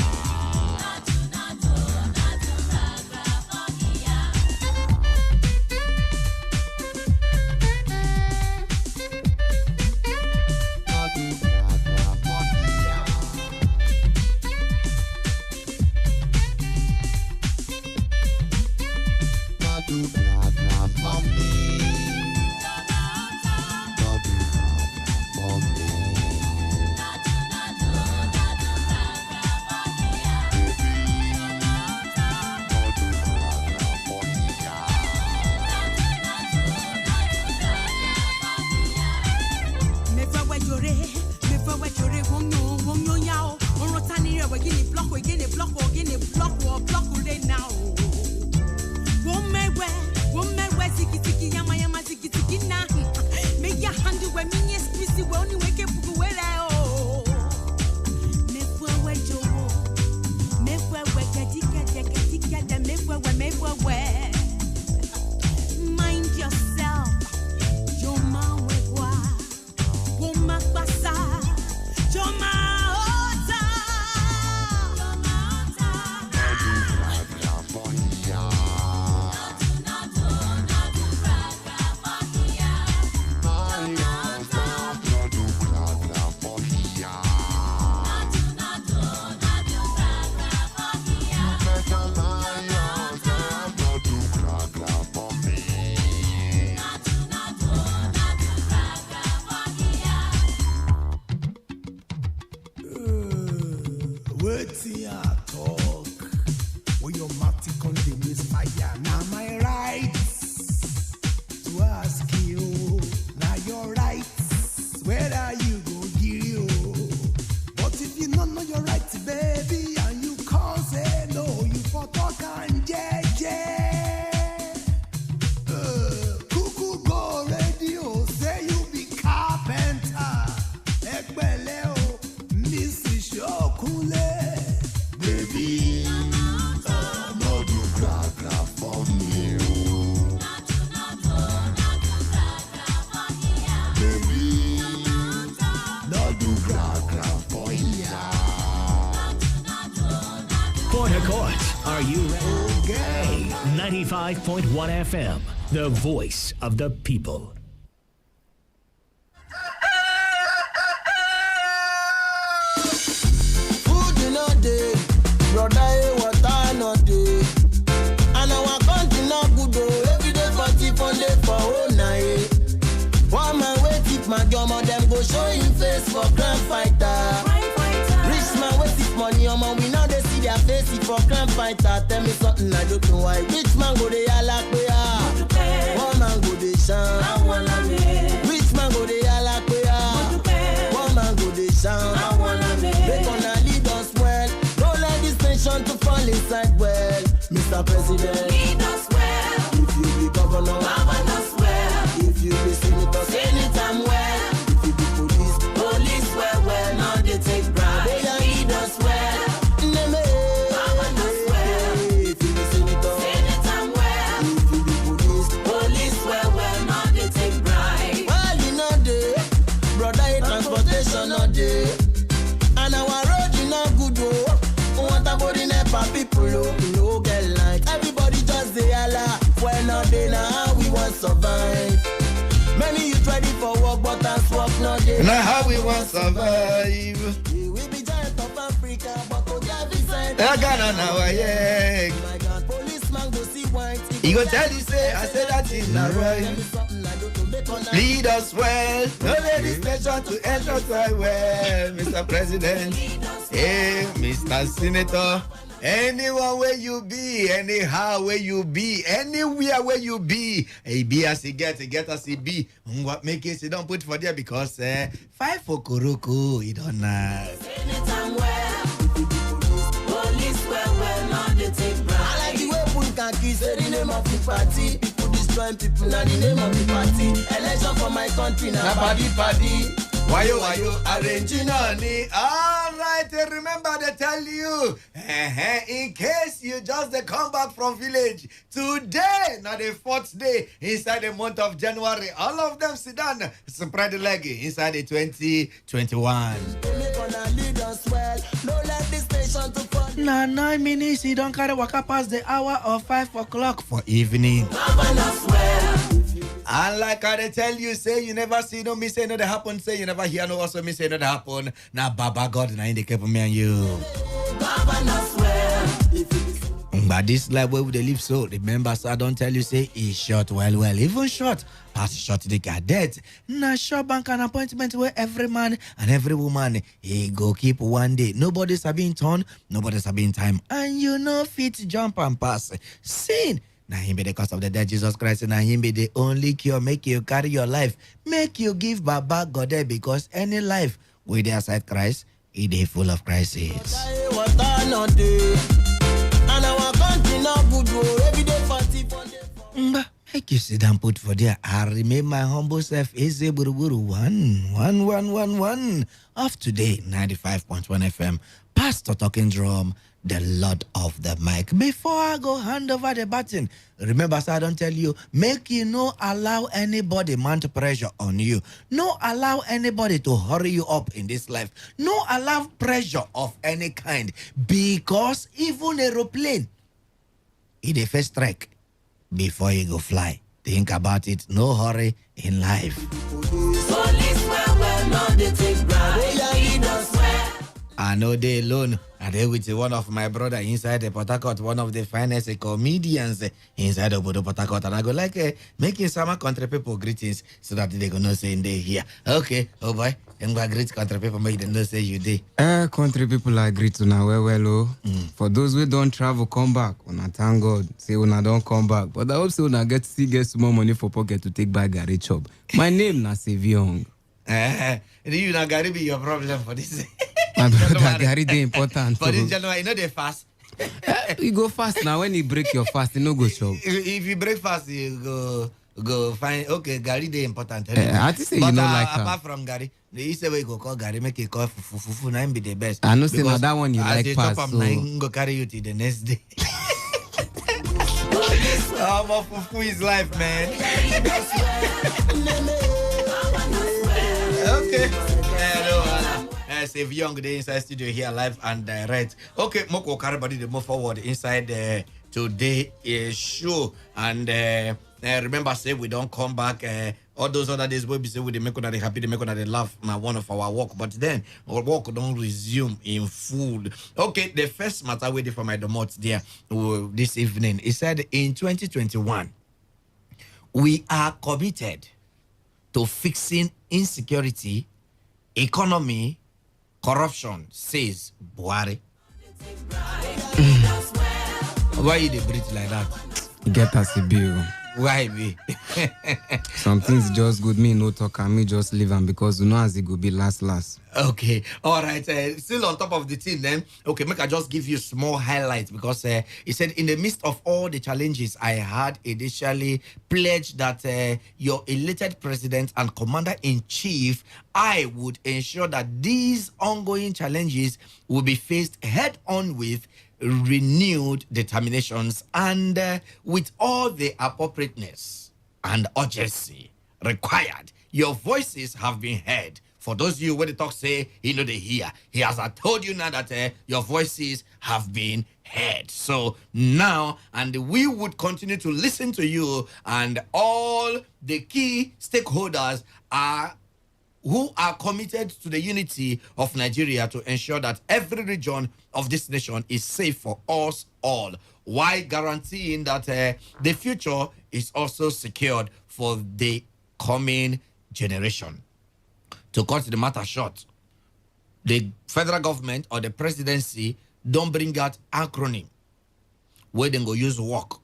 we gini block they now. Woman we ziki yama ziki na. Me ya handle we me yes squeeze we only wake up we oh. Me fwa we jo. Me fwa we katika me fwa we. Mind yourself. Yo ma we kwa. Wo ma pasa. Yo ma ota. Talk. When your matic on the misfire. Now my rights to ask you. Now your rights. Where are you go give you? But if you don't know your rights, baby, and you can't say no, you for talk and JJ. Cuckoo go radio, say you be carpenter. Ekbeleo, Missy Shokule. Baby, no do gra for me. Baby, no do gra for ya. Port Harcourt, are you ready? Okay. 95.1 FM, the voice of the people. Food in a day, brother, water no day. And our country not good though. Every day for day for all night. One man wait if my gum them go show him face for crime fighter. Rich man wait if money on we now they see their face if for crime fighter. Tell me something I don't know why. Rich man go they yalla koya. One man go they shout. Rich man go they yalla koya. One man go they shout. They gonna lead us well. Don't let this nation to fall inside well. Mr. President, lead us well. If you be governor, govern us well. If you be senator, senator well. If you be police, police well. Now they take bribe. They lead us well. Govern us well. If you be senator, senator well. If you be police, police well. Now they take bribe. Well, you know they, brother, transportation all day. And our road is not good oh. What about the NEPA people oh? No get like everybody just say Allah. Well not they now how we want survive. Many you ready for work but us work not they. Now how we want survive. We be giant of Africa but to get beside. I got on our yeah. My God, policeman go see white. He go tell you say I said that in the right. Lead us well. No let this nation to enter try well, Mr. President. Hey, Mr. Senator. Anyone where you be, anyhow where you be, anywhere where you be, a be as he get as he be. What make it you don't put for there because 5 for Kuruku, you don't know. Police well, now they take bribe. I like the way Punkanki say the name of the party. People destroying people now the name of the party. Election for my country now paddy. Why you arranging on it? All right, remember they tell you, in case you just come back from village, today, now the 4th day inside the month of January, all of them sit down, spread the leg inside the 2021. Now 9 minutes, you don't carry waka past the hour of 5 o'clock for evening. And like I tell you, say you never see no me say no that happen, say you never hear no also me say no that happen. Now Baba God now in the keep me and you. But this life where we dey live so, remember so I don't tell you say it's short well, even short. Pass short they get dead. Now sure bank an appointment where every man and every woman he go keep one day. Nobody's having turn, nobody's having time. And you know fit jump and pass. Sin. Now him be the cause of the dead Jesus Christ, and now him be the only cure, make you carry your life, make you give Baba God there, because any life with the aside Christ, it is full of crisis. Make you sit down, put for there. I remain my humble self. Eze Buruburu 11111 of today 95.1 FM. Pastor Talking Drum, the Lord of the mic. Before I go hand over the baton, remember, so I don't tell you, make you no allow anybody mount pressure on you. No allow anybody to hurry you up in this life. No allow pressure of any kind. Because even aeroplane, it a first strike before you go fly. Think about it. No hurry in life. I know they alone. And they with one of my brother inside the Port Harcourt, one of the finest comedians inside of Port Harcourt. And I go like making some country people greetings so that they gonna say they here. Okay, oh boy, and go greet country people, make them know say you day. Country people are greet now well. For those who don't travel, come back. Una thank God. Say una don't come back. But I hope so una get more money for pocket to take back Gary Chop. My name na Seviong. You na Gary be your problem for this. My brother Gary dey important. But in January, you know they fast. You go fast now. When you break your fast, you no go shop. If you break fast, you go find okay. Gary dey important. I think say but you know like apart from Gary, the easy way you go call Gary, make it call fufu. Now be the best. I know say now that one you like pass. So I go carry you to the next day. Oh, fufu is life, man. Okay. Save Young the inside studio here live and direct. Okay, Moko Karabadi the move forward inside today show. And remember, say we don't come back. All those other days we be say we they make on the happy, they make on the laugh. Now one of our work, but then our work don't resume in full. Okay, the first matter waiting for my domot there this evening. It said in 2021 we are committed to fixing insecurity, economy, corruption, says Buhari. Why you dey breathe like that? Get us a bill. Why be? Some things just good. Me no talk and me just leave them because you know as it go be last. Okay. All right. Still on top of the thing then. Okay, make I just give you small highlights because he said in the midst of all the challenges I had initially pledged that your elected president and commander-in-chief, I would ensure that these ongoing challenges will be faced head on with renewed determinations and with all the appropriateness and urgency required. Your voices have been heard. For those of you when they talk say, you know they hear. He has told you now that your voices have been heard. So now, and we would continue to listen to you and all the key stakeholders who are committed to the unity of Nigeria to ensure that every region of this nation is safe for us all, while guaranteeing that the future is also secured for the coming generation. To cut the matter short, the federal government or the presidency don't bring out acronym where they go use work.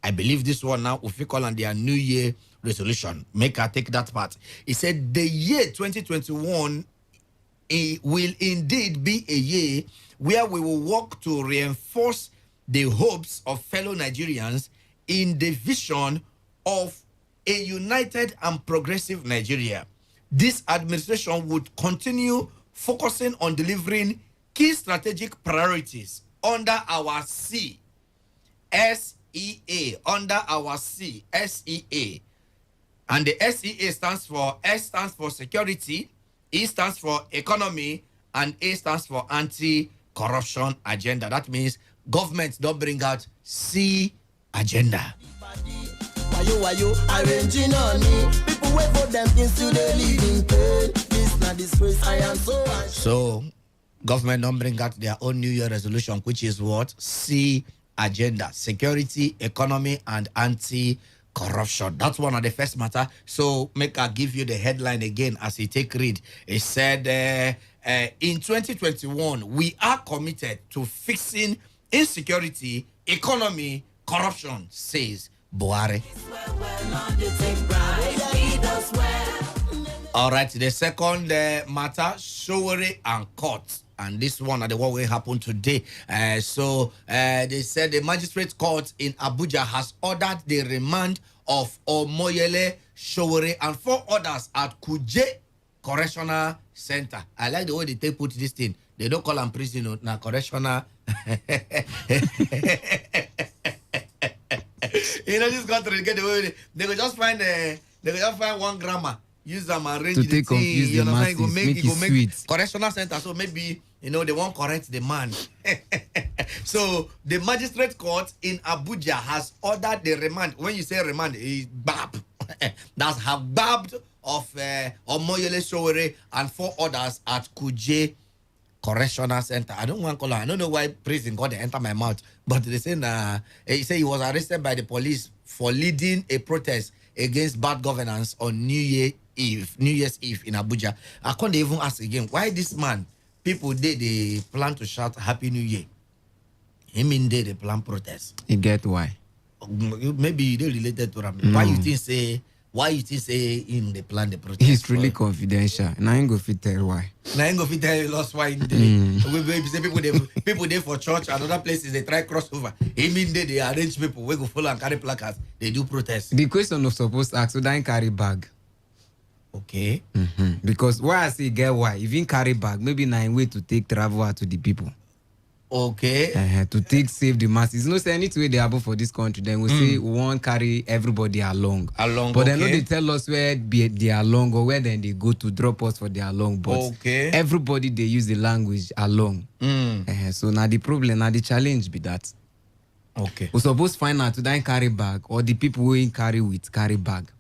I believe this one now, if we call on their New Year resolution, make her take that part. He said the year 2021 will indeed be a year where we will work to reinforce the hopes of fellow Nigerians in the vision of a united and progressive Nigeria. This administration would continue focusing on delivering key strategic priorities under our SEA, under our SEA. And the SEA stands for S stands for security, E stands for economy, and A stands for anti-corruption agenda. That means government don't bring out C agenda. Why you arranging on me? People wait for them things to they live in pain. This not disgrace, I am so government don't bring out their own New Year resolution, which is what? C agenda. Security, economy, and anti-corruption. That's one of the first matter. So make I give you the headline again as you take read. It said in 2021, we are committed to fixing insecurity, economy, corruption, says Buhari. All right, the second matter, Showore and court. And this one are the one will happen today. So they said the magistrate court in Abuja has ordered the remand of Omoyele Showore and 4 others at Kuje Correctional Center. I like the way they put this thing. They don't call them prison, now correctional. You know, this country get the way they go just find one grammar, use them and arrange to the take thing. confuse You the know, masses, go make it sweet. correctional center. So maybe they won't correct the man. So the magistrate court in Abuja has ordered the remand. When you say remand, is bab. That's have babbed of Omoyele Showore and 4 others at Kuje Correctional Center. I don't want to call her. I don't know why prison got to enter my mouth, but they say he said he was arrested by the police for leading a protest against bad governance on New Year's Eve in Abuja. I can't even ask again why this man. People they plan to shout Happy New Year. He mean they plan protest. You get why? Maybe they related to them. No. Why you think say him they plan the protest? It's really confidential. Now I ain't go fit tell why. Now I ain't go fit tell you lost why in day. We say people there for church and other places they try crossover. He mean they arrange people we go follow and carry placards. They do protest. The question of supposed to ask, so don't carry bag. Okay. Because why I say get why? If you carry bag, maybe now way to take travel out to the people. Okay. To take save the masses. No say any way they happen for this country. Then we say we won't carry everybody along. But then they tell us where they are along or where then they go to drop us for their along. But everybody they use the language along. So now the problem, now the challenge be that. Okay. We supposed to find out to then carry bag or the people who ain't carry bag.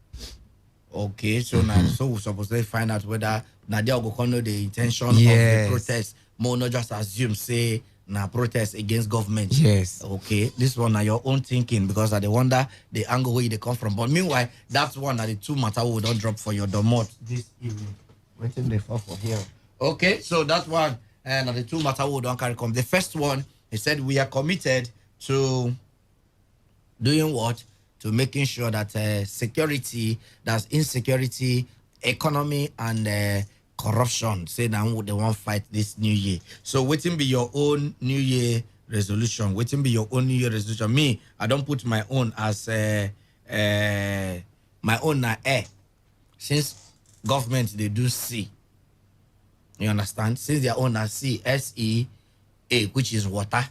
Okay, so now so we're supposed to find out whether Nadia will know the intention of the protest. More not just assume say na protest against government. Yes. Okay, this one are your own thinking because I wonder the angle where they come from. But meanwhile, that's one of the 2 matter we don't drop for your domot this evening. Waiting the for here. Okay, so that one and the 2 matter we don't carry come. The first one, he said we are committed to doing what? To making sure that security, that's insecurity, economy, and corruption. Say now they won't fight this new year. So waiting be your own new year resolution. Waiting be your own new year resolution. Me, I don't put my own as my own air. Since government they do C. You understand? Since their own as C, S-E-A, which is water.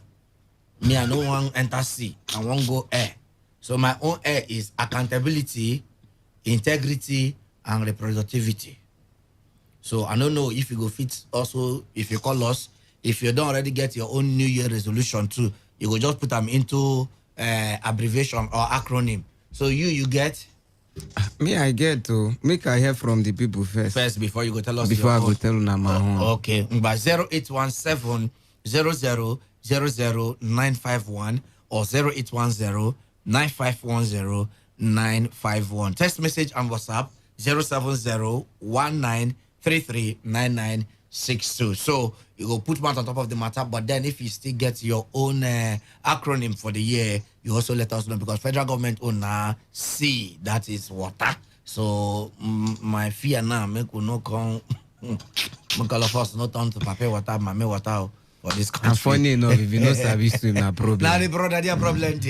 Me, I don't want enter C. I want go air. So my own air is accountability, integrity, and reproductivity. So I don't know if you go fit also, if you call us, if you don't already get your own New Year resolution too, you go just put them into abbreviation or acronym. So you get? Me, I get to make I hear from the people first. First, before you go tell us before your I go tell them my own. Okay. But 0817 00 951 or 0810 9510 951. Text message and WhatsApp 070-1933-9962. So you go put one on top of the matter, but then if you still get your own acronym for the year, you also let us know because federal government own C, that is water. So my fear now make we no come make all of us not turn to paper water, mame water. For this country. And funny enough, if you know service swim, no problem. Now the brother, their problem.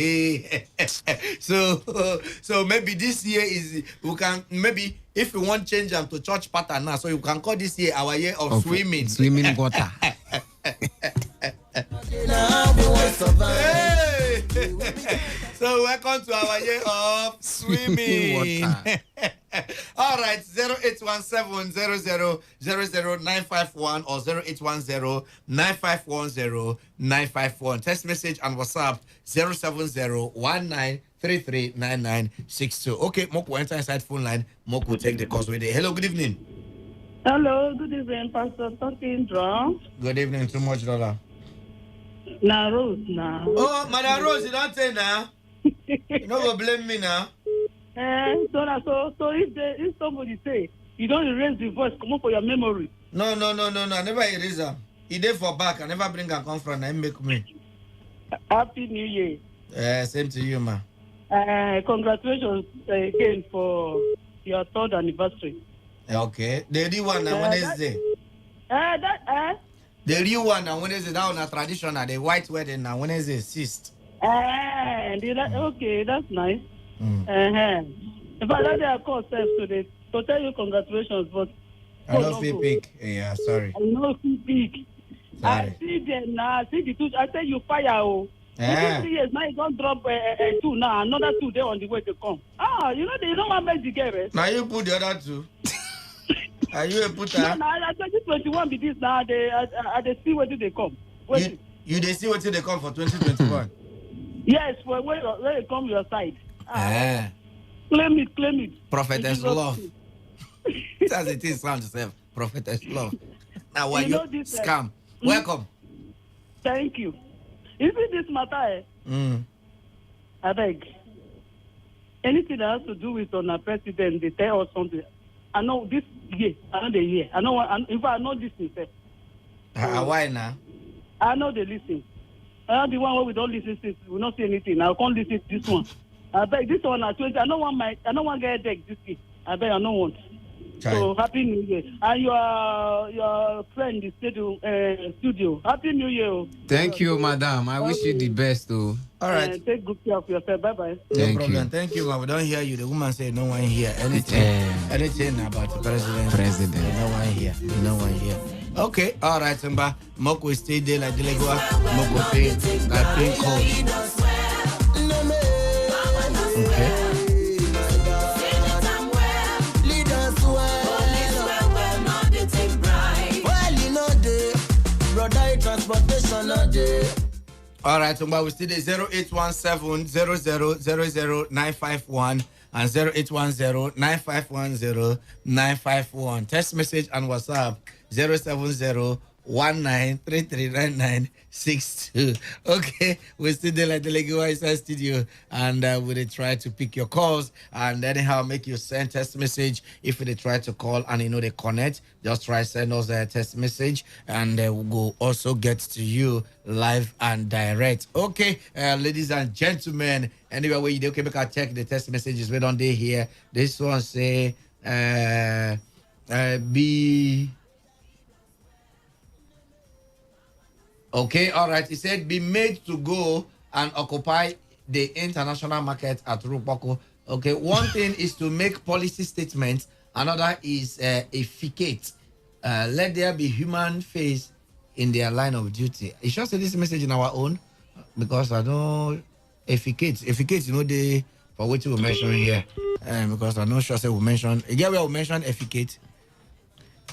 So maybe this year is we can maybe if we want change them to church pattern now, so you can call this year our year of swimming. Swimming water. So welcome to our year of swimming water. All right, 0817 00 951 or 0810 9510 951. Text message and WhatsApp 070-1933-9962. Okay, Moko enter inside phone line. Moko take the calls with it. Hello, good evening. Hello, good evening, Pastor Talking Drum. Good evening, too much dollar. Na Rose now. Oh, Madam Rose, you don't say now. You don't go blame me now. So if somebody say you don't erase the voice, come up for your memory. No, I never erase them. He did for back. I never bring a come from and make me. Happy New Year. Same to you, ma. Congratulations again for your 3rd anniversary. Okay. The one on Wednesday. The real one on Wednesday, that on a traditional, the white wedding on Wednesday, 6th. Okay, that's nice. Mm. In fact, that day I called self today to tell you congratulations, but I know feel big. Yeah, sorry. I know feel big. Sorry. I see them now. I see the two. I say you fire. Oh, within 3 years now you don't drop 2 now. Another 2 there on the way to come. You know they don't want to make the game. Eh? Now you put the other 2. Are you a putter? No, I 2021 be this now. They see where they come. You they see what they come for 2021. Yes, where they come your side. Claim it. Prophetess love. That's it is sound yourself. Prophetess love. Now why you scam? Welcome. Thank you. You see this matter? I beg. Anything that has to do with on a president, they tell us something. I know this year. I know the year. I know. In fact, I know this thing. Why now? I know they listen. I know the one where we don't listen to. We don't see anything. I can't listen to this one. I beg this one at 20. I don't want get deck this year. I beg I don't want. So happy New Year. And your friend is studio. Happy New Year. Thank you, madam. I wish you the best, though. All right. Take good care of yourself. Bye-bye. No problem. Thank you. We don't hear you. The woman said no one hear anything about the president. No one hear. No one hear. Okay. All right, Simba. Moko stay there like the Legua. Moko pay code. Okay. All right, so we still 0817 0000951 and 0810 9510 951. Text message and WhatsApp 070 19339962. Okay, we still there like the Legua inside studio, and we try to pick your calls and anyhow make you send text message. If they try to call and they connect, just try send us a text message, and we'll also get to you live and direct. Okay, ladies and gentlemen, anyway, where you okay, make I check the text messages. We don't they here. This one say be. Okay, all right. He said, be made to go and occupy the international market at Rupoko. Okay, one thing is to make policy statements. Another is efficate. Let there be human face in their line of duty. You should say this message in our own, because I know efficate, they for which we mention here. Because I know sure say we mention, again we will mention efficate.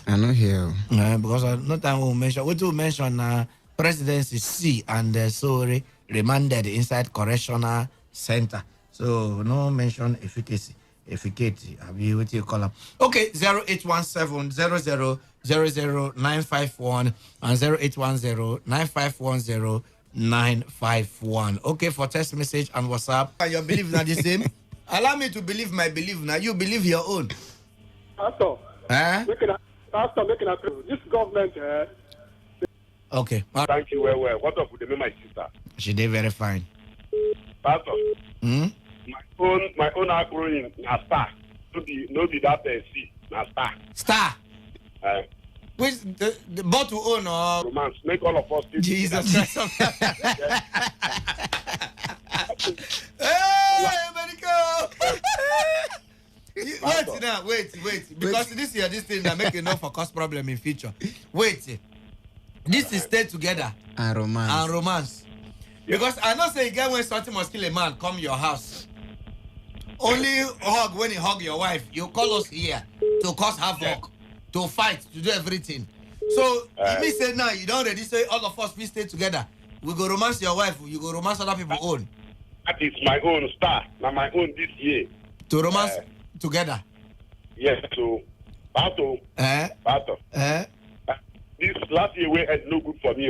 I know here. Because no time we mention, what we mention presidency C and so remanded inside correctional center. So no mention efficacy. Efficacy. What you call them? Okay, 0817 0000951 and 0810 9510 951. Okay, for text message and WhatsApp. And your belief not the same? Allow me to believe my belief now. You believe your own. Pastor. Making a this government. Okay. Thank you well. What up with my sister? She did very fine. Pastor. My own acronym na star. No be that C. Na star. Star. Which the bottle own or romance? Make all of us. Jesus Christ. Hey, America. Wait. Because this thing that make enough for cost problem in future. Wait. This is stay together and romance. Because I know say again when something must kill a man, come your house. Only hug when you hug your wife. You call us here to cause havoc, to fight, to do everything. So if me say now you don't already say all of us we stay together. We go romance your wife, you go romance other people own. That is my own star. Now my own this year. To romance together. Yes, so Pastor. This last year we had no good for me,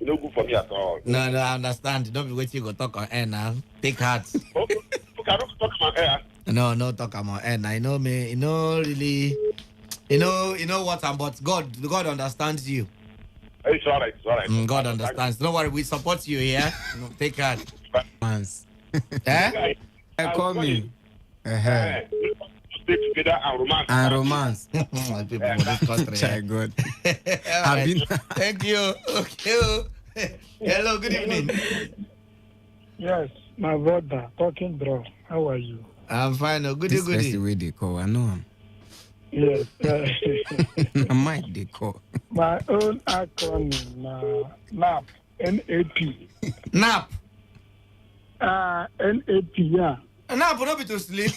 no good for me at all. No, I understand. Don't be waiting to go talk on air now. Take heart. Okay, I don't talk on air. No, talk on air. I know me, really, you know what I'm, but God understands you. It's all right. God understands. Don't worry, we support you here. Take heart. Call me. stay together and romance. And romance. My people in this country. Child God. Right. Thank you. Okay. Hello, good evening. Yes, my brother, talking bro. How are you? I'm fine. Good This evening. person way they call, I know him. Yes. I might they call. My own acronym, NAP, N-A-P. NAP? N-A-P, yeah. NAP will not be to sleep.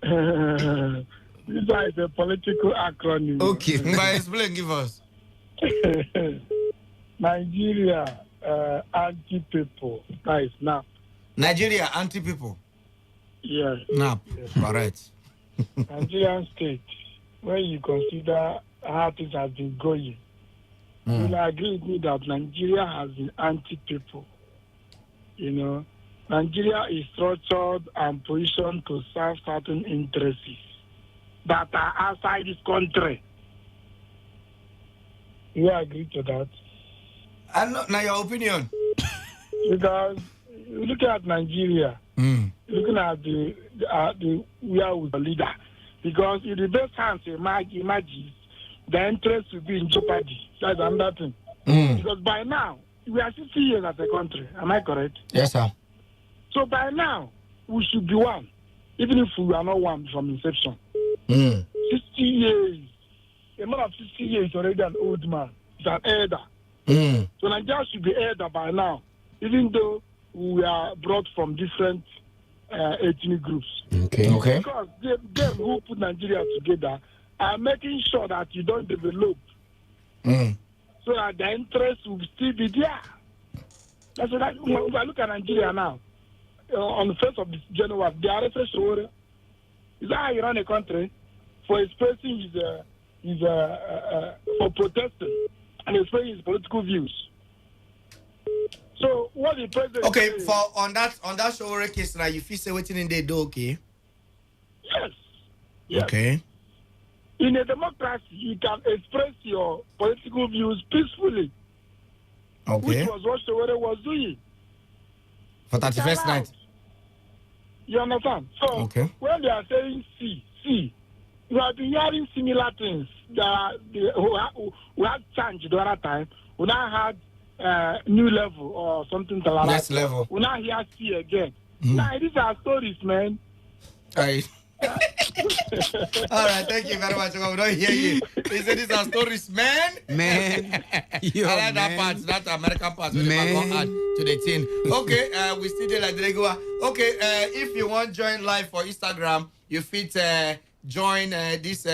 This is a political acronym. Okay, but explain, give us. Nigeria, anti-people. That is NAP. Nigeria, anti-people? Yes. NAP, yes. Correct. Nigerian state, when you consider how things have been going, you will agree with me that Nigeria has been anti-people. You know, Nigeria is structured and positioned to serve certain interests that are outside this country. You agree to that? Now your opinion. Because you look at Nigeria, looking at the we are with the leader. Because in the best hands, imagine the interest will be in jeopardy. That's another thing. Because by now, we are 60 years as a country. Am I correct? Yes, sir. So by now, we should be one, even if we are not one from inception. 60 years. A man of 60 years is already an old man. He's an elder. So Nigeria should be elder by now, even though we are brought from different ethnic groups. Okay. Because them who put Nigeria together are making sure that you don't develop, so that the interest will still be there. That's what if I look at Nigeria now, on the 1st of January, they are refreshed over. Is that how you run a country? For expressing for protesting and expressing his political views. So what the president says, for on that Showore case now, you feel say waiting in they do okay? Yes. Okay. In a democracy, you can express your political views peacefully. Okay. Which was what Showore was doing. For 31st night. You understand? So when they are saying see, you have been hearing similar things that we had changed the other time. We now had new level or something like that. Next level. We now hear see again. Now these are stories, man. All right. All right, thank you very much. I don't hear you. He said these are stories, man. Yo, I like that part, that American part. Man. Go add to the thing. Okay, we still do like the regular. Okay, if you want to join live for Instagram, you fit join this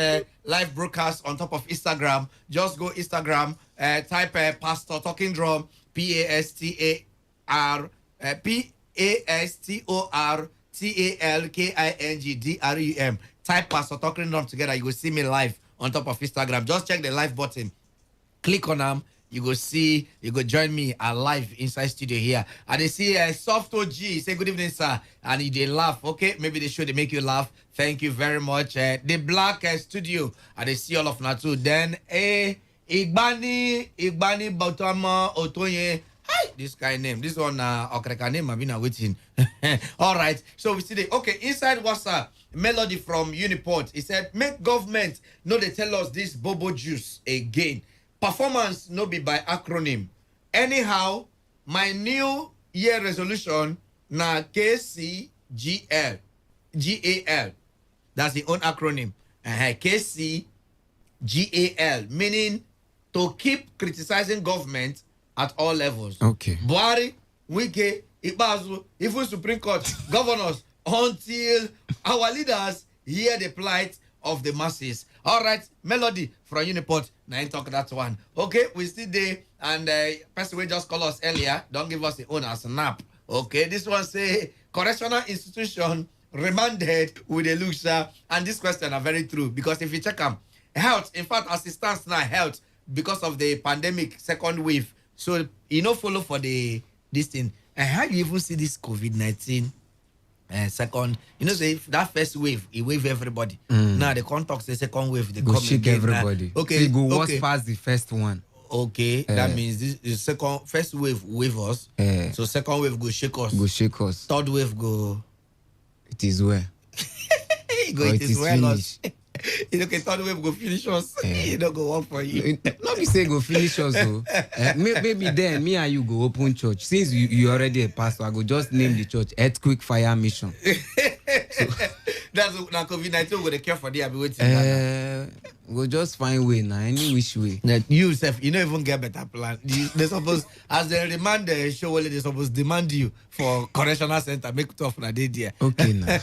live broadcast on top of Instagram. Just go Instagram, type Pastor Talking Drum, PastorTalkingDrum. Type Pastor Talking Drum together. You will see me live on top of Instagram. Just check the live button. Click on them. You go see, you go join me live inside studio here. And they see Soft OG. Say good evening, sir. And they laugh. Okay, maybe they show they make you laugh. Thank you very much. The Black Studio. And they see all of Natu. Then Igbani Bautama Otoye. Hi, this guy name. This one Okreka name. I've been waiting. All right. So we see the inside WhatsApp. Melody from Uniport. He said, make government know they tell us this bobo juice again. Performance no be by acronym. Anyhow, my new year resolution na KCGL. GAL. That's the own acronym. KCGAL. Meaning to keep criticizing government at all levels. Okay. Buhari, Wike, Ibazu, even Supreme Court, governors, until our leaders hear the plight of the masses. All right, Melody from Uniport. Now talk that one. Okay, we still there, and person we just call us earlier. Don't give us the own as a nap. Okay, this one say correctional institution remanded with a luxury, and this question are very true because if you check them, health. In fact, as it stands now, health because of the pandemic second wave. So you know, follow for this thing. And how you even see this COVID-19? Second, you know, say that first wave, it wave everybody. Now the contact the second wave, they go come shake again. everybody. Okay, so you go worse past the first one. Okay, that means this first wave wave us. So second wave go shake us. Go shake us. Third wave go. It is where. you go Or it it is is well finished. you know, can third wave go finish us. You don't go work for you. No be say go finish us o. Maybe then me and you go open church. Since you already a pastor, I go just name the church Earthquake Fire Mission. That's now COVID-19 go dey care for there. I be waiting. We'll just find way now, any which way. You self, you don't even get better plan. They suppose, as they remind the show, well, they suppose demand you for correctional center. Make it off na day there. Okay now.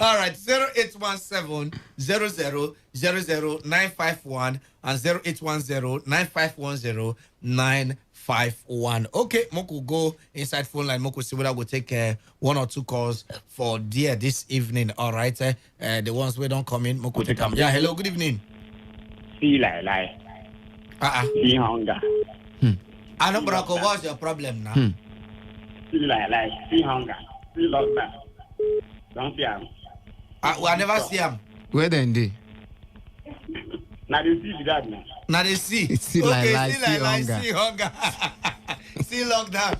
All right, 0817 951 and 0810 9510 951. Okay, Moko go inside phone line. Moko see whether we'll take one or two calls for dear this evening. All right, the ones we don't come in, Moko take them. Yeah, hello, good evening. See like. See hunger. I know, Brako, what's your problem now? See like. See hunger. See lockdown. Don't see him. I never see him. Where then they? Now they see that now. Now they see. See okay, like, see hunger. See hunger. See lockdown.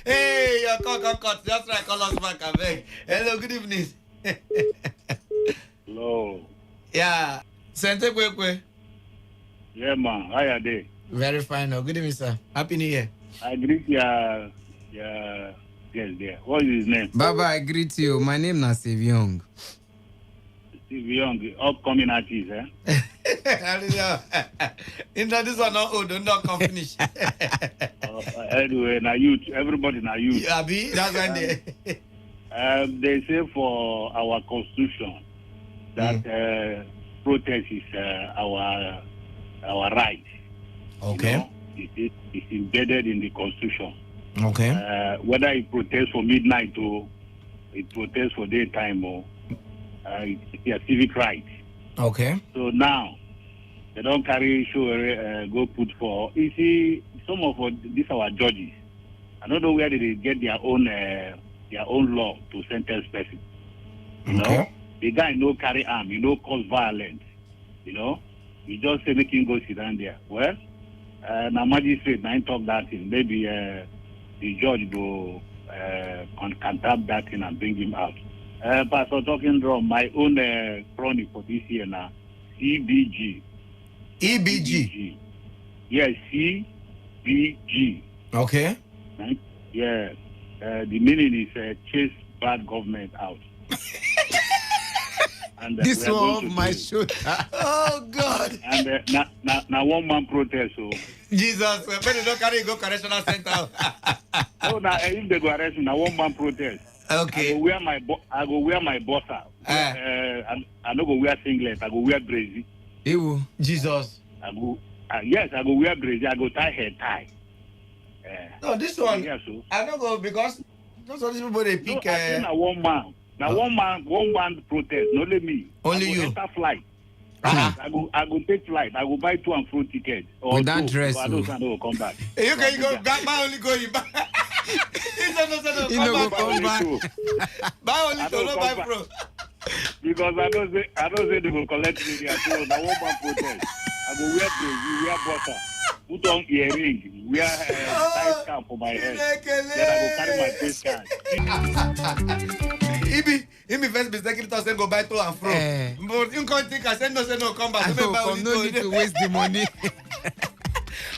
Hey, your call cut. Just try call us back, I beg. Hello, good evening. Hello. Yeah. Sente Kwekwe. Yeah, man. How are they? Very fine. Oh, good evening, sir. Happy New Year. I greet your yes there. What is his name? Baba, I greet you. My name is Steve Young. Steve Young, upcoming artist, eh? This one not old, don't come finish. Anyway, now youth, everybody now youth. Yeah, be that's when they say for our constitution that protest is our right. Okay. You know, it's embedded in the constitution. Okay. Whether it protests for midnight or it protests for daytime or it's a civic right. Okay. So now they don't carry go put for. You see, some of these our judges. I don't know where they get their own law to sentence person. You know, the guy no carry arm, you know, cause violence. You know, you just say make him go sit down there. Well, now magistrate now talk that thing. Maybe the judge go can tap that thing and bring him out. Pastor talking from my own chronic for this year now. CBG. EBG. Yes, CBG. Okay. Right? Yeah. The meaning is chase bad government out. And this one my shoulder. Oh God. And now one man protest. So. Jesus, when they don't carry go correctional center. Oh, now if they go arrest me, now one man protest. Okay. I go wear my bossa. I don't go wear singlet. I go wear brazy. Ew. Jesus. I go. Yes, I go wear brazy. I go tie hair tie. No, this one. Yeah, so. I don't go because those are the people they pick. No, I think one man. Now one man protest. Not only me. Only I go you. enter flight. I go take flight. I go buy 2 and fro tickets. With that dress, so I don't know come back. You can go back. Buy only going back. You know go come back. Buy only to no buy pro. Because I don't say they will collect me there. So now one man protest. I go wear clothes, wear butter, put on earring, wear tight cap for my head. Then I go carry my face card. He be first mistaken to say go buy to and fro. But you can't think I say no come back. No need to waste the money.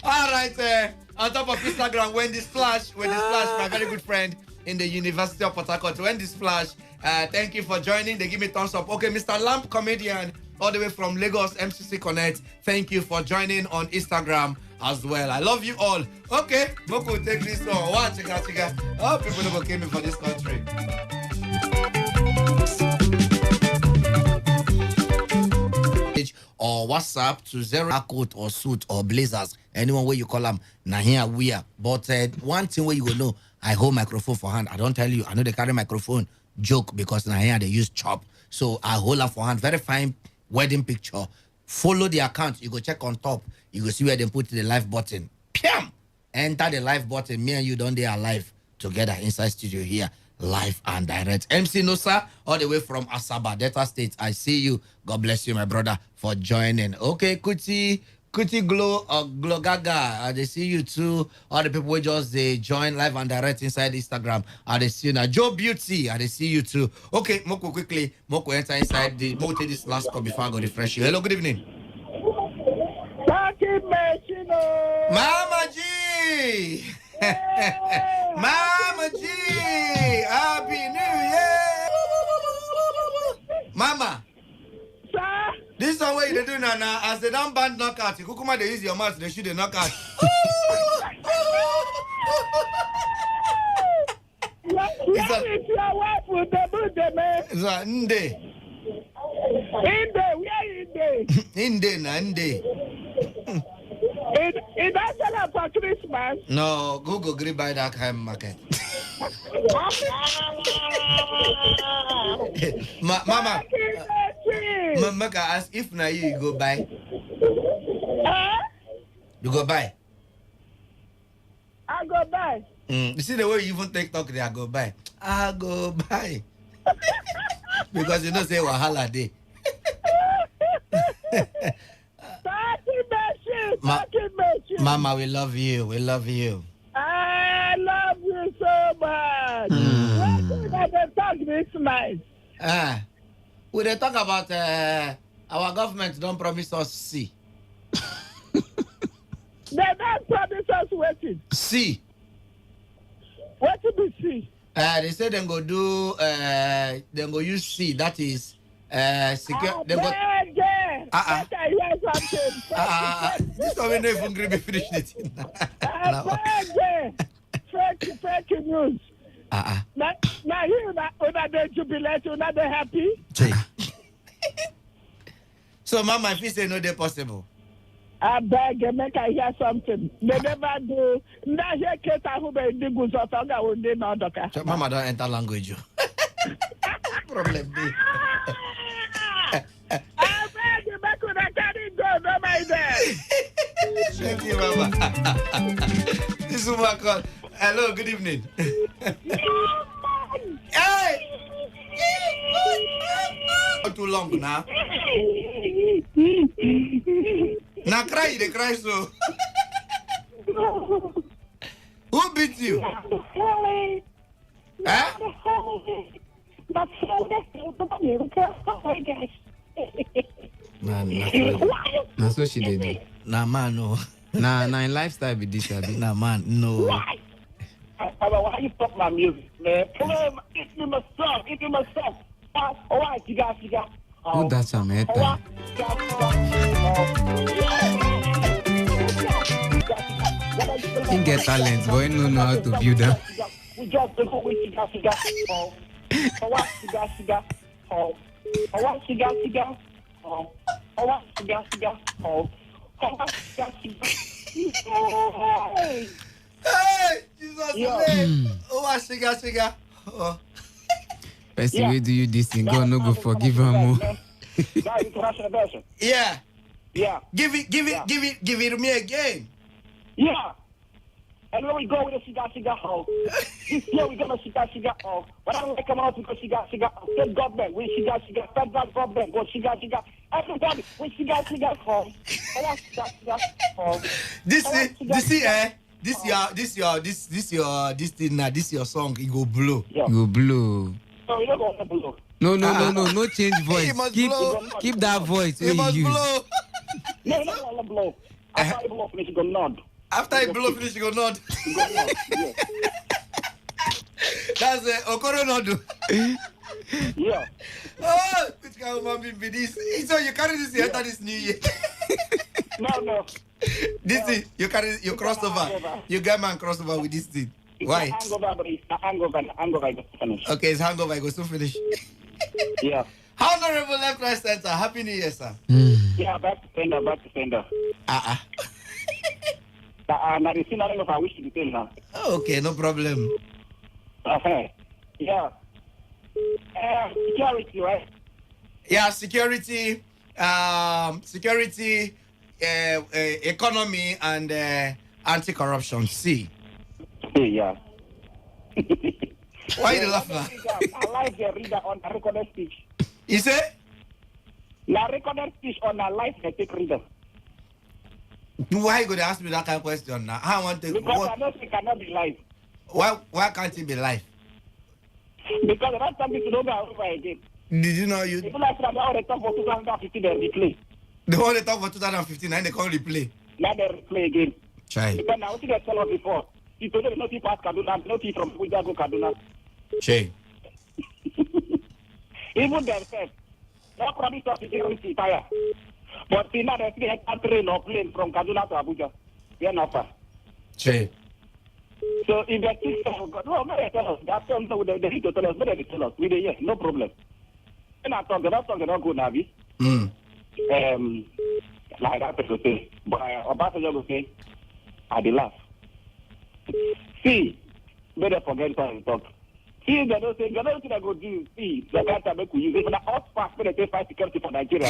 All right, on top of Instagram, Wendy Splash, my very good friend in the University of Port Harcourt. Wendy Splash, thank you for joining. They give me thumbs up. Okay, Mr. Lamp comedian, all the way from Lagos, MCC Connect. Thank you for joining on Instagram as well. I love you all. Okay, Moko take this one. Watch it. Oh, people never came in for this country. Or WhatsApp to 0 coat or suit or blazers, anyone where you call them. Now here we are. But one thing where you will know, I hold microphone for hand. I don't tell you, I know they carry microphone joke because now here they use chop. So I hold up for hand. Very fine wedding picture. Follow the account. You go check on top. You go see where they put the live button. Piam! Enter the live button. Me and you don't they are live together inside studio here. Live and direct. MC Nosa, all the way from Asaba, Delta State. I see you. God bless you, my brother, for joining. Okay, Kuti, Kuti Glow or Glow Gaga. They see you too. All the people who just they join live and direct inside Instagram. They see you now. Joe Beauty. They see you too. Okay, Moko quickly. Moko enter inside the Moko take this last call before I go refresh you. Hello, good evening. Mama G. Mama G. Happy New Year. Mama. Sir? This is what they do now. As they don't band knockout, you kukuma they use your mouth, they shoot the knockout. It's your wife with the birthday, man. It's a Nde. Inde, where Inde? Inde na Nde. It doesn't for Christmas. No, go green by that kind of market. Mama, Mama ask if na you go buy. You go buy. I go buy. You see the way you even take talk there, I go buy. I go buy. Because you know say wahala day. Mama, we love you. We love you. I love you so much. Why they talk this night? We they talk about our government don't promise us C. They don't promise us waiting. C. What to be C? They say they go do they go use C. That is secure. They go. I hear something. This one we not even agree. Finish it. Fake news. Now you una dey jubilate, una dey happy. So, Mama, if you say no, they possible. I beg you, make I hear something. They never do. Now here, Keta who be digus or Tonga will do no doka. Mama don't enter language. Problem be. I beg you, make una carry go, no my day. Thank you, Mama. This is what I call. Hello, good evening. Hey! Not too long now. Now cry, they cry so. Who beat you? Huh? Nah, so she did. Nah, man, no. Nah, in lifestyle be this, abi. Nah, man, no. Why you stop my music, man? Play if you must stop, Alright, you got. Who that's a man? He get talent, but he don't know how to build them. We just do what we got. Alright, cigar. Alright, cigar. Alright, cigar. Hey, Jesus, name. Oh, cigar. Oh. Person will do you this thing, God no go forgive him more. Yeah. Give it to me again. Yeah. And when we go with a cigar hole, this year we're gonna cigar hole. But I don't like come out because cigar hole. State government, we cigar, federal government, go cigar. Everybody, we cigar hole. This your song, it go blow. Yeah. Go blow. No, you don't want to blow. No change voice. Keep that voice. It must blow. No, you don't want to blow. After you blow finish, you go nod. After you blow finish, you go nod. Yeah. That's Okoro Nodu. Yeah. Oh, which kind of man be this? So you carry this here enter this new year. No. This thing, you carry your crossover. You get man crossover with this thing. Why? Hangover, I go finish. Okay, it's hangover, I go soon finish. Yeah. Honorable Left Right Center, Happy New Year, sir. Yeah, back to sender. Now, the scene, I don't know if I wish to be told now. Okay, no problem. Yeah. Security, right? Yeah, security, economy, and anti-corruption. See. Yeah. Why you laugh now? I like the reader on a recorded speech. You say? La recorded speech on a live take reader. Why you going to ask me that kind of question now? I want to. Because I know it cannot be live. Why can't it be live? Because the last time people don't go over again. Did you know you? People like that all the time for 2015 they replay. The whole they talk for 2015 and they can't replay. Now they replay again. Chai. Because now what they tell us before. People don't know if pass Kaduna, no tea from Abuja go Kaduna. Chai. Even themselves. No promise of security fire. But see now they see a train or plane from Kaduna to Abuja. We are not far. Chai. So if they think no, they tell us. That's something they need to tell us. But they tell us. We dey no problem. And I talk about go Navi. Like that person say, but Obasanjo go say, I dey laugh. See, better forget what I talk. See, they don't say, they don't think I go do. See, the guy that make we use it for the hot pass. Better say fight security for Nigeria.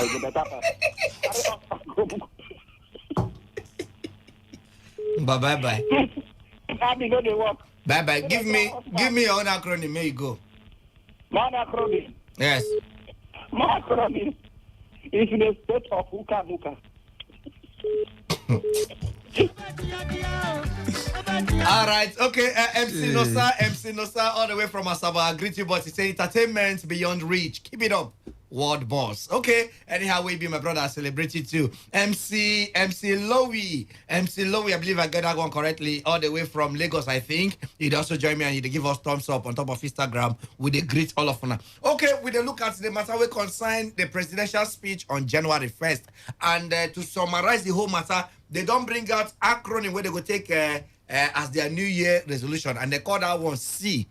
Bye bye. I be go dey work. Bye bye. Give me your own acronym. May you go. My acronym. Yes. My acronym is the state of Uka Muka. All right, okay. MC Nosa, all the way from Asaba. I greet you, but he say entertainment beyond reach. Keep it up, world boss. Okay. Anyhow, we be my brother. I celebrate you too. MC Lowy, I believe I got that one correctly. All the way from Lagos, I think. He'd also join me and he'd give us thumbs up on top of Instagram. We dey greet all of them. Okay, we dey look at the matter we concern the presidential speech on January 1st, and to summarize the whole matter, they don't bring out acronym where they go take as their New Year resolution, and they call that one C.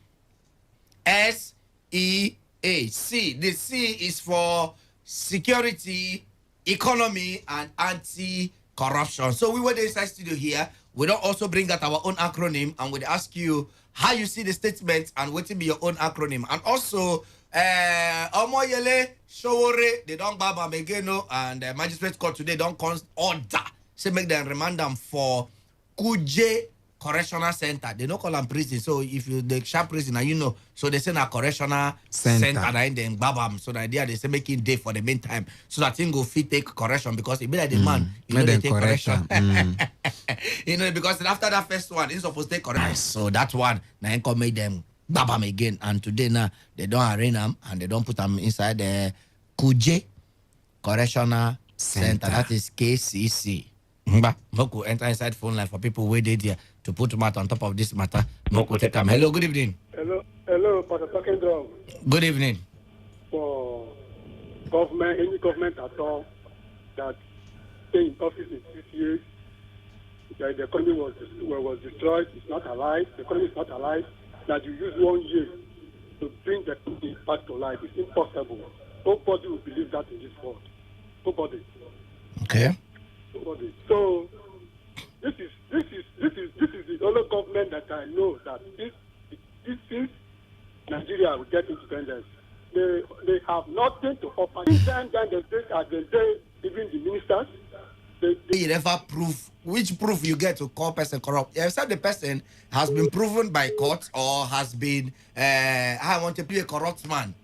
S-E-A. C. The C is for security, economy, and anti-corruption. So we were the inside studio here. We don't also bring out our own acronym, and we'd ask you how you see the statement and what will be your own acronym. And also, Omoyele, Showore, they don't baba Megeno, and Magistrate Court today don't order. Say make them remand them for Kuje Correctional Center. They don't call them prison. So if you the sharp prison, you know, so they send a correctional center and then babam. So the idea they say making day for the meantime. So that thing go fit take correction because it be like the man, you know, they take correction. You know, because after that first one, it's supposed to take correction. So that one, now come make them babam again. And today now they don't arraign them and they don't put them inside the Kuje Correctional Center. That is KCC. Moko enter inside phone line for people waiting there to put matter on top of this matter. Moko take them. Hello, good evening. Hello, Pastor Talking Drum. Good evening. For government, any government at all that stay in office in 6 years, that the economy was destroyed, it's not alive, the economy is not alive, that you use 1 year to bring the economy back to life. It's impossible. Nobody will believe that in this world. Nobody. Okay. So this is the only government that I know that since Nigeria will get independence, they have nothing to offer. Then they say even the ministers. You never prove which proof you get to call person corrupt. Except the person has been proven by court or has been I want to be a corrupt man.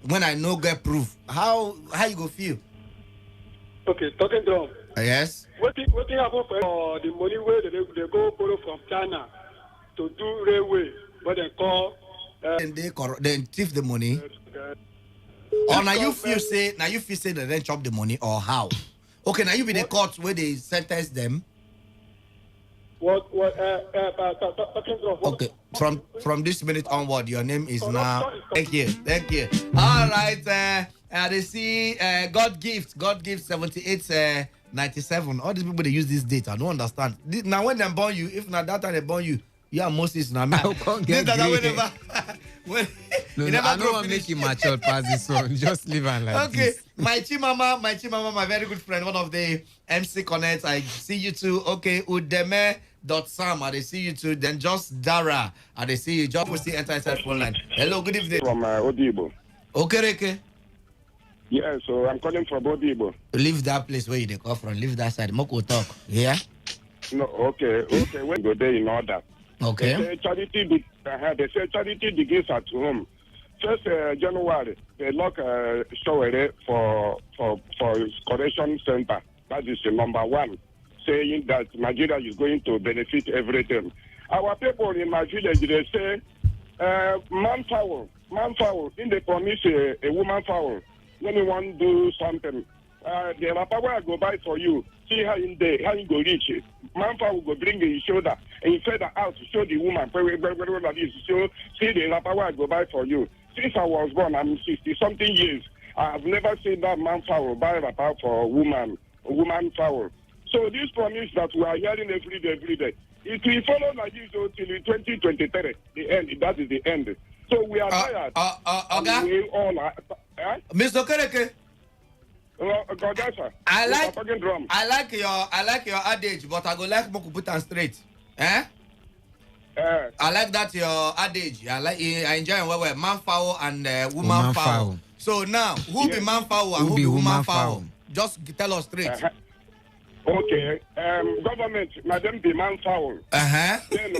When I no get proof, how you go feel? Okay, Talking Drum. Yes. What happen for the money where they go borrow from China to do railway? What they call? And they thief the money. Or now you feel say they then chop the money or how? Okay, now you be the court where they sentence them. Okay, from this minute onward, your name is now. Thank you. All right. They see God gift 7897. All these people they use this date. I don't understand. Now when they born you, if not that time they born you, yeah, Moses now. I don't want to make you mature past this one. Just leave and like okay. This. My Chimama, my very good friend, one of the MC Connects. I see you too. Okay, Udeme.Sam, I see you too. Then just Dara, I see you. Just see enter inside phone line. Hello, good evening. From Odibo. Okay. Yeah, so I'm calling from Odibo. Leave that place where you come from. Leave that side. Moko talk. Yeah. No. Okay. When go there in order. Okay. They say charity begins at home. First January, they lock Showere for correction center. That is number one. saying that Nigeria is going to benefit everything. Our people in my village, they say, manpower, in the promise a woman power. When you want to do something, the power go buy for you. See how in the how you go reach it. Manpower go bring the shoulder and feather out to show the woman. So see the power go buy for you. Since I was born, I'm 60-something years. I've never seen that manpower buy a power for a woman power. So this promise that we are hearing every day, it will follow like this till 2023. The end. That is the end. So we are tired. Okay. We all are. Mr. Kereke. I like your adage, but I go like more put on straight. I like that your adage. I enjoy it. Man fowl and woman fowl. So now, who be man fowl and who be woman fowl? Just tell us straight. Okay. Government, madam, be man fowl. Then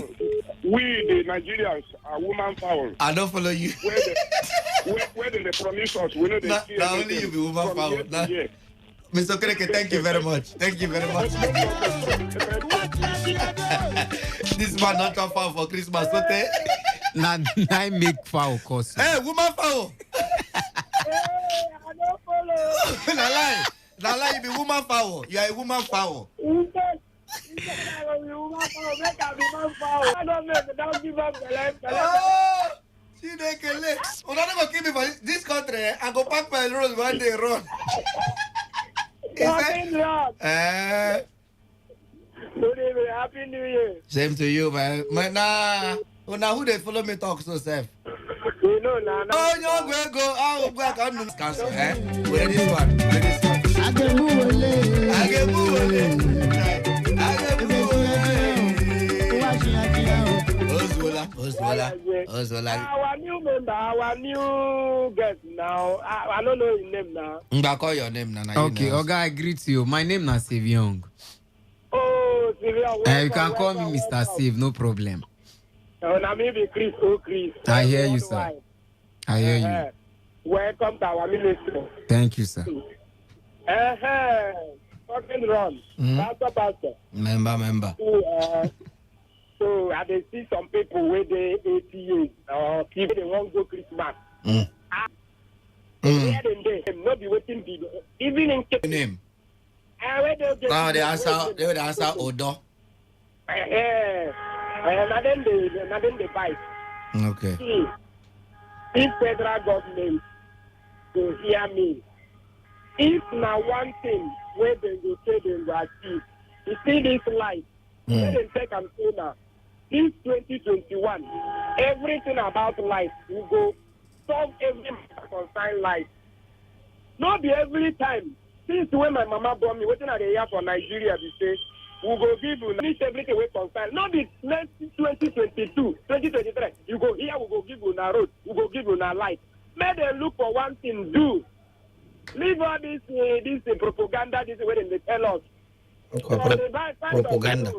we, the Nigerians, are woman fowl. I don't follow you. Where they promise us, we know they see now only you be woman fowl. Mr. Kereke, thank you very much. Thank you very much. This man not a fowl for Christmas, okay? Now I make fowl cost. Hey, woman fowl. I don't follow. Nala, you be woman fowl. You are a woman fowl. See, they can let. I'm not going to keep me for this country. I go pack my road one day run. Happy New Year. Same to you, man. Now who they follow me talk so safe? You know, now. Oh, you're going to go. I'll go back on cancel, Where this one? I can move Ozola. Our new member, our new guest now. I don't know his name now. I call your name now. Okay, Oga, I greet you. My name is Seviong. Oh, Seviong. You can call me Mr. Save, no problem. Now maybe Chris. Oh, Chris. I hear you, sir. I hear you. Welcome to our ministry. Thank you, sir. Fucking run. Pastor. Member. So I dey see some people where they 80 years or if they won't go Christmas. Where they not be waiting people. Even in name. Now they answer Odo. And then they buy. Okay. See, if federal government to hear me, if now one thing where they go say they will achieve, you see this life, where they take and say now, this 2021, everything about life will go solve every concern life. Not be every time. Since when my mama born me, waiting at the year for Nigeria, they say, we go give you everything we concern. Not the next 2022, 2023. You go here, we go give you na road, we go give you na light. May they look for one thing, do. Leave all this propaganda, this way they tell us. Propaganda.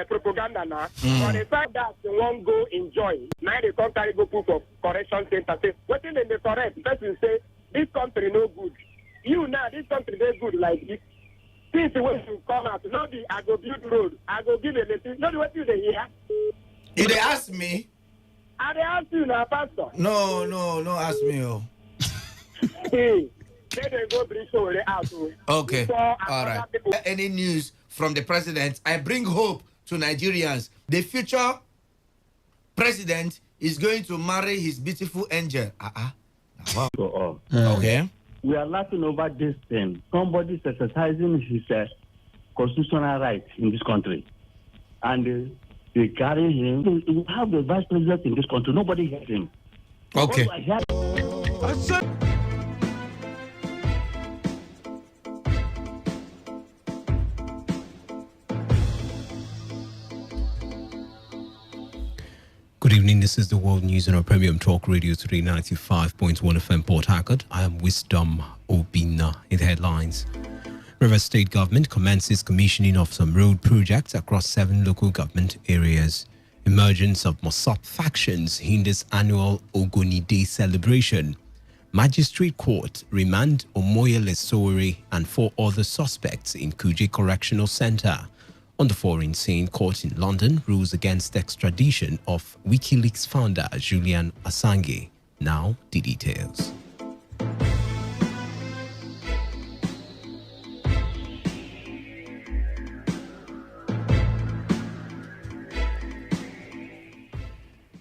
Propaganda now. For the fact that they won't go enjoy. Now they come carry go proof of correction center. Say, what in the correct? Person say, this country no good. You now, this country they good like this. Since the way you come out, not the I go build road, I go give electricity. Not what you they hear. Did they ask me? They ask you now, Pastor. No, ask me. Hey, they go bring story out. Okay. All right. Any news from the president? I bring hope to Nigerians. The future president is going to marry his beautiful angel. Okay. We are laughing over this thing. Somebody is exercising his constitutional right in this country. And they carry him. We have the vice president in this country. Nobody hears him. Okay. Good evening, this is the World News on our Premium Talk Radio Today 95.1 FM Port Harcourt. I am Wisdom Obina in the headlines. Rivers State Government commences commissioning of some road projects across 7 local government areas. Emergence of Mossop factions hinders annual Ogoni Day celebration. Magistrate Court remand Omoyele Sowore and 4 other suspects in Kuje Correctional Center. On the foreign scene, court in London rules against extradition of WikiLeaks founder Julian Assange. Now, the details.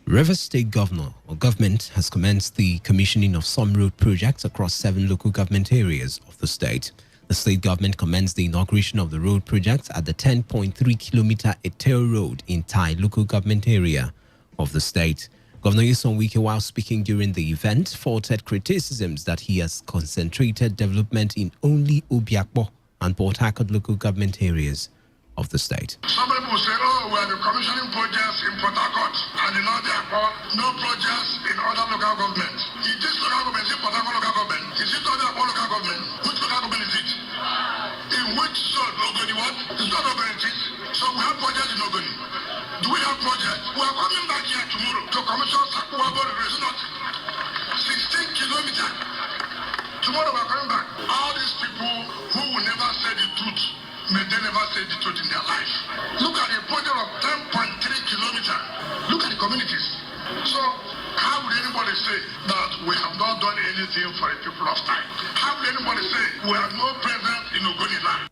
Rivers State government has commenced the commissioning of some road projects across 7 local government areas of the state. The state government commenced the inauguration of the road project at the 10.3-kilometer Eteo Road in Tai local government area of the state. Governor Nyesom Wike, while speaking during the event, faulted criticisms that he has concentrated development in only Obiakpo and Port Harcourt local government areas of the state. Some people say, oh, we are commissioning projects in Port Harcourt and in Obiakpo, no projects in other local governments. Is this local government in Port Harcourt local government? Is it Obiakpo local government? Which local government is it? In which zone? Ogoni what? It's not Ogoni it is. So we have projects in Ogoni. Do we have projects? We are coming back here tomorrow to commission Sakuwa Border. It's not 16 kilometers. Tomorrow we are coming back. All these people who will never say the truth, may they never say the truth in their life. Look at the project of 10.3 kilometers. Look at the communities. So how will anybody say that we have not done anything for the people of time? How will anybody say we have no presence in Ogoni land?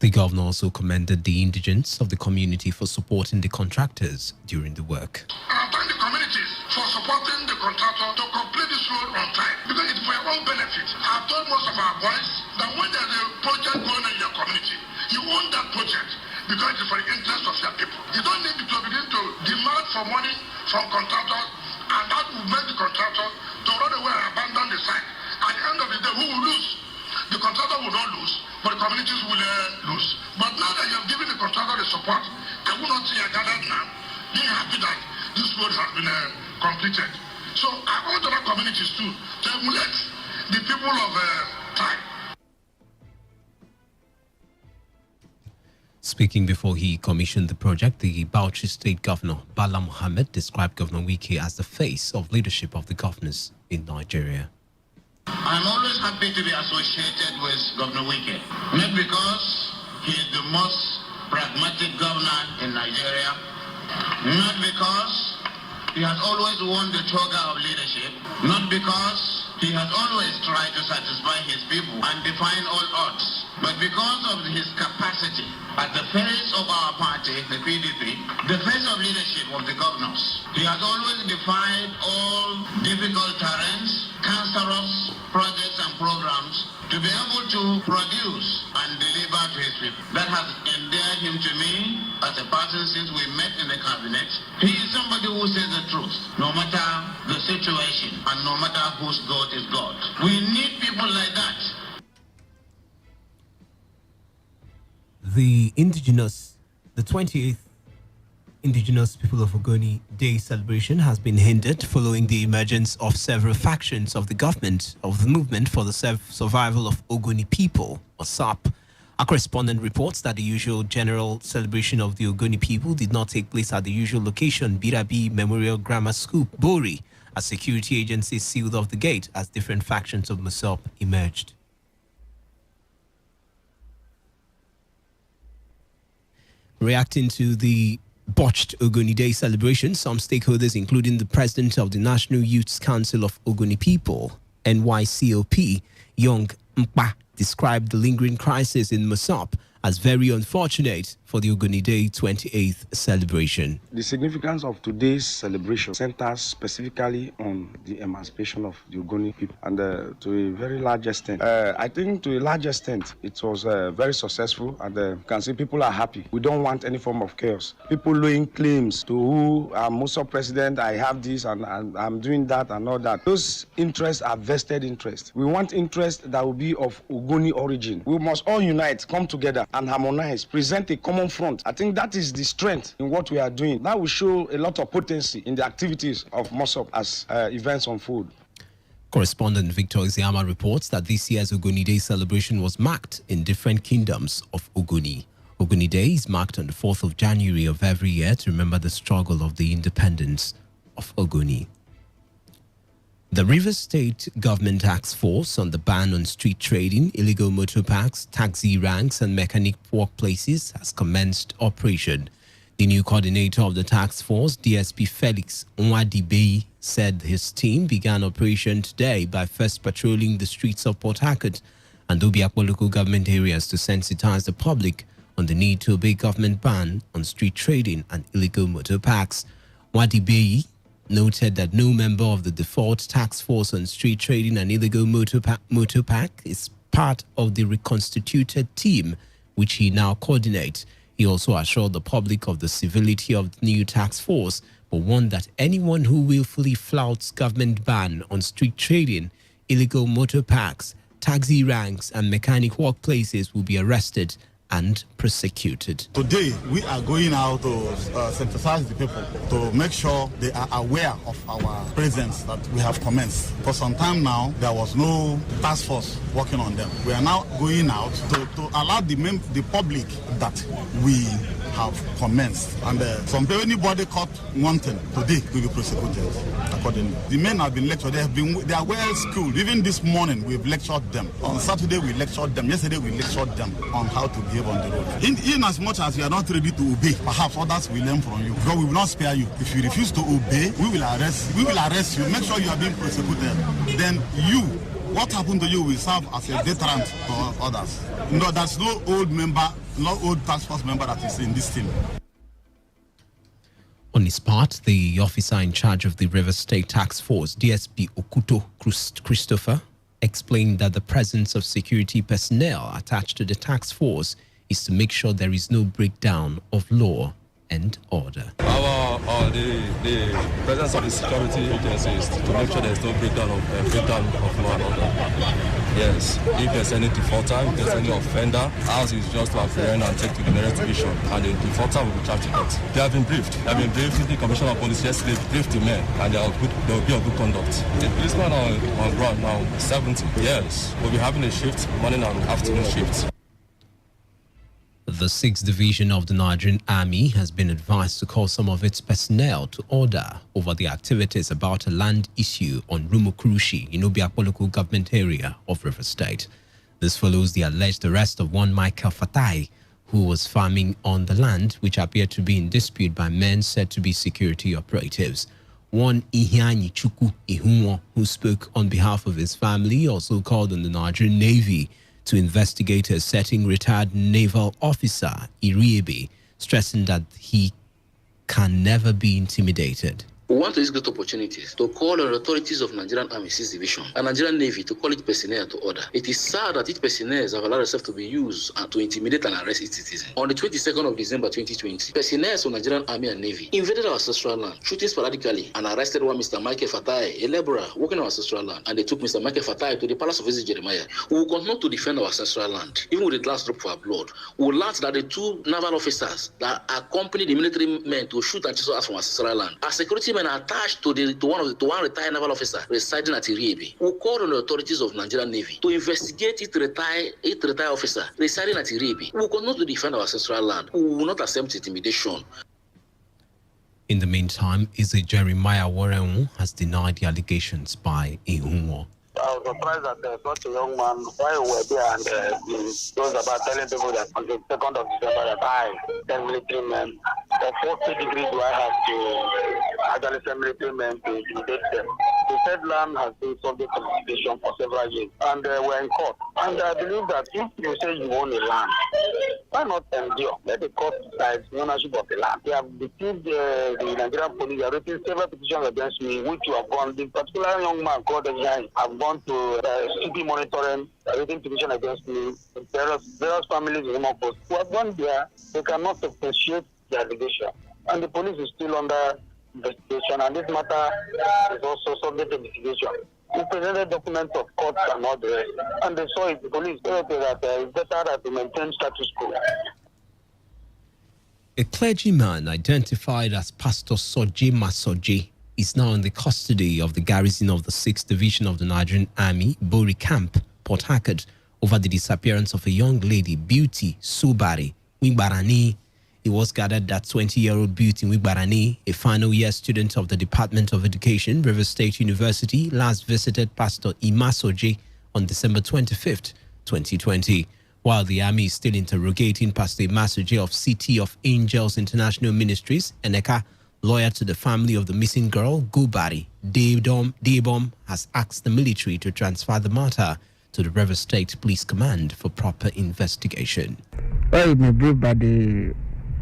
The governor also commended the indigents of the community for supporting the contractors during the work. I thank the communities for supporting the contractor to complete this road on time because it's for your own benefit. I've told most of our boys that when there's a project going on in your community, you own that project because it's for the interest of your people. You don't need to begin to demand for money from contractors, and that will make the contractor to run away and abandon the site. At the end of the day, who will lose? The contractor will not lose, but the communities will lose. But now that you have given the contractor the support, I will not see a gathered now, being happy that this road has been completed. So I want other communities too to emulate the people of time. Speaking before he commissioned the project, the Bauchi State Governor Bala Mohammed described Governor Wike as the face of leadership of the governors in Nigeria. I'm always happy to be associated with Governor Wike, not because he is the most pragmatic governor in Nigeria, not because he has always won the toga of leadership, not because he has always tried to satisfy his people and define all odds, but because of his capacity as the face of our party, the PDP, the face of leadership of the governors. He has always defied all difficult terrains, cancerous projects and programs to be able to produce and deliver to his people. That has endeared him to me as a person since we met in the cabinet. He is somebody who says the truth, no matter the situation and no matter whose God is God. We need people like that. The 28th Indigenous People of Ogoni Day celebration has been hindered following the emergence of several factions of the movement for the survival of Ogoni people, or SAP. Our correspondent reports that the usual general celebration of the Ogoni people did not take place at the usual location, Birabi Memorial Grammar School, Bori, as security agencies sealed off the gate as different factions of Mosop emerged. Reacting to the botched Ogoni Day celebration, some stakeholders, including the president of the National Youth Council of Ogoni People, NYCOP, Young Mpa, described the lingering crisis in Mosop as very unfortunate for the Ogoni Day 28th celebration. The significance of today's celebration centers specifically on the emancipation of the Ogoni people, and to a very large extent, I think to a large extent, it was very successful, and you can see people are happy. We don't want any form of chaos. People laying claims to who I'm Mosop president, I have this, and I'm doing that, and all that. Those interests are vested interests. We want interests that will be of Ogoni origin. We must all unite, come together, and harmonize, present a common front. I think that is the strength in what we are doing. That will show a lot of potency in the activities of Mosop as events unfold. Correspondent Victor Iziama reports that this year's Ogoni Day celebration was marked in different kingdoms of Ogoni. Ogoni Day is marked on the 4th of January of every year to remember the struggle of the independence of Ogoni. The Rivers State Government Task Force on the ban on street trading, illegal motor parks, taxi ranks, and mechanic workplaces has commenced operation. The new coordinator of the task force, DSP Felix Nwadibe, said his team began operation today by first patrolling the streets of Port Harcourt and Obiakpo local government areas to sensitize the public on the need to obey government ban on street trading and illegal motor parks. Nwadibe noted that no member of the default task force on street trading and illegal motor park is part of the reconstituted team, which he now coordinates. He also assured the public of the civility of the new task force, but warned that anyone who willfully flouts government ban on street trading, illegal motor parks, taxi ranks, and mechanic workplaces will be arrested and prosecuted. Today, we are going out to synthesize the people to make sure they are aware of our presence that we have commenced. For some time now, there was no task force working on them. We are now going out to allow the public that we have commenced. And anybody caught wanting today will be prosecuted accordingly. The men have been lectured. They are well schooled. Even this morning, we've lectured them. On Saturday, we lectured them. Yesterday, we lectured them on how to behave on the road. In as much as you are not ready to obey, perhaps others will learn from you. Because we will not spare you. If you refuse to obey, we will arrest you. Make sure you are being prosecuted. Then what happened to you will serve as a deterrent to others. No, there's no old task force member that is in this team. On his part, the officer in charge of the Rivers State Task Force, DSP Okuto Christopher, explained that the presence of security personnel attached to the task force is to make sure there is no breakdown of law and order. The presence of the security agencies to make sure there is no breakdown of law and order. Yes, if there's any defaulter, if there's any offender, ours is just to apprehend and take to the nearest division, and the defaulter will be charged with it. They have been briefed. The Commissioner of Police yesterday briefed the men, and they will be of good conduct. The policemen on ground now, 70. Yes, we'll be having a shift, morning and afternoon shifts. The 6th Division of the Nigerian Army has been advised to call some of its personnel to order over the activities about a land issue on Rumukurushi in Obiakpo local government area of Rivers State. This follows the alleged arrest of one Michael Fatai, who was farming on the land, which appeared to be in dispute by men said to be security operatives. One Ihiani Chuku Ihunwo, who spoke on behalf of his family, also called on the Nigerian Navy to investigate a setting retired naval officer, Iriebe, stressing that he can never be intimidated. We want to use great opportunities to call on authorities of Nigerian Army 6th Division and Nigerian Navy to call its personnel to order. It is sad that its personnel have allowed themselves to be used to intimidate and arrest its citizens. On the 22nd of December 2020, personnel of Nigerian Army and Navy invaded our ancestral land, shooting sporadically, and arrested one Mr. Michael Fatai, a laborer working on our ancestral land, and they took Mr. Michael Fatai to the palace of Eze Jeremiah. We will continue to defend our ancestral land, even with the last drop of our blood. We will learn that the two naval officers that accompanied the military men to shoot and chase us from our ancestral land are security men attached to one retired naval officer residing at Iriebe. We called on the authorities of Nigerian Navy to investigate its retired officer residing at Iriebe. We will continue to defend our ancestral land. We will not accept intimidation. In the meantime, Eze Jeremiah Warren has denied the allegations by Ihunwo. I was surprised that such a young man, while we were there, and he goes about telling people that on the 2nd of December that I, 10 military men, for 40 degrees do I have to actually send military men to intimidate them. The third land has been subject to litigation for several years, and we're in court. And I believe that if you say you own a land, why not endure? Let the court decide the ownership of the land. They have deceived the Nigerian police. They have written several petitions against me, which you have gone. The particular young man called Ejian have gone to CP monitoring, written petition against me. Various families in Imokos who have gone there. They cannot substantiate the allegation, and the police is still under investigation, and this matter is also subject to investigation. We presented documents of court and all the rest, and they saw it. The police said that it's better that we maintain status quo. A clergyman identified as Pastor Soje Masoje is now in the custody of the garrison of the 6th Division of the Nigerian Army, Bori Camp, Port Harcourt, over the disappearance of a young lady, Beauty Subari Wimbarani. It was gathered that 20-year-old Beauty Wigbarani, a final year student of the Department of Education, Rivers State University, last visited Pastor Imasoje on December 25th, 2020. While the army is still interrogating Pastor Imasoje of City of Angels International Ministries, Eneka, lawyer to the family of the missing girl, Gubari Debom, has asked the military to transfer the matter to the Rivers State Police Command for proper investigation. Well, it may be by the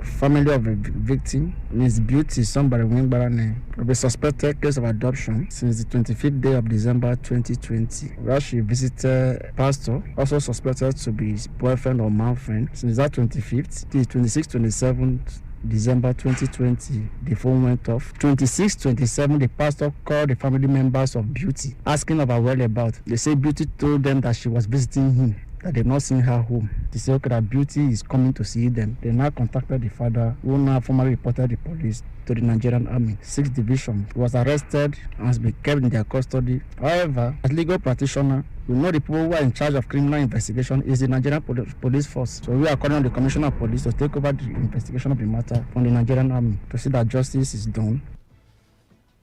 family of the victim, Miss Beauty somebody Wingbarane, a suspected case of adoption since the 25th day of December 2020, where she visited pastor, also suspected to be his boyfriend or man friend. Since that 25th, the 26th, 27th December 2020, the phone went off. 26-27, the pastor called the family members of Beauty, asking about whereabouts. They say Beauty told them that she was visiting him, that they've not seen her home. They say, okay, that Beauty is coming to see them. They now contacted the father, who now formally reported the police to the Nigerian Army 6th Division. He was arrested and has been kept in their custody. However, as legal practitioner, we know the people who are in charge of criminal investigation is the Nigerian police force. So we are calling on the Commissioner of Police to take over the investigation of the matter from the Nigerian Army to see that justice is done.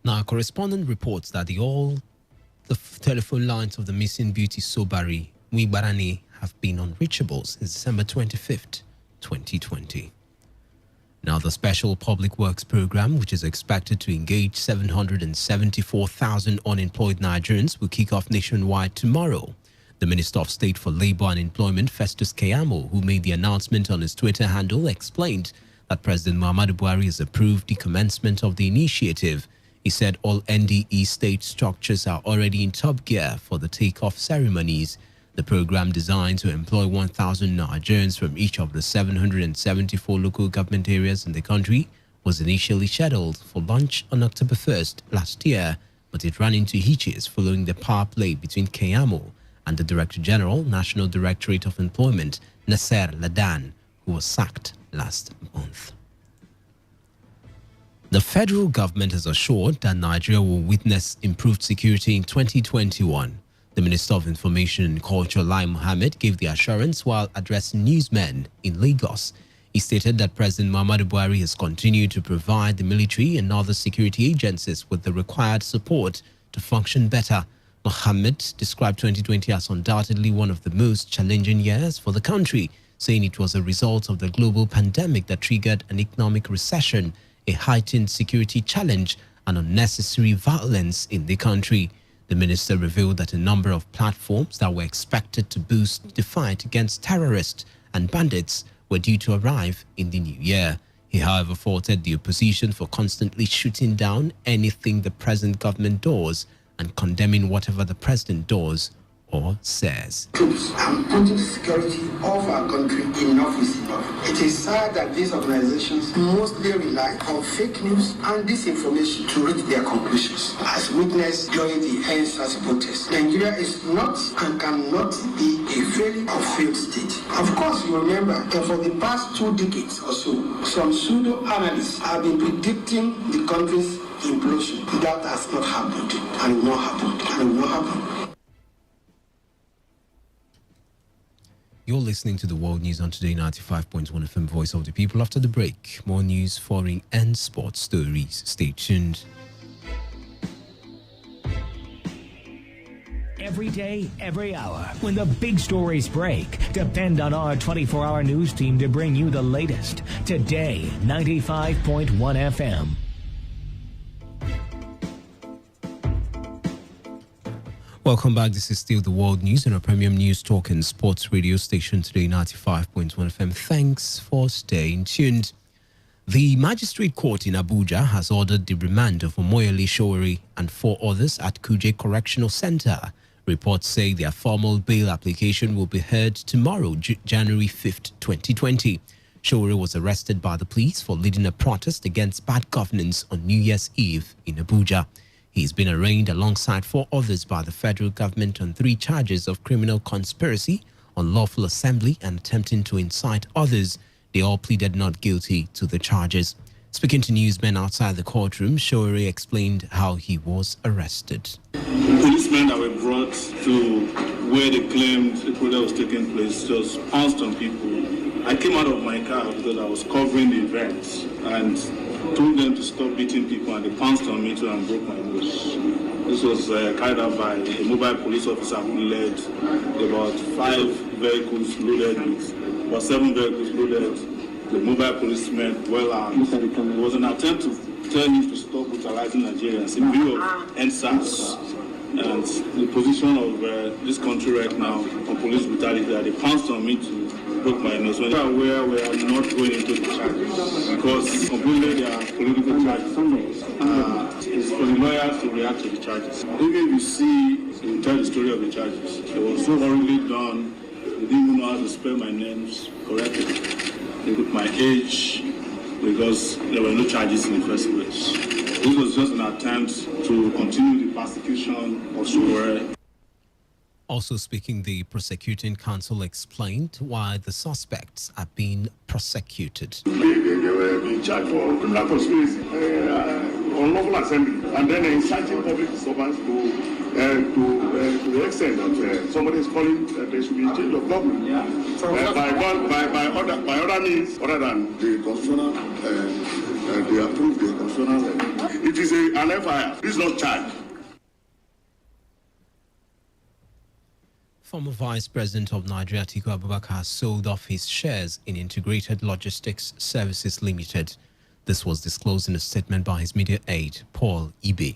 Now, a correspondent reports that the telephone lines of the missing Beauty Sobari Wibarani have been unreachable since December 25th, 2020. Now, the Special Public Works Program, which is expected to engage 774,000 unemployed Nigerians, will kick off nationwide tomorrow. The Minister of State for Labour and Employment, Festus Keyamo, who made the announcement on his Twitter handle, explained that President Muhammadu Buhari has approved the commencement of the initiative. He said all NDE state structures are already in top gear for the takeoff ceremonies. The program, designed to employ 1,000 Nigerians from each of the 774 local government areas in the country, was initially scheduled for launch on October 1st last year, but it ran into hitches following the power play between Keyamo and the Director General, National Directorate of Employment, Nasser Ladan, who was sacked last month. The federal government has assured that Nigeria will witness improved security in 2021. The Minister of Information and Culture, Lai Mohammed, gave the assurance while addressing newsmen in Lagos. He stated that President Muhammadu Buhari has continued to provide the military and other security agencies with the required support to function better. Mohammed described 2020 as undoubtedly one of the most challenging years for the country, saying it was a result of the global pandemic that triggered an economic recession, a heightened security challenge, and unnecessary violence in the country. The minister revealed that a number of platforms that were expected to boost the fight against terrorists and bandits were due to arrive in the new year. He, however, faulted the opposition for constantly shooting down anything the present government does and condemning whatever the president does or says. Troops and putting the security of our country, enough is enough. It is sad that these organizations mostly rely on fake news and disinformation to reach their conclusions. As witnessed during the EndSARS protest, Nigeria is not and cannot be a failing or failed state. Of course, you remember that for the past 2 decades or so, some pseudo-analysts have been predicting the country's implosion. That has not happened, and will not happen, and will not happen. You're listening to the World News on Today 95.1 FM, Voice of the People. After the break, more news, foreign and sports stories. Stay tuned. Every day, every hour, when the big stories break, depend on our 24-hour news team to bring you the latest. Today, 95.1 FM. Welcome back. This is still the World News on a premium news talk and sports radio station, Today 95.1 FM. Thanks for staying tuned. The Magistrate Court in Abuja has ordered the remand of Omoyele Sowore and 4 others at Kuje Correctional Center. Reports say their formal bail application will be heard tomorrow, January 5th, 2020. Sowore was arrested by the police for leading a protest against bad governance on New Year's Eve in Abuja. He's been arraigned alongside 4 others by the federal government on 3 charges of criminal conspiracy, unlawful assembly, and attempting to incite others. They all pleaded not guilty to the charges. Speaking to newsmen outside the courtroom, Sowore explained how he was arrested. Policemen that were brought to where they claimed the protest was taking place just pounced on people I came out of my car because I was covering the event and told them to stop beating people, and they pounced on me too and broke my nose. This was carried out by a mobile police officer who led about 7 vehicles loaded with mobile policemen well armed. It was an attempt to tell him to stop brutalizing Nigerians in view of NSAS and the position of this country right now on police brutality, that they pounced on me to broke my nose. When they are aware we are not going into the charges because completely they are political charges. It's for the lawyers to react to the charges. Even if you see, you tell the story of the charges. It was so horribly done, they didn't even know how to spell my names correctly. They put my age because there were no charges in the first place. This was just an attempt to continue the persecution of Sowore. Also speaking, the prosecuting counsel explained why the suspects are being prosecuted. They were being charged for criminal conspiracy, unlawful assembly, and then inciting public disturbance to the extent that somebody is calling that there should be a change of government. By other means other than the constitutional, they approve the constitutional. It is an FIR. This is not charge. Former Vice President of Nigeria, Atiku Abubakar, sold off his shares in Integrated Logistics Services Limited. This was disclosed in a statement by his media aide, Paul Ibe.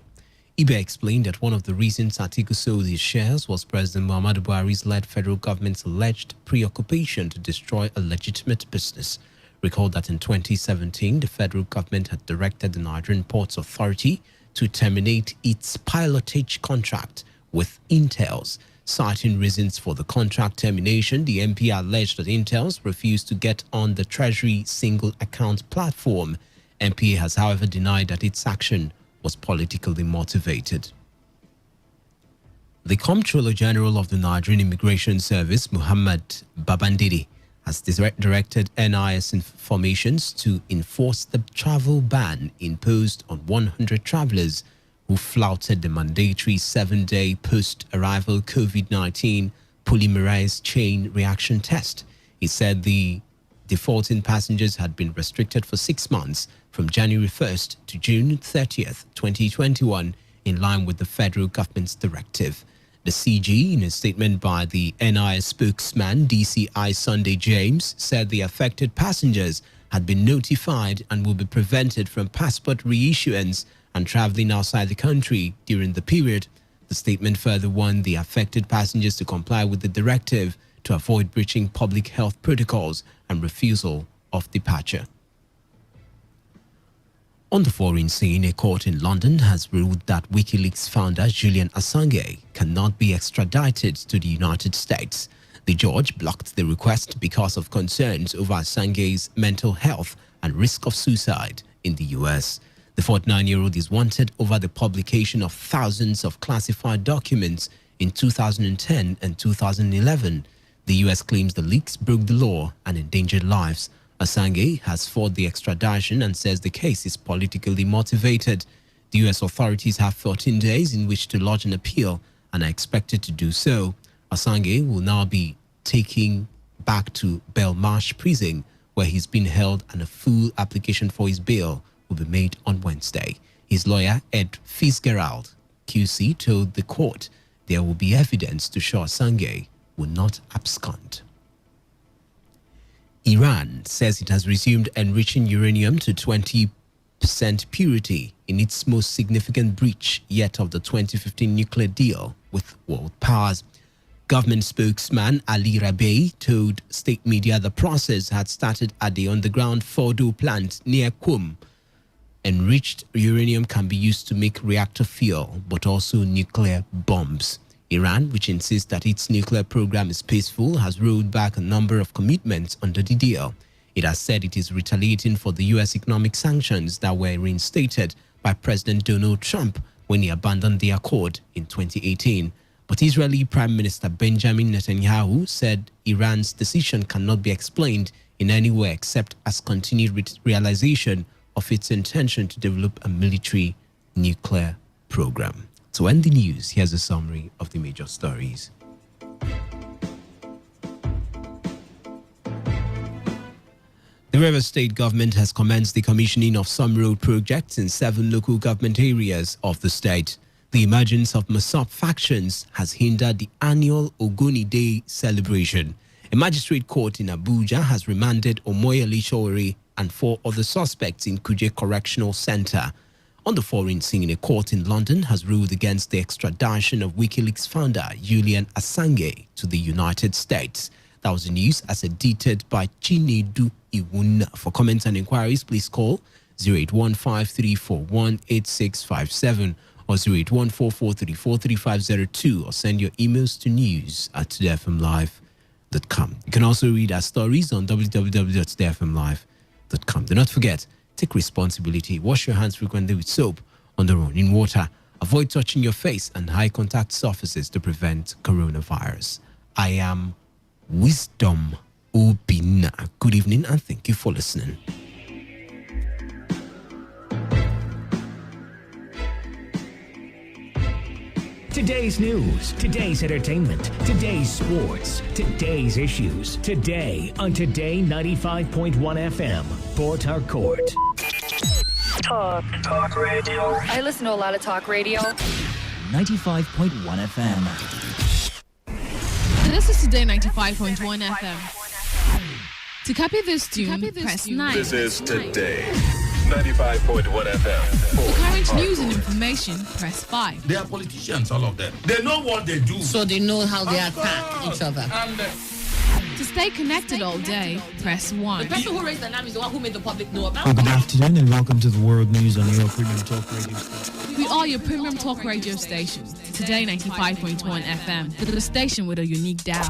Ibe explained that one of the reasons Atiku sold his shares was President Muhammadu Buhari's led federal government's alleged preoccupation to destroy a legitimate business. Recall that in 2017, the federal government had directed the Nigerian Ports Authority to terminate its pilotage contract with Intels. Citing reasons for the contract termination, the MP alleged that Intels refused to get on the Treasury single account platform. MPA has, however, denied that its action was politically motivated. The Comptroller General of the Nigerian Immigration Service, Muhammad Babandidi, has directed NIS informations to enforce the travel ban imposed on 100 travelers who flouted the mandatory 7-day post-arrival COVID-19 polymerase chain reaction test. He said the defaulting passengers had been restricted for 6 months from January 1st to June 30th, 2021, in line with the federal government's directive. The CG, in a statement by the NIS spokesman, DCI Sunday James, said the affected passengers had been notified and will be prevented from passport reissuance and traveling outside the country during the period. The statement further warned the affected passengers to comply with the directive to avoid breaching public health protocols and refusal of departure. On the foreign scene, a court in London has ruled that WikiLeaks founder Julian Assange cannot be extradited to the United States. The judge blocked the request because of concerns over Assange's mental health and risk of suicide in the US. The 49-year-old is wanted over the publication of thousands of classified documents in 2010 and 2011. The US claims the leaks broke the law and endangered lives. Assange has fought the extradition and says the case is politically motivated. The US authorities have 14 days in which to lodge an appeal and are expected to do so. Assange will now be taken back to Belmarsh prison, where he's been held, and a full application for his bail will be made on Wednesday. His lawyer, Ed Fitzgerald, QC, told the court there will be evidence to show Assange will not abscond. Iran says it has resumed enriching uranium to 20% purity in its most significant breach yet of the 2015 nuclear deal with world powers. Government spokesman Ali Rabai told state media the process had started at the underground Fordo plant near Qom. Enriched uranium can be used to make reactor fuel, but also nuclear bombs. Iran, which insists that its nuclear program is peaceful, has rolled back a number of commitments under the deal. It has said it is retaliating for the U.S. economic sanctions that were reinstated by President Donald Trump when he abandoned the accord in 2018. But Israeli Prime Minister Benjamin Netanyahu said Iran's decision cannot be explained in any way except as continued realization of its intention to develop a military nuclear program. To end the news, here's a summary of the major stories. Rivers State government has commenced the commissioning of some road projects in 7 local government areas of the state. The emergence of Masop factions has hindered the annual Ogoni Day celebration. A magistrate court in Abuja has remanded Omoyele Sowore and 4 other suspects in Kuje Correctional Center. On the foreign scene, a court in London has ruled against the extradition of WikiLeaks founder Julian Assange to the United States. That was the news as edited by Chinedu Iwun. For comments and inquiries, please call 0815-341-8657 or 0814-434-3502 or send your emails to news@todayfmlive.com. You can also read our stories on www.todayfmlive.com. Do not forget, take responsibility. Wash your hands frequently with soap on the running water. Avoid touching your face and high contact surfaces to prevent coronavirus. I am Wisdom Obina. Good evening and thank you for listening. Today's news, today's entertainment, today's sports, today's issues. Today on Today 95.1 FM, Port Harcourt. Talk radio. I listen to a lot of talk radio. 95.1 FM. This is Today 95.1 FM. To copy this tune, press 9. This is Today 95.1 FM. For current news and information, press 5. They are politicians, all of them. They know what they do. So they know how they attack each other. To stay connected all day, press 1. The person who raised the name is the one who made the public know about. Good afternoon and welcome to the World News on your Premium Talk Radio station. We are your Premium Talk Radio station. Today 95.1 FM, the station with a unique dial.